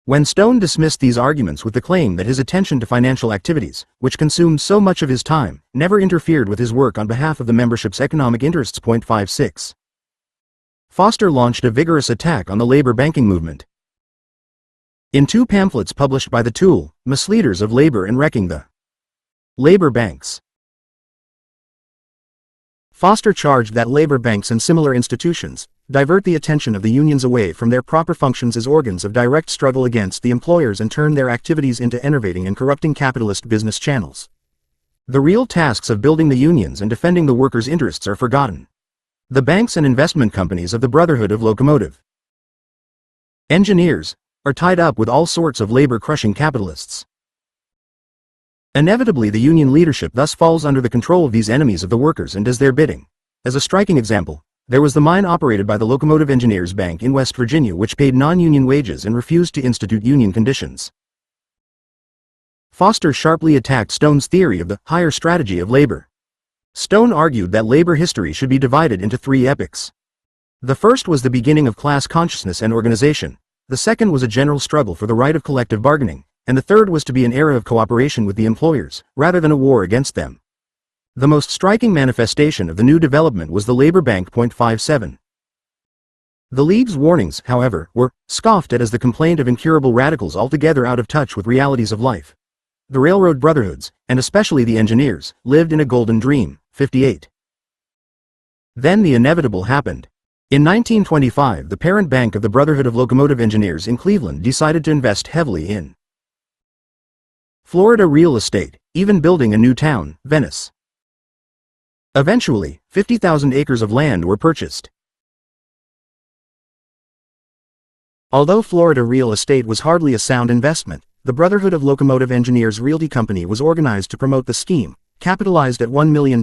When Stone dismissed these arguments with the claim that his attention to financial activities, which consumed so much of his time, never interfered with his work on behalf of the membership's economic interests. 56. Foster launched a vigorous attack on the labor banking movement. In two pamphlets published by the T.U.E.L, Misleaders of Labor and Wrecking the Labor Banks, Foster charged that labor banks and similar institutions divert the attention of the unions away from their proper functions as organs of direct struggle against the employers and turn their activities into enervating and corrupting capitalist business channels. The real tasks of building the unions and defending the workers' interests are forgotten. The banks and investment companies of the Brotherhood of Locomotive Engineers are tied up with all sorts of labor-crushing capitalists. Inevitably the union leadership thus falls under the control of these enemies of the workers and does their bidding. As a striking example, there was the mine operated by the Locomotive Engineers Bank in West Virginia which paid non-union wages and refused to institute union conditions. Foster sharply attacked Stone's theory of the higher strategy of labor. Stone argued that labor history should be divided into three epochs. The first was the beginning of class consciousness and organization. The second was a general struggle for the right of collective bargaining, and the third was to be an era of cooperation with the employers, rather than a war against them. The most striking manifestation of the new development was the labor bank. 57. The League's warnings, however, were scoffed at as the complaint of incurable radicals altogether out of touch with realities of life. The railroad brotherhoods, and especially the engineers, lived in a golden dream. 58. Then the inevitable happened. In 1925, the parent bank of the Brotherhood of Locomotive Engineers in Cleveland decided to invest heavily in Florida real estate, even building a new town, Venice. Eventually, 50,000 acres of land were purchased. Although Florida real estate was hardly a sound investment, the Brotherhood of Locomotive Engineers Realty Company was organized to promote the scheme, capitalized at $1 million,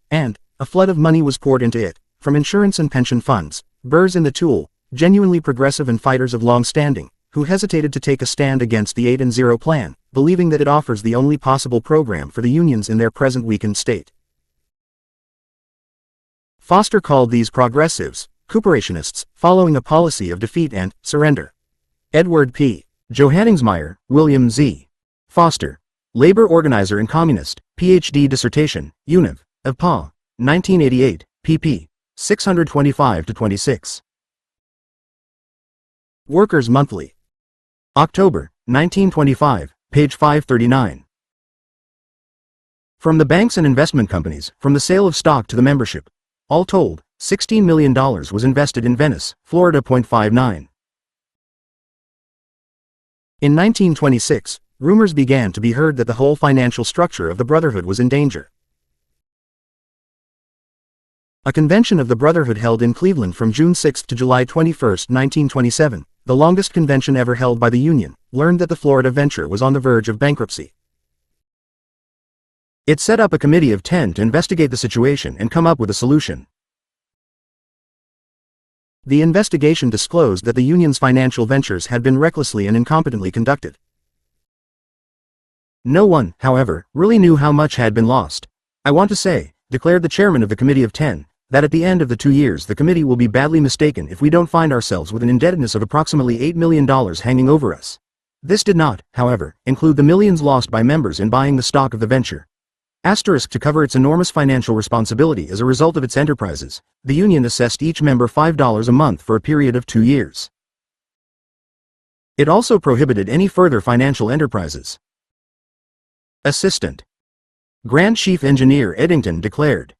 and a flood of money was poured into it, from insurance and pension funds. Burrs in the T.U.E.L, genuinely progressive and fighters of long standing, who hesitated to take a stand against the 8-0 plan, believing that it offers the only possible program for the unions in their present weakened state. Foster called these progressives Cooperationists, following a policy of defeat and surrender. Edward P. Johanningsmeyer, William Z. Foster. Labor organizer and communist, Ph.D. dissertation, Univ. of Pa. 1988, pp. 625-26. Workers' Monthly. October, 1925, page 539. From the banks and investment companies, from the sale of stock to the membership, all told, $16 million was invested in Venice, Florida. 59. In 1926, rumors began to be heard that the whole financial structure of the Brotherhood was in danger. A convention of the Brotherhood held in Cleveland from June 6 to July 21, 1927, the longest convention ever held by the Union, learned that the Florida venture was on the verge of bankruptcy. It set up a committee of 10 to investigate the situation and come up with a solution. The investigation disclosed that the Union's financial ventures had been recklessly and incompetently conducted. No one, however, really knew how much had been lost. "I want to say," declared the chairman of the Committee of 10, "that at the end of the 2 years the committee will be badly mistaken if we don't find ourselves with an indebtedness of approximately $8 million hanging over us." This did not, however, include the millions lost by members in buying the stock of the venture. To cover its enormous financial responsibility as a result of its enterprises, the Union assessed each member $5 a month for a period of 2 years. It also prohibited any further financial enterprises. Assistant Grand Chief Engineer Eddington declared,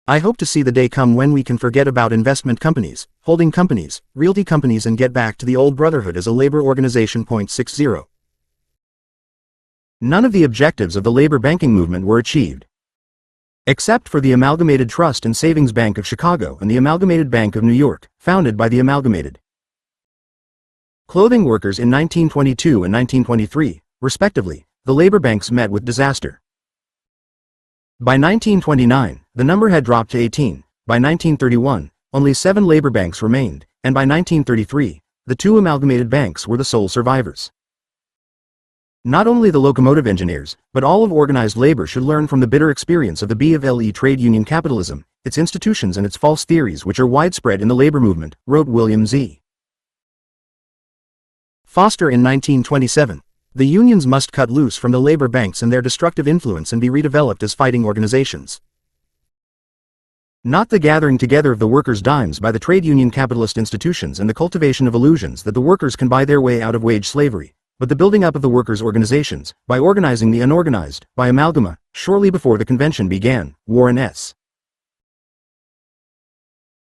"I hope to see the day come when we can forget about investment companies, holding companies, realty companies and get back to the old Brotherhood as a labor organization. 60. None of the objectives of the labor banking movement were achieved. Except for the Amalgamated Trust and Savings Bank of Chicago and the Amalgamated Bank of New York, founded by the Amalgamated Clothing Workers in 1922 and 1923, respectively, the labor banks met with disaster. By 1929, the number had dropped to 18, by 1931, only 7 labor banks remained, and by 1933, the 2 amalgamated banks were the sole survivors. Not only the locomotive engineers, but all of organized labor should learn from the bitter experience of the B.of.L.E. trade union capitalism, its institutions and its false theories which are widespread in the labor movement, wrote William Z. Foster in 1927. The unions must cut loose from the labor banks and their destructive influence and be redeveloped as fighting organizations. Not the gathering together of the workers' dimes by the trade union capitalist institutions and the cultivation of illusions that the workers can buy their way out of wage slavery, but the building up of the workers' organizations, by organizing the unorganized, by amalgama, shortly before the convention began, Warren S.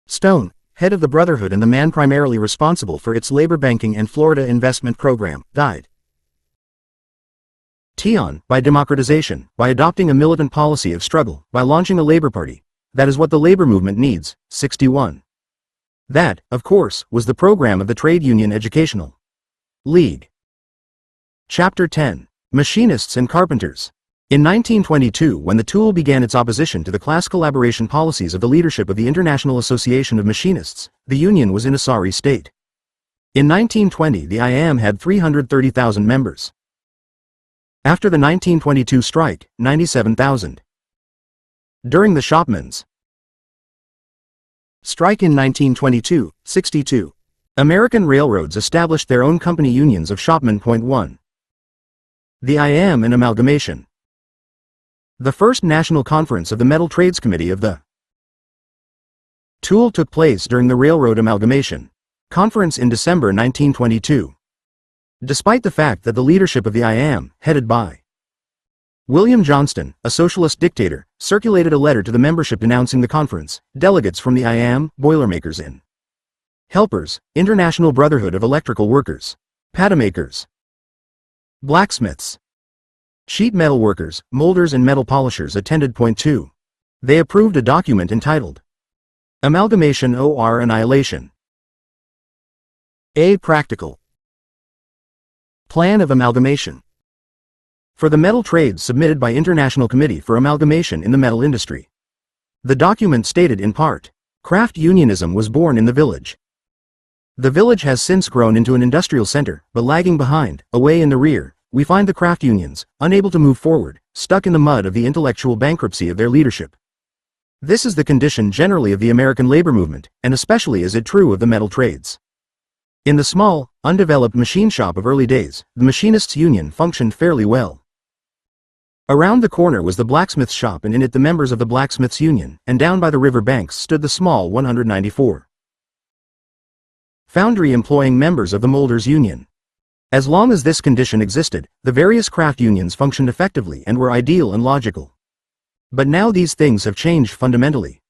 Stone, head of the Brotherhood and the man primarily responsible for its labor banking and Florida investment program, died. T.U.E.L, by democratization, by adopting a militant policy of struggle, by launching a labor party. That is what the labor movement needs. 61. That, of course, was the program of the Trade Union Educational League. Chapter 10. Machinists and Carpenters. In 1922, when the T.U.E.L began its opposition to the class collaboration policies of the leadership of the International Association of Machinists, the union was in a sorry state. In 1920, the IAM had 330,000 members. After the 1922 strike, 97,000. During the shopmen's strike in 1922, 62. American railroads established their own company unions of shopmen. 1. The IAM and amalgamation. The first national conference of the Metal Trades Committee of the T.U.E.L took place during the Railroad Amalgamation Conference in December 1922. Despite the fact that the leadership of the IAM, headed by William Johnston, a socialist dictator, circulated a letter to the membership denouncing the conference, delegates from the IAM, Boilermakers in Helpers, International Brotherhood of Electrical Workers, Patamakers, Blacksmiths, Sheet metal workers, molders and metal polishers attended. 2. They approved a document entitled Amalgamation or Annihilation. A practical plan of amalgamation for the metal trades submitted by International Committee for Amalgamation in the Metal Industry. The document stated in part, craft unionism was born in the village. The village has since grown into an industrial center, but lagging behind, away in the rear, we find the craft unions, unable to move forward, stuck in the mud of the intellectual bankruptcy of their leadership. This is the condition generally of the American labor movement, and especially is it true of the metal trades. In the small, undeveloped machine shop of early days, the machinists' union functioned fairly well. Around the corner was the blacksmith's shop, and in it the members of the blacksmith's union, and down by the river banks stood the small 194 foundry employing members of the molders' union. As long as this condition existed, the various craft unions functioned effectively and were ideal and logical. But now these things have changed fundamentally.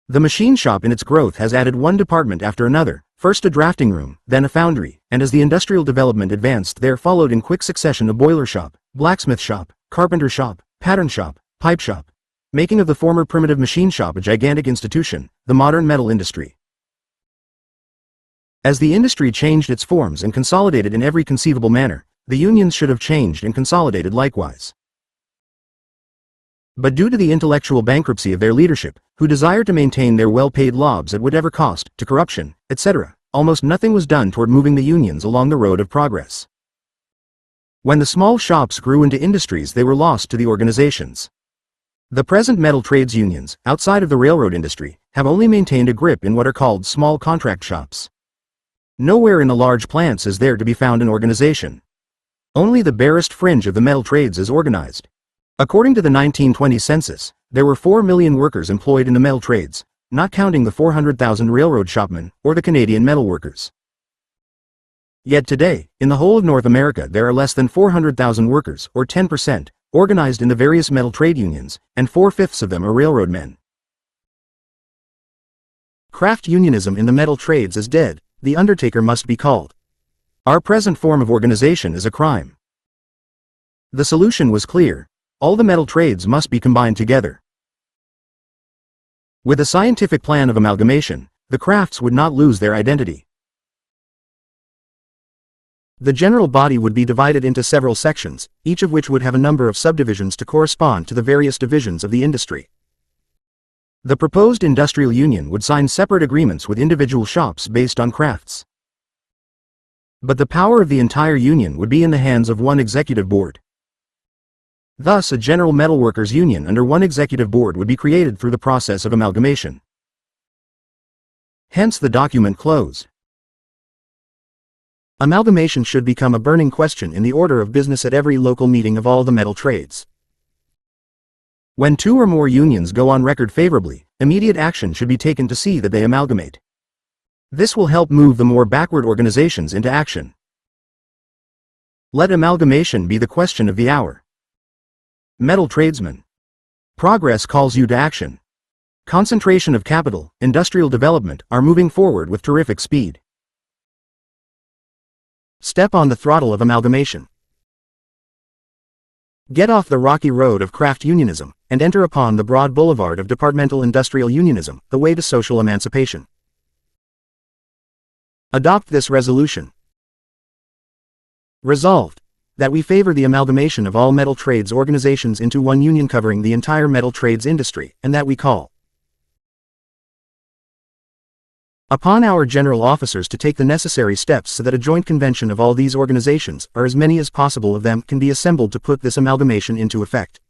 The machine shop in its growth has added one department after another, first a drafting room, then a foundry, and as the industrial development advanced there followed in quick succession a boiler shop, blacksmith shop, carpenter shop, pattern shop, pipe shop, making of the former primitive machine shop a gigantic institution, the modern metal industry. As the industry changed its forms and consolidated in every conceivable manner, the unions should have changed and consolidated likewise. But due to the intellectual bankruptcy of their leadership, who desired to maintain their well-paid jobs at whatever cost, to corruption, etc., almost nothing was done toward moving the unions along the road of progress. When the small shops grew into industries, they were lost to the organizations. The present metal trades unions, outside of the railroad industry, have only maintained a grip in what are called small contract shops. Nowhere in the large plants is there to be found an organization. Only the barest fringe of the metal trades is organized. According to the 1920 census, there were 4 million workers employed in the metal trades, not counting the 400,000 railroad shopmen or the Canadian metal workers. Yet today, in the whole of North America there are less than 400,000 workers, or 10%, organized in the various metal trade unions, and 4/5 of them are railroad men. Craft unionism in the metal trades is dead. The undertaker must be called. Our present form of organization is a crime. The solution was clear. All the metal trades must be combined together. With a scientific plan of amalgamation, the crafts would not lose their identity. The general body would be divided into several sections, each of which would have a number of subdivisions to correspond to the various divisions of the industry. The proposed industrial union would sign separate agreements with individual shops based on crafts. But the power of the entire union would be in the hands of one executive board. Thus a general metalworkers union under one executive board would be created through the process of amalgamation. Hence the document close. Amalgamation should become a burning question in the order of business at every local meeting of all the metal trades. When 2 or more unions go on record favorably, immediate action should be taken to see that they amalgamate. This will help move the more backward organizations into action. Let amalgamation be the question of the hour. Metal tradesmen. Progress calls you to action. Concentration of capital, industrial development are moving forward with terrific speed. Step on the throttle of amalgamation. Get off the rocky road of craft unionism, and enter upon the broad boulevard of departmental industrial unionism, the way to social emancipation. Adopt this resolution. Resolved, that we favor the amalgamation of all metal trades organizations into one union covering the entire metal trades industry, and that we call upon our general officers to take the necessary steps so that a joint convention of all these organizations, or as many as possible of them, can be assembled to put this amalgamation into effect.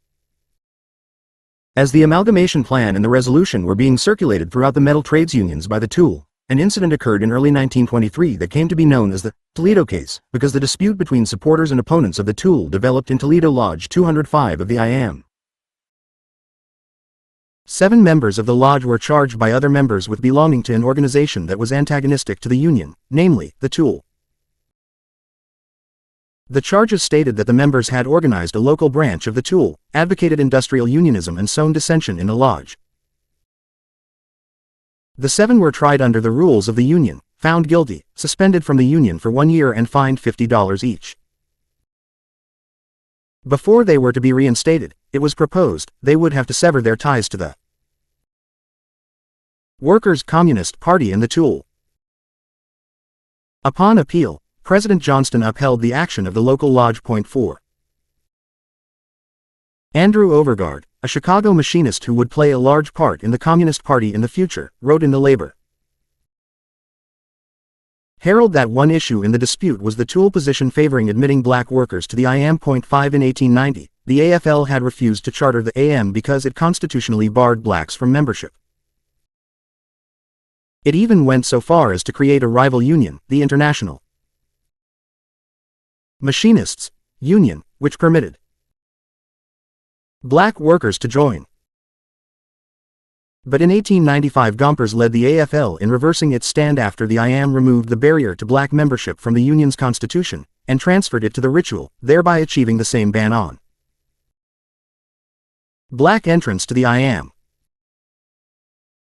As the amalgamation plan and the resolution were being circulated throughout the metal trades unions by the T.U.E.L, an incident occurred in early 1923 that came to be known as the Toledo case, because the dispute between supporters and opponents of the T.U.E.L developed in Toledo Lodge 205 of the I.A.M. 7 members of the lodge were charged by other members with belonging to an organization that was antagonistic to the union, namely, the T.U.E.L. The charges stated that the members had organized a local branch of the T.U.E.L, advocated industrial unionism and sown dissension in the lodge. The 7 were tried under the rules of the union, found guilty, suspended from the union for 1 year and fined $50 each. Before they were to be reinstated, it was proposed they would have to sever their ties to the Workers' Communist Party and the T.U.E.L. Upon appeal, President Johnston upheld the action of the local lodge. 4. Andrew Overgaard, a Chicago machinist who would play a large part in the Communist Party in the future, wrote in the Labor Herald that one issue in the dispute was the T.U.E.L position favoring admitting black workers to the I.A.M. 5 in 1890. The AFL had refused to charter the A.M. because it constitutionally barred blacks from membership. It even went so far as to create a rival union, the International Machinists Union, which permitted black workers to join. But in 1895 Gompers led the AFL in reversing its stand after the I.A.M. removed the barrier to black membership from the union's constitution, and transferred it to the ritual, thereby achieving the same ban on black entrance to the I.A.M.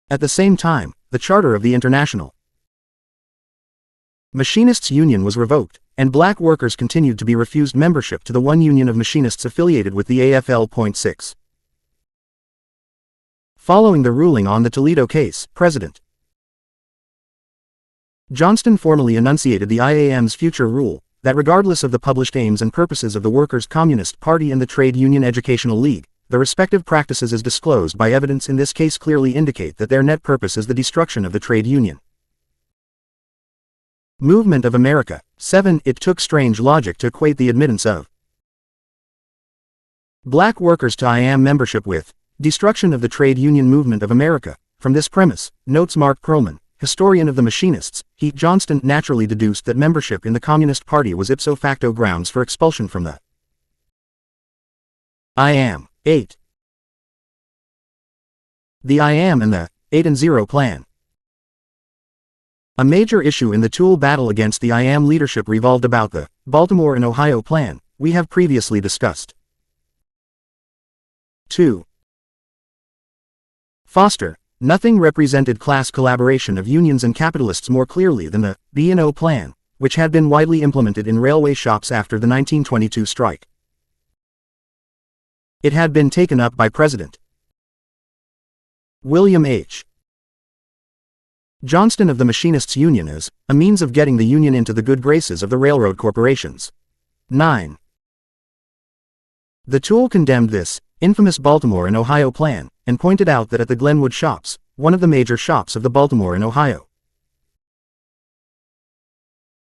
At the same time, the charter of the International Machinists Union was revoked, and black workers continued to be refused membership to the one union of machinists affiliated with the AFL. 6. Following the ruling on the Toledo case, President Johnston formally enunciated the I.A.M.'s future rule, that regardless of the published aims and purposes of the Workers' Communist Party and the Trade Union Educational League, the respective practices as disclosed by evidence in this case clearly indicate that their net purpose is the destruction of the trade union movement of America. 7. It took strange logic to equate the admittance of black workers to I.A.M. membership with destruction of the trade union movement of America. From this premise, notes Mark Perlman, historian of the machinists, Johnston naturally deduced that membership in the Communist Party was ipso facto grounds for expulsion from the I.A.M. 8. The I.A.M. and the 8-0 Plan. A major issue in the T.U.E.L battle against the I.A.M. leadership revolved about the Baltimore and Ohio Plan, we have previously discussed. 2. Foster, nothing represented class collaboration of unions and capitalists more clearly than the B&O Plan, which had been widely implemented in railway shops after the 1922 strike. It had been taken up by President William H. Johnston of the Machinists Union as a means of getting the union into the good graces of the railroad corporations. 9. The T.U.E.L condemned this infamous Baltimore and Ohio Plan, and pointed out that at the Glenwood shops, one of the major shops of the Baltimore and Ohio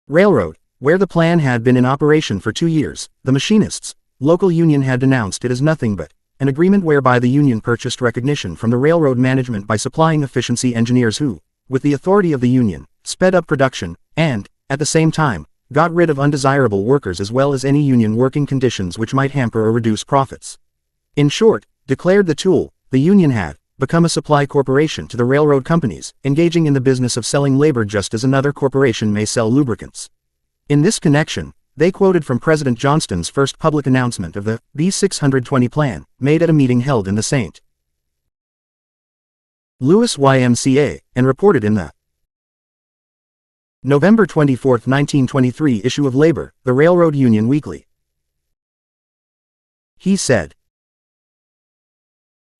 Railroad, where the plan had been in operation for 2 years, the machinists' local union had denounced it as nothing but an agreement whereby the union purchased recognition from the railroad management by supplying efficiency engineers who, with the authority of the union, sped up production, and, at the same time, got rid of undesirable workers as well as any union working conditions which might hamper or reduce profits. In short, declared the T.U.E.L, the union had become a supply corporation to the railroad companies, engaging in the business of selling labor just as another corporation may sell lubricants. In this connection, they quoted from President Johnston's first public announcement of the B620 plan, made at a meeting held in the St. Louis YMCA, and reported in the November 24, 1923 issue of Labor, the Railroad Union Weekly. He said,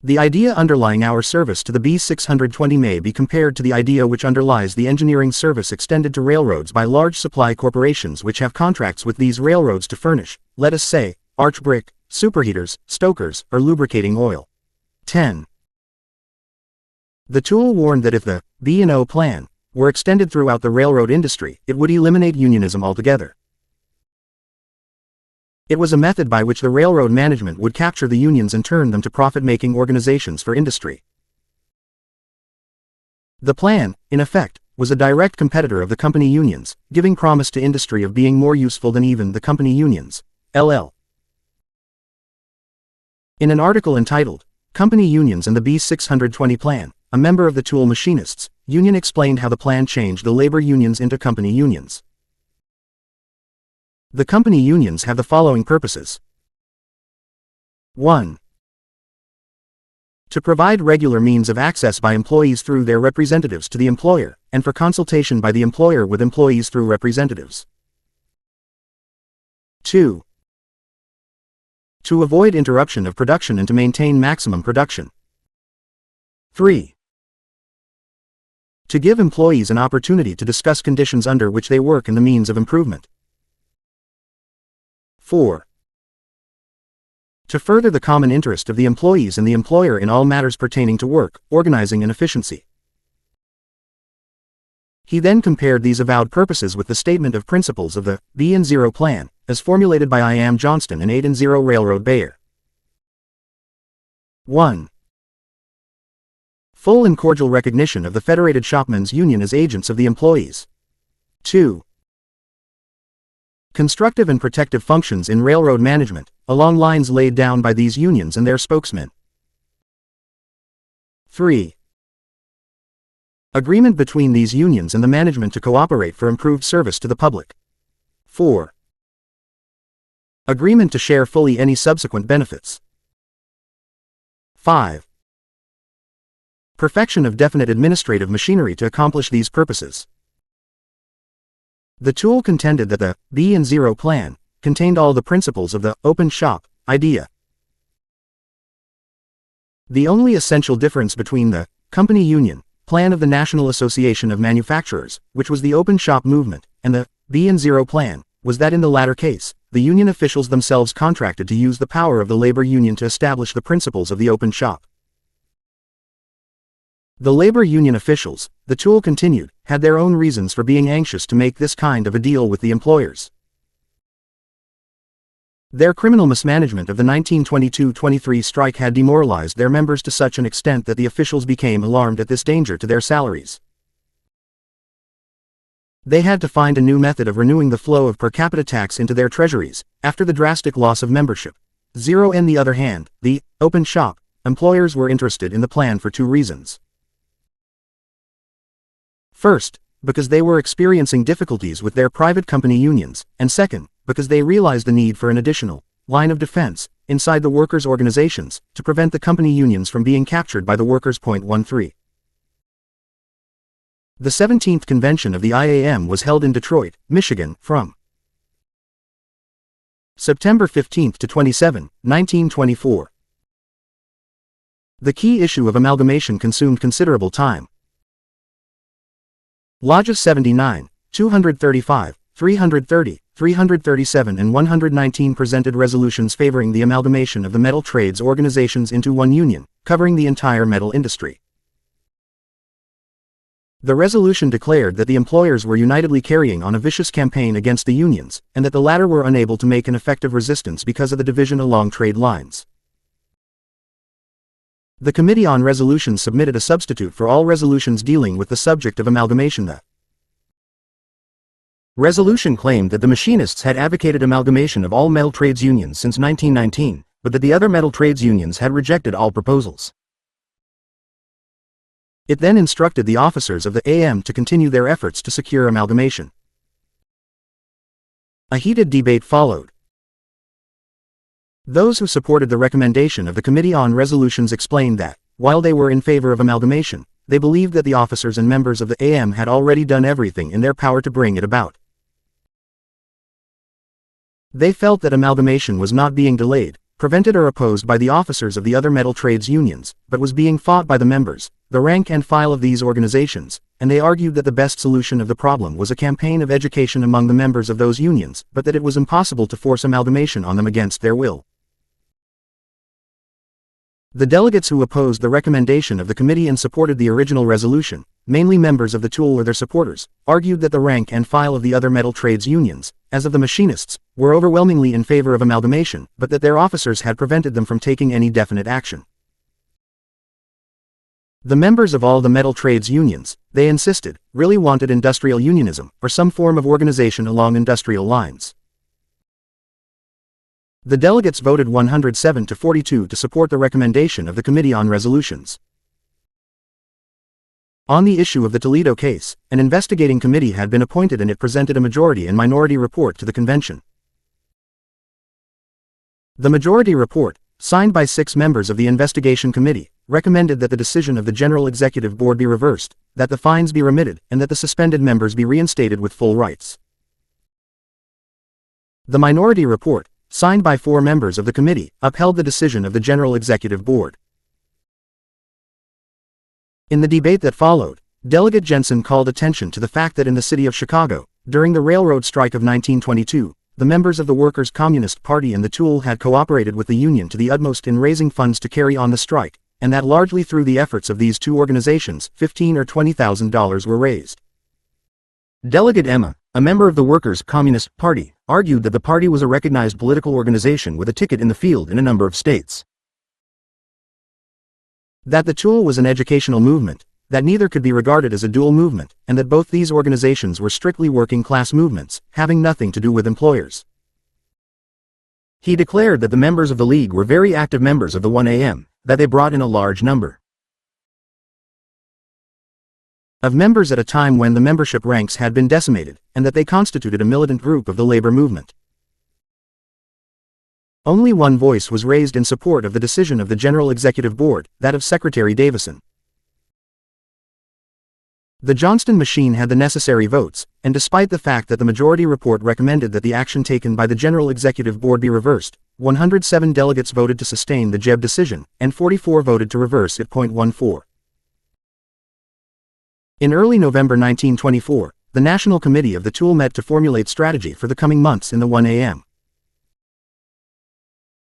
"The idea underlying our service to the B620 may be compared to the idea which underlies the engineering service extended to railroads by large supply corporations which have contracts with these railroads to furnish, let us say, arch brick, superheaters, stokers, or lubricating oil." 10. The T.U.E.L warned that if the B&O Plan were extended throughout the railroad industry, it would eliminate unionism altogether. It was a method by which the railroad management would capture the unions and turn them to profit-making organizations for industry. The plan, in effect, was a direct competitor of the company unions, giving promise to industry of being more useful than even the company unions, LL. In an article entitled, Company Unions and the B620 Plan, a member of the T.U.E.L Machinists Union explained how the plan changed the labor unions into company unions. The company unions have the following purposes. 1. To provide regular means of access by employees through their representatives to the employer, and for consultation by the employer with employees through representatives. 2. To avoid interruption of production and to maintain maximum production. 3. To give employees an opportunity to discuss conditions under which they work and the means of improvement. 4. To further the common interest of the employees and the employer in all matters pertaining to work, organizing and efficiency. He then compared these avowed purposes with the statement of principles of the B&0 Plan, as formulated by I.A.M. Johnston and 8-0 Railroad Bayer. 1. Full and cordial recognition of the Federated Shopmen's Union as agents of the employees. 2. Constructive and protective functions in railroad management, along lines laid down by these unions and their spokesmen. 3. Agreement between these unions and the management to cooperate for improved service to the public. 4. Agreement to share fully any subsequent benefits. 5. Perfection of definite administrative machinery to accomplish these purposes. The T.U.E.L contended that the B&0 plan contained all the principles of the open shop idea. The only essential difference between the company union plan of the National Association of Manufacturers, which was the open shop movement, and the B&0 plan, was that in the latter case, the union officials themselves contracted to use the power of the labor union to establish the principles of the open shop. The labor union officials, the T.U.E.L continued, had their own reasons for being anxious to make this kind of a deal with the employers. Their criminal mismanagement of the 1922-23 strike had demoralized their members to such an extent that the officials became alarmed at this danger to their salaries. They had to find a new method of renewing the flow of per capita tax into their treasuries, after the drastic loss of membership. On the other hand, the open shop employers were interested in the plan for two reasons. First, because they were experiencing difficulties with their private company unions, and second, because they realized the need for an additional line of defense inside the workers' organizations to prevent the company unions from being captured by the workers. 13. The 17th convention of the IAM was held in Detroit, Michigan, from September 15 to 27, 1924. The key issue of amalgamation consumed considerable time. Lodges 79, 235, 330, 337 and 119 presented resolutions favoring the amalgamation of the metal trades organizations into one union, covering the entire metal industry. The resolution declared that the employers were unitedly carrying on a vicious campaign against the unions, and that the latter were unable to make an effective resistance because of the division along trade lines. The Committee on Resolutions submitted a substitute for all resolutions dealing with the subject of amalgamation. The resolution claimed that the machinists had advocated amalgamation of all metal trades unions since 1919, but that the other metal trades unions had rejected all proposals. It then instructed the officers of the AM to continue their efforts to secure amalgamation. A heated debate followed. Those who supported the recommendation of the Committee on Resolutions explained that, while they were in favor of amalgamation, they believed that the officers and members of the AM had already done everything in their power to bring it about. They felt that amalgamation was not being delayed, prevented or opposed by the officers of the other metal trades unions, but was being fought by the members, the rank and file of these organizations, and they argued that the best solution of the problem was a campaign of education among the members of those unions, but that it was impossible to force amalgamation on them against their will. The delegates who opposed the recommendation of the committee and supported the original resolution, mainly members of the T.U.E.L or their supporters, argued that the rank and file of the other metal trades unions, as of the machinists, were overwhelmingly in favor of amalgamation, but that their officers had prevented them from taking any definite action. The members of all the metal trades unions, they insisted, really wanted industrial unionism, or some form of organization along industrial lines. The delegates voted 107 to 42 to support the recommendation of the Committee on Resolutions. On the issue of the Toledo case, an investigating committee had been appointed and it presented a majority and minority report to the convention. The majority report, signed by 6 members of the investigation committee, recommended that the decision of the General Executive Board be reversed, that the fines be remitted, and that the suspended members be reinstated with full rights. The minority report, signed by 4 members of the committee, upheld the decision of the General Executive Board. In the debate that followed, Delegate Jensen called attention to the fact that in the city of Chicago, during the railroad strike of 1922, the members of the Workers' Communist Party and the T.U.E.L had cooperated with the Union to the utmost in raising funds to carry on the strike, and that largely through the efforts of these two organizations, $15,000 or $20,000 were raised. Delegate Emma, a member of the Workers' Communist Party, argued that the party was a recognized political organization with a ticket in the field in a number of states. That the T.U.E.L was an educational movement, that neither could be regarded as a dual movement, and that both these organizations were strictly working-class movements, having nothing to do with employers. He declared that the members of the League were very active members of the 1am, that they brought in a large number of members at a time when the membership ranks had been decimated, and that they constituted a militant group of the labor movement. Only one voice was raised in support of the decision of the General Executive Board, that of Secretary Davison. The Johnston machine had the necessary votes, and despite the fact that the majority report recommended that the action taken by the General Executive Board be reversed, 107 delegates voted to sustain the JEB decision, and 44 voted to reverse it. 14. In early November 1924, the National Committee of the T.U.E.L met to formulate strategy for the coming months in the 1am.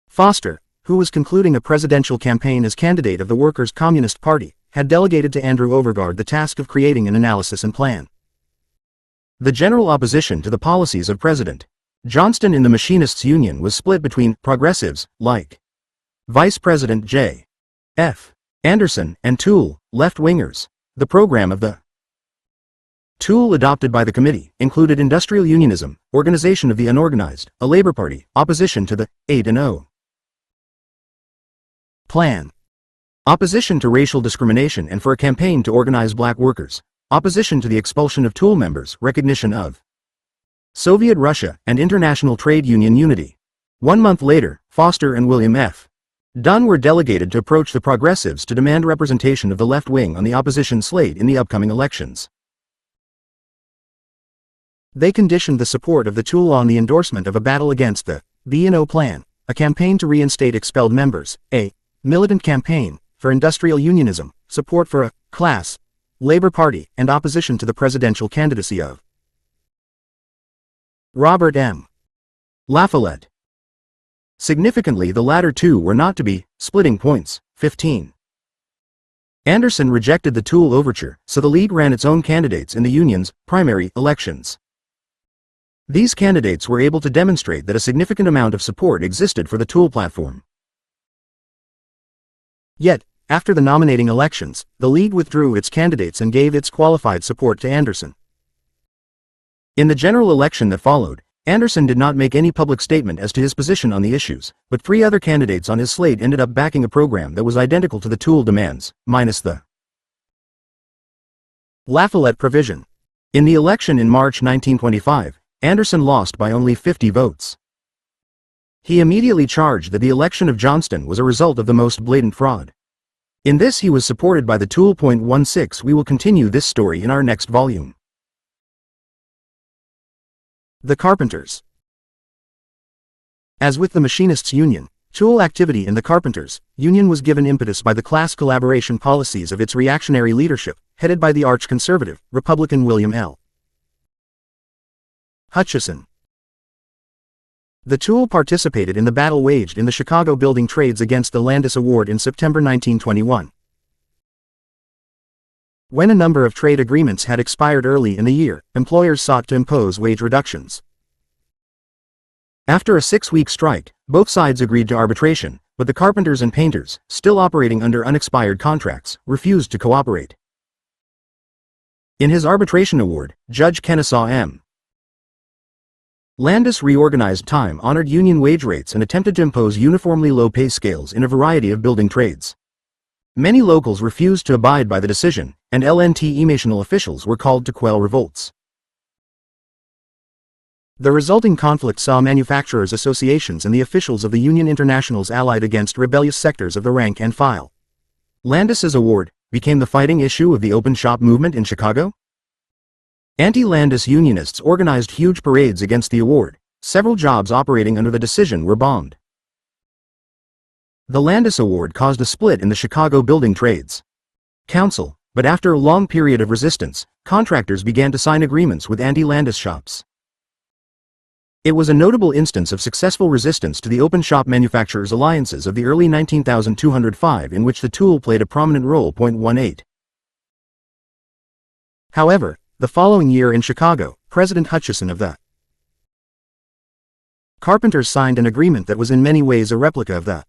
Foster, who was concluding a presidential campaign as candidate of the Workers' Communist Party, had delegated to Andrew Overgaard the task of creating an analysis and plan. The general opposition to the policies of President Johnston in the Machinists' Union was split between progressives, like Vice President J. F. Anderson, and T.U.E.L, left-wingers. The program of the T.U.E.L adopted by the committee included industrial unionism, organization of the unorganized, a labor party, opposition to the A&O plan, opposition to racial discrimination and for a campaign to organize black workers, opposition to the expulsion of T.U.E.L members, recognition of Soviet Russia, and international trade union unity. 1 month later, Foster and William F. Dunn were delegated to approach the progressives to demand representation of the left wing on the opposition slate in the upcoming elections. They conditioned the support of the T.U.E.L on the endorsement of a battle against the B&O plan, a campaign to reinstate expelled members, a militant campaign for industrial unionism, support for a class labor party, and opposition to the presidential candidacy of Robert M. La Follette. Significantly, the latter two were not to be splitting points. 15. Anderson rejected the T.U.E.L overture, so the League ran its own candidates in the union's primary elections. These candidates were able to demonstrate that a significant amount of support existed for the T.U.E.L platform. Yet, after the nominating elections, the League withdrew its candidates and gave its qualified support to Anderson. In the general election that followed, Anderson did not make any public statement as to his position on the issues, but 3 other candidates on his slate ended up backing a program that was identical to the T.U.E.L demands, minus the La Follette provision. In the election in March 1925, Anderson lost by only 50 votes. He immediately charged that the election of Johnston was a result of the most blatant fraud. In this he was supported by the T.U.E.L. 16. We will continue this story in our next volume. The Carpenters. As with the Machinists' Union, T.U.E.L activity in the Carpenters' Union was given impetus by the class collaboration policies of its reactionary leadership, headed by the arch-conservative, Republican William L. Hutchison. The T.U.E.L participated in the battle waged in the Chicago building trades against the Landis Award in September 1921. When a number of trade agreements had expired early in the year, employers sought to impose wage reductions. After a 6-week strike, both sides agreed to arbitration, but the carpenters and painters, still operating under unexpired contracts, refused to cooperate. In his arbitration award, Judge Kennesaw M. Landis reorganized time-honored union wage rates and attempted to impose uniformly low pay scales in a variety of building trades. Many locals refused to abide by the decision, and LNT-emotional officials were called to quell revolts. The resulting conflict saw manufacturers' associations and the officials of the Union Internationals allied against rebellious sectors of the rank and file. Landis's award became the fighting issue of the open shop movement in Chicago. Anti-Landis unionists organized huge parades against the award. Several jobs operating under the decision were bombed. The Landis Award caused a split in the Chicago Building Trades Council, but after a long period of resistance, contractors began to sign agreements with anti-Landis shops. It was a notable instance of successful resistance to the open shop manufacturers' alliances of the early 19,205 in which the T.U.E.L played a prominent role. 18. However, the following year in Chicago, President Hutchison of the Carpenters signed an agreement that was in many ways a replica of the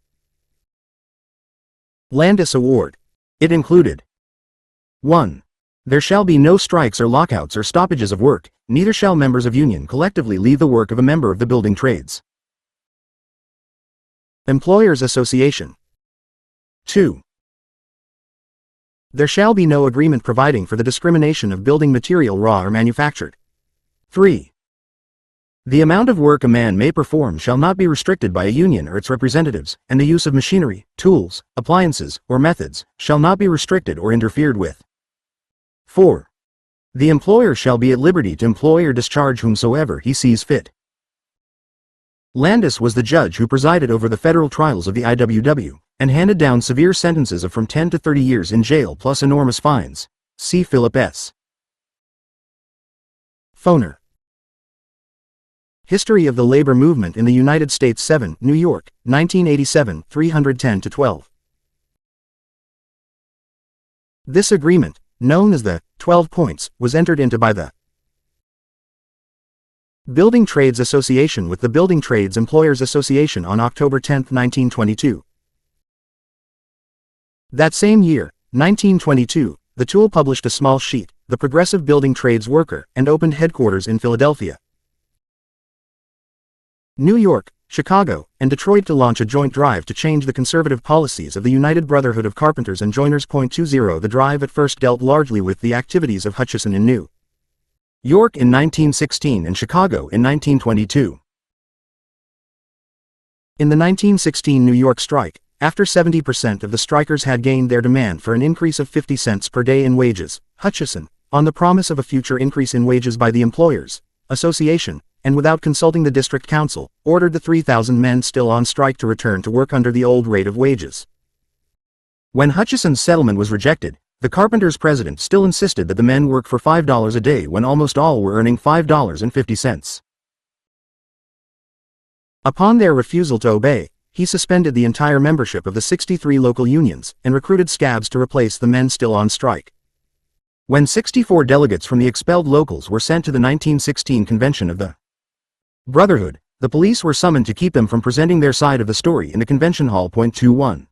Landis Award. It included 1. There shall be no strikes or lockouts or stoppages of work, neither shall members of union collectively leave the work of a member of the building trades. Employers Association. 2. There shall be no agreement providing for the discrimination of building material raw or manufactured. 3. The amount of work a man may perform shall not be restricted by a union or its representatives, and the use of machinery, tools, appliances, or methods shall not be restricted or interfered with. 4. The employer shall be at liberty to employ or discharge whomsoever he sees fit. Landis was the judge who presided over the federal trials of the IWW, and handed down severe sentences of from 10 to 30 years in jail plus enormous fines. See Philip S. Foner. History of the Labor Movement in the United States 7, New York, 1987, 310-12. This agreement, known as the 12 Points, was entered into by the Building Trades Association with the Building Trades Employers Association on October 10, 1922. That same year, 1922, the T.U.E.L published a small sheet, The Progressive Building Trades Worker, and opened headquarters in Philadelphia, New York, Chicago, and Detroit to launch a joint drive to change the conservative policies of the United Brotherhood of Carpenters and Joiners. 20. The drive at first dealt largely with the activities of Hutchison in New York in 1916 and Chicago in 1922. In the 1916 New York strike, after 70% of the strikers had gained their demand for an increase of 50 cents per day in wages, Hutchison, on the promise of a future increase in wages by the Employers Association, and without consulting the district council, ordered the 3,000 men still on strike to return to work under the old rate of wages. When Hutchison's settlement was rejected, the carpenters' president still insisted that the men work for $5 a day when almost all were earning $5.50. Upon their refusal to obey, he suspended the entire membership of the 63 local unions and recruited scabs to replace the men still on strike. When 64 delegates from the expelled locals were sent to the 1916 convention of the Brotherhood, the police were summoned to keep them from presenting their side of the story in the convention hall. 21.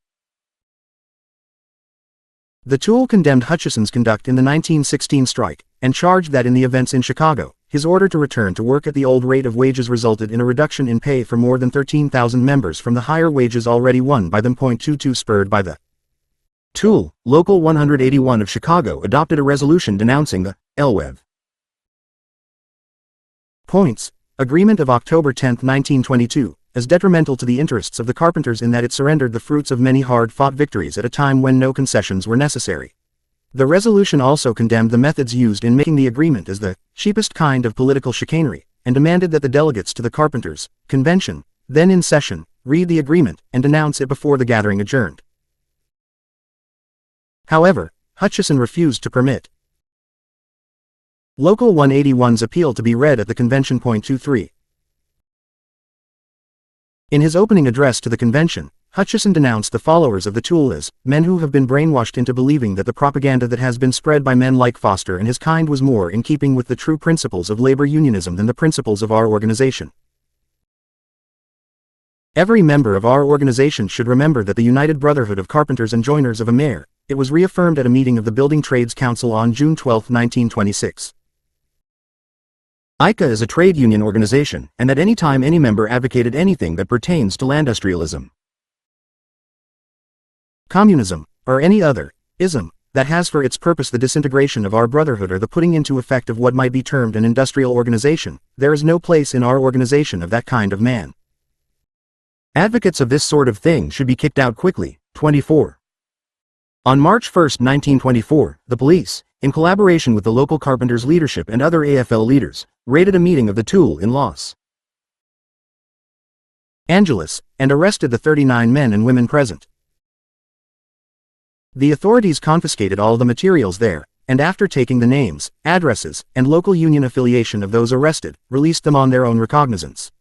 The T.U.E.L condemned Hutchison's conduct in the 1916 strike, and charged that in the events in Chicago, his order to return to work at the old rate of wages resulted in a reduction in pay for more than 13,000 members from the higher wages already won by them. 22. Spurred by the T.U.E.L, Local 181 of Chicago adopted a resolution denouncing the L.W. Points Agreement of October 10, 1922, as detrimental to the interests of the carpenters in that it surrendered the fruits of many hard-fought victories at a time when no concessions were necessary. The resolution also condemned the methods used in making the agreement as the cheapest kind of political chicanery, and demanded that the delegates to the carpenters' convention, then in session, read the agreement and denounce it before the gathering adjourned. However, Hutchison refused to permit Local 181's appeal to be read at the convention. 23. In his opening address to the convention, Hutchison denounced the followers of the T.U.E.L as men who have been brainwashed into believing that the propaganda that has been spread by men like Foster and his kind was more in keeping with the true principles of labor unionism than the principles of our organization. Every member of our organization should remember that the United Brotherhood of Carpenters and Joiners of America, it was reaffirmed at a meeting of the Building Trades Council on June 12, 1926. ICA is a trade union organization, and at any time any member advocated anything that pertains to landindustrialism, communism, or any other ism that has for its purpose the disintegration of our brotherhood or the putting into effect of what might be termed an industrial organization, there is no place in our organization of that kind of man. Advocates of this sort of thing should be kicked out quickly. 24. On March 1, 1924, the police, in collaboration with the local carpenters' leadership and other AFL leaders, raided a meeting of the T.U.E.L in Los Angeles, and arrested the 39 men and women present. The authorities confiscated all the materials there, and after taking the names, addresses, and local union affiliation of those arrested, released them on their own recognizance.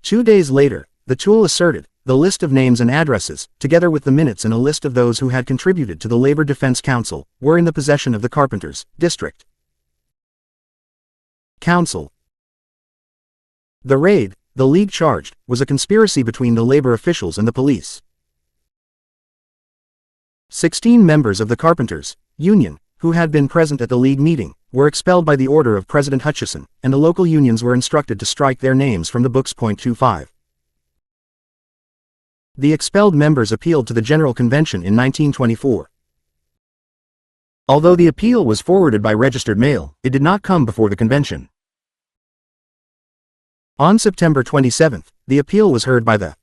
2 days later, the T.U.E.L asserted, the list of names and addresses, together with the minutes and a list of those who had contributed to the Labor Defense Council, were in the possession of the Carpenters' District Council. The raid, the League charged, was a conspiracy between the labor officials and the police. 16 members of the Carpenters Union, who had been present at the League meeting, were expelled by the order of President Hutchison, and the local unions were instructed to strike their names from the books. 25. The expelled members appealed to the General Convention in 1924. Although the appeal was forwarded by registered mail, it did not come before the convention. On September 27, the appeal was heard by the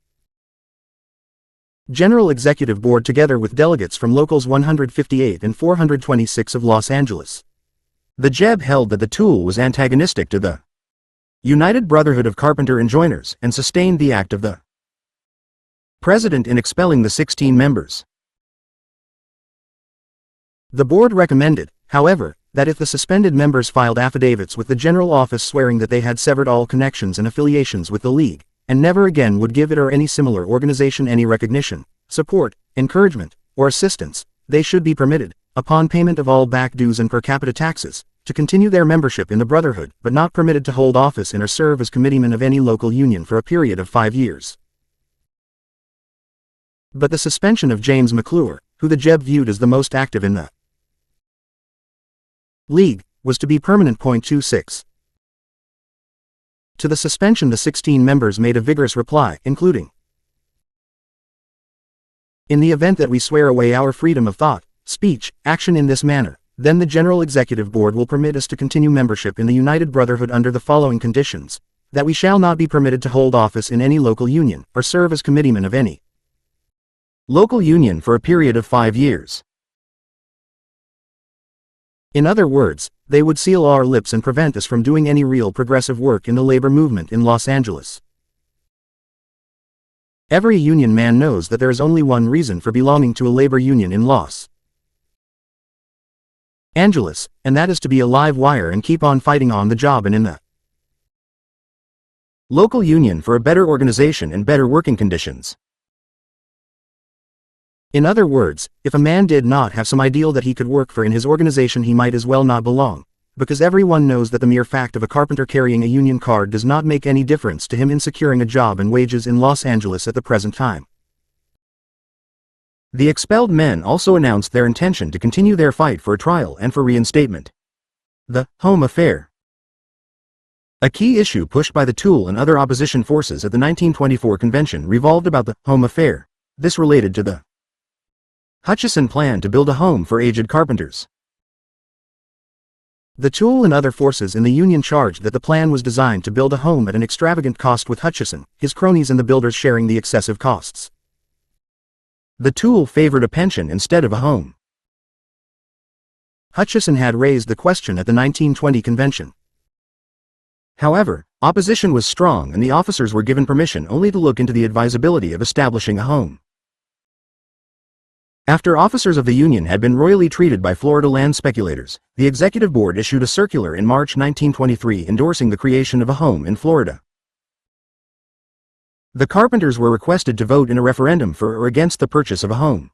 General Executive Board together with delegates from locals 158 and 426 of Los Angeles. The JEB held that the T.U.E.L was antagonistic to the United Brotherhood of Carpenter and Joiners and sustained the act of the President in expelling the 16 members. The board recommended, however, that if the suspended members filed affidavits with the General Office swearing that they had severed all connections and affiliations with the League, and never again would give it or any similar organization any recognition, support, encouragement, or assistance, they should be permitted, upon payment of all back dues and per capita taxes, to continue their membership in the Brotherhood but not permitted to hold office in or serve as committeemen of any local union for a period of 5 years. But the suspension of James McClure, who the JEB viewed as the most active in the League, was to be permanent. 26. To the suspension the 16 members made a vigorous reply, including, "In the event that we swear away our freedom of thought, speech, action in this manner, then the General Executive Board will permit us to continue membership in the United Brotherhood under the following conditions: that we shall not be permitted to hold office in any local union, or serve as committeemen of any local union for a period of 5 years. In other words, they would seal our lips and prevent us from doing any real progressive work in the labor movement in Los Angeles. Every union man knows that there is only one reason for belonging to a labor union in Los Angeles, and that is to be a live wire and keep on fighting on the job and in the local union for a better organization and better working conditions. In other words, if a man did not have some ideal that he could work for in his organization, he might as well not belong, because everyone knows that the mere fact of a carpenter carrying a union card does not make any difference to him in securing a job and wages in Los Angeles at the present time." The expelled men also announced their intention to continue their fight for a trial and for reinstatement. The home affair. A key issue pushed by the T.U.E.L and other opposition forces at the 1924 convention revolved about the home affair. This related to the Hutchison plan to build a home for aged carpenters. The T.U.E.L and other forces in the Union charged that the plan was designed to build a home at an extravagant cost, with Hutchison, his cronies and the builders sharing the excessive costs. The T.U.E.L favored a pension instead of a home. Hutchison had raised the question at the 1920 convention. However, opposition was strong and the officers were given permission only to look into the advisability of establishing a home. After officers of the Union had been royally treated by Florida land speculators, the Executive Board issued a circular in March 1923 endorsing the creation of a home in Florida. The carpenters were requested to vote in a referendum for or against the purchase of a home.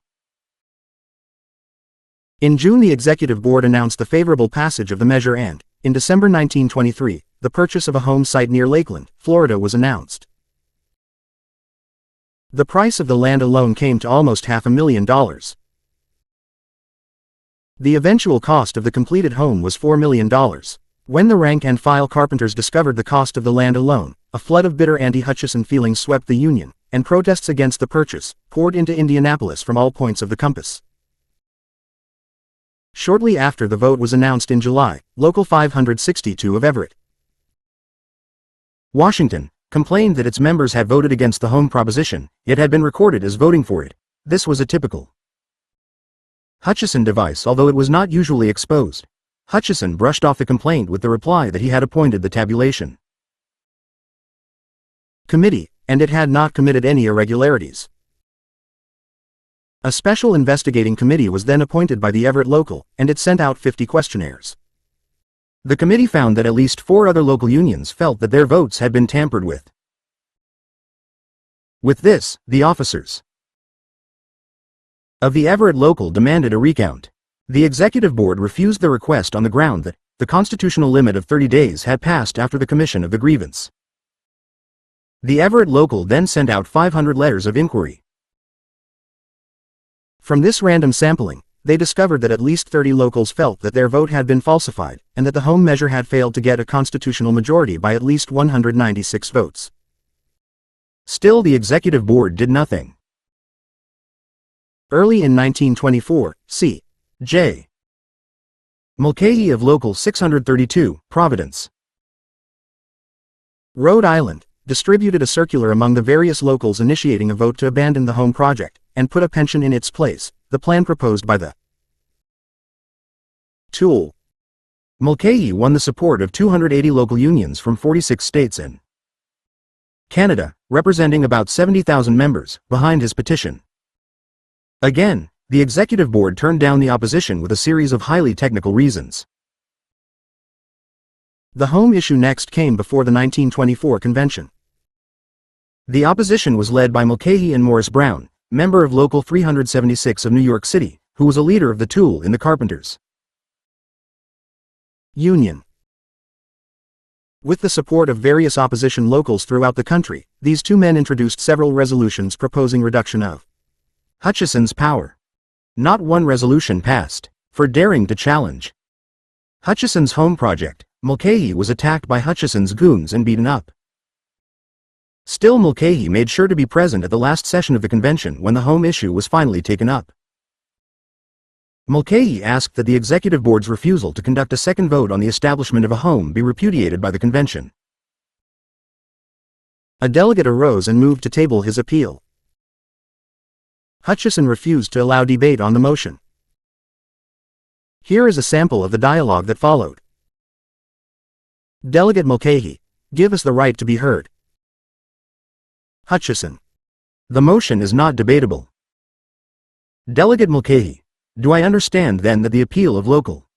In June, the Executive Board announced the favorable passage of the measure and, in December 1923, the purchase of a home site near Lakeland, Florida was announced. The price of the land alone came to almost $500,000. The eventual cost of the completed home was $4 million. When the rank-and-file carpenters discovered the cost of the land alone, a flood of bitter anti-Hutchison feelings swept the Union, and protests against the purchase poured into Indianapolis from all points of the compass. Shortly after the vote was announced in July, Local 562 of Everett, Washington, complained that its members had voted against the home proposition, yet had been recorded as voting for it. This was a typical Hutchison device, although it was not usually exposed. Hutchison brushed off the complaint with the reply that he had appointed the tabulation committee, and it had not committed any irregularities. A special investigating committee was then appointed by the Everett Local, and it sent out 50 questionnaires. The committee found that at least 4 other local unions felt that their votes had been tampered with. With this, the officers of the Everett Local demanded a recount. The Executive Board refused the request on the ground that the constitutional limit of 30 days had passed after the commission of the grievance. The Everett Local then sent out 500 letters of inquiry. From this random sampling, they discovered that at least 30 locals felt that their vote had been falsified, and that the home measure had failed to get a constitutional majority by at least 196 votes. Still, the executive board did nothing. Early in 1924, C. J. Mulcahy of Local 632, Providence, Rhode Island, distributed a circular among the various locals initiating a vote to abandon the home project, and put a pension in its place, the plan proposed by the T.U.E.L. Mulcahy won the support of 280 local unions from 46 states and Canada, representing about 70,000 members, behind his petition. Again, the executive board turned down the opposition with a series of highly technical reasons. The home issue next came before the 1924 convention. The opposition was led by Mulcahy and Morris Brown, member of Local 376 of New York City, who was a leader of the T.U.E.L. in the Carpenters Union. With the support of various opposition locals throughout the country, these two men introduced several resolutions proposing reduction of Hutchison's power. Not one resolution passed. For daring to challenge Hutchison's home project, Mulcahy was attacked by Hutchison's goons and beaten up. Still, Mulcahy made sure to be present at the last session of the convention when the home issue was finally taken up. Mulcahy asked that the executive board's refusal to conduct a second vote on the establishment of a home be repudiated by the convention. A delegate arose and moved to table his appeal. Hutchison refused to allow debate on the motion. Here is a sample of the dialogue that followed. Delegate Mulcahy, give us the right to be heard. Hutchison. The motion is not debatable. Delegate Mulcahy. Do I understand then that the appeal of Local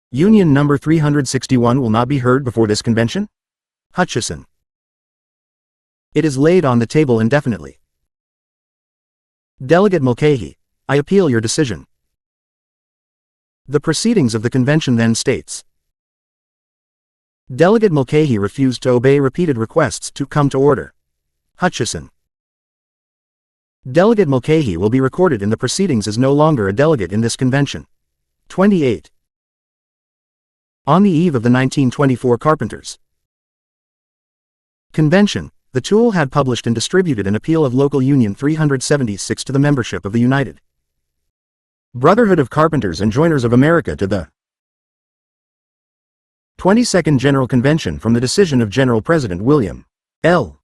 Union number 361 will not be heard before this convention? Hutchison. It is laid on the table indefinitely. Delegate Mulcahy. I appeal your decision. The proceedings of the convention then states. Delegate Mulcahy refused to obey repeated requests to come to order. Hutchison. Delegate Mulcahy will be recorded in the proceedings as no longer a delegate in this convention. 28. On the eve of the 1924 Carpenters Convention, the T.U.E.L. had published and distributed an appeal of Local Union 376 to the membership of the United Brotherhood of Carpenters and Joiners of America to the 22nd General Convention from the decision of General President William L.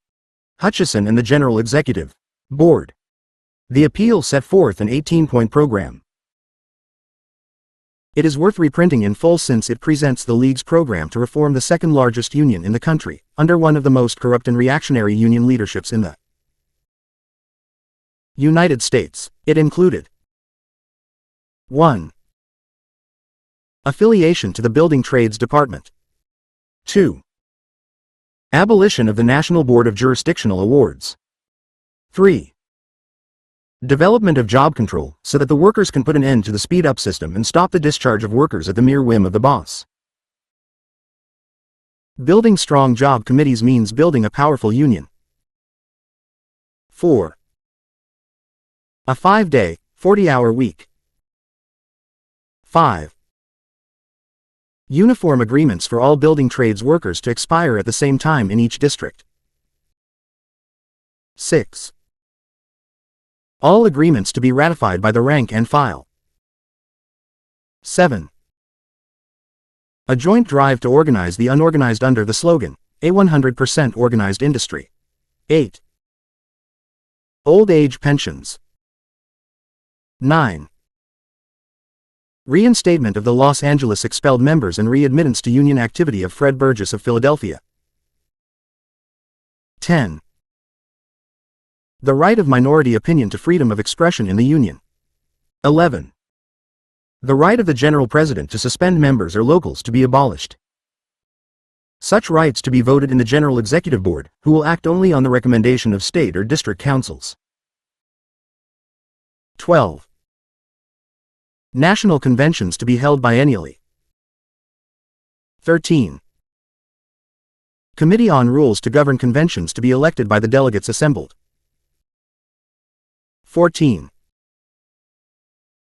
Hutchison and the General Executive Board. The appeal set forth an 18-point program. It is worth reprinting in full since it presents the League's program to reform the second largest union in the country, under one of the most corrupt and reactionary union leaderships in the United States. It included 1. Affiliation to the Building Trades Department. 2. Abolition of the National Board of Jurisdictional Awards. 3. Development of job control, so that the workers can put an end to the speed-up system and stop the discharge of workers at the mere whim of the boss. Building strong job committees means building a powerful union. 4. A 5-day, 40-hour week. 5. Uniform agreements for all building trades workers to expire at the same time in each district. 6. All agreements to be ratified by the rank and file. 7. A joint drive to organize the unorganized under the slogan, A 100% Organized Industry. 8. Old age pensions. 9. Reinstatement of the Los Angeles expelled members and readmittance to union activity of Fred Burgess of Philadelphia. 10. The right of minority opinion to freedom of expression in the Union. 11. The right of the General President to suspend members or locals to be abolished. Such rights to be voted in the General Executive Board, who will act only on the recommendation of state or district councils. 12. National conventions to be held biennially. 13. Committee on Rules to govern conventions to be elected by the delegates assembled. 14.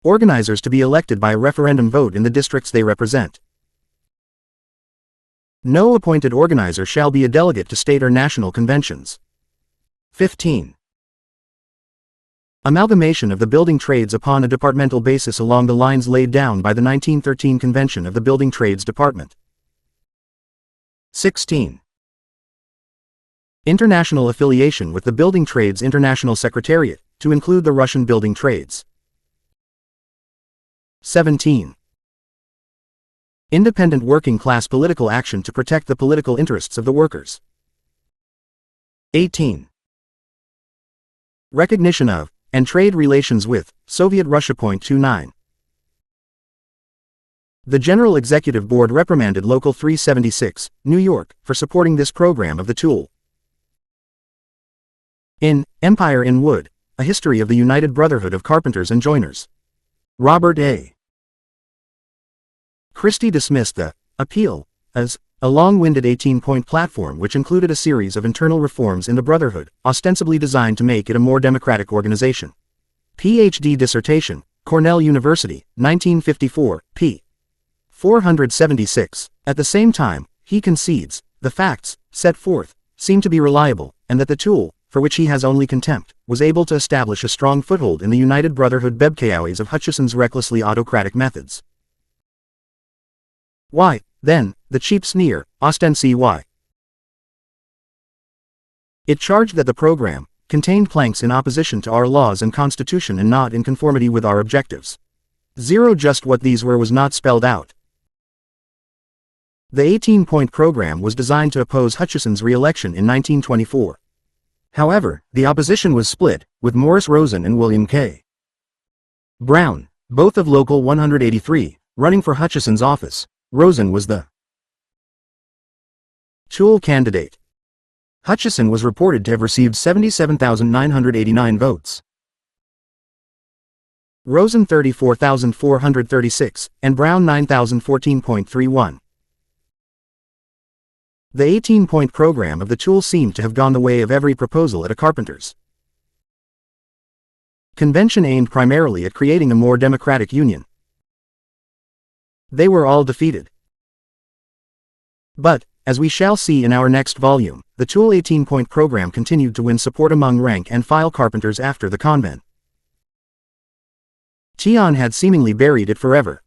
Organizers to be elected by a referendum vote in the districts they represent. No appointed organizer shall be a delegate to state or national conventions. 15. Amalgamation of the building trades upon a departmental basis along the lines laid down by the 1913 Convention of the Building Trades Department. 16. International affiliation with the Building Trades International Secretariat, to include the Russian building trades. 17. Independent working class political action to protect the political interests of the workers. 18. Recognition of, and trade relations with, Soviet Russia. 29. The General Executive Board reprimanded Local 376, New York, for supporting this program of the T.U.E.L. In Empire in Wood, A History of the United Brotherhood of Carpenters and Joiners. Robert A. Christie dismissed the appeal as a long-winded 18-point platform which included a series of internal reforms in the Brotherhood, ostensibly designed to make it a more democratic organization. Ph.D. dissertation, Cornell University, 1954, p. 476. At the same time, he concedes, the facts, set forth, seem to be reliable, and that the T.U.E.L., for which he has only contempt, was able to establish a strong foothold in the United Brotherhood Bebkaoways of Hutchison's recklessly autocratic methods. Why, then, the cheap sneer, ostency? It charged that the program contained planks in opposition to our laws and constitution and not in conformity with our objectives. Just what these were was not spelled out. The 18-point program was designed to oppose Hutchison's re-election in 1924. However, the opposition was split, with Morris Rosen and William K. Brown, both of Local 183, running for Hutchison's office. Rosen was the T.U.E.L. candidate. Hutchison was reported to have received 77,989 votes. Rosen 34,436, and Brown 9,014.31. The 18-point program of the T.U.E.L. seemed to have gone the way of every proposal at a carpenters' convention aimed primarily at creating a more democratic union. They were all defeated. But, as we shall see in our next volume, the T.U.E.L. 18-point program continued to win support among rank-and-file carpenters after the convent. T.U.E.L. had seemingly buried it forever.